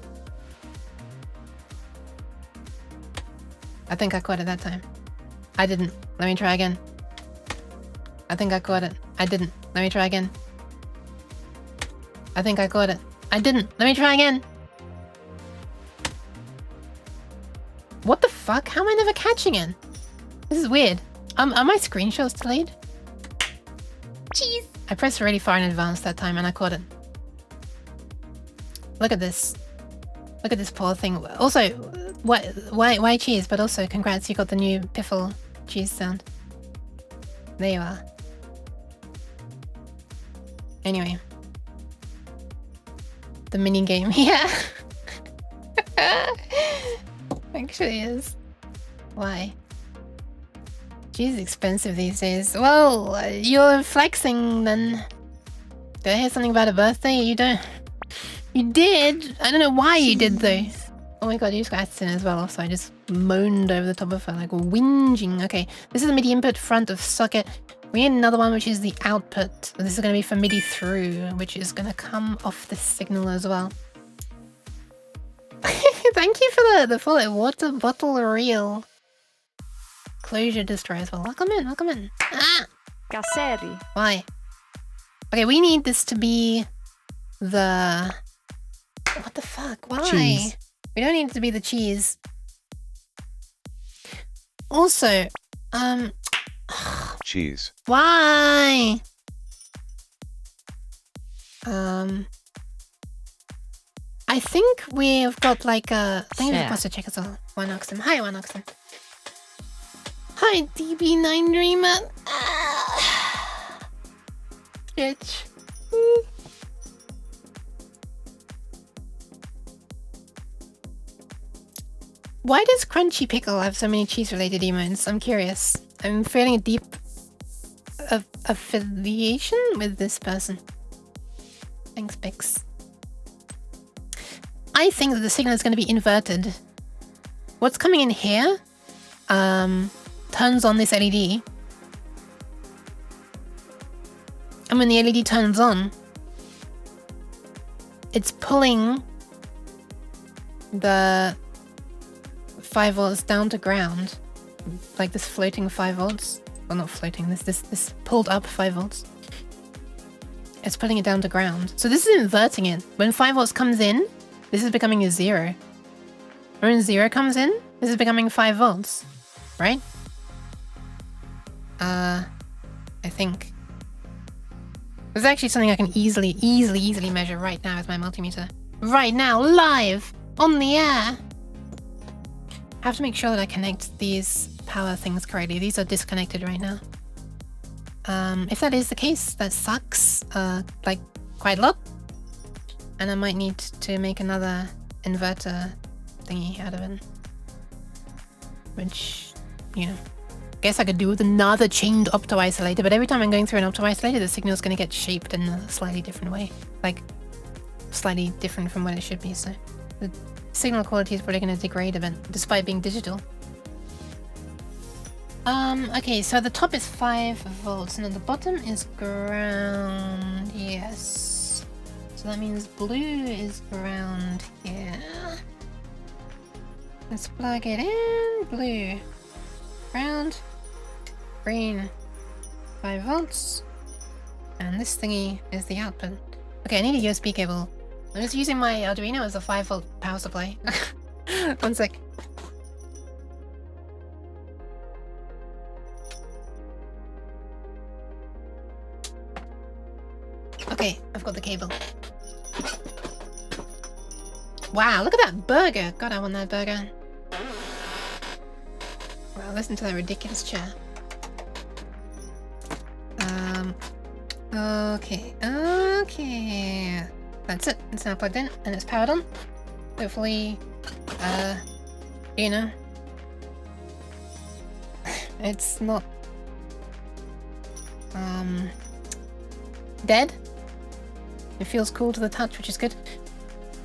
I think I caught it that time. I didn't. Let me try again. I think I caught it. I didn't. Let me try again. I think I caught it. I didn't. Let me try again. What the fuck? How am I never catching it? This is weird. Are my screenshots delayed? Jeez. I pressed really far in advance that time and I caught it. Look at this. Look at this poor thing. Also, why cheese? But also, congrats, you got the new piffle cheese sound. There you are. The mini game, yeah. Actually is. Why? Cheese is expensive these days. Well, you're flexing then. Did I hear something about a birthday? You don't. You did. I don't know why you did though. Oh my god, you just got accident as well. So I just moaned over the top of her like whinging. Okay, this is the MIDI input front of socket. We need another one, which is the output. This is going to be for MIDI through, which is going to come off the signal as well. Thank you for the full water bottle reel. Closure destroy as well. Welcome in, welcome in. Ah! Casseri. Why? Okay, we need this to be the... What the fuck? Why? Cheese. We don't need it to be the cheese. Also, cheese. Why? I think we've got like a... I think we're supposed to check as well. One Oxum. Hi, One Oxum. Hi, DB9 Dreamer. Bitch. Why does Crunchy Pickle have so many cheese-related emotes? I'm curious. I'm feeling a deep affiliation with this person. Thanks, Pix. I think that the signal is going to be inverted. What's coming in here turns on this LED. And when the LED turns on, it's pulling the 5 volts down to ground. Like this floating 5 volts. Well, not floating, this pulled up 5 volts. It's putting it down to ground. So this is inverting it. When 5 volts comes in, this is becoming a 0. When 0 comes in, this is becoming 5 volts. Right? I think. This is actually something I can easily measure right now with my multimeter. Right now, live! On the air! I have to make sure that I connect these power things correctly. These are disconnected right now. If that is the case, that sucks, like, quite a lot. And I might need to make another inverter thingy out of it. Which, you know, guess I could do with another chained opto-isolator, but every time I'm going through an opto-isolator, the signal's going to get shaped in a slightly different way. Like, slightly different from what it should be, so the signal quality is probably going to degrade a bit, despite being digital. Okay, so the top is 5 volts, and at the bottom is ground, yes. So that means blue is ground here. Let's plug it in, blue. Ground, green, 5 volts, and this thingy is the output. Okay, I need a USB cable. I'm just using my Arduino as a 5 volt power supply. 1 sec. Okay, I've got the cable. Wow, look at that burger! God, I want that burger. Wow, listen to that ridiculous chair. Okay. That's it. It's now plugged in and it's powered on. Hopefully, you know, it's not, dead. It feels cool to the touch, which is good.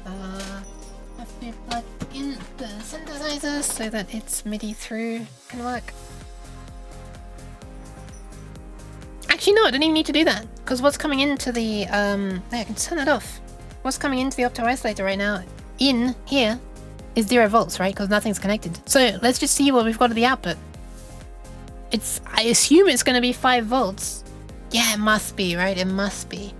Have to plug in the synthesizer so that its MIDI through can work. Actually, no, I don't even need to do that, because what's coming into the, I can turn it off. What's coming into the opto-isolator right now, in here, is 0 volts, right? Because nothing's connected. So let's just see what we've got at the output. I assume it's going to be 5 volts. Yeah, it must be, right? It must be.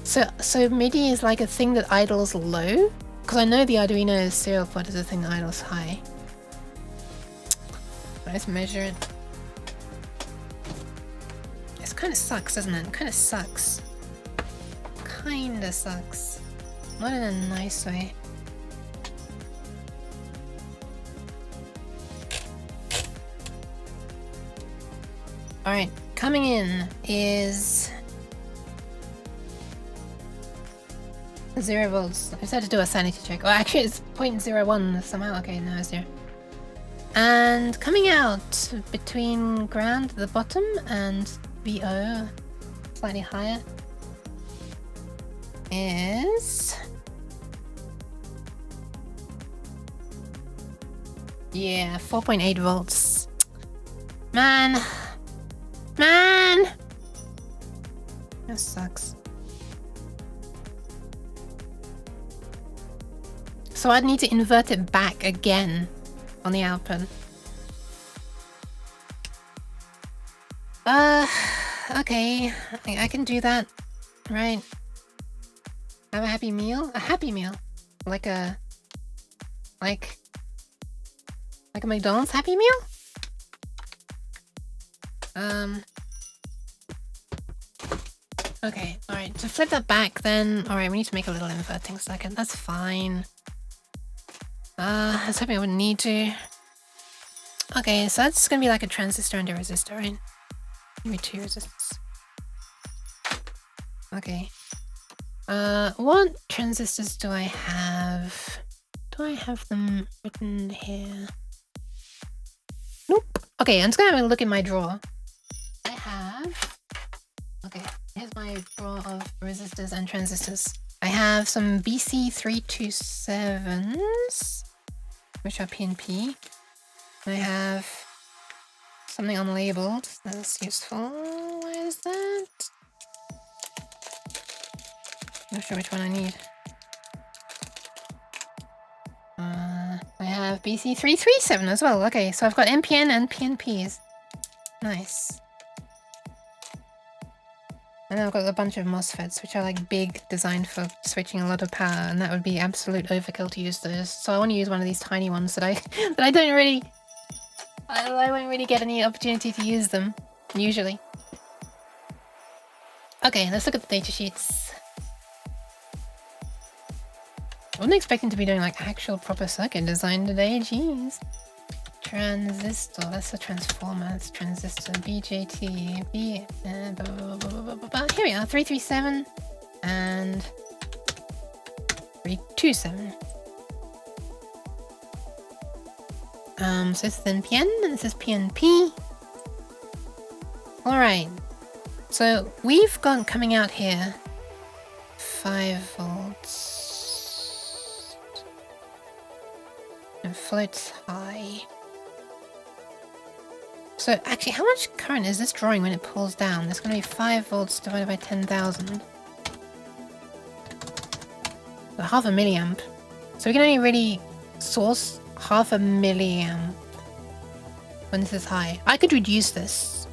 So MIDI is like a thing that idles low? Because I know the Arduino serial port is a thing that idles high. Let's measure it. This kind of sucks, doesn't it? It kind of sucks. Kinda sucks. Not in a nice way. Alright, coming in is 0 volts. I just had to do a sanity check. Oh, actually it's 0.01 somehow. Okay, no, it's 0. And coming out between ground at the bottom and VO, slightly higher, is... yeah, 4.8 volts. Man! Man! That sucks. So I'd need to invert it back again on the output. Okay. I can do that, right? Have a happy meal? A happy meal? Like a McDonald's Happy Meal? Okay, alright, to flip that back then, alright, we need to make a little inverting circuit, that's fine. I was hoping I wouldn't need to. Okay, so that's gonna be like a transistor and a resistor, right? Maybe 2 resistors. Okay. What transistors do I have? Do I have them written here? Nope. Okay, I'm just gonna have a look in my drawer. I have... okay, here's my drawer of resistors and transistors. I have some BC327s, which are PNP. I have something unlabeled. That's useful. Why is that? Not sure which one I need. I have BC337 as well. Okay, so I've got NPN and PNPs. Nice. And then I've got a bunch of MOSFETs, which are like big, designed for switching a lot of power, and that would be absolute overkill to use those. So I want to use one of these tiny ones that I don't really... I won't really get any opportunity to use them, usually. Okay, let's look at the data sheets. I wasn't expecting to be doing like actual proper circuit design today, jeez. Transistor, that's a transformer, that's transistor, BJT, here we are, 337 and 327. So this is NPN and this is PNP. Alright, so we've got coming out here 5 volts. It floats high. So actually, how much current is this drawing when it pulls down? There's going to be 5 volts divided by 10,000. So half a milliamp. So we can only really source half a milliamp when this is high. I could reduce this.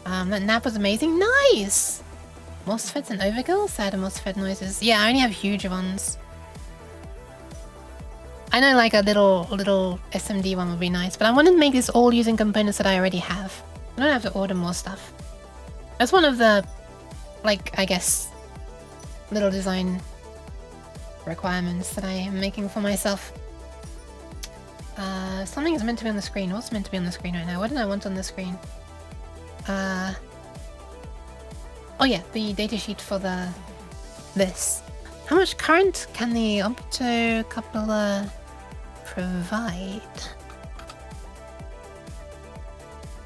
That nap was amazing. Nice! MOSFETs and overkill? Sad MOSFET noises. Yeah, I only have huge ones. I know like a little SMD one would be nice, but I wanted to make this all using components that I already have. I don't have to order more stuff. That's one of the, like, I guess, little design requirements that I am making for myself. Something is meant to be on the screen. What's meant to be on the screen right now? What did I want on the screen? Oh yeah, the datasheet for this. How much current can the optocoupler provide?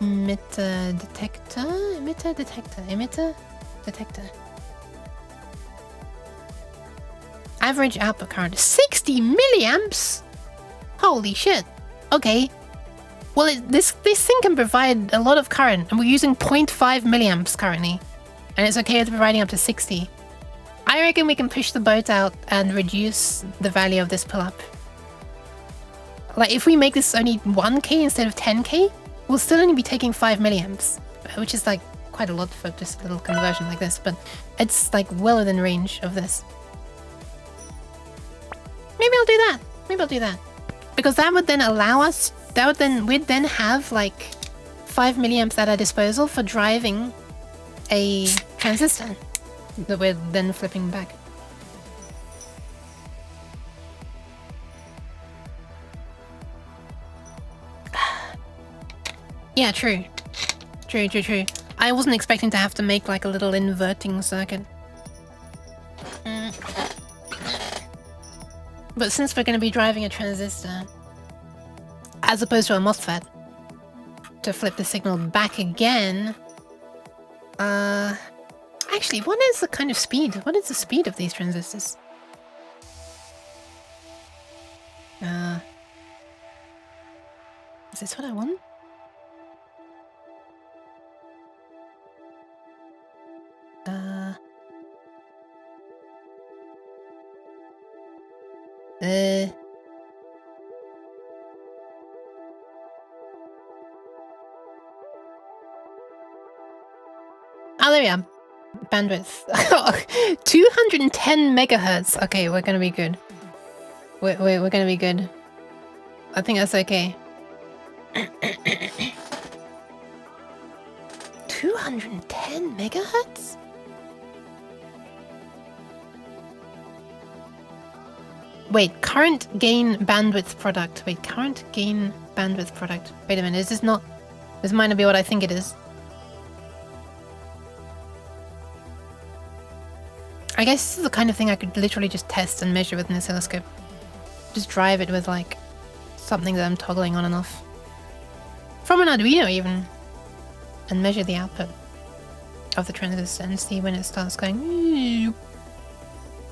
Emitter detector. Average output current 60 milliamps. Holy shit. Okay. Well, this thing can provide a lot of current, and we're using 0.5 milliamps currently, and it's okay with providing up to 60. I reckon we can push the boat out and reduce the value of this pull-up. Like, if we make this only 1k instead of 10k, we'll still only be taking 5 milliamps, which is like quite a lot for just a little conversion like this, but it's like well within range of this. Maybe I'll do that. Because that would then allow us, we'd then have like 5 milliamps at our disposal for driving a transistor that we're then flipping back. Yeah, true. True. I wasn't expecting to have to make like a little inverting circuit. But since we're going to be driving a transistor, as opposed to a MOSFET, to flip the signal back again, actually, what is the kind of speed? What is the speed of these transistors? Is this what I want? Oh, there we are. Bandwidth. 210 megahertz. Okay, we're gonna be good. We're gonna be good. I think that's okay. 210 megahertz? Wait, current gain bandwidth product. Wait, current gain bandwidth product. Wait a minute, is this not... This might not be what I think it is. I guess this is the kind of thing I could literally just test and measure with an oscilloscope. Just drive it with, like, something that I'm toggling on and off. From an Arduino, even. And measure the output of the transistor and see when it starts going...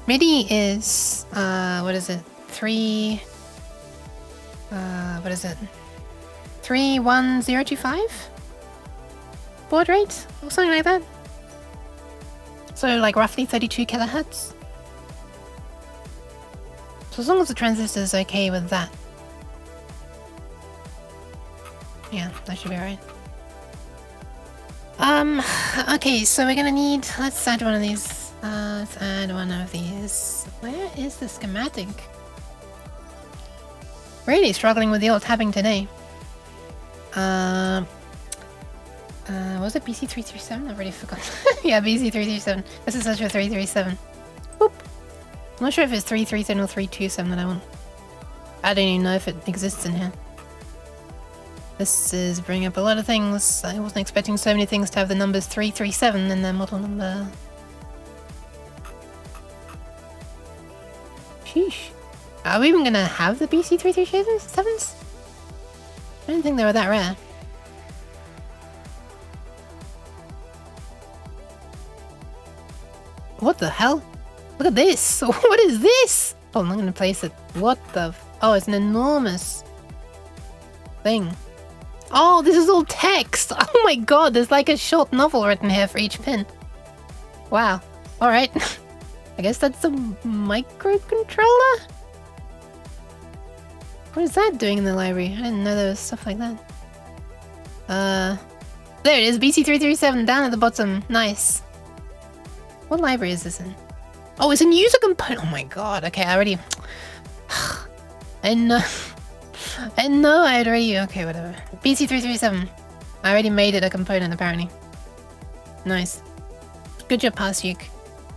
MIDI is, what is it? 31025? Baud rate? Or something like that? So like roughly 32 kilohertz. So as long as the transistor is okay with that. Yeah, that should be alright. Okay, so we're gonna need, let's add one of these. Let's add one of these. Where is the schematic? Really struggling with the old tabbing today. Was it BC337? I've already forgotten. Yeah, BC337. This is such a 337. Whoop. I'm not sure if it's 337 or 327 that I want. I don't even know if it exists in here. This is bringing up a lot of things. I wasn't expecting so many things to have the numbers 337 in their model number. Sheesh. Are we even gonna have the BC337s? I didn't think they were that rare. What the hell? Look at this! What is this? Oh, I'm gonna place it. What the oh, it's an enormous thing. Oh, this is all text! Oh my god, there's like a short novel written here for each pin. Wow. Alright. I guess that's a microcontroller? What is that doing in the library? I didn't know there was stuff like that. There it is, BC337 down at the bottom. Nice. What library is this in? Oh, it's a user component. Oh my god. Okay, I already... I know I had already... Okay, whatever. BC337. I already made it a component, apparently. Nice. Good job, Parsyuk.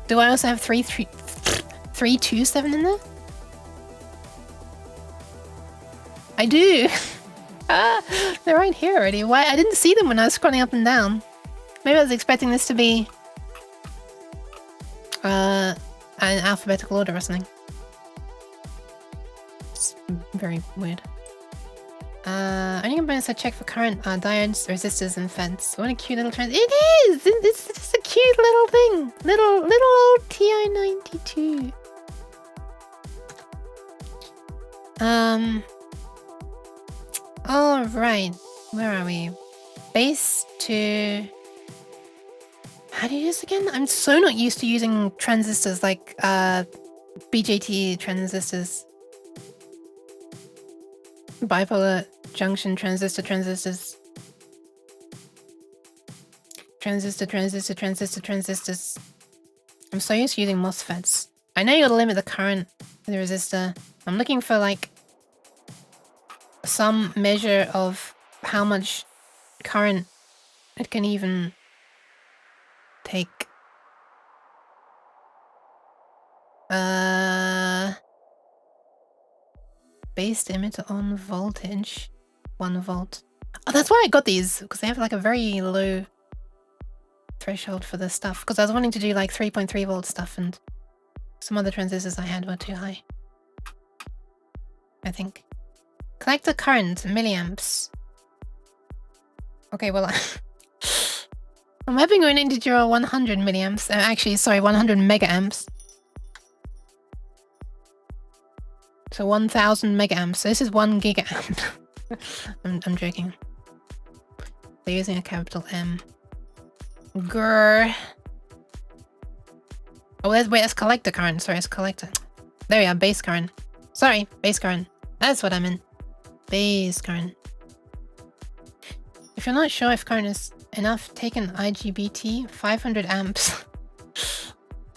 Do I also have 327 in there? I do! They're right here already. Why? I didn't see them when I was scrolling up and down. Maybe I was expecting this to be... an alphabetical order or something. It's very weird. Only components I check for current are diodes, resistors, and feds. What a cute little trans- It is! It's just a cute little thing! Little old TI-92. Alright. Where are we? Base to... How do you do this again? I'm so not used to using transistors like BJT transistors. Bipolar junction transistors. Transistors. I'm so used to using MOSFETs. I know you gotta limit the current of the resistor. I'm looking for like some measure of how much current it can even take. Based emitter on voltage 1 volt. Oh, that's why I got these, because they have like a very low threshold for this stuff, because I was wanting to do like 3.3 volt stuff and some other transistors I had were too high. I think. Collector current, milliamps. Okay, well, I'm hoping we need to draw 100 milliamps. Actually, sorry, 100 megaamps. So 1000 megaamps. So this is 1 gigaamp. I'm joking. They're using a capital M. Grrr. Oh, wait, that's collector current. Sorry, it's collector. There we are, base current. Sorry, base current. That's what I meant. Base current. If you're not sure if current is enough, take an IGBT, 500 amps.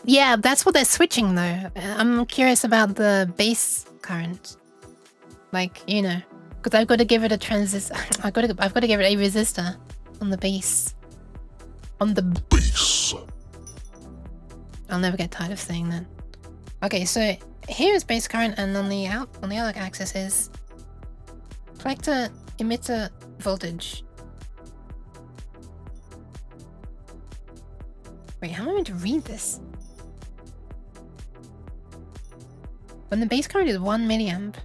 Yeah, that's what they're switching though. I'm curious about the base current. Like, you know, because I've got to give it a transistor. I've got to give it a resistor on the base. On the base. I'll never get tired of saying that. Okay, so here is base current, and on the other axis is collector emitter voltage. Wait, how am I meant to read this? When the base current is 1 milliamp,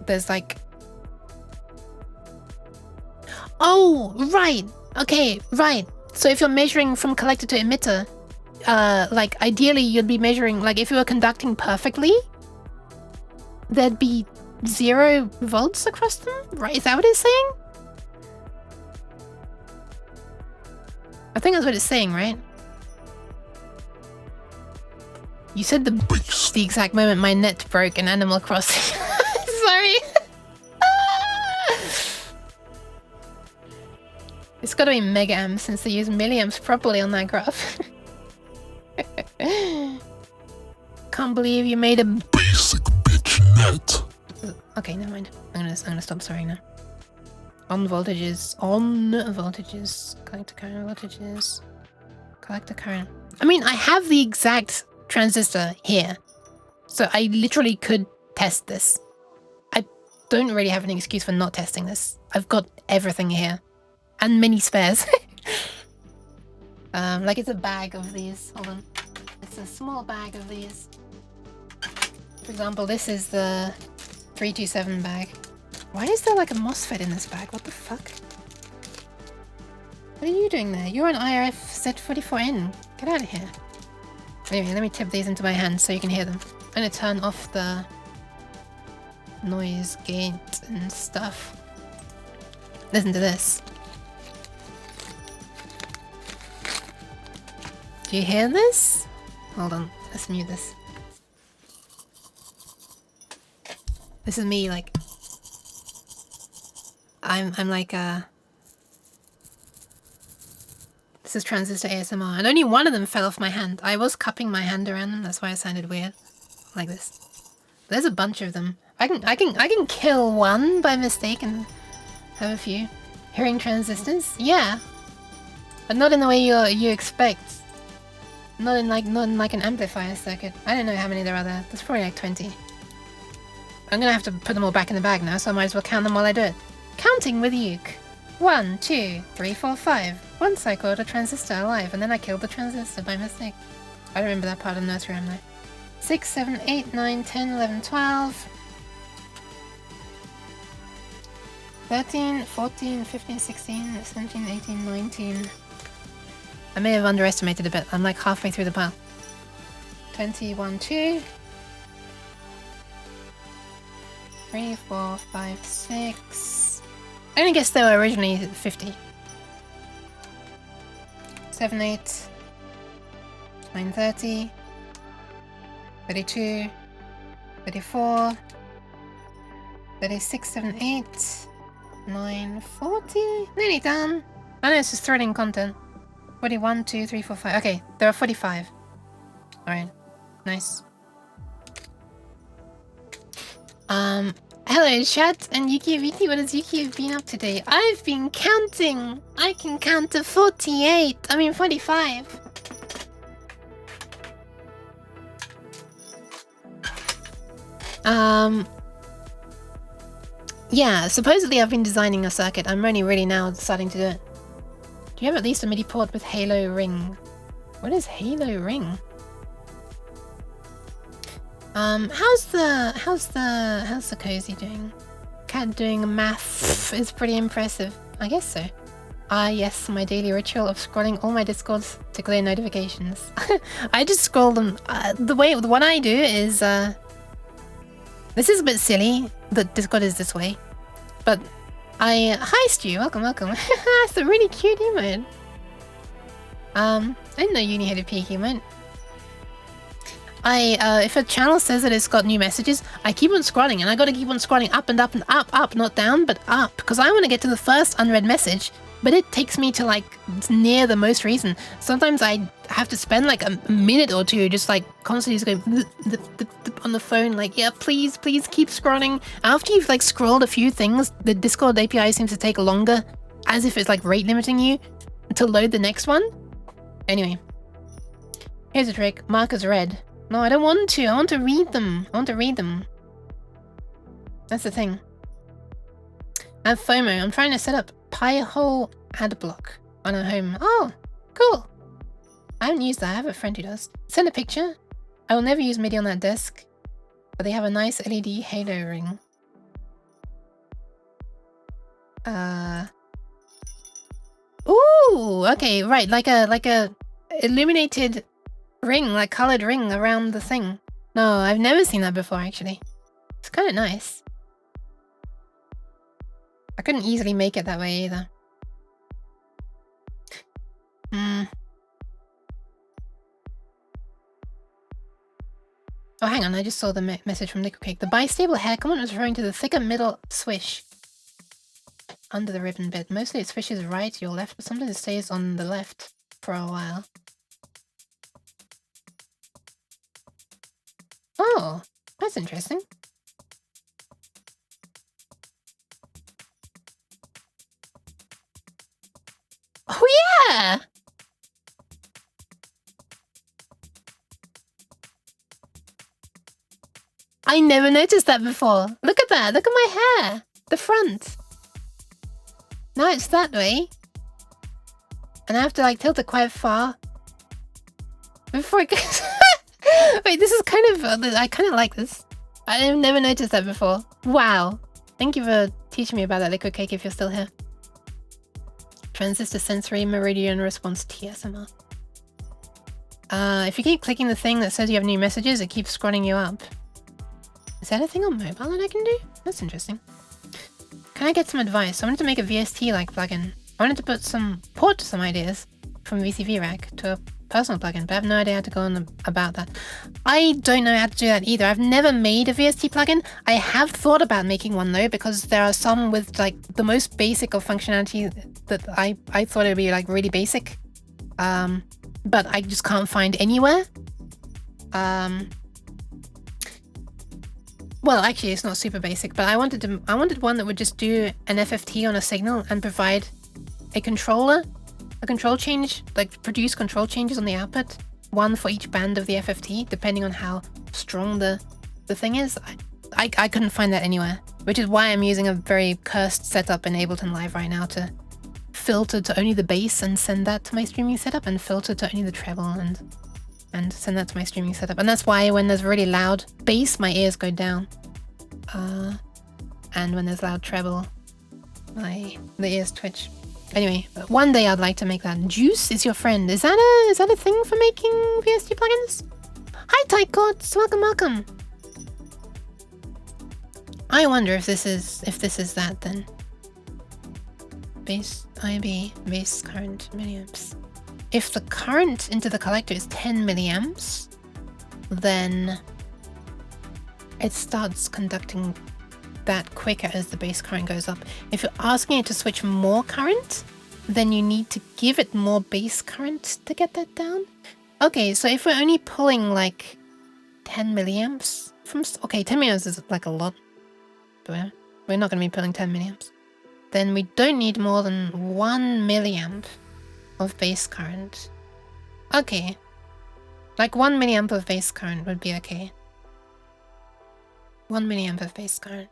there's like... Oh, right. Okay, right. So if you're measuring from collector to emitter, like ideally you'd be measuring, like if you were conducting perfectly, there'd be 0 volts across them, right? Is that what it's saying? I think that's what it's saying, right? You said the exact moment my net broke in Animal Crossing. Sorry. It's gotta be megaamps since they use milliamps properly on that graph. Can't believe you made a basic bitch net. Okay, never mind. I'm gonna stop swearing now. On voltages, collector current voltages, collector current. I mean, I have the exact transistor here, so I literally could test this. I don't really have an excuse for not testing this. I've got everything here. And many spares. Like it's a bag of these. Hold on. It's a small bag of these. For example, this is the 327 bag. Why is there like a MOSFET in this bag? What the fuck? What are you doing there? You're on IRF Z44N. Get out of here. Anyway, let me tip these into my hand so you can hear them. I'm gonna turn off the noise gate and stuff. Listen to this. Do you hear this? Hold on, let's mute this. This is me, like... I'm like, This is transistor ASMR, and only one of them fell off my hand. I was cupping my hand around them, that's why it sounded weird. Like this. There's a bunch of them. I can kill one by mistake and have a few. Hearing transistors? Yeah. But not in the way you expect. Not in like an amplifier circuit. I don't know how many there are there. There's probably like 20. I'm gonna have to put them all back in the bag now, so I might as well count them while I do it. Counting with Uke. 1, 2, 3, 4, 5. Once I caught a transistor alive, and then I killed the transistor by mistake. I don't remember that part of the nursery rhyme though. 6, 7, 8, 9, 10, 11, 12. 13, 14, 15, 16, 17, 18, 19. I may have underestimated a bit. I'm like halfway through the pile. 21, 2. 3, 4, 5, 6. I only guess they were originally 50. 7, 8. 9, 30. 32. 34. 36, 7, 8. 9, 40. Nearly done. I know it's just threading content. 41, 2, 3, 4, 5. Okay, there are 45. Alright. Nice. Hello chat and Yuki Viti, what has Yuki been up today? I've been counting! I can count to 48! I mean 45. Yeah, supposedly I've been designing a circuit. I'm only really now starting to do it. Do you have at least a MIDI port with Halo Ring? What is Halo Ring? How's the cozy doing? Cat doing math is pretty impressive. I guess so. Ah, yes, my daily ritual of scrolling all my Discords to clear notifications. I just scroll them. What I do is, this is a bit silly that Discord is this way, but hi Stu, welcome. That's a really cute emote. I didn't know Uni had a peak emote. If a channel says that it's got new messages, I keep on scrolling, and I gotta keep on scrolling up and up and up, not down, but up, because I want to get to the first unread message, but it takes me to like near the most recent. Sometimes I have to spend like a minute or two just like constantly just going on the phone, like, yeah, please keep scrolling. After you've like scrolled a few things, the Discord API seems to take longer, as if it's like rate limiting you to load the next one. Anyway, here's a trick. Mark as red. No, I don't want to. I want to read them. That's the thing. I have FOMO. I'm trying to set up Pi-hole ad block on a home. Oh, cool. I haven't used that. I have a friend who does. Send a picture. I will never use MIDI on that desk, but they have a nice LED halo ring. Ooh, okay, right, like a illuminated ring, like colored ring around the thing. No, I've never seen that before, actually. It's kind of nice. I couldn't easily make it that way either. Oh, hang on, I just saw the message from Liquid Cake. The bistable hair comment was referring to the thicker middle swish under the ribbon bit. Mostly it swishes right to your left, but sometimes it stays on the left for a while. Oh, that's interesting. Oh yeah! I never noticed that before. Look at that. Look at my hair. The front. Now it's that way. And I have to like tilt it quite far before it goes. Wait, this is kind of... I kind of like this. I've never noticed that before. Wow. Thank you for teaching me about that, Liquid Cake, if you're still here. Transistor sensory meridian response TSMR. If you keep clicking the thing that says you have new messages, it keeps scrolling you up. Is that a thing on mobile that I can do? That's interesting. Can I get some advice? I wanted to make a VST-like plugin. I wanted to port some ideas from VCV Rack to a personal plugin, but I have no idea how to go on about that. I don't know how to do that either. I've never made a VST plugin. I have thought about making one though, because there are some with like the most basic of functionality that I thought it would be like really basic. But I just can't find anywhere. Well, actually, it's not super basic, but I wanted one that would just do an FFT on a signal and provide a controller, a control change, like produce control changes on the output, one for each band of the FFT, depending on how strong the thing is. I couldn't find that anywhere, which is why I'm using a very cursed setup in Ableton Live right now to filter to only the bass and send that to my streaming setup, and filter to only the treble and send that to my streaming setup. And that's why when there's really loud bass, my ears go down. And when there's loud treble, the ears twitch. Anyway, one day I'd like to make that. Juice is your friend. Is that a thing for making VST plugins? Hi Tycots, welcome. I wonder if this is that then. Base IB, base current milliamps. If the current into the collector is 10 milliamps, then it starts conducting that quicker as the base current goes up. If you're asking it to switch more current, then you need to give it more base current to get that down. Okay, so if we're only pulling like 10 milliamps from... Okay, 10 milliamps is like a lot, but we're not going to be pulling 10 milliamps. Then we don't need more than 1 milliamp of base current. Okay. Like 1 milliamp of base current would be okay. 1 milliamp of base current.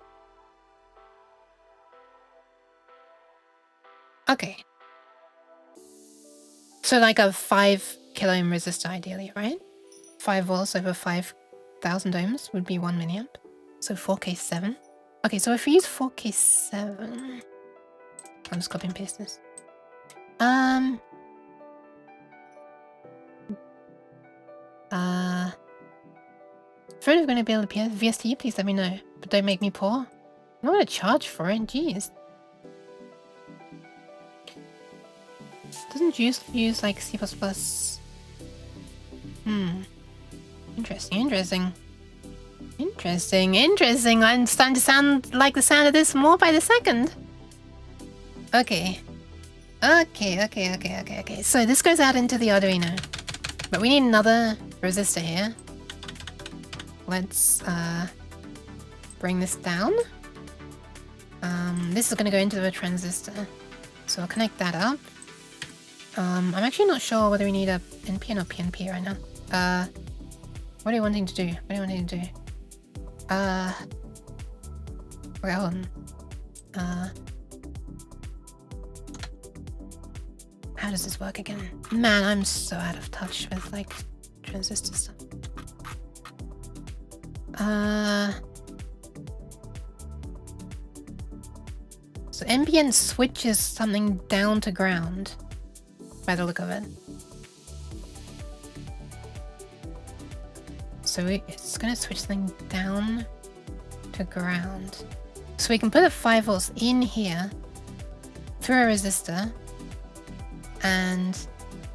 Okay. So like a 5 kilo ohm resistor ideally, right? 5 volts over 5 1000 ohms would be 1 milliamp. So 4K7. Okay, so if we use 4K7... I'll just copy and paste this. Afraid of going to be able to VST, please let me know. But don't make me poor. I'm not going to charge for it, jeez. Doesn't use like C++. Interesting. I'm starting to sound like the sound of this more by the second. Okay. So this goes out into the Arduino. But we need another resistor here. Let's bring this down. This is going to go into the transistor. So I'll connect that up. I'm actually not sure whether we need a NPN or PNP right now. What are you wanting to do? Okay, hold on. How does this work again? Man, I'm so out of touch with like transistor stuff. So NPN switches something down to ground by the look of it. So it's gonna switch something down to ground. So we can put a 5 volts in here through a resistor and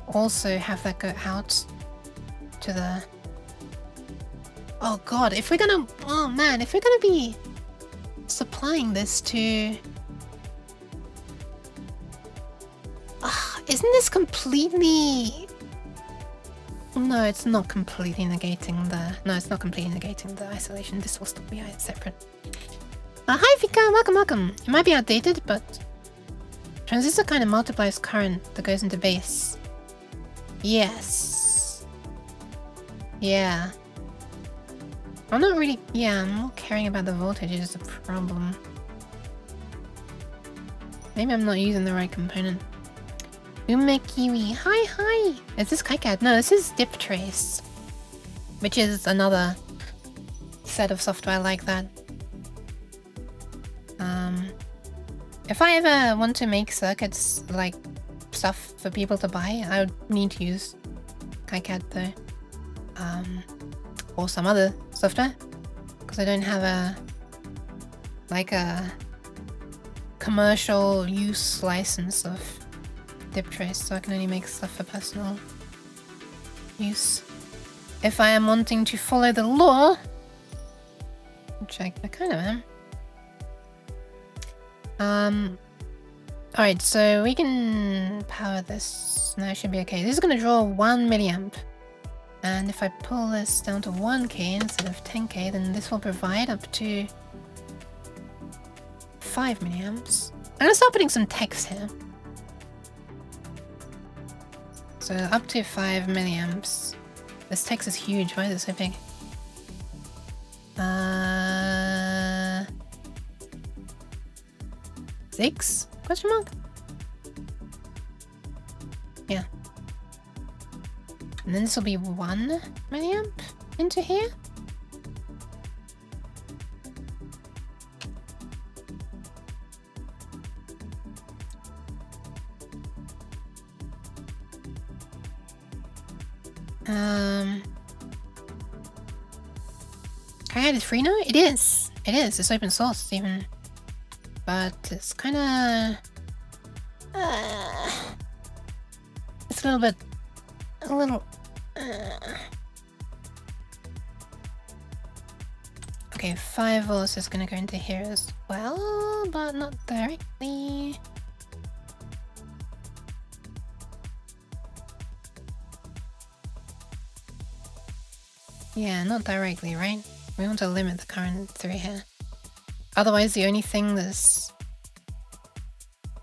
also have that go out to the... Oh god, if we're gonna be supplying this to... Isn't this completely... No, it's not completely negating the... No, it's not completely negating the isolation. This will still be separate. Hi Vika, welcome. It might be outdated, but... Transistor kind of multiplies current that goes into base. Yes. Yeah. I'm not really... Yeah, I'm more caring about the voltage is the problem. Maybe I'm not using the right component. Umekiwi, hi! Is this KiCad? No, this is DipTrace. Which is another set of software like that. If I ever want to make circuits, like stuff for people to buy, I would need to use KiCad though. Or some other software. Because I don't have a commercial use license of DipTrace, so I can only make stuff for personal use. If I am wanting to follow the law, which I kind of am. Alright, so we can power this. No, it should be okay. This is going to draw 1 milliamp. And if I pull this down to 1k instead of 10k, then this will provide up to 5 milliamps. I'm going to start putting some text here. So up to 5 milliamps. This text is huge. Why is it so big? 6? Question mark? Yeah. And then this will be 1 milliamp into here. KiCad is free now? It is. It's open source even. But it's kind of... it's a little... Okay, 5 volts is going to go into here as well, but not directly. Yeah, not directly, right? We want to limit the current through here. Otherwise, the only thing that's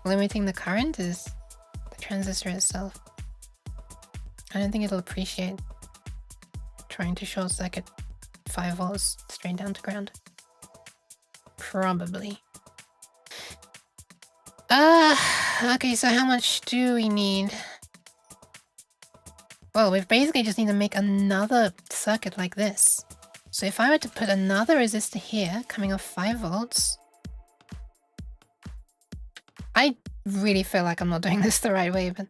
limiting the current is the transistor itself. I don't think it'll appreciate trying to short circuit 5 volts straight down to ground. Probably. Okay, so how much do we need? Well, we basically just need to make another circuit like this. So if I were to put another resistor here, coming off 5 volts, I really feel like I'm not doing this the right way, but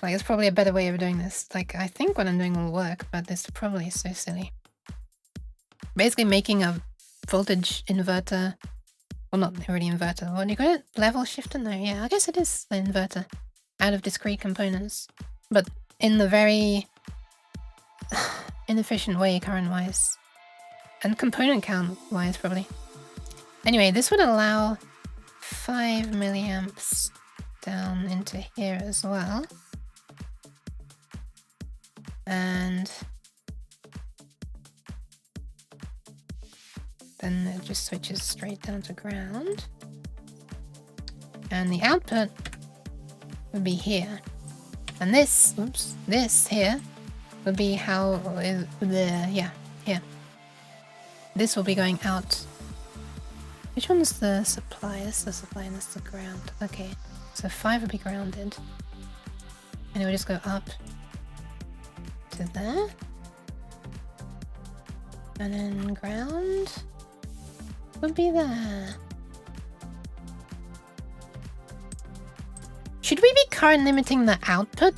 like it's probably a better way of doing this. Like I think what I'm doing will work, but this probably is so silly. Basically making a voltage inverter, well not really inverter, what do you call it? Level shifter? No, yeah, I guess it is the inverter out of discrete components, but in the very inefficient way current-wise. And component count-wise, probably. Anyway, this would allow 5 milliamps down into here as well. And then it just switches straight down to ground. And the output would be here. And this, oops, this here would be how is the, yeah, here. This will be going out. Which one is the supply? This is the supply and this is the ground. Okay, so 5 would be grounded. And it would just go up to there. And then ground would be there. Should we be current limiting the output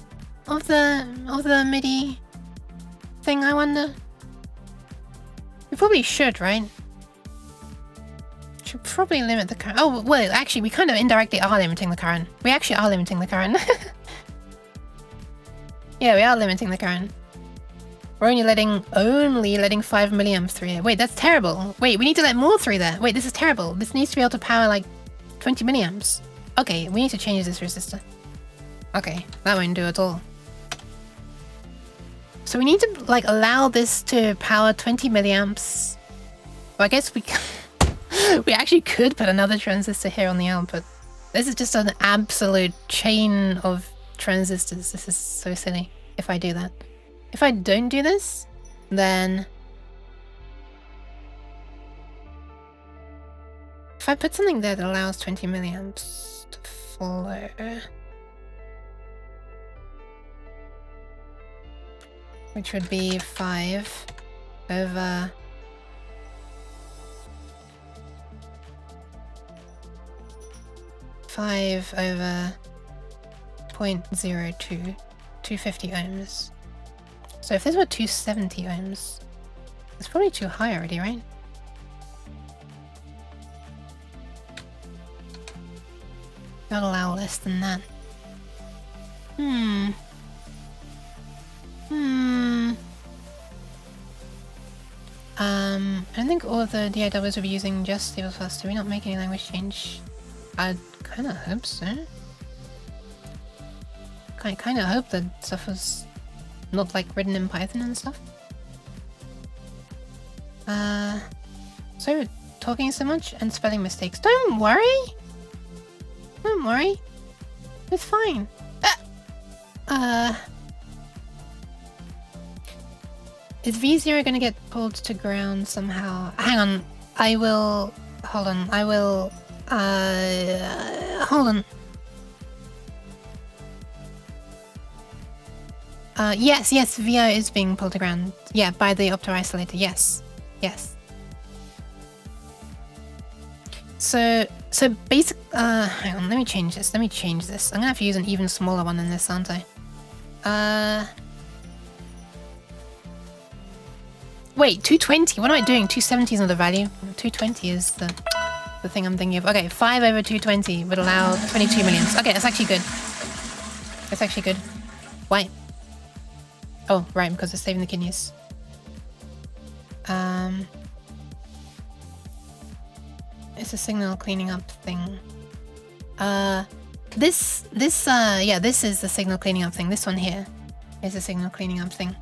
of the MIDI thing, I wonder? We probably should, right? Should probably limit the current. Oh, well, actually, we kind of indirectly are limiting the current. We actually are limiting the current. Yeah, we are limiting the current. We're only letting 5 milliamps through here. Wait, that's terrible. Wait, we need to let more through there. Wait, this is terrible. This needs to be able to power like 20 milliamps. Okay, we need to change this resistor. Okay, that won't do at all. So we need to like allow this to power 20 milliamps. Well, I guess we we actually could put another transistor here on the output. This is just an absolute chain of transistors. This is so silly if I do that. If I don't do this, then if I put something there that allows 20 milliamps to follow, which would be 5 over 0.02, 250 ohms. So if this were 270 ohms, it's probably too high already, right? Gotta allow less than that. I don't think all of the DIWs will be using just stable fast. Do we not make any language change? I kind of hope so. I kind of hope that stuff was not like written in Python and stuff. So talking so much and spelling mistakes. Don't worry. Don't worry. It's fine. Is V0 gonna get pulled to ground somehow? Hang on. I will. Hold on. I will. Hold on. Yes, VO is being pulled to ground. Yeah, by the opto isolator. Yes. So basic. Hang on. Let me change this. I'm gonna have to use an even smaller one than this, aren't I? Wait, 220. What am I doing? 270 is not the value. 220 is the thing I'm thinking of. Okay, 5 over 220 would allow 22 milliamps. Okay, that's actually good. Why? Oh, right, because it's saving the kidneys. It's a signal cleaning up thing. This is the signal cleaning up thing. This one here is a signal cleaning up thing.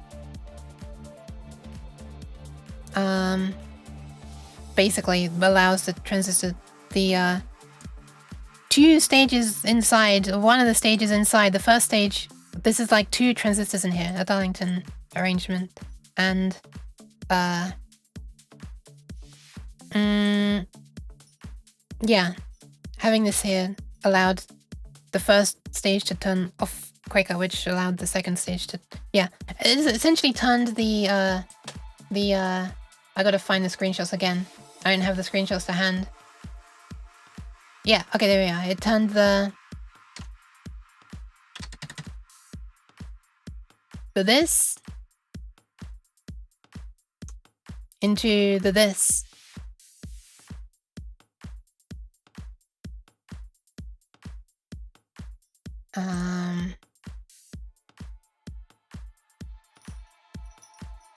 Basically allows the transistor, the 2 stages inside, one of the stages inside, the first stage, this is like 2 transistors in here, a Darlington arrangement, and yeah, having this here allowed the first stage to turn off quicker, which allowed the second stage to, yeah, it essentially turned the I gotta find the screenshots again. I don't have the screenshots to hand. Yeah, okay, there we are. It turned the this into the this.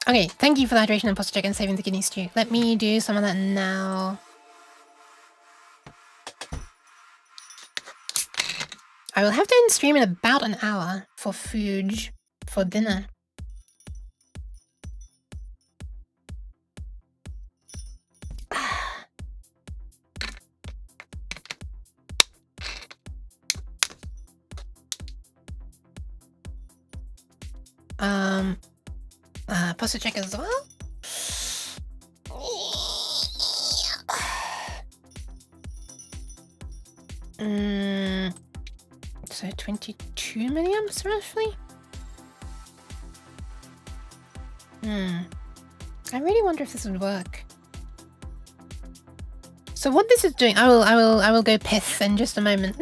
Okay, thank you for the hydration and posture check and saving the kidney stew. Let me do some of that now. I will have to end stream in about an hour for food, for dinner. Posture check as well. So 22 milliamps roughly. I really wonder if this would work. So what this is doing, I will go piss in just a moment.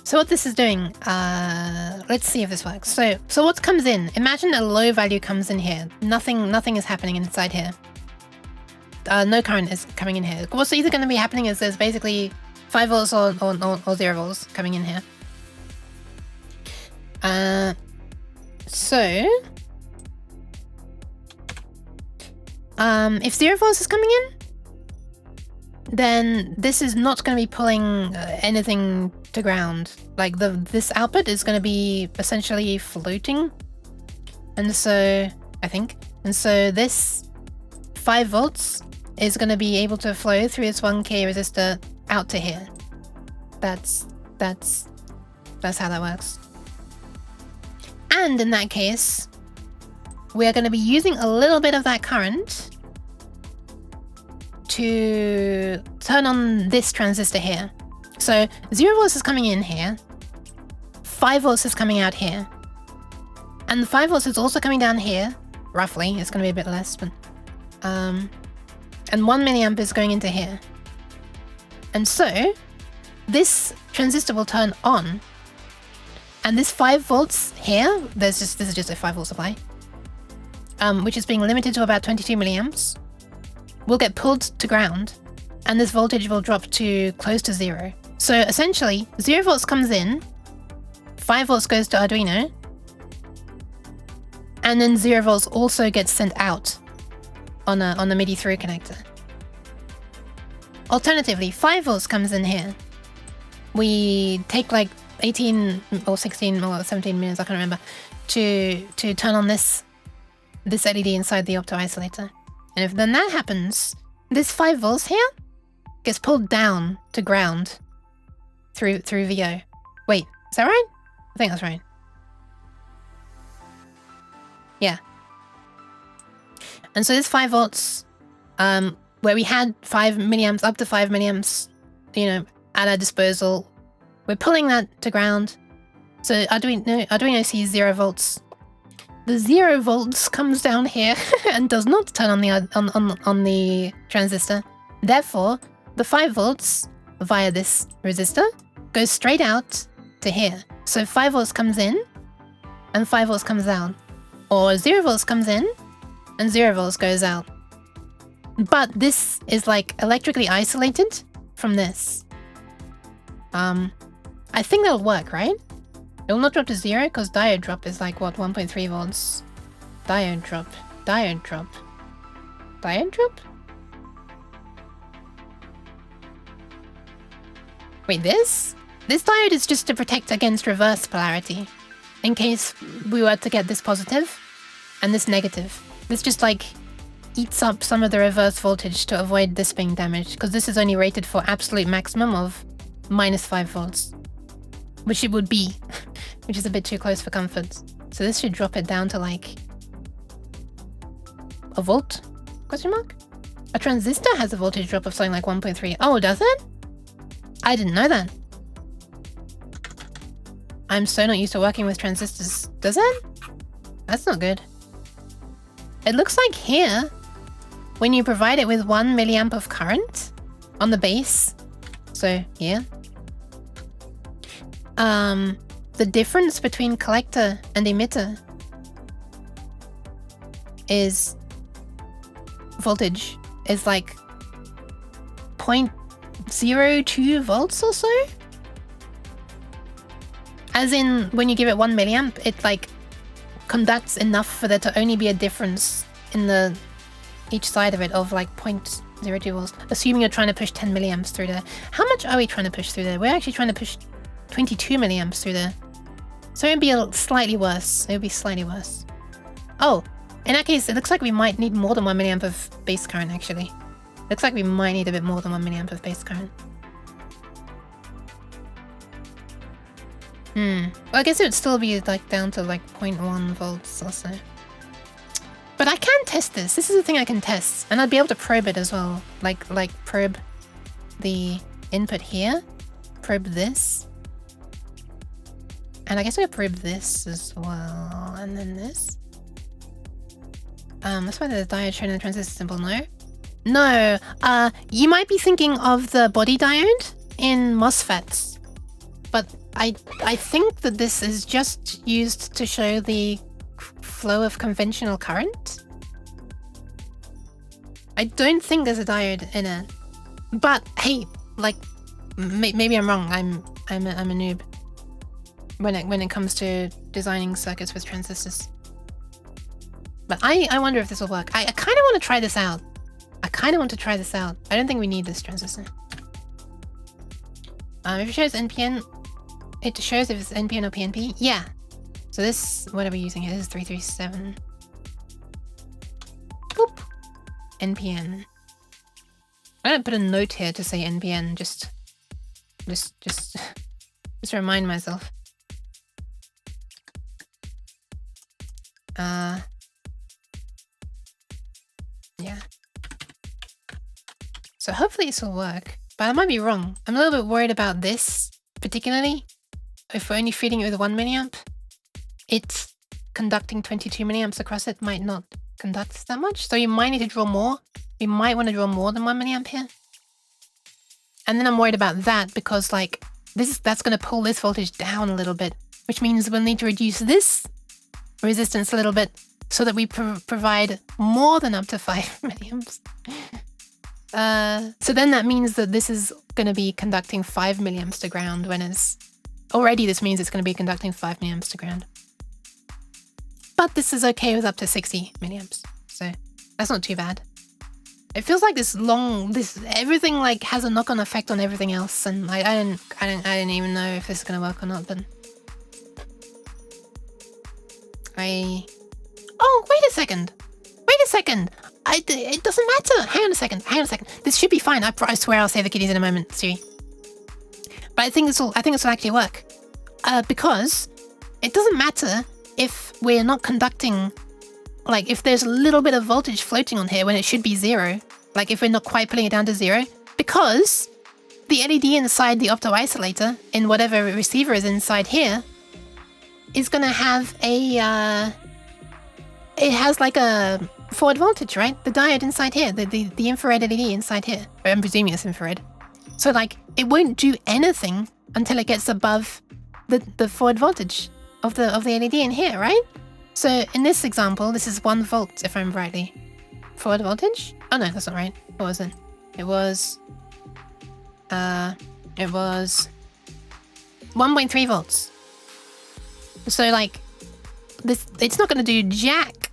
So what this is doing, let's see if this works. So what comes in? Imagine a low value comes in here. Nothing is happening inside here. No current is coming in here. What's either going to be happening is there's basically 5 volts or 0 volts coming in here. If 0 volts is coming in, then this is not going to be pulling anything to ground. Like this output is going to be essentially floating. And so, I think. And so this 5 volts is going to be able to flow through this 1K resistor out to here. That's how that works. And in that case, we are going to be using a little bit of that current to turn on this transistor here. So 0 volts is coming in here, 5 volts is coming out here, and the 5 volts is also coming down here, roughly. It's going to be a bit less, but and 1 milliamp is going into here. And so this transistor will turn on, and this 5 volts here, this is just a 5 volt supply, which is being limited to about 22 milliamps, will get pulled to ground, and this voltage will drop to close to 0. So essentially, 0 volts comes in, 5 volts goes to Arduino, and then 0 volts also gets sent out on the MIDI through connector. Alternatively, 5 volts comes in here. We take like 18 or 16 or 17 minutes, I can't remember, to turn on this LED inside the opto isolator. And if then that happens, this 5 volts here gets pulled down to ground through VO. Wait, is that right? I think that's right. Yeah. And so this 5 volts, where we had 5 milliamps, up to 5 milliamps, at our disposal, we're pulling that to ground. So Arduino sees 0 volts. The 0 volts comes down here and does not turn on the transistor. Therefore, the 5 volts via this resistor goes straight out to here. So 5 volts comes in and 5 volts comes out. Or 0 volts comes in and 0 volts goes out. But this is like electrically isolated from this. I think that'll work, right? It will not drop to 0 because diode drop is like what, 1.3 volts. Diode drop. Wait, this diode is just to protect against reverse polarity. In case we were to get this positive and this negative. This just like eats up some of the reverse voltage to avoid this being damaged, because this is only rated for absolute maximum of -5 volts. Which it would be, which is a bit too close for comfort. So this should drop it down to like a volt? Question mark? A transistor has a voltage drop of something like 1.3. Oh, does it? I didn't know that. I'm so not used to working with transistors. Does it? That's not good. It looks like here, when you provide it with 1 milliamp of current on the base, so here, the difference between collector and emitter is voltage is like 0.02 volts or so. As in, when you give it 1 milliamp, it like conducts enough for there to only be a difference in the each side of it of like 0.02 volts. Assuming you're trying to push 10 milliamps through there. How much are we trying to push through there? We're actually trying to push 22 milliamps through there. So it'd be slightly worse. It would be slightly worse. Oh, in that case, it looks like we might need more than 1 milliamp of base current actually. Looks like we might need a bit more than 1 milliamp of base current. Well, I guess it would still be like down to like 0.1 volts or so. But I can test this. This is the thing I can test. And I'd be able to probe it as well. Like probe the input here. Probe this. And I guess I could probe this as well. And then this. That's why the diode shown in the transistor symbol, no? No, you might be thinking of the body diode in MOSFETs. But I think that this is just used to show the flow of conventional current. I don't think there's a diode in it. But hey, like maybe I'm wrong. I'm a noob when it comes to designing circuits with transistors. But I wonder if this will work. I kind of want to try this out. I don't think we need this transistor. If it shows NPN, it shows if it's NPN or PNP. Yeah. So this, what are we using here? This is 337. Boop. NPN. I'm gonna put a note here to say NPN. Just remind myself. Yeah. So hopefully this will work, but I might be wrong. I'm a little bit worried about this, particularly. If we're only feeding it with 1 milliamp, it's conducting 22 milliamps across it might not conduct that much. So you might need to draw more. You might want to draw more than 1 milliamp here. And then I'm worried about that because like that's going to pull this voltage down a little bit, which means we'll need to reduce this resistance a little bit so that we provide more than up to 5 milliamps. So then that means that this is going to be conducting 5 milliamps to ground when it's... Already this means it's going to be conducting 5 milliamps to ground. But this is okay with up to 60 milliamps. So that's not too bad. It feels like everything like has a knock-on effect on everything else. And I didn't even know if this is going to work or not, but... Oh, wait a second. It doesn't matter. Hang on a second. This should be fine. I swear I'll save the kiddies in a moment, Siri. But I think this will actually work. Because it doesn't matter if we're not conducting, like if there's a little bit of voltage floating on here when it should be 0, like if we're not quite putting it down to 0, because the LED inside the opto-isolator in whatever receiver is inside here is going to have it has like a forward voltage, right? The diode inside here, the infrared LED inside here. I'm presuming it's infrared. So like it won't do anything until it gets above the forward voltage of the LED in here, right? So in this example, this is 1 volt if I'm rightly. Forward voltage? Oh no, that's not right. What was it? It was 1.3 volts. So like this, it's not going to do jack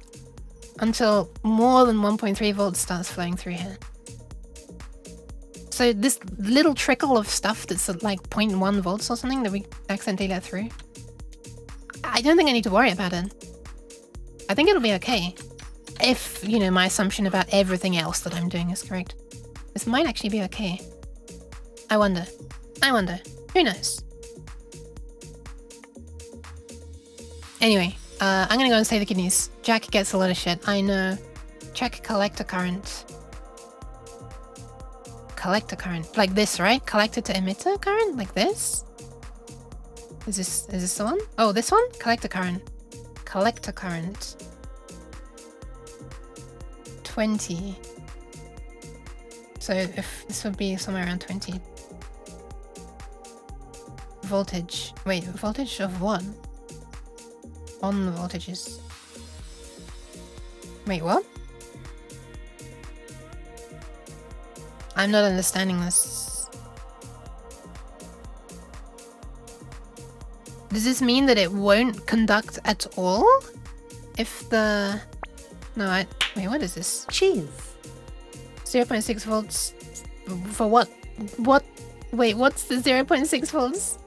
until more than 1.3 volts starts flowing through here. So this little trickle of stuff that's like 0.1 volts or something that we accidentally let through, I don't think I need to worry about it. I think it'll be okay. If, you know, my assumption about everything else that I'm doing is correct. This might actually be okay. I wonder. Who knows? Anyway, I'm gonna go and save the kidneys. Jack gets a lot of shit. I know. Check collector current. Collector current. Like this, right? Collector to emitter current? Like this? Is this the one? Oh, this one? Collector current. collector current 20. So if this would be somewhere around 20. Voltage. Wait, voltage of what? On the voltages. Wait, what? I'm not understanding this. Does this mean that it won't conduct at all? If the... No, wait, what is this? Cheese. 0.6 volts. For what? What? Wait, what's the 0.6 volts?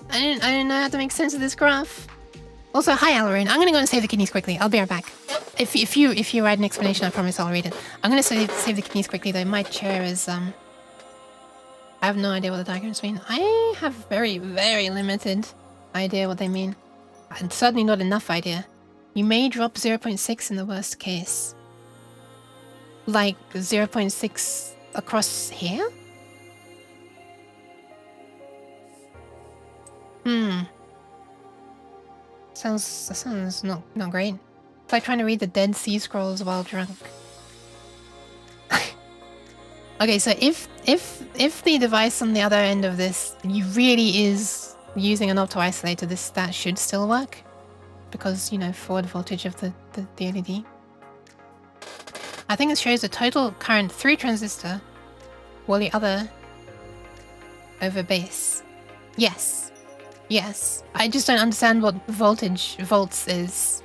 I don't know how to make sense of this graph. Also, hi Alaroon. I'm gonna go and save the kidneys quickly. I'll be right back. If you write an explanation, I promise I'll read it. I'm gonna save the kidneys quickly though. My chair is I have no idea what the diagrams mean. I have very, very limited idea what they mean. And certainly not enough idea. You may drop 0.6 in the worst case. Like 0.6 across here? Sounds not great. It's like trying to read the Dead Sea Scrolls while drunk. Okay, so if the device on the other end of this really is using an opto isolator, that should still work. Because, you know, forward voltage of the LED. I think it shows a total current through transistor, while the other over base. Yes. Yes. I just don't understand what volts is.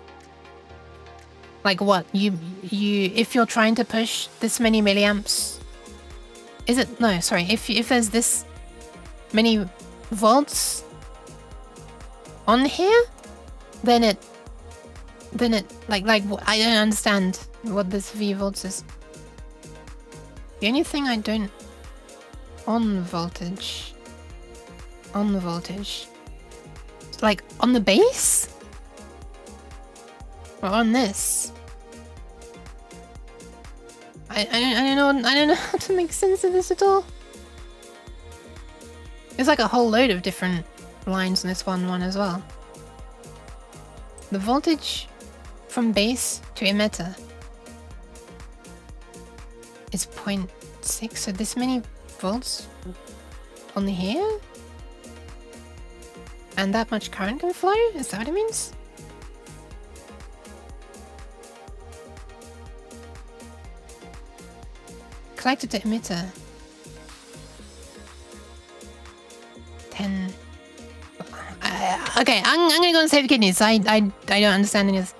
Like what? If you're trying to push this many milliamps, is it? No, sorry. If there's this many volts on here, then it like I don't understand what this V volts is. The only thing I don't on voltage, like on the base or on this. I don't know how to make sense of this at all. There's like a whole load of different lines in this one as well. The voltage from base to emitter is 0.6, so this many volts on here? And that much current can flow? Is that what it means? Collector to emitter. 10. Okay, I'm gonna go and save the kidneys. I don't understand any of this.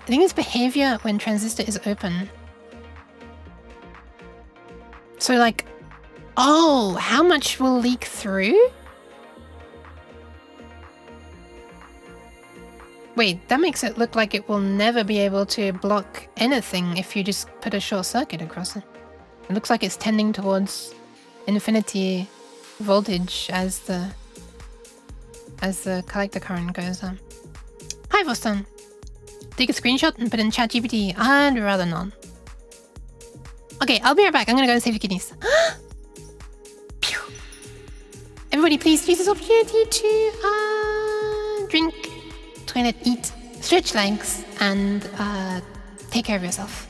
I think it's behavior when transistor is open. So like, oh, how much will leak through? Wait, that makes it look like it will never be able to block anything if you just put a short circuit across it. It looks like it's tending towards infinity voltage as the collector current goes on. Hi Voston. Take a screenshot and put in ChatGPT. I'd rather not. Okay, I'll be right back. I'm gonna go and save the kidneys. Pew. Everybody please use this opportunity to drink, toilet, eat, stretch legs, and take care of yourself.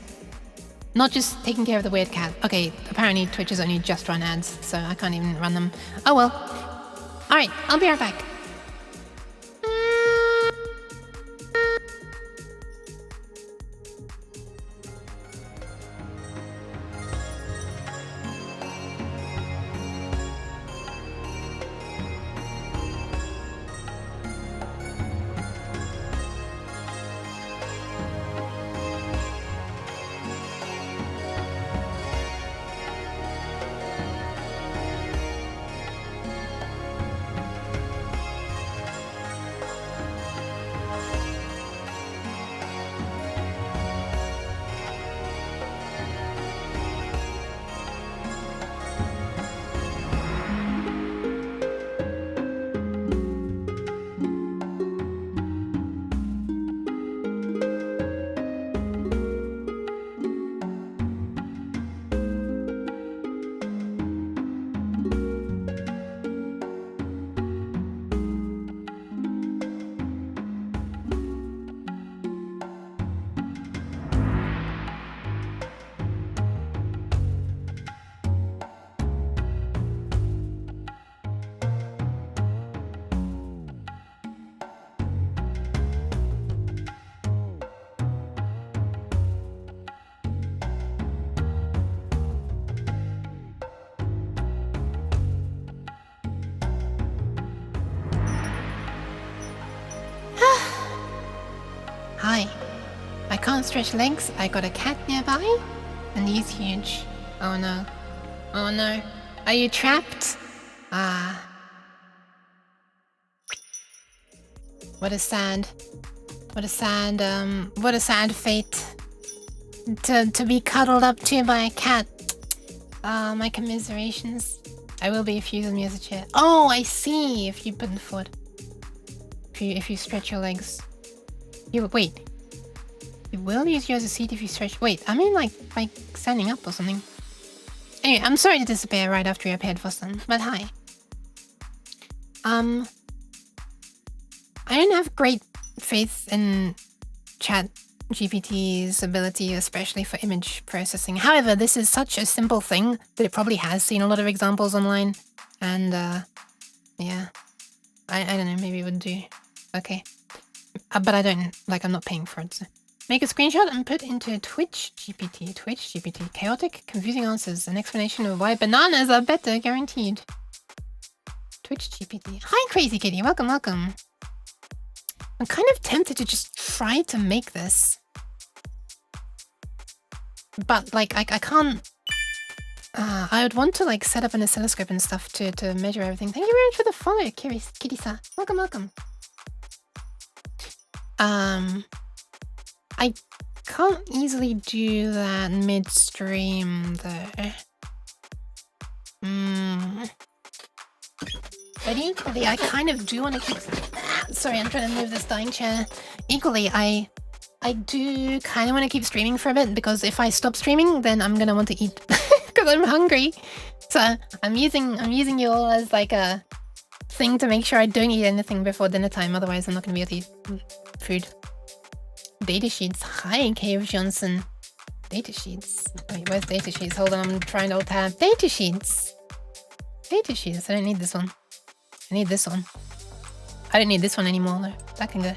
Not just taking care of the weird cat. Okay, apparently Twitch has only just run ads, so I can't even run them. Oh well. Alright, I'll be right back. can't stretch legs. I got a cat nearby, and he's huge. Oh no. Oh no. Are you trapped? Ah. What a sad fate. To be cuddled up to by a cat. Ah, my commiserations. I will be if you use me as a chair. Oh, I see. If you put the foot. If you stretch your legs. Wait. You will use you as a seat if you stretch. Wait, I mean like standing up or something. Anyway, I'm sorry to disappear right after you appeared, Foston, but hi. I don't have great faith in Chat GPT's ability, especially for image processing. However, this is such a simple thing that it probably has seen a lot of examples online. And, yeah. I don't know, maybe it would do. Okay. But I don't, like, I'm not paying for it, so. Make a screenshot and put into Twitch GPT. Twitch GPT. Chaotic, confusing answers. An explanation of why bananas are better, guaranteed. Twitch GPT. Hi, Crazy Kitty. Welcome, welcome. I'm kind of tempted to just try to make this. But, like, I can't... I would want to, like, set up an oscilloscope and stuff to measure everything. Thank you very much for the follow, Kitty-sa. Welcome, welcome. I can't easily do that midstream, though. But equally, I kind of do want to keep... Sorry, I'm trying to move this dying chair. Equally, I do kind of want to keep streaming for a bit, because if I stop streaming, then I'm going to want to eat, because I'm hungry. So I'm using you all as like a thing to make sure I don't eat anything before dinner time, otherwise I'm not going to be able to eat food. Datasheets. Hi, Cave Johnson. Datasheets. Wait, where's datasheets? Hold on, I'm trying to alt-tab. Datasheets. Datasheets. I don't need this one. I need this one. I don't need this one anymore, though. That can go.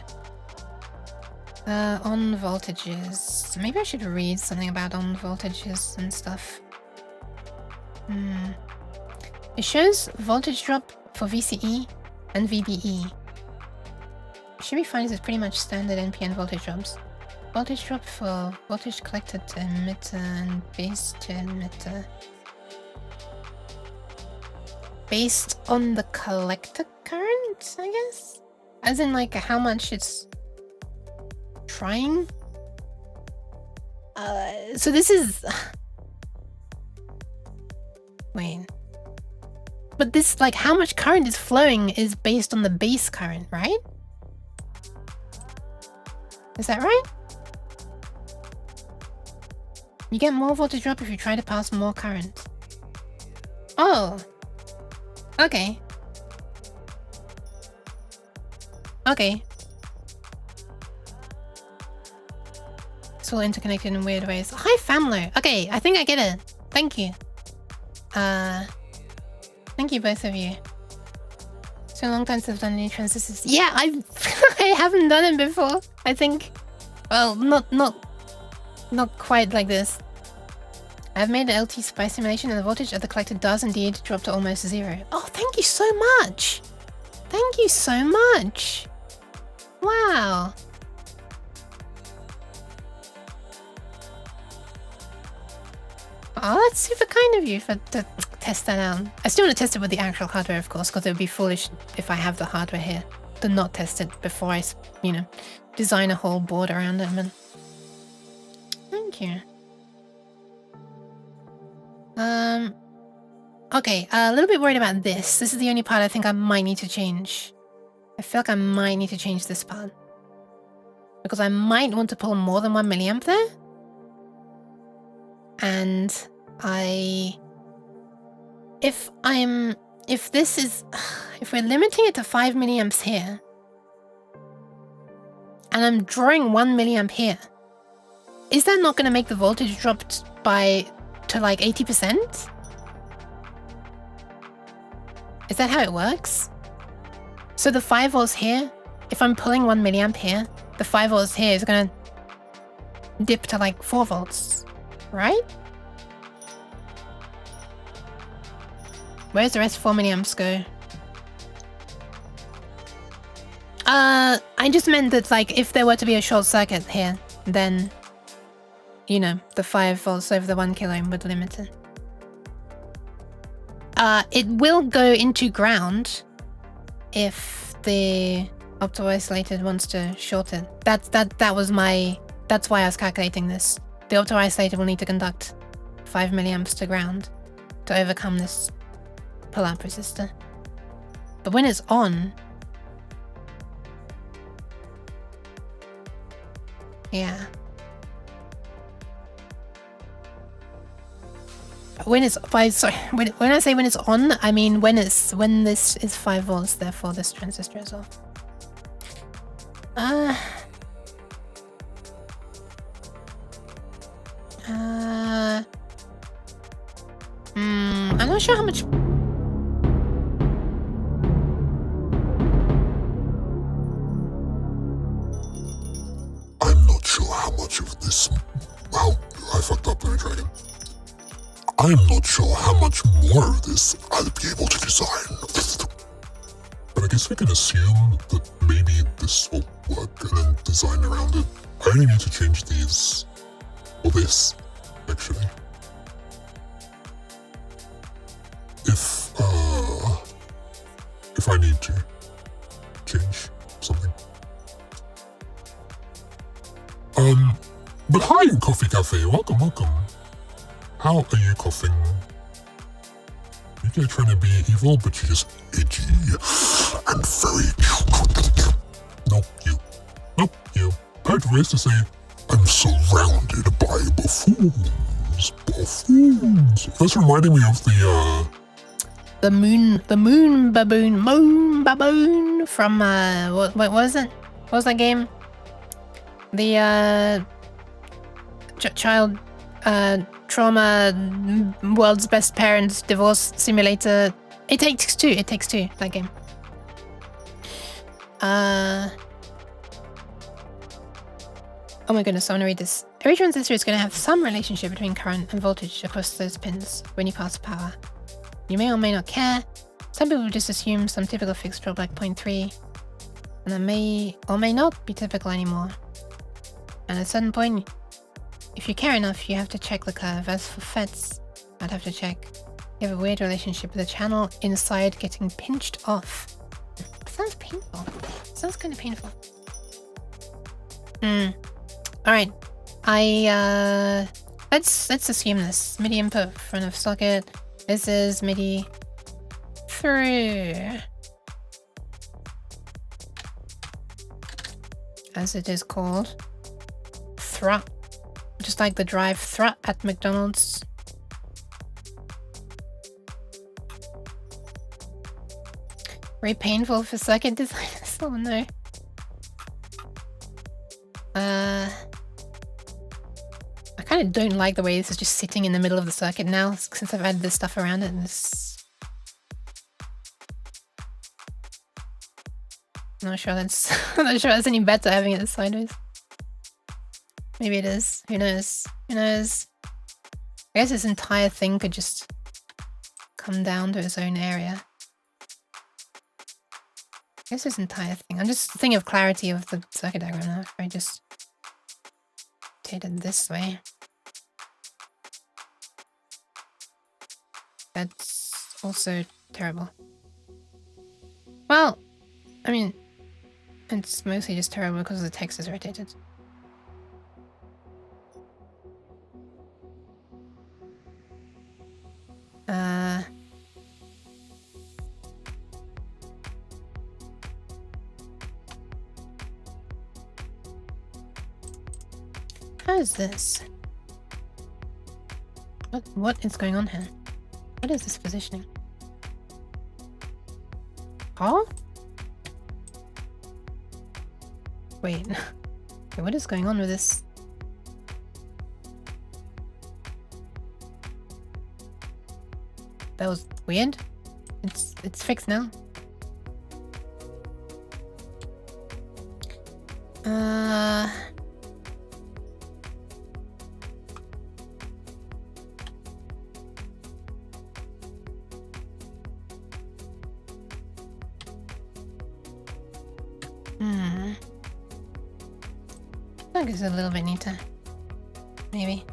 On voltages. Maybe I should read something about on voltages and stuff. It shows voltage drop for VCE and VBE. Should be fine as it's pretty much standard NPN voltage drops. Voltage drop for voltage collector to emitter and base to emitter. Based on the collector current, I guess? As in like how much it's trying? So this is... Wait. But this, like how much current is flowing is based on the base current, right? Is that right? You get more voltage drop if you try to pass more current. Oh. Okay. Okay. It's all interconnected in weird ways. Hi, Famlo. Okay, I think I get it. Thank you. Thank you, both of you. It's been a long time since I've done any transistors. Yeah, I haven't done it before. I think, well, not quite like this. I've made an LT spice simulation and the voltage of the collector does indeed drop to almost zero. Oh, thank you so much. Thank you so much. Wow. Oh, that's super kind of you to test that out. I still want to test it with the actual hardware, of course, because it would be foolish if I have the hardware here to not test it before I, you know, design a whole board around it. But thank you. Okay, a little bit worried about this. This is the only part I think I might need to change. I feel like I might need to change this part. Because I might want to pull more than 1 milliamp there. And if we're limiting it to 5 milliamps here, and I'm drawing 1 milliamp here, is that not going to make the voltage drop to like 80%? Is that how it works? So the 5 volts here, if I'm pulling 1 milliamp here, the 5 volts here is going to dip to like 4 volts, right? Where's the rest 4 milliamps go? I just meant that like if there were to be a short circuit here, then you know, the 5 volts over the 1 kilo ohm would limit it. It will go into ground if the opto-isolated wants to short it. That's why I was calculating this. The opto-isolated will need to conduct 5 milliamps to ground to overcome this pull-up resistor. But when it's on, yeah. When it's when I say when it's on, I mean when this is 5 volts, therefore this transistor is off. I'm not sure how much. I'm not sure how much of this. Well, I fucked up. Let me try again. I'm not sure how much more of this I'll be able to design. But I guess we can assume that maybe this will work and then design around it. I only need to change these, or this, actually. If I need to change something. But hi, Coffee Cafe, welcome. How are you coughing? You're trying to be evil, but you're just edgy and very cute. Nope, you. Heard ways to say, I'm surrounded by buffoons. That's reminding me of the moon baboon from what was it? What was that game? The child trauma world's best parents divorce simulator. It takes two, that game. Oh my goodness, I want to read this. Every transistor is going to have some relationship between current and voltage across those pins when you pass power. You may or may not care. Some people just assume some typical fixed drop like 0.3, and that may or may not be typical anymore. And at a certain point, if you care enough, you have to check the curve. As for FETs, I'd have to check. You have a weird relationship with the channel inside getting pinched off. Sounds painful. Sounds kind of painful. Alright. Let's assume this. MIDI input front of socket. This is MIDI through. As it is called. Thrut. Just like the drive thrut at McDonald's. Very painful for circuit designers. Oh no. I kind of don't like the way this is just sitting in the middle of the circuit now, since I've added this stuff around it. And this... I'm not sure that's any better having it sideways. Maybe it is. Who knows? I guess this entire thing could just come down to its own area. I guess this entire thing. I'm just thinking of clarity of the circuit diagram now. If I just did it this way. That's also terrible. Well, I mean, it's mostly just terrible because the text is rotated. How is this? What is going on here? What is this positioning? Huh? Wait. Wait, what is going on with this? That was weird. It's fixed now. I think it's a little bit neater. Maybe.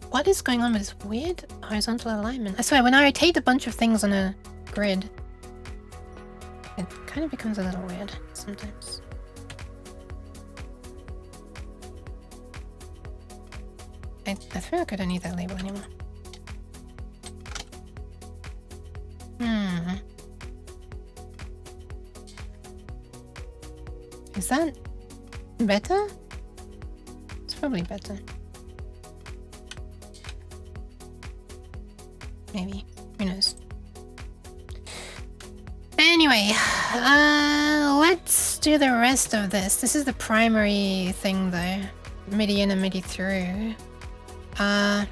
What is going on with this weird horizontal alignment? I swear, when I rotate a bunch of things on a grid, it kind of becomes a little weird sometimes. I feel like I don't need that label anymore. Is that better? It's probably better. Maybe. Who knows? Anyway, let's do the rest of this. This is the primary thing though. MIDI in and MIDI through. I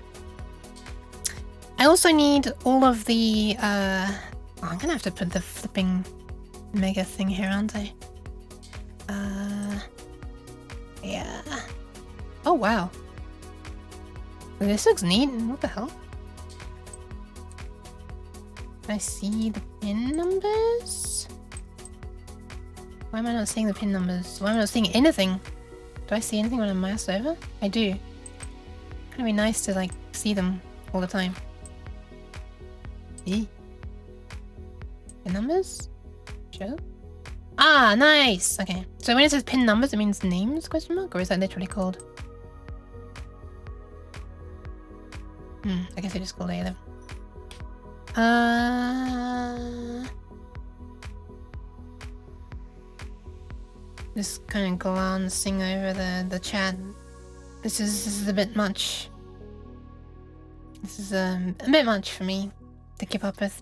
also need all of the I'm gonna have to put the flipping mega thing here, aren't I? Yeah. Oh wow. This looks neat. What the hell? I see the pin numbers? Why am I not seeing the pin numbers? Why am I not seeing anything? Do I see anything when I mouse over? I do. It'd be nice to like see them all the time. The numbers? Show? Ah, nice! Okay. So when it says pin numbers, it means names, question mark? Or is that literally called? I guess it is called A then. Just kind of glancing over the chat. This is a bit much. This is a bit much for me to keep up with.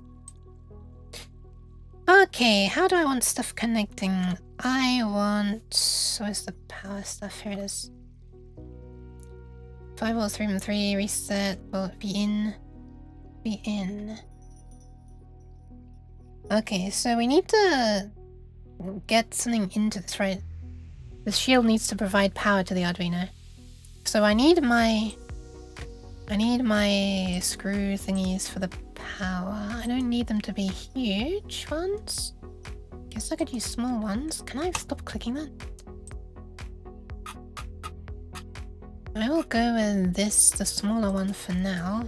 Okay, how do I want stuff connecting? I want... Where's the power stuff? Here it is. 5 volts, 3 and 3, reset, will be in. Be in. Okay, so we need to get something into this, right? The shield needs to provide power to the Arduino. So I need my screw thingies for the power. I don't need them to be huge ones. Guess I could use small ones. Can I stop clicking that? I will go with this, the smaller one for now.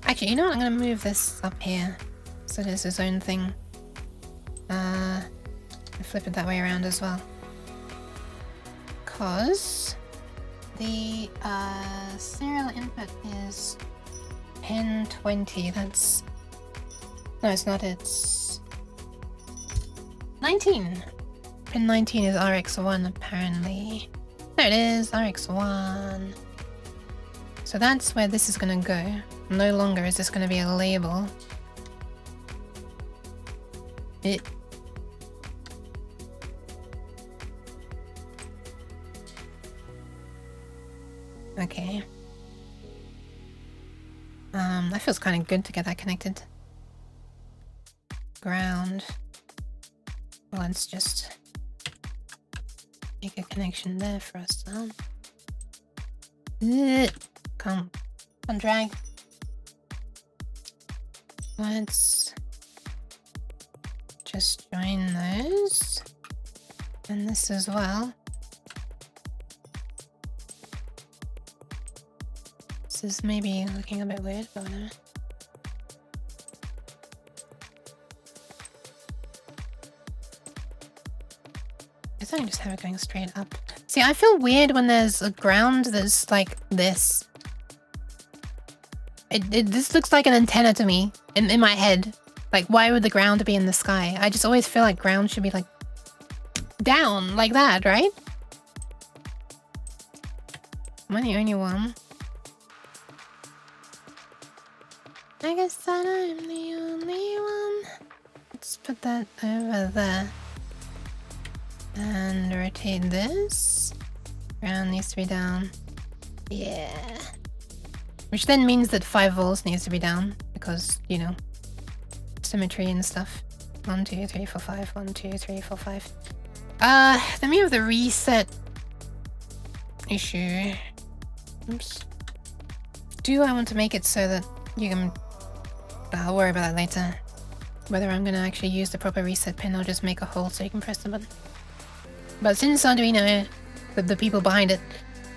Actually, you know what? I'm gonna move this up here so there's its own thing. I flip it that way around as well. Because the serial input is pin 20. That's... No, it's not. It's 19. Pin 19 is RX1 apparently. There it is, RX1. So that's where this is gonna go. No longer is this gonna be a label. Okay. That feels kind of good to get that connected. Ground. Let's just make a connection there for us now. Come drag. Let's just join those. And this as well. This is maybe looking a bit weird, but whatever. I guess I can just have it going straight up. See, I feel weird when there's a ground that's like this. This looks like an antenna to me in my head. Like, why would the ground be in the sky? I just always feel like ground should be like down like that, right? Am I the only one? I guess that I'm the only one. Let's put that over there. And rotate this. Ground needs to be down. Yeah. Which then means that 5 volts needs to be down. Because, you know, symmetry and stuff. 1, 2, 3, 4, 5. 1, 2, 3, 4, 5. Let me have the reset issue. Oops. Do I want to make it so that you can... I'll worry about that later. Whether I'm gonna actually use the proper reset pin or just make a hole so you can press the button. But since Arduino, the people behind it,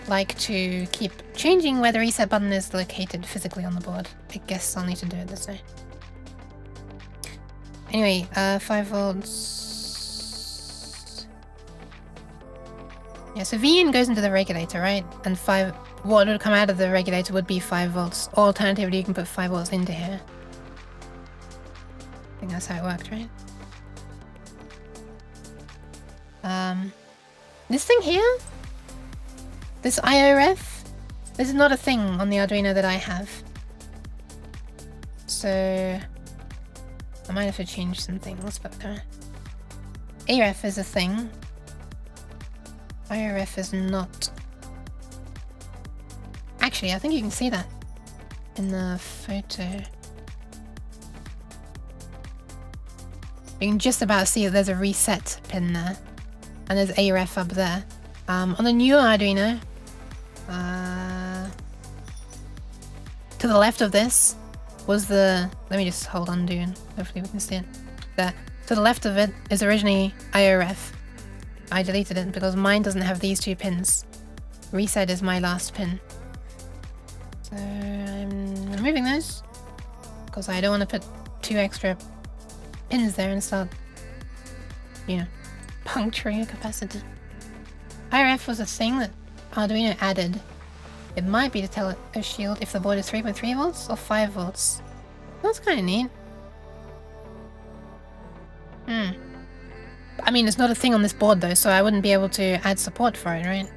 like to keep changing where the reset button is located physically on the board, I guess I'll need to do it this way. Anyway, 5 volts. Yeah, so VN goes into the regulator, right? And what would come out of the regulator would be 5 volts. Or alternatively, you can put 5 volts into here. I think that's how it worked, right? This thing here? This IORef? This is not a thing on the Arduino that I have. So I might have to change some things, but AREF is a thing. IORef is not. Actually, I think you can see that in the photo. You can just about see that there's a reset pin there. And there's AREF up there. On the newer Arduino, to the left of this was the... Let me just hold undo and hopefully we can see it. There. To the left of it is originally IORef. I deleted it because mine doesn't have these 2 pins. Reset is my last pin. So I'm removing those because I don't want to put 2 extra pins there and start, you know, puncturing a capacitor. IRF was a thing that Arduino added. It might be to tell a shield if the board is 3.3 volts or 5 volts. That's kind of neat. I mean, it's not a thing on this board though, so I wouldn't be able to add support for it, right?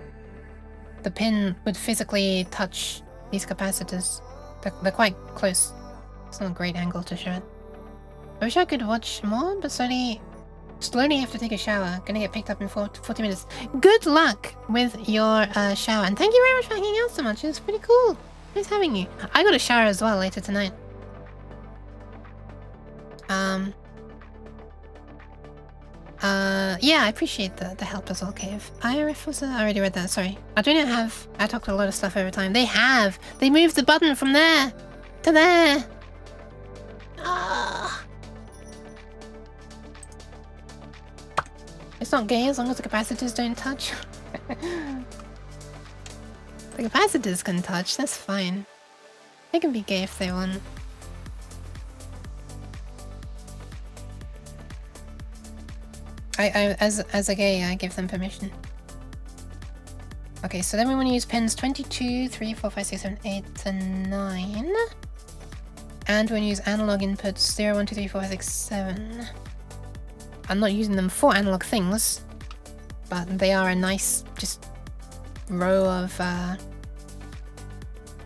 The pin would physically touch these capacitors. They're quite close. It's not a great angle to show it. I wish I could watch more, but slowly have to take a shower. Gonna get picked up in 40 minutes. Good luck with your shower, and thank you very much for hanging out so much. It was pretty cool. Nice having you. I got a shower as well later tonight. Yeah, I appreciate the help as well, Cave. IRF was I already read that, sorry. Arduino have... I talked a lot of stuff over time. They moved the button from there to there. It's not gay as long as the capacitors don't touch. The capacitors can touch, that's fine. They can be gay if they want. As a gay, I give them permission. Okay, so then we want to use pins 22, 3, 4, 5, 6, 7, 8, and 9. And we're going to use analog inputs 0, 1, 2, 3, 4, 5, 6, 7. I'm not using them for analog things, but they are a nice just row of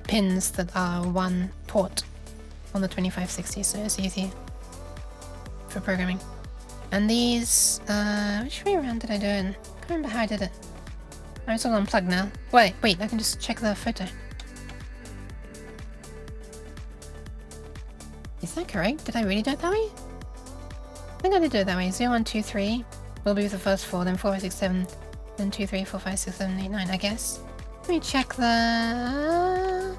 pins that are one port on the 2560, so it's easy for programming. And these, which way around did I do it? I can't remember how I did it. Oh, it's all unplugged now. Wait, I can just check the photo. Is that correct? Did I really do it that way? I think I did do it that way. 0, 1, 2, 3 will be with the first 4, then 4, 5, 6, 7, then 2, 3, 4, 5, 6, 7, 8, 9, I guess. Let me check the...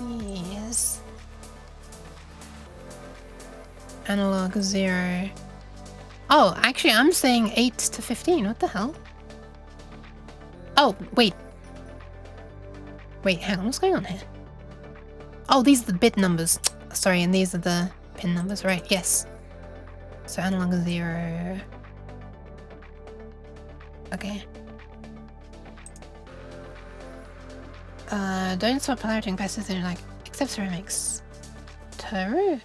Yes. Analog 0. Oh, actually I'm saying 8 to 15. What the hell? Oh, wait. Wait, hang on. What's going on here? Oh, these are the bit numbers. Sorry, and these are the pin numbers, right? Yes. So analog 0. Okay. Don't swap polarity and capacitors in like except ceramics. Taru.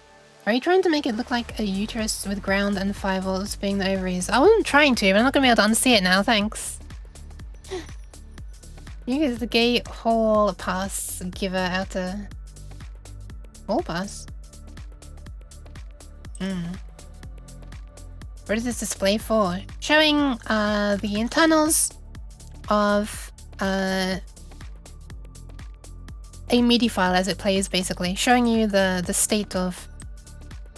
Are you trying to make it look like a uterus with ground and 5 volts being the ovaries? I wasn't trying to, but I'm not gonna be able to unsee it now, thanks. You is the gay hall pass giver out a hall pass. What is this display for? Showing the internals of a MIDI file as it plays, basically. Showing you the state of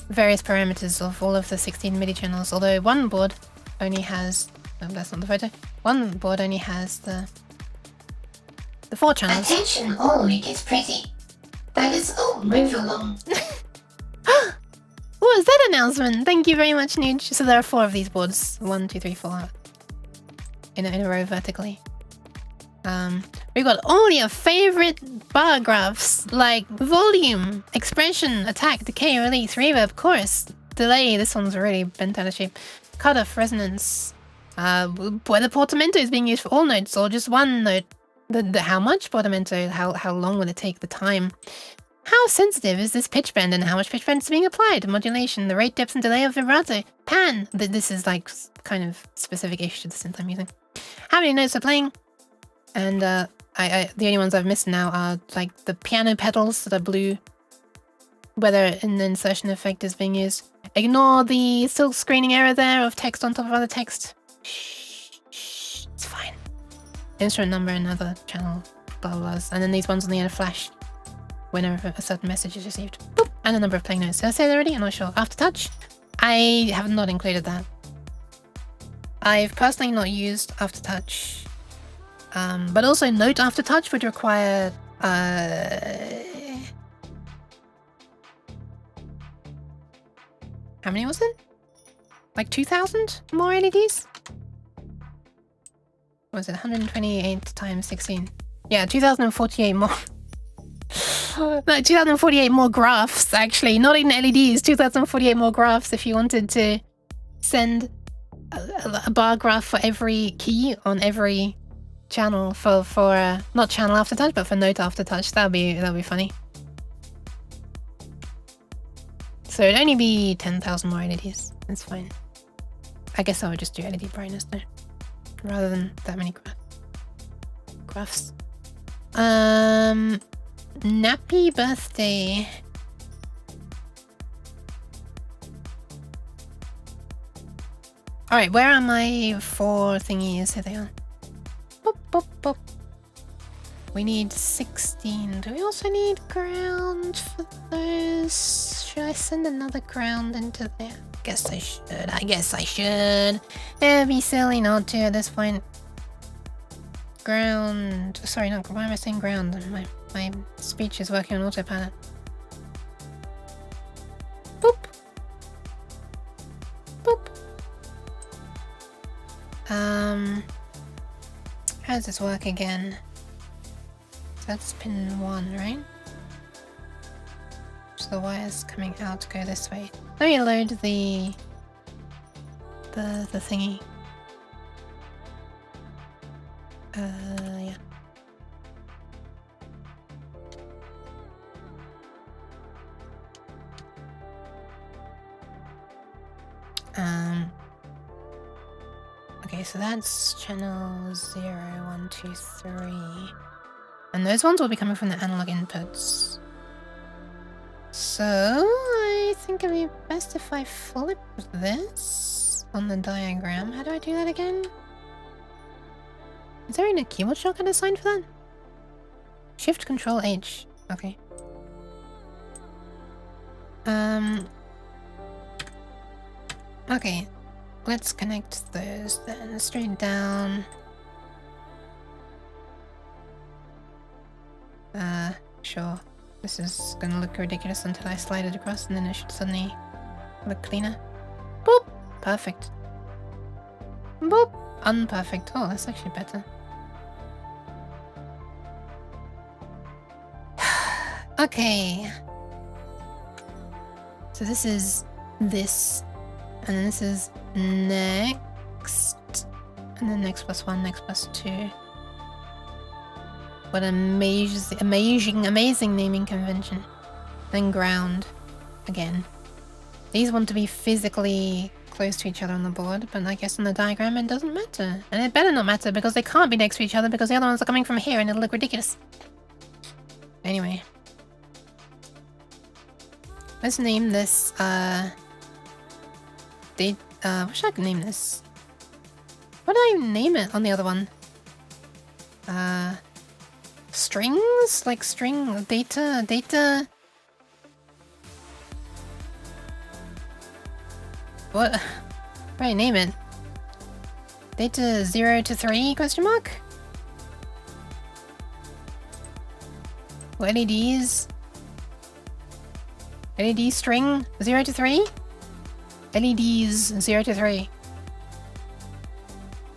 various parameters of all of the 16 MIDI channels, although one board only has... Oh, that's not the photo. One board only has the 4 channels. Attention all, it gets pretty. That is all, move along. Oh, was that announcement? Thank you very much, Nuge. So there are 4 of these boards. 1, 2, 3, 4. In a row vertically. We've got all your favorite bar graphs like volume, expression, attack, decay, release, reverb, chorus, delay. This one's really bent out of shape. Cutoff, resonance. Whether portamento is being used for all notes or just one note. How much portamento? How long will it take? The time. How sensitive is this pitch bend and how much pitch bend is being applied? Modulation, the rate, depth, and delay of vibrato. Pan. This is like kind of specific-ish to the synth I'm using. How many notes are playing? And the only ones I've missed now are like the piano pedals that are blue. Whether an insertion effect is being used. Ignore the silk screening error there of text on top of other text. Shh, it's fine. Instrument number and other channel blah blahs. And then these ones on the end flash whenever a certain message is received. Boop. And the number of playing notes. Did I say that already? I'm not sure. Aftertouch? I have not included that. I've personally not used Aftertouch. But also Note Aftertouch would require how many was it? Like 2,000 more LEDs? What was it 128 times 16? Yeah, 2,048 more. No, 2,048 more graphs, actually. Not even LEDs, 2,048 more graphs if you wanted to send a bar graph for every key on every channel for not channel aftertouch, but for note aftertouch. That'll be funny. So it'd only be 10,000 more LEDs. That's fine. I guess I would just do LED brightness now, rather than that many graphs. Nappy birthday. Alright, where are my 4 thingies? Here they are. Boop, boop, boop. We need 16. Do we also need ground for those? Should I send another ground into there? Guess I should. It'd be silly not to at this point. Ground. Sorry, not. Why am I saying ground? My speech is working on autopilot. Boop. Boop. How does this work again? So that's pin 1, right? So the wires coming out go this way. Let me load the thingy. Yeah. Okay, so that's channel 0, 1, 2, 3. And those ones will be coming from the analog inputs. So I think it'd be best if I flip this on the diagram. How do I do that again? Is there a keyboard shortcut assigned for that? Shift Control H. Okay. Okay. Let's connect those then straight down. Sure. This is gonna look ridiculous until I slide it across and then it should suddenly look cleaner. Boop! Perfect. Boop! Unperfect. Oh, that's actually better. Okay. So this is this. And then this is next. And then next plus 1, next plus 2. What an amazing naming convention. Then ground. Again. These want to be physically close to each other on the board, but I guess on the diagram it doesn't matter. And it better not matter because they can't be next to each other because the other ones are coming from here and it'll look ridiculous. Anyway. Let's name this, what should I name this? What did I name it on the other one? Strings? Like string data? What? Right, name it. Data 0 to 3 question mark? What LEDs? LED string 0 to 3? LEDs 0 to 3.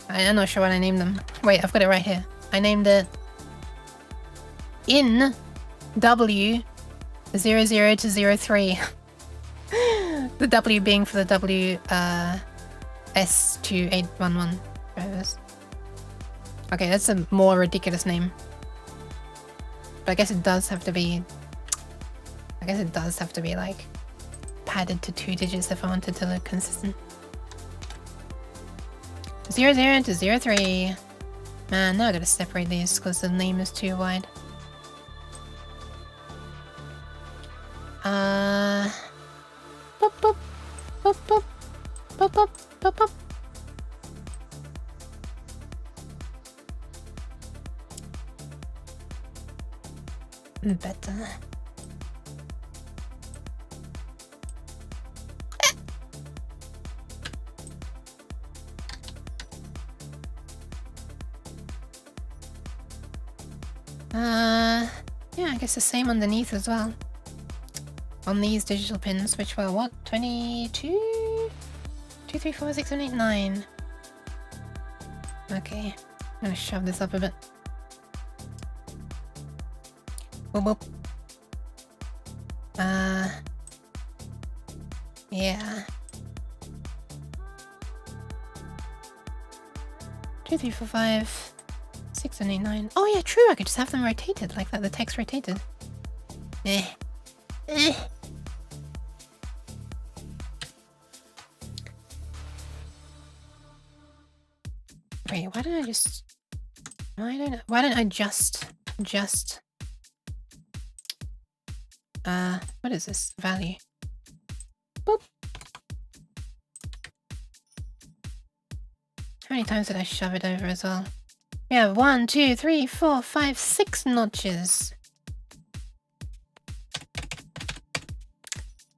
I'm not sure what I named them. Wait, I've got it right here. I named it in W 00 to 03. The W being for the W S2811 drivers. Okay, that's a more ridiculous name. But I guess it does have to be... like padded to 2 digits if I wanted to look consistent. 00 to 03. Man, now I gotta separate these because the name is too wide. Boop, boop, boop, boop, boop, boop, boop, boop. Better. Yeah, I guess the same underneath as well. On these digital pins, which were what? 22? 2, 3, 4, 6, 7, 8, 9. Okay, I'm gonna shove this up a bit. Boop, boop. Yeah. 2, 3, 4, 5, 6, 7, 8, 9. Oh yeah, true, I could just have them rotated like that, the text rotated. Eh. Eh. Wait, why don't I just... Why don't I just... what is this value? Boop. How many times did I shove it over as well? We have 1, 2, 3, 4, 5, 6 notches.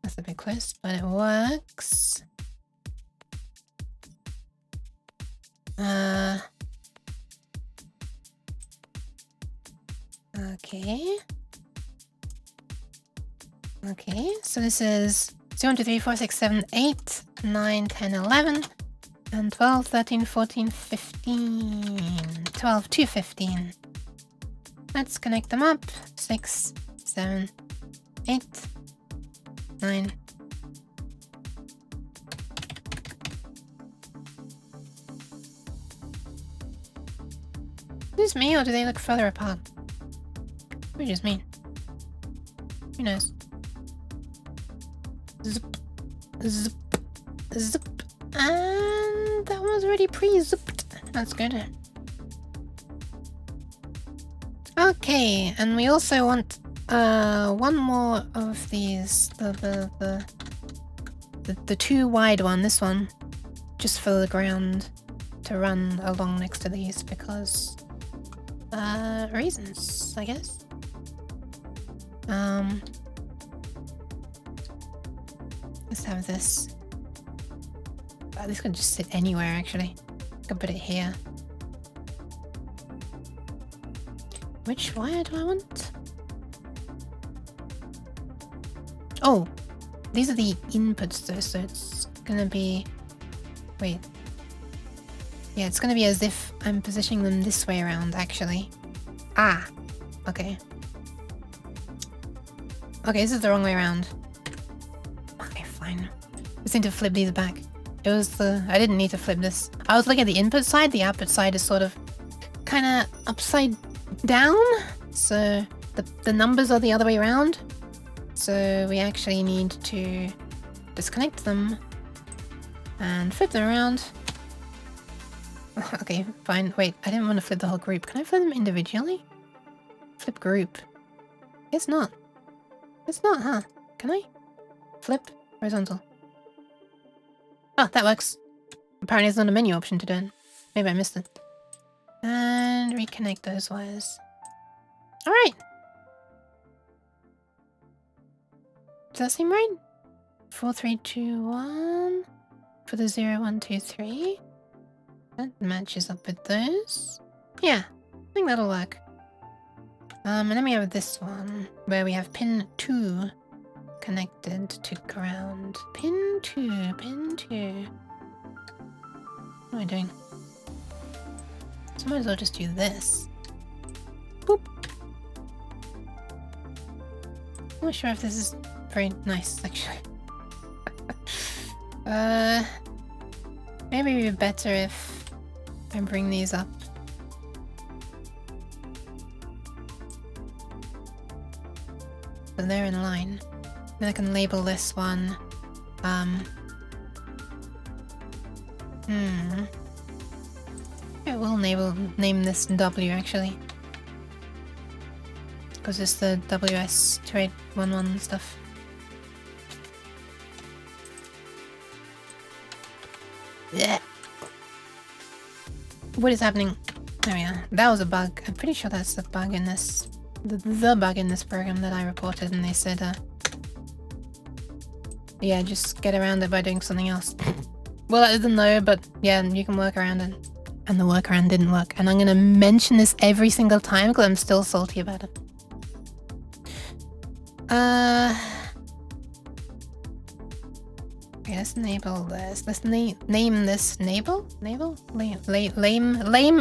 That's a bit close, but it works. Okay. Okay, so this is 0, 1, 2, 3, 4, 6, 7, 8, 9, 10, 11, and 12, 13, 14, 15. 12 to 15. Let's connect them up. 6, 7, 8, 9. Is this me or do they look further apart? Maybe just me. Who knows? Zip, zip, zip. And that one's already pre-zipped. That's good. Okay, and we also want one more of these. The 2 wide one, this one, just for the ground to run along next to these because reasons, I guess. Let's have this. This could just sit anywhere actually. I could put it here. Which wire do I want? Oh, these are the inputs though, so it's gonna be... Wait. Yeah, it's gonna be as if I'm positioning them this way around actually. Ah, okay. Okay, this is the wrong way around. Okay, fine. I just need to flip these back. It was the... I didn't need to flip this. I was looking at the input side. The output side is sort of kind of upside down. So the numbers are the other way around. So we actually need to disconnect them and flip them around. Okay, fine. Wait, I didn't want to flip the whole group. Can I flip them individually? Flip group. Guess not. It's not, huh? Can I? Flip horizontal. Oh, that works. Apparently it's not a menu option to do it. Maybe I missed it. And reconnect those wires. Alright. Does that seem right? 4, 3, 2, 1. For the 0, 1, 2, 3. That matches up with those. Yeah, I think that'll work. And then we have this one, where we have pin 2 connected to ground. Pin 2, pin 2. What am I doing? So I might as well just do this. Boop. I'm not sure if this is very nice, actually. Maybe it'd be better if I bring these up. So they're in line. Then I can label this one. I will name this W actually. Because it's the WS2811 stuff. Yeah. What is happening? There we are. That was a bug. I'm pretty sure that's the bug in this. The bug in this program that I reported, and they said, yeah, just get around it by doing something else. Well, I didn't know, but yeah, you can work around it. And the workaround didn't work. And I'm gonna mention this every single time because I'm still salty about it. Okay, let's enable this. Let's name this Navel? Navel? Lame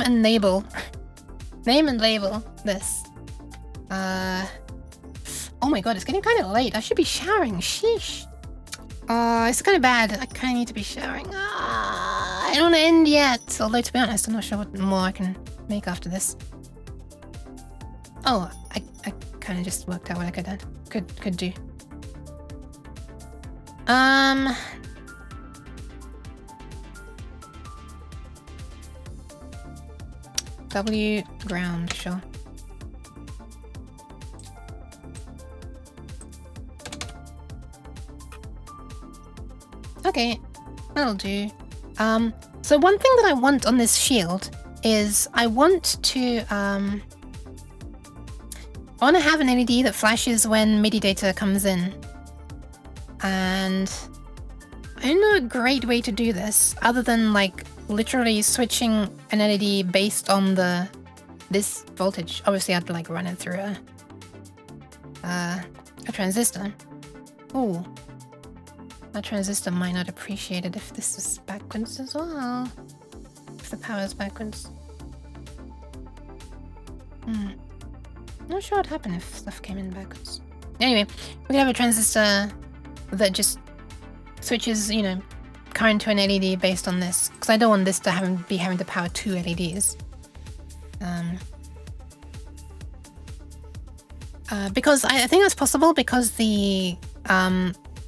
and Navel. Name and label this. Oh my god, it's getting kind of late. I should be showering. Sheesh. It's kind of bad. I kind of need to be showering. I don't want to end yet. Although, to be honest, I'm not sure what more I can make after this. Oh, I kind of just worked out what I could do. W ground, sure. Okay, that'll do. So one thing that I want on this shield is I want to have an LED that flashes when MIDI data comes in. And I don't know a great way to do this other than like literally switching an LED based on this voltage. Obviously I'd like run it through a transistor. Ooh. My transistor might not appreciate it if this is backwards as well. If the power's backwards. Not sure what would happen if stuff came in backwards. Anyway, we could have a transistor that just switches, you know, current to an LED based on this. Because I don't want this to be having to power two LEDs. Because I think that's possible because the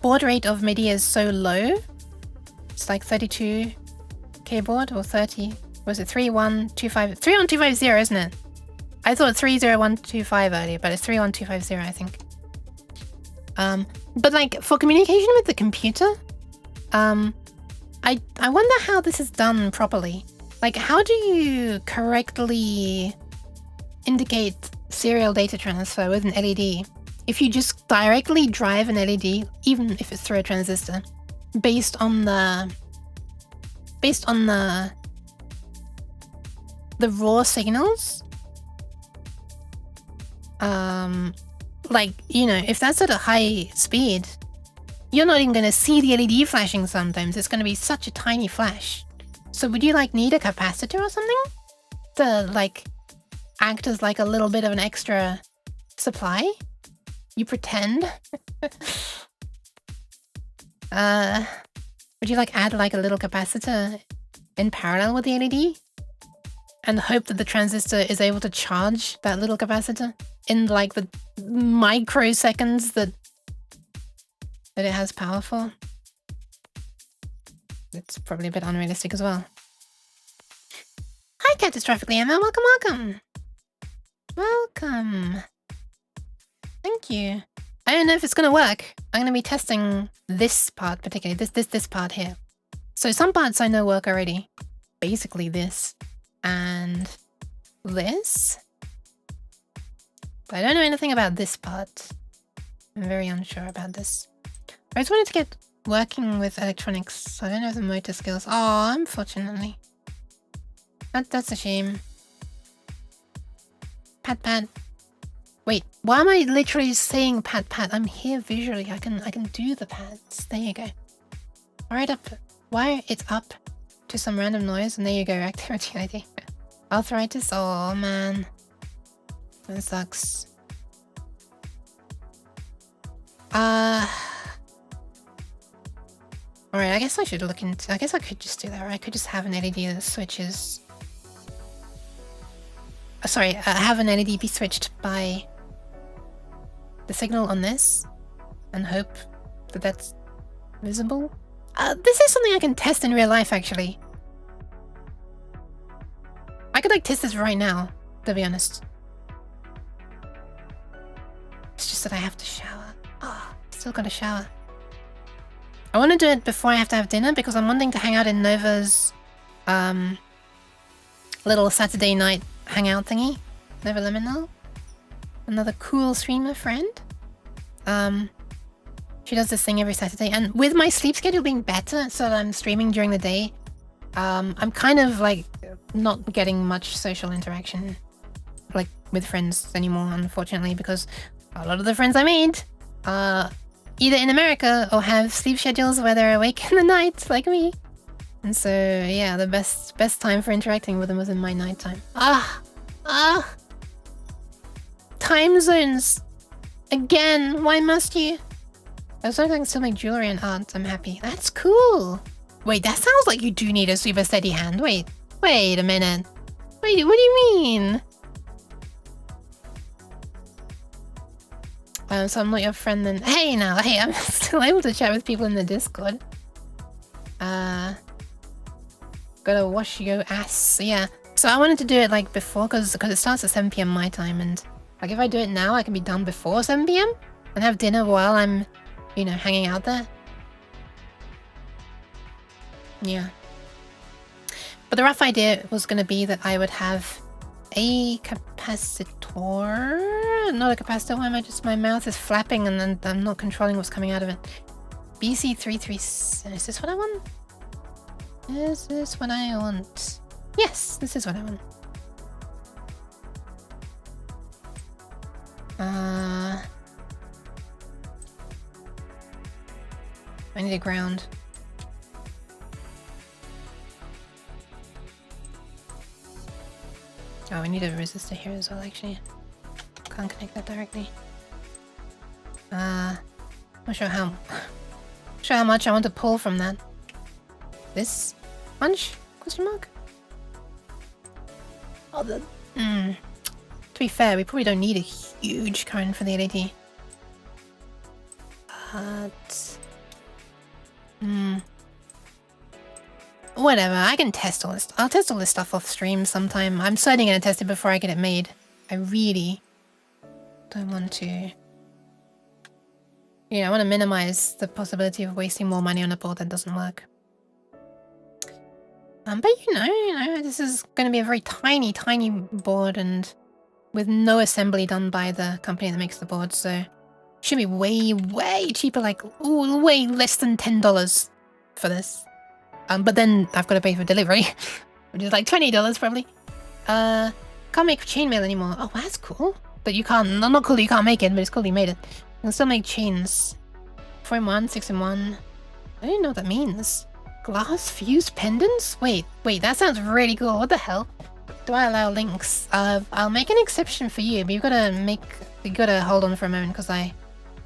baud rate of MIDI is so low. It's like 32K baud or 30. Was it 31250? 31250, isn't it? I thought 30125 earlier, but it's 31250, I think. But like for communication with the computer, I wonder how this is done properly. Like, how do you correctly indicate serial data transfer with an LED if you just directly drive an LED, even if it's through a transistor, based on the raw signals? Like, you know, if that's at a high speed, you're not even going to see the LED flashing sometimes. It's going to be such a tiny flash. So would you like need a capacitor or something to like act as like a little bit of an extra supply? You pretend? Would you like add like a little capacitor in parallel with the LED and hope that the transistor is able to charge that little capacitor in like the microseconds that it has power for? It's probably a bit unrealistic as well. Hi, Catastrophically Emma. Welcome, welcome. Welcome. Thank you. I don't know if it's gonna work. I'm gonna be testing this part particularly, this part here. So some parts I know work already. Basically this and this. But I don't know anything about this part. I'm very unsure about this. I just wanted to get working with electronics. I don't have the motor skills. Oh, unfortunately. That's a shame. Pat pat. Wait, why am I literally saying pat pat? I'm here visually. I can do the pats. There you go. Alright, up. Wire it up to some random noise, and there you go. Activity ID. Arthritis. Oh man, that sucks. Alright, I guess I should look into. I guess I could just do that. Or I could just have an LED that switches. Sorry, have an LED be switched by the signal on this and hope that that's visible. This is something I can test in real life, actually. I could like test this right now, to be honest. It's just that I have to shower. Oh, still gotta shower. I want to do it before I have to have dinner because I'm wanting to hang out in Nova's little Saturday night hangout thingy. Nova Liminal. Another cool streamer friend. She does this thing every Saturday, and with my sleep schedule being better so that I'm streaming during the day, I'm kind of like not getting much social interaction like with friends anymore, unfortunately, because a lot of the friends I made are either in America or have sleep schedules where they're awake in the night like me. And so yeah, the best time for interacting with them was in my nighttime. Time zones again. Why must you? As long as I can still make jewelry and art, I'm happy. That's cool. Wait, that sounds like you do need a super steady hand. Wait a minute. Wait, what do you mean? So I'm not your friend then. Hey now, hey, I'm still able to chat with people in the Discord. Gotta wash your ass. Yeah. So I wanted to do it like before because it starts at 7 PM my time, and like if I do it now, I can be done before 7 PM and have dinner while I'm, you know, hanging out there. Yeah. But the rough idea was going to be that I would have a capacitor. Not a capacitor. Why am I just... My mouth is flapping and then I'm not controlling what's coming out of it. BC337. Is this what I want? Is this what I want? Yes, this is what I want. I need a ground. Oh, we need a resistor here as well, actually. Can't connect that directly. Not sure how much I want to pull from that. This bunch? Question mark? Oh, the... To be fair, we probably don't need a huge current for the LED. But... Whatever, I can test all this. I'll test all this stuff off stream sometime. I'm certainly going to test it before I get it made. I really don't want to... I want to minimize the possibility of wasting more money on a board that doesn't work. But you know, this is going to be a very tiny board and with no assembly done by the company that makes the board, so it should be way cheaper, like way less than $10 for this. But then I've got to pay for delivery, which is like $20 probably. Can't make chainmail anymore. Oh, that's cool. But you can't, not cool that you can't make it, but it's cool that you made it. You can still make chains. 4-in-1, 6-in-1. I don't know what that means. Glass fused pendants? Wait, that sounds really cool. What the hell? Do I allow links? I'll make an exception for you, but you gotta hold on for a moment because I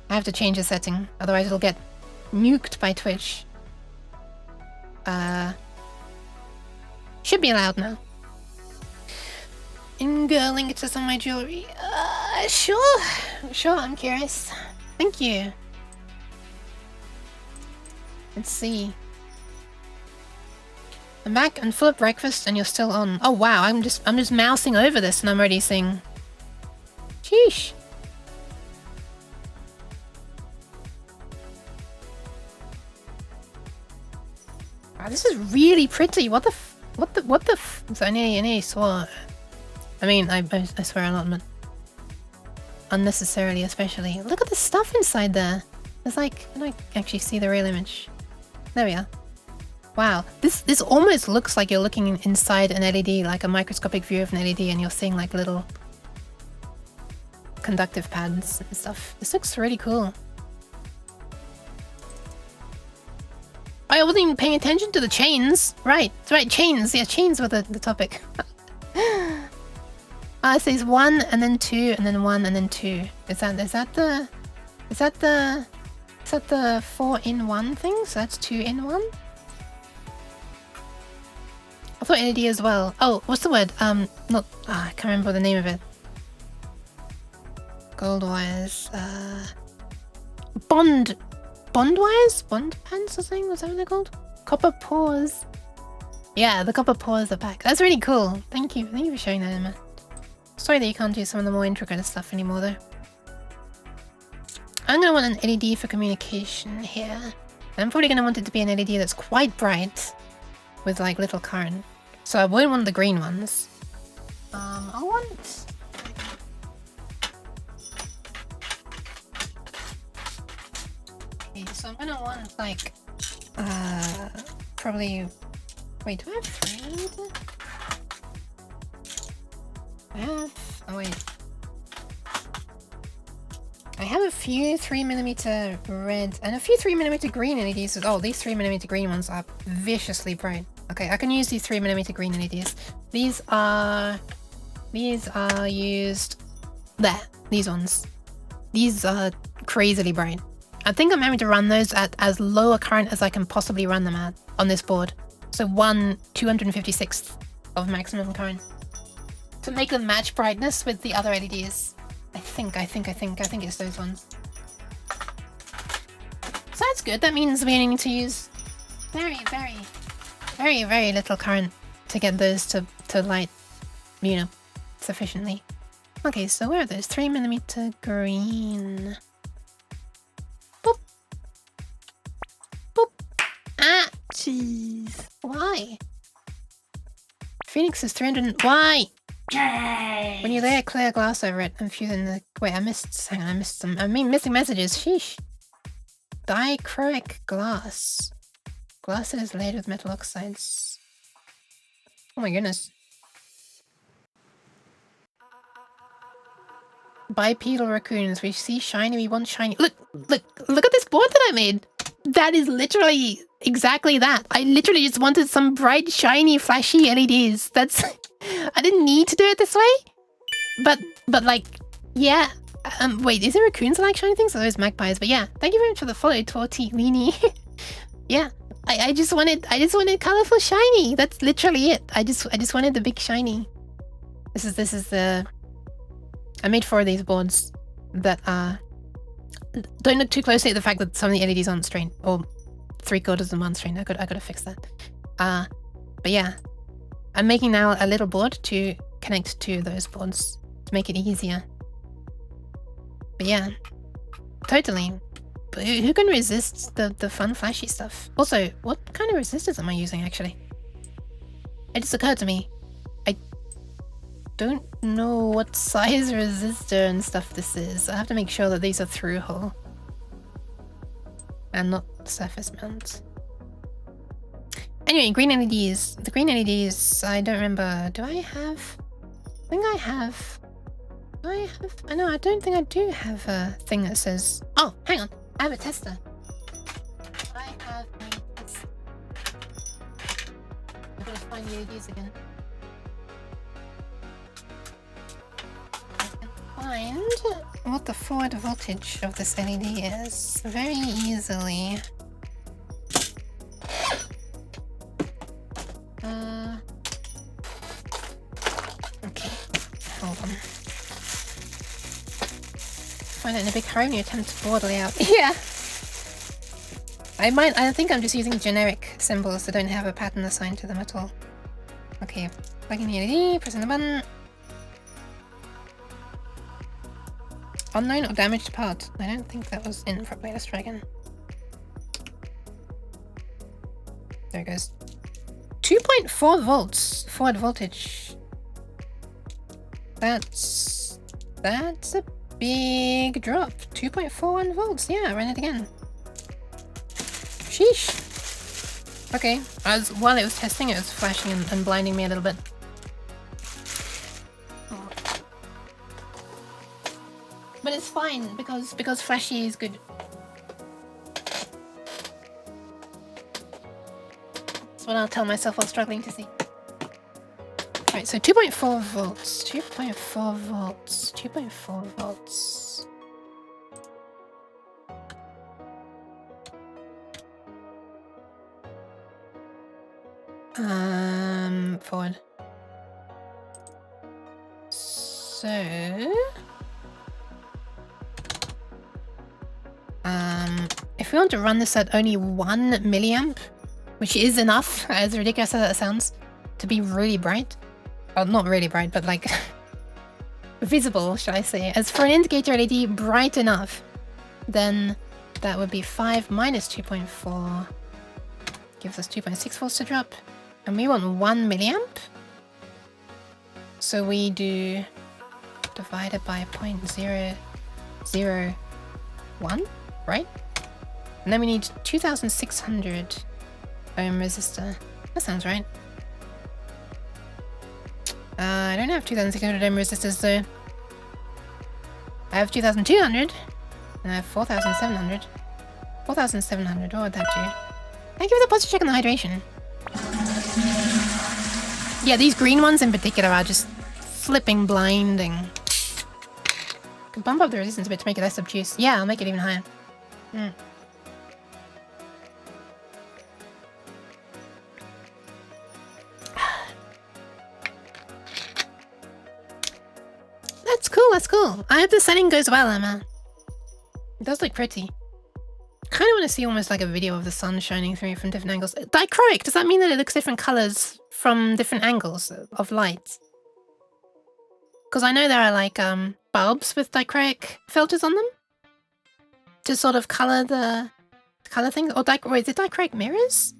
have to change the setting. Otherwise it'll get nuked by Twitch. Should be allowed now. Inga link to some of my jewelry. Sure, I'm curious. Thank you. Let's see. I'm back and full of breakfast and you're still on. Oh wow, I'm just mousing over this and I'm already seeing. Sheesh. Wow, this is really pretty. What the so I nearly swore. I mean, I swear a lot, but unnecessarily, especially. Look at the stuff inside there. It's like, can I actually see the real image? There we are. Wow, this almost looks like you're looking inside an LED, like a microscopic view of an LED, and you're seeing like little conductive pads and stuff. This looks really cool. I wasn't even paying attention to the chains. Right, chains. Yeah, chains were the topic. It says 1 and then 2 and then 1 and then 2. Is that the 4-in-1 thing? So that's 2-in-1? I thought LED as well. Oh, what's the word? I can't remember the name of it. Gold wires. Bond wires? Bond pants or something? What's that what they're called? Copper pores. Yeah, the copper pores are back. That's really cool. Thank you. Thank you for showing that, Emma. Sorry that you can't do some of the more intricate stuff anymore, though. I'm gonna want an LED for communication here. I'm probably gonna want it to be an LED that's quite bright, with like little current. So I won't want the green ones. I want. Okay, so I'm gonna want like, probably. Wait, do I have 3? Oh wait. I have a few 3mm red and a few 3mm green LEDs. Oh, these 3mm green ones are viciously bright. Okay, I can use these 3mm green LEDs. These are used there. These ones. These are crazily bright. I think I'm having to run those at as low a current as I can possibly run them at on this board. So 1/256th of maximum current. To make them match brightness with the other LEDs. I think it's those ones. So that's good. That means we need to use very little current to get those to light, you know, sufficiently. Okay, so where are those? 3mm green. Boop. Boop. Ah, jeez. Why? Phoenix is 300. Why? Yay! When you lay a clear glass over it and fuse in the... Wait, I missed... Hang on, I missed some... I mean, missing messages. Sheesh. Dichroic glass. Glass that is laid with metal oxides. Oh my goodness. Bipedal raccoons. We see shiny, we want shiny. Look at this board that I made. That is literally exactly that. I literally just wanted some bright, shiny, flashy LEDs. That's... I didn't need to do it this way. But like, yeah. Wait, is there raccoons that like shiny things? Or those magpies? But yeah, thank you very much for the follow, Tortellini. Yeah, I just wanted colorful shiny. That's literally it. I just wanted the big shiny. This is the... I made 4 of these boards that are... Don't look too closely at the fact that some of the LEDs aren't strained, or 3/4 of them aren't strained. I gotta fix that. But yeah, I'm making now a little board to connect to those boards to make it easier. But yeah, totally. But who can resist the fun flashy stuff? Also, what kind of resistors am I using actually? It just occurred to me. I don't know what size resistor and stuff this is. I have to make sure that these are through hole and not surface mount. Anyway, green LEDs. The green LEDs, I don't remember. Do I have? I think I have. Do I have? I know, I don't think I do have a thing that says... Oh, hang on. I have a tester. I have a tester. I'm gonna find the LEDs again. I can find what the forward voltage of this LED is very easily. Okay, hold on. Find it in a big hurry when you attempt to board layout. Yeah! I think I'm just using generic symbols that don't have a pattern assigned to them at all. Okay, plugging the LED, pressing the button. Unknown or damaged part. I don't think that was in properly. Let's try again. There it goes. 2.4 volts forward voltage. That's a big drop. 2.41 volts. Yeah, run it again. Sheesh. Okay. While it was testing, it was flashing and blinding me a little bit. it's fine because flashy is good. That's what I'll tell myself while struggling to see. Alright, so 2.4 volts, 2.4 volts, 2.4 volts. Forward. So... if we want to run this at only 1 milliamp, which is enough, as ridiculous as that sounds, to be really bright. Well, not really bright, but like visible, should I say. As for an indicator LED bright enough, then that would be 5 minus 2.4. Gives us 2.6 volts to drop. And we want 1 milliamp. So we do divided by 0.001, right? And then we need 2600 ohm resistor. That sounds right. I don't have 2600 ohm resistors though. I have 2200 and I have 4700. 4700, what would that do? Thank you for the positive check on the hydration. Yeah, these green ones in particular are just flipping blinding. Can bump up the resistance a bit to make it less obtuse. Yeah, I'll make it even higher. That's cool, that's cool. I hope the setting goes well, Emma. It does look pretty. Kind of want to see almost like a video of the sun shining through from different angles. Dichroic, does that mean that it looks different colors from different angles of light? Because I know there are like bulbs with dichroic filters on them to sort of color the things. Or wait, is it dichroic mirrors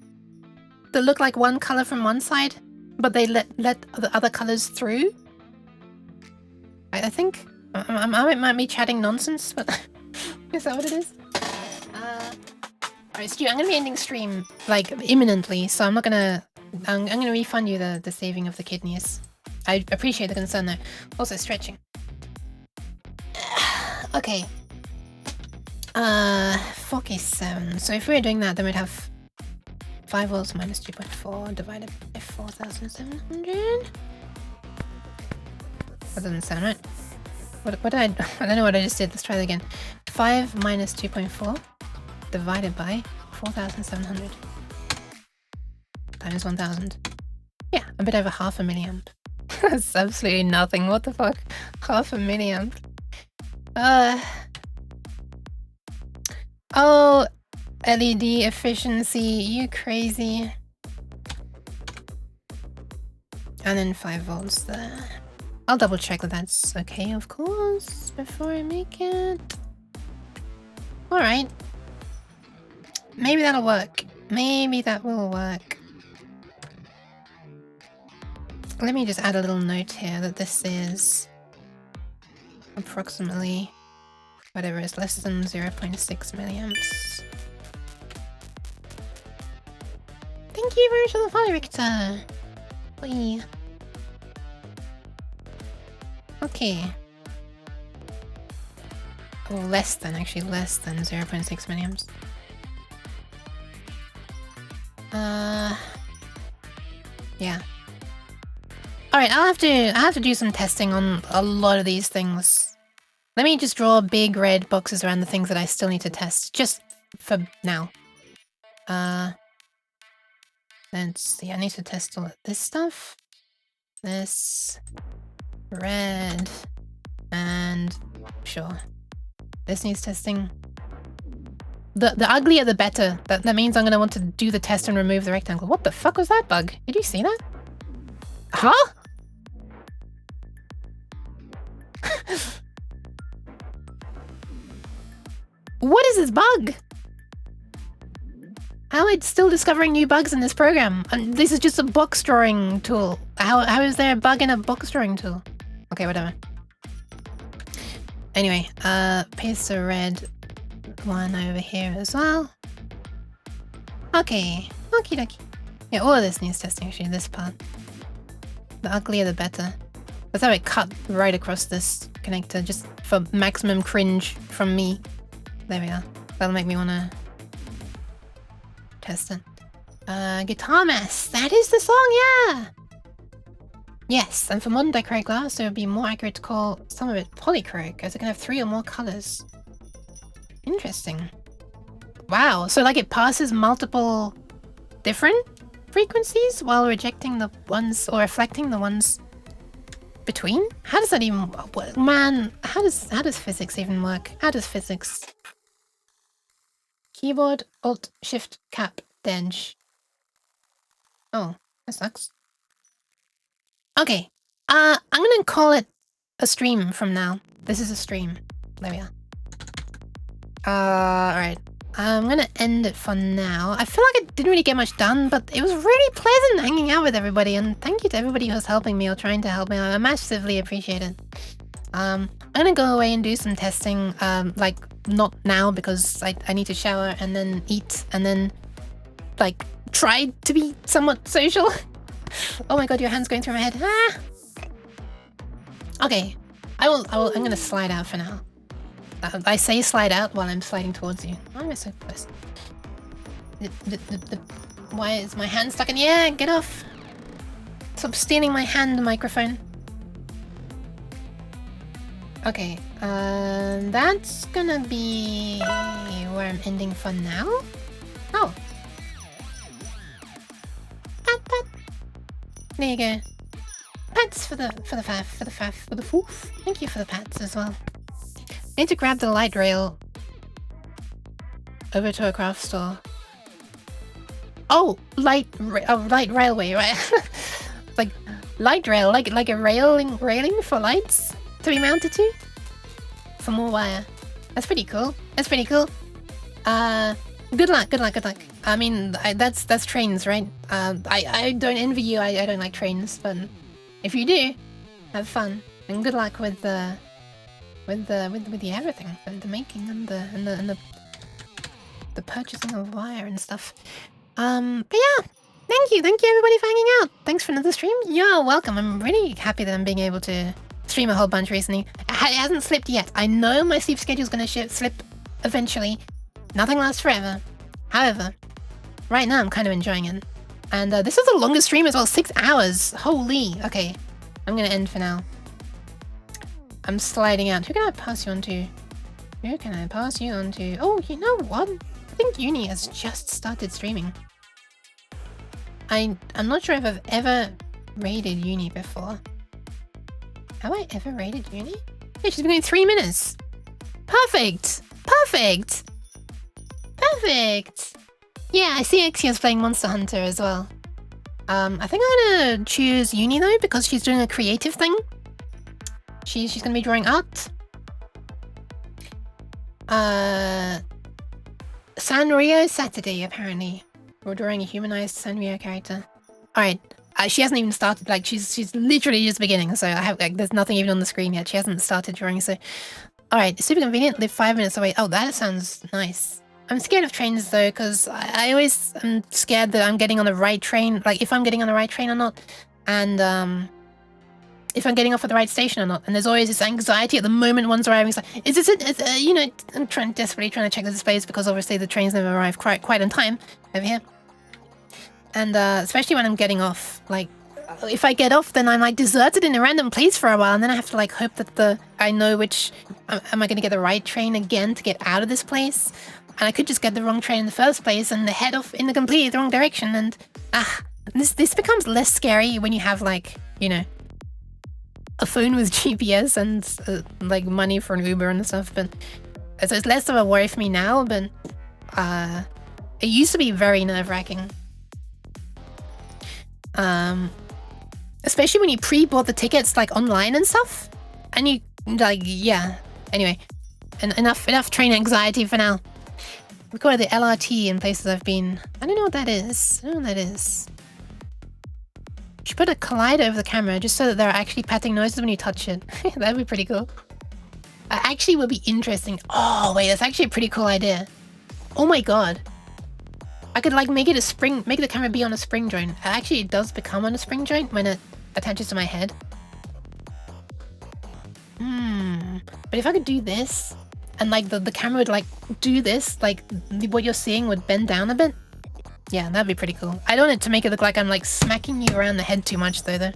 that look like one color from one side, but they let the other colors through? I think I might be chatting nonsense, but is that what it is? Alright, Stu, I'm gonna be ending stream like imminently, so I'm not gonna. I'm gonna refund you the saving of the kidneys. I appreciate the concern though. Also stretching. Okay. 4K7. So if we were doing that, then we'd have 5 volts minus 2.4 divided by 4,700. That doesn't sound right. What did I don't know what I just did. Let's try that again. 5 minus 2.4 divided by 4,700 times 1,000. Yeah, a bit over half a milliamp. That's absolutely nothing. What the fuck? Half a milliamp. Oh, LED efficiency. You crazy. And then 5 volts there. I'll double check that that's okay, of course, before I make it. Alright. Maybe that'll work. Maybe that will work. Let me just add a little note here that this is approximately whatever is less than 0.6 milliamps. Thank you very much for the follow, Richter. Wee. Okay. Oh, less than 0.6 milliamps. Yeah. Alright, I have to do some testing on a lot of these things. Let me just draw big red boxes around the things that I still need to test, just for now. Let's see, I need to test all of this stuff. This, red, and sure. This needs testing. The uglier the better. That means I'm gonna want to do the test and remove the rectangle. What the fuck was that bug? Did you see that? Huh? What is this bug? How am I still discovering new bugs in this program? This is just a box drawing tool. How is there a bug in a box drawing tool? Okay, whatever. Anyway, paste the red one over here as well. Okay, okie dokie. Yeah, all of this needs testing actually, this part. The uglier the better. That's how it cut right across this connector, just for maximum cringe from me. There we are. That'll make me wanna test it. Guitar Mess. That is the song, yeah! Yes, and for modern dichroic glass, it would be more accurate to call some of it polychroic, as it can have 3 or more colors. Interesting. Wow, so like it passes multiple different frequencies while rejecting the ones, or reflecting the ones between? How does that even... Man, how does physics even work? How does physics... Keyboard, Alt, Shift, Cap, Denge. Oh, that sucks. Okay, I'm gonna call it a stream from now. This is a stream. There we are. Alright. I'm gonna end it for now. I feel like I didn't really get much done, but it was really pleasant hanging out with everybody, and thank you to everybody who's helping me or trying to help me. I massively appreciate it. I'm gonna go away and do some testing, like, not now because I need to shower and then eat and then, like, try to be somewhat social. Oh my god, your hand's going through my head. Ah! Okay, I'm gonna slide out for now. I say slide out while I'm sliding towards you. Why am I so close? Why is my hand stuck in the air? Get off! Stop stealing my hand microphone. Okay, that's gonna be where I'm ending for now. Oh. Pat, pat. There you go. Pats for the foof. Thank you for the pats as well. I need to grab the light rail over to a craft store. Oh, light railway, right? Like light rail, like a railing for lights to be mounted to. For more wire. That's pretty cool. That's pretty cool. Good luck. I mean, that's trains, right? I don't envy you. I don't like trains, but if you do, have fun and good luck with the everything, the making and the purchasing of wire and stuff. But yeah, thank you everybody for hanging out. Thanks for another stream. You're welcome. I'm really happy that I'm being able to stream a whole bunch recently. It hasn't slipped yet. I know my sleep schedule's gonna slip eventually. Nothing lasts forever. However, right now I'm kind of enjoying it. And this is the longest stream as well, 6 hours. Holy. Okay, I'm gonna end for now. I'm sliding out. Who can I pass you on to? Who can I pass you on to? Oh, you know what? I think Uni has just started streaming. I'm not sure if I've ever raided Uni before. Have I ever raided Uni? Yeah, she's been going 3 minutes. Perfect! Perfect! Perfect! Yeah, I see Ixia's playing Monster Hunter as well. I think I'm gonna choose Uni though, because she's doing a creative thing. She's gonna be drawing art. Sanrio Saturday, apparently. We're drawing a humanized Sanrio character. Alright. She hasn't even started, like, she's literally just beginning, so I have, like, there's nothing even on the screen yet. She hasn't started drawing, so... Alright, super convenient, live 5 minutes away. Oh, that sounds nice. I'm scared of trains, though, because I always am scared that I'm getting on the right train, like, if I'm getting on the right train or not, and, if I'm getting off at the right station or not. And there's always this anxiety at the moment one's arriving. It's like, is this it? You know, I'm desperately trying to check the displays because obviously the trains never arrive quite on time over here. And especially when I'm getting off, like, if I get off, then I'm like deserted in a random place for a while, and then I have to like hope that I know which, am I going to get the right train again to get out of this place? And I could just get the wrong train in the first place and head off in the completely wrong direction. And this becomes less scary when you have like, you know, a phone with GPS and like money for an Uber and stuff. But so it's less of a worry for me now. But it used to be very nerve-wracking. Especially when you pre-bought the tickets like online and stuff, and you like, yeah. Anyway, enough train anxiety for now. Recorded the LRT in places I've been. I don't know what that is. I don't know what that is. You should put a collider over the camera just so that there are actually patting noises when you touch it. That'd be pretty cool. Actually would be interesting. Oh wait, that's actually a pretty cool idea. Oh my god. I could like make it a spring, make the camera be on a spring joint. Actually, it does become on a spring joint when it attaches to my head. But if I could do this, and like the camera would like do this, like what you're seeing would bend down a bit. Yeah, that'd be pretty cool. I don't want it to make it look like I'm like smacking you around the head too much though.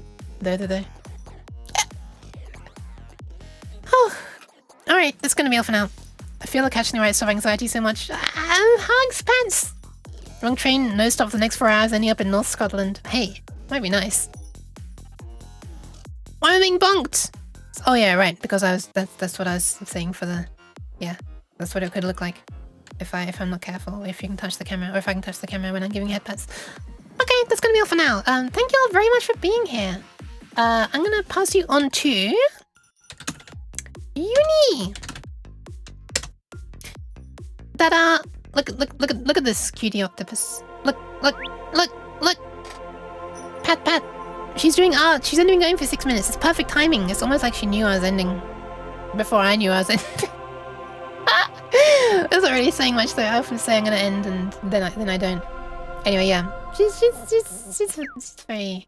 Oh, all right, that's gonna be all for now. I feel like catching the right of anxiety so much. Hugs, pants. Wrong train, no stop for the next 4 hours, ending up in North Scotland. Hey, might be nice. Why am I being bonked? Oh yeah, right, because that's what I was saying for the, yeah, that's what it could look like if I'm not careful, or if you can touch the camera, or if I can touch the camera when I'm giving head pats. Okay, that's gonna be all for now. Thank you all very much for being here. I'm gonna pass you on to Uni. Ta-da! Look at this cutie octopus. Look. Pat. She's doing art. She's only been going for 6 minutes. It's perfect timing. It's almost like she knew I was ending before I knew I was ending. That's not really saying much though. I often say I'm gonna end and then I don't. Anyway, yeah. She's very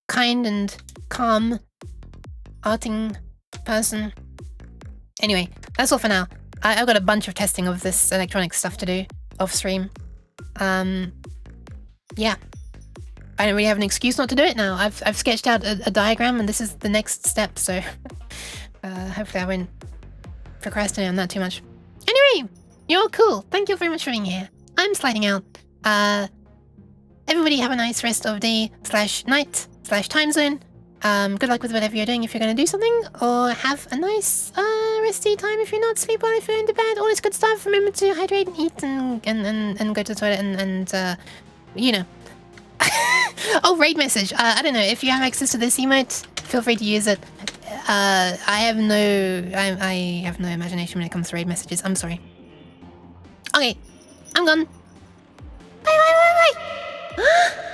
kind and calm arting person. Anyway, that's all for now. I've got a bunch of testing of this electronic stuff to do off stream. Yeah. I don't really have an excuse not to do it now. I've sketched out a diagram and this is the next step, so hopefully I won't procrastinate on that too much. Anyway, you're all cool. Thank you very much for being here. I'm sliding out. Everybody have a nice rest of day / night / time zone. Good luck with whatever you're doing if you're going to do something, or have a nice resty time if you're not. Sleep well if you're into bed. All this good stuff. Remember to hydrate and eat and go to the toilet and you know. Oh, raid message. I don't know if you have access to this emote. Feel free to use it. I have no imagination when it comes to raid messages. I'm sorry. Okay, I'm gone. Bye.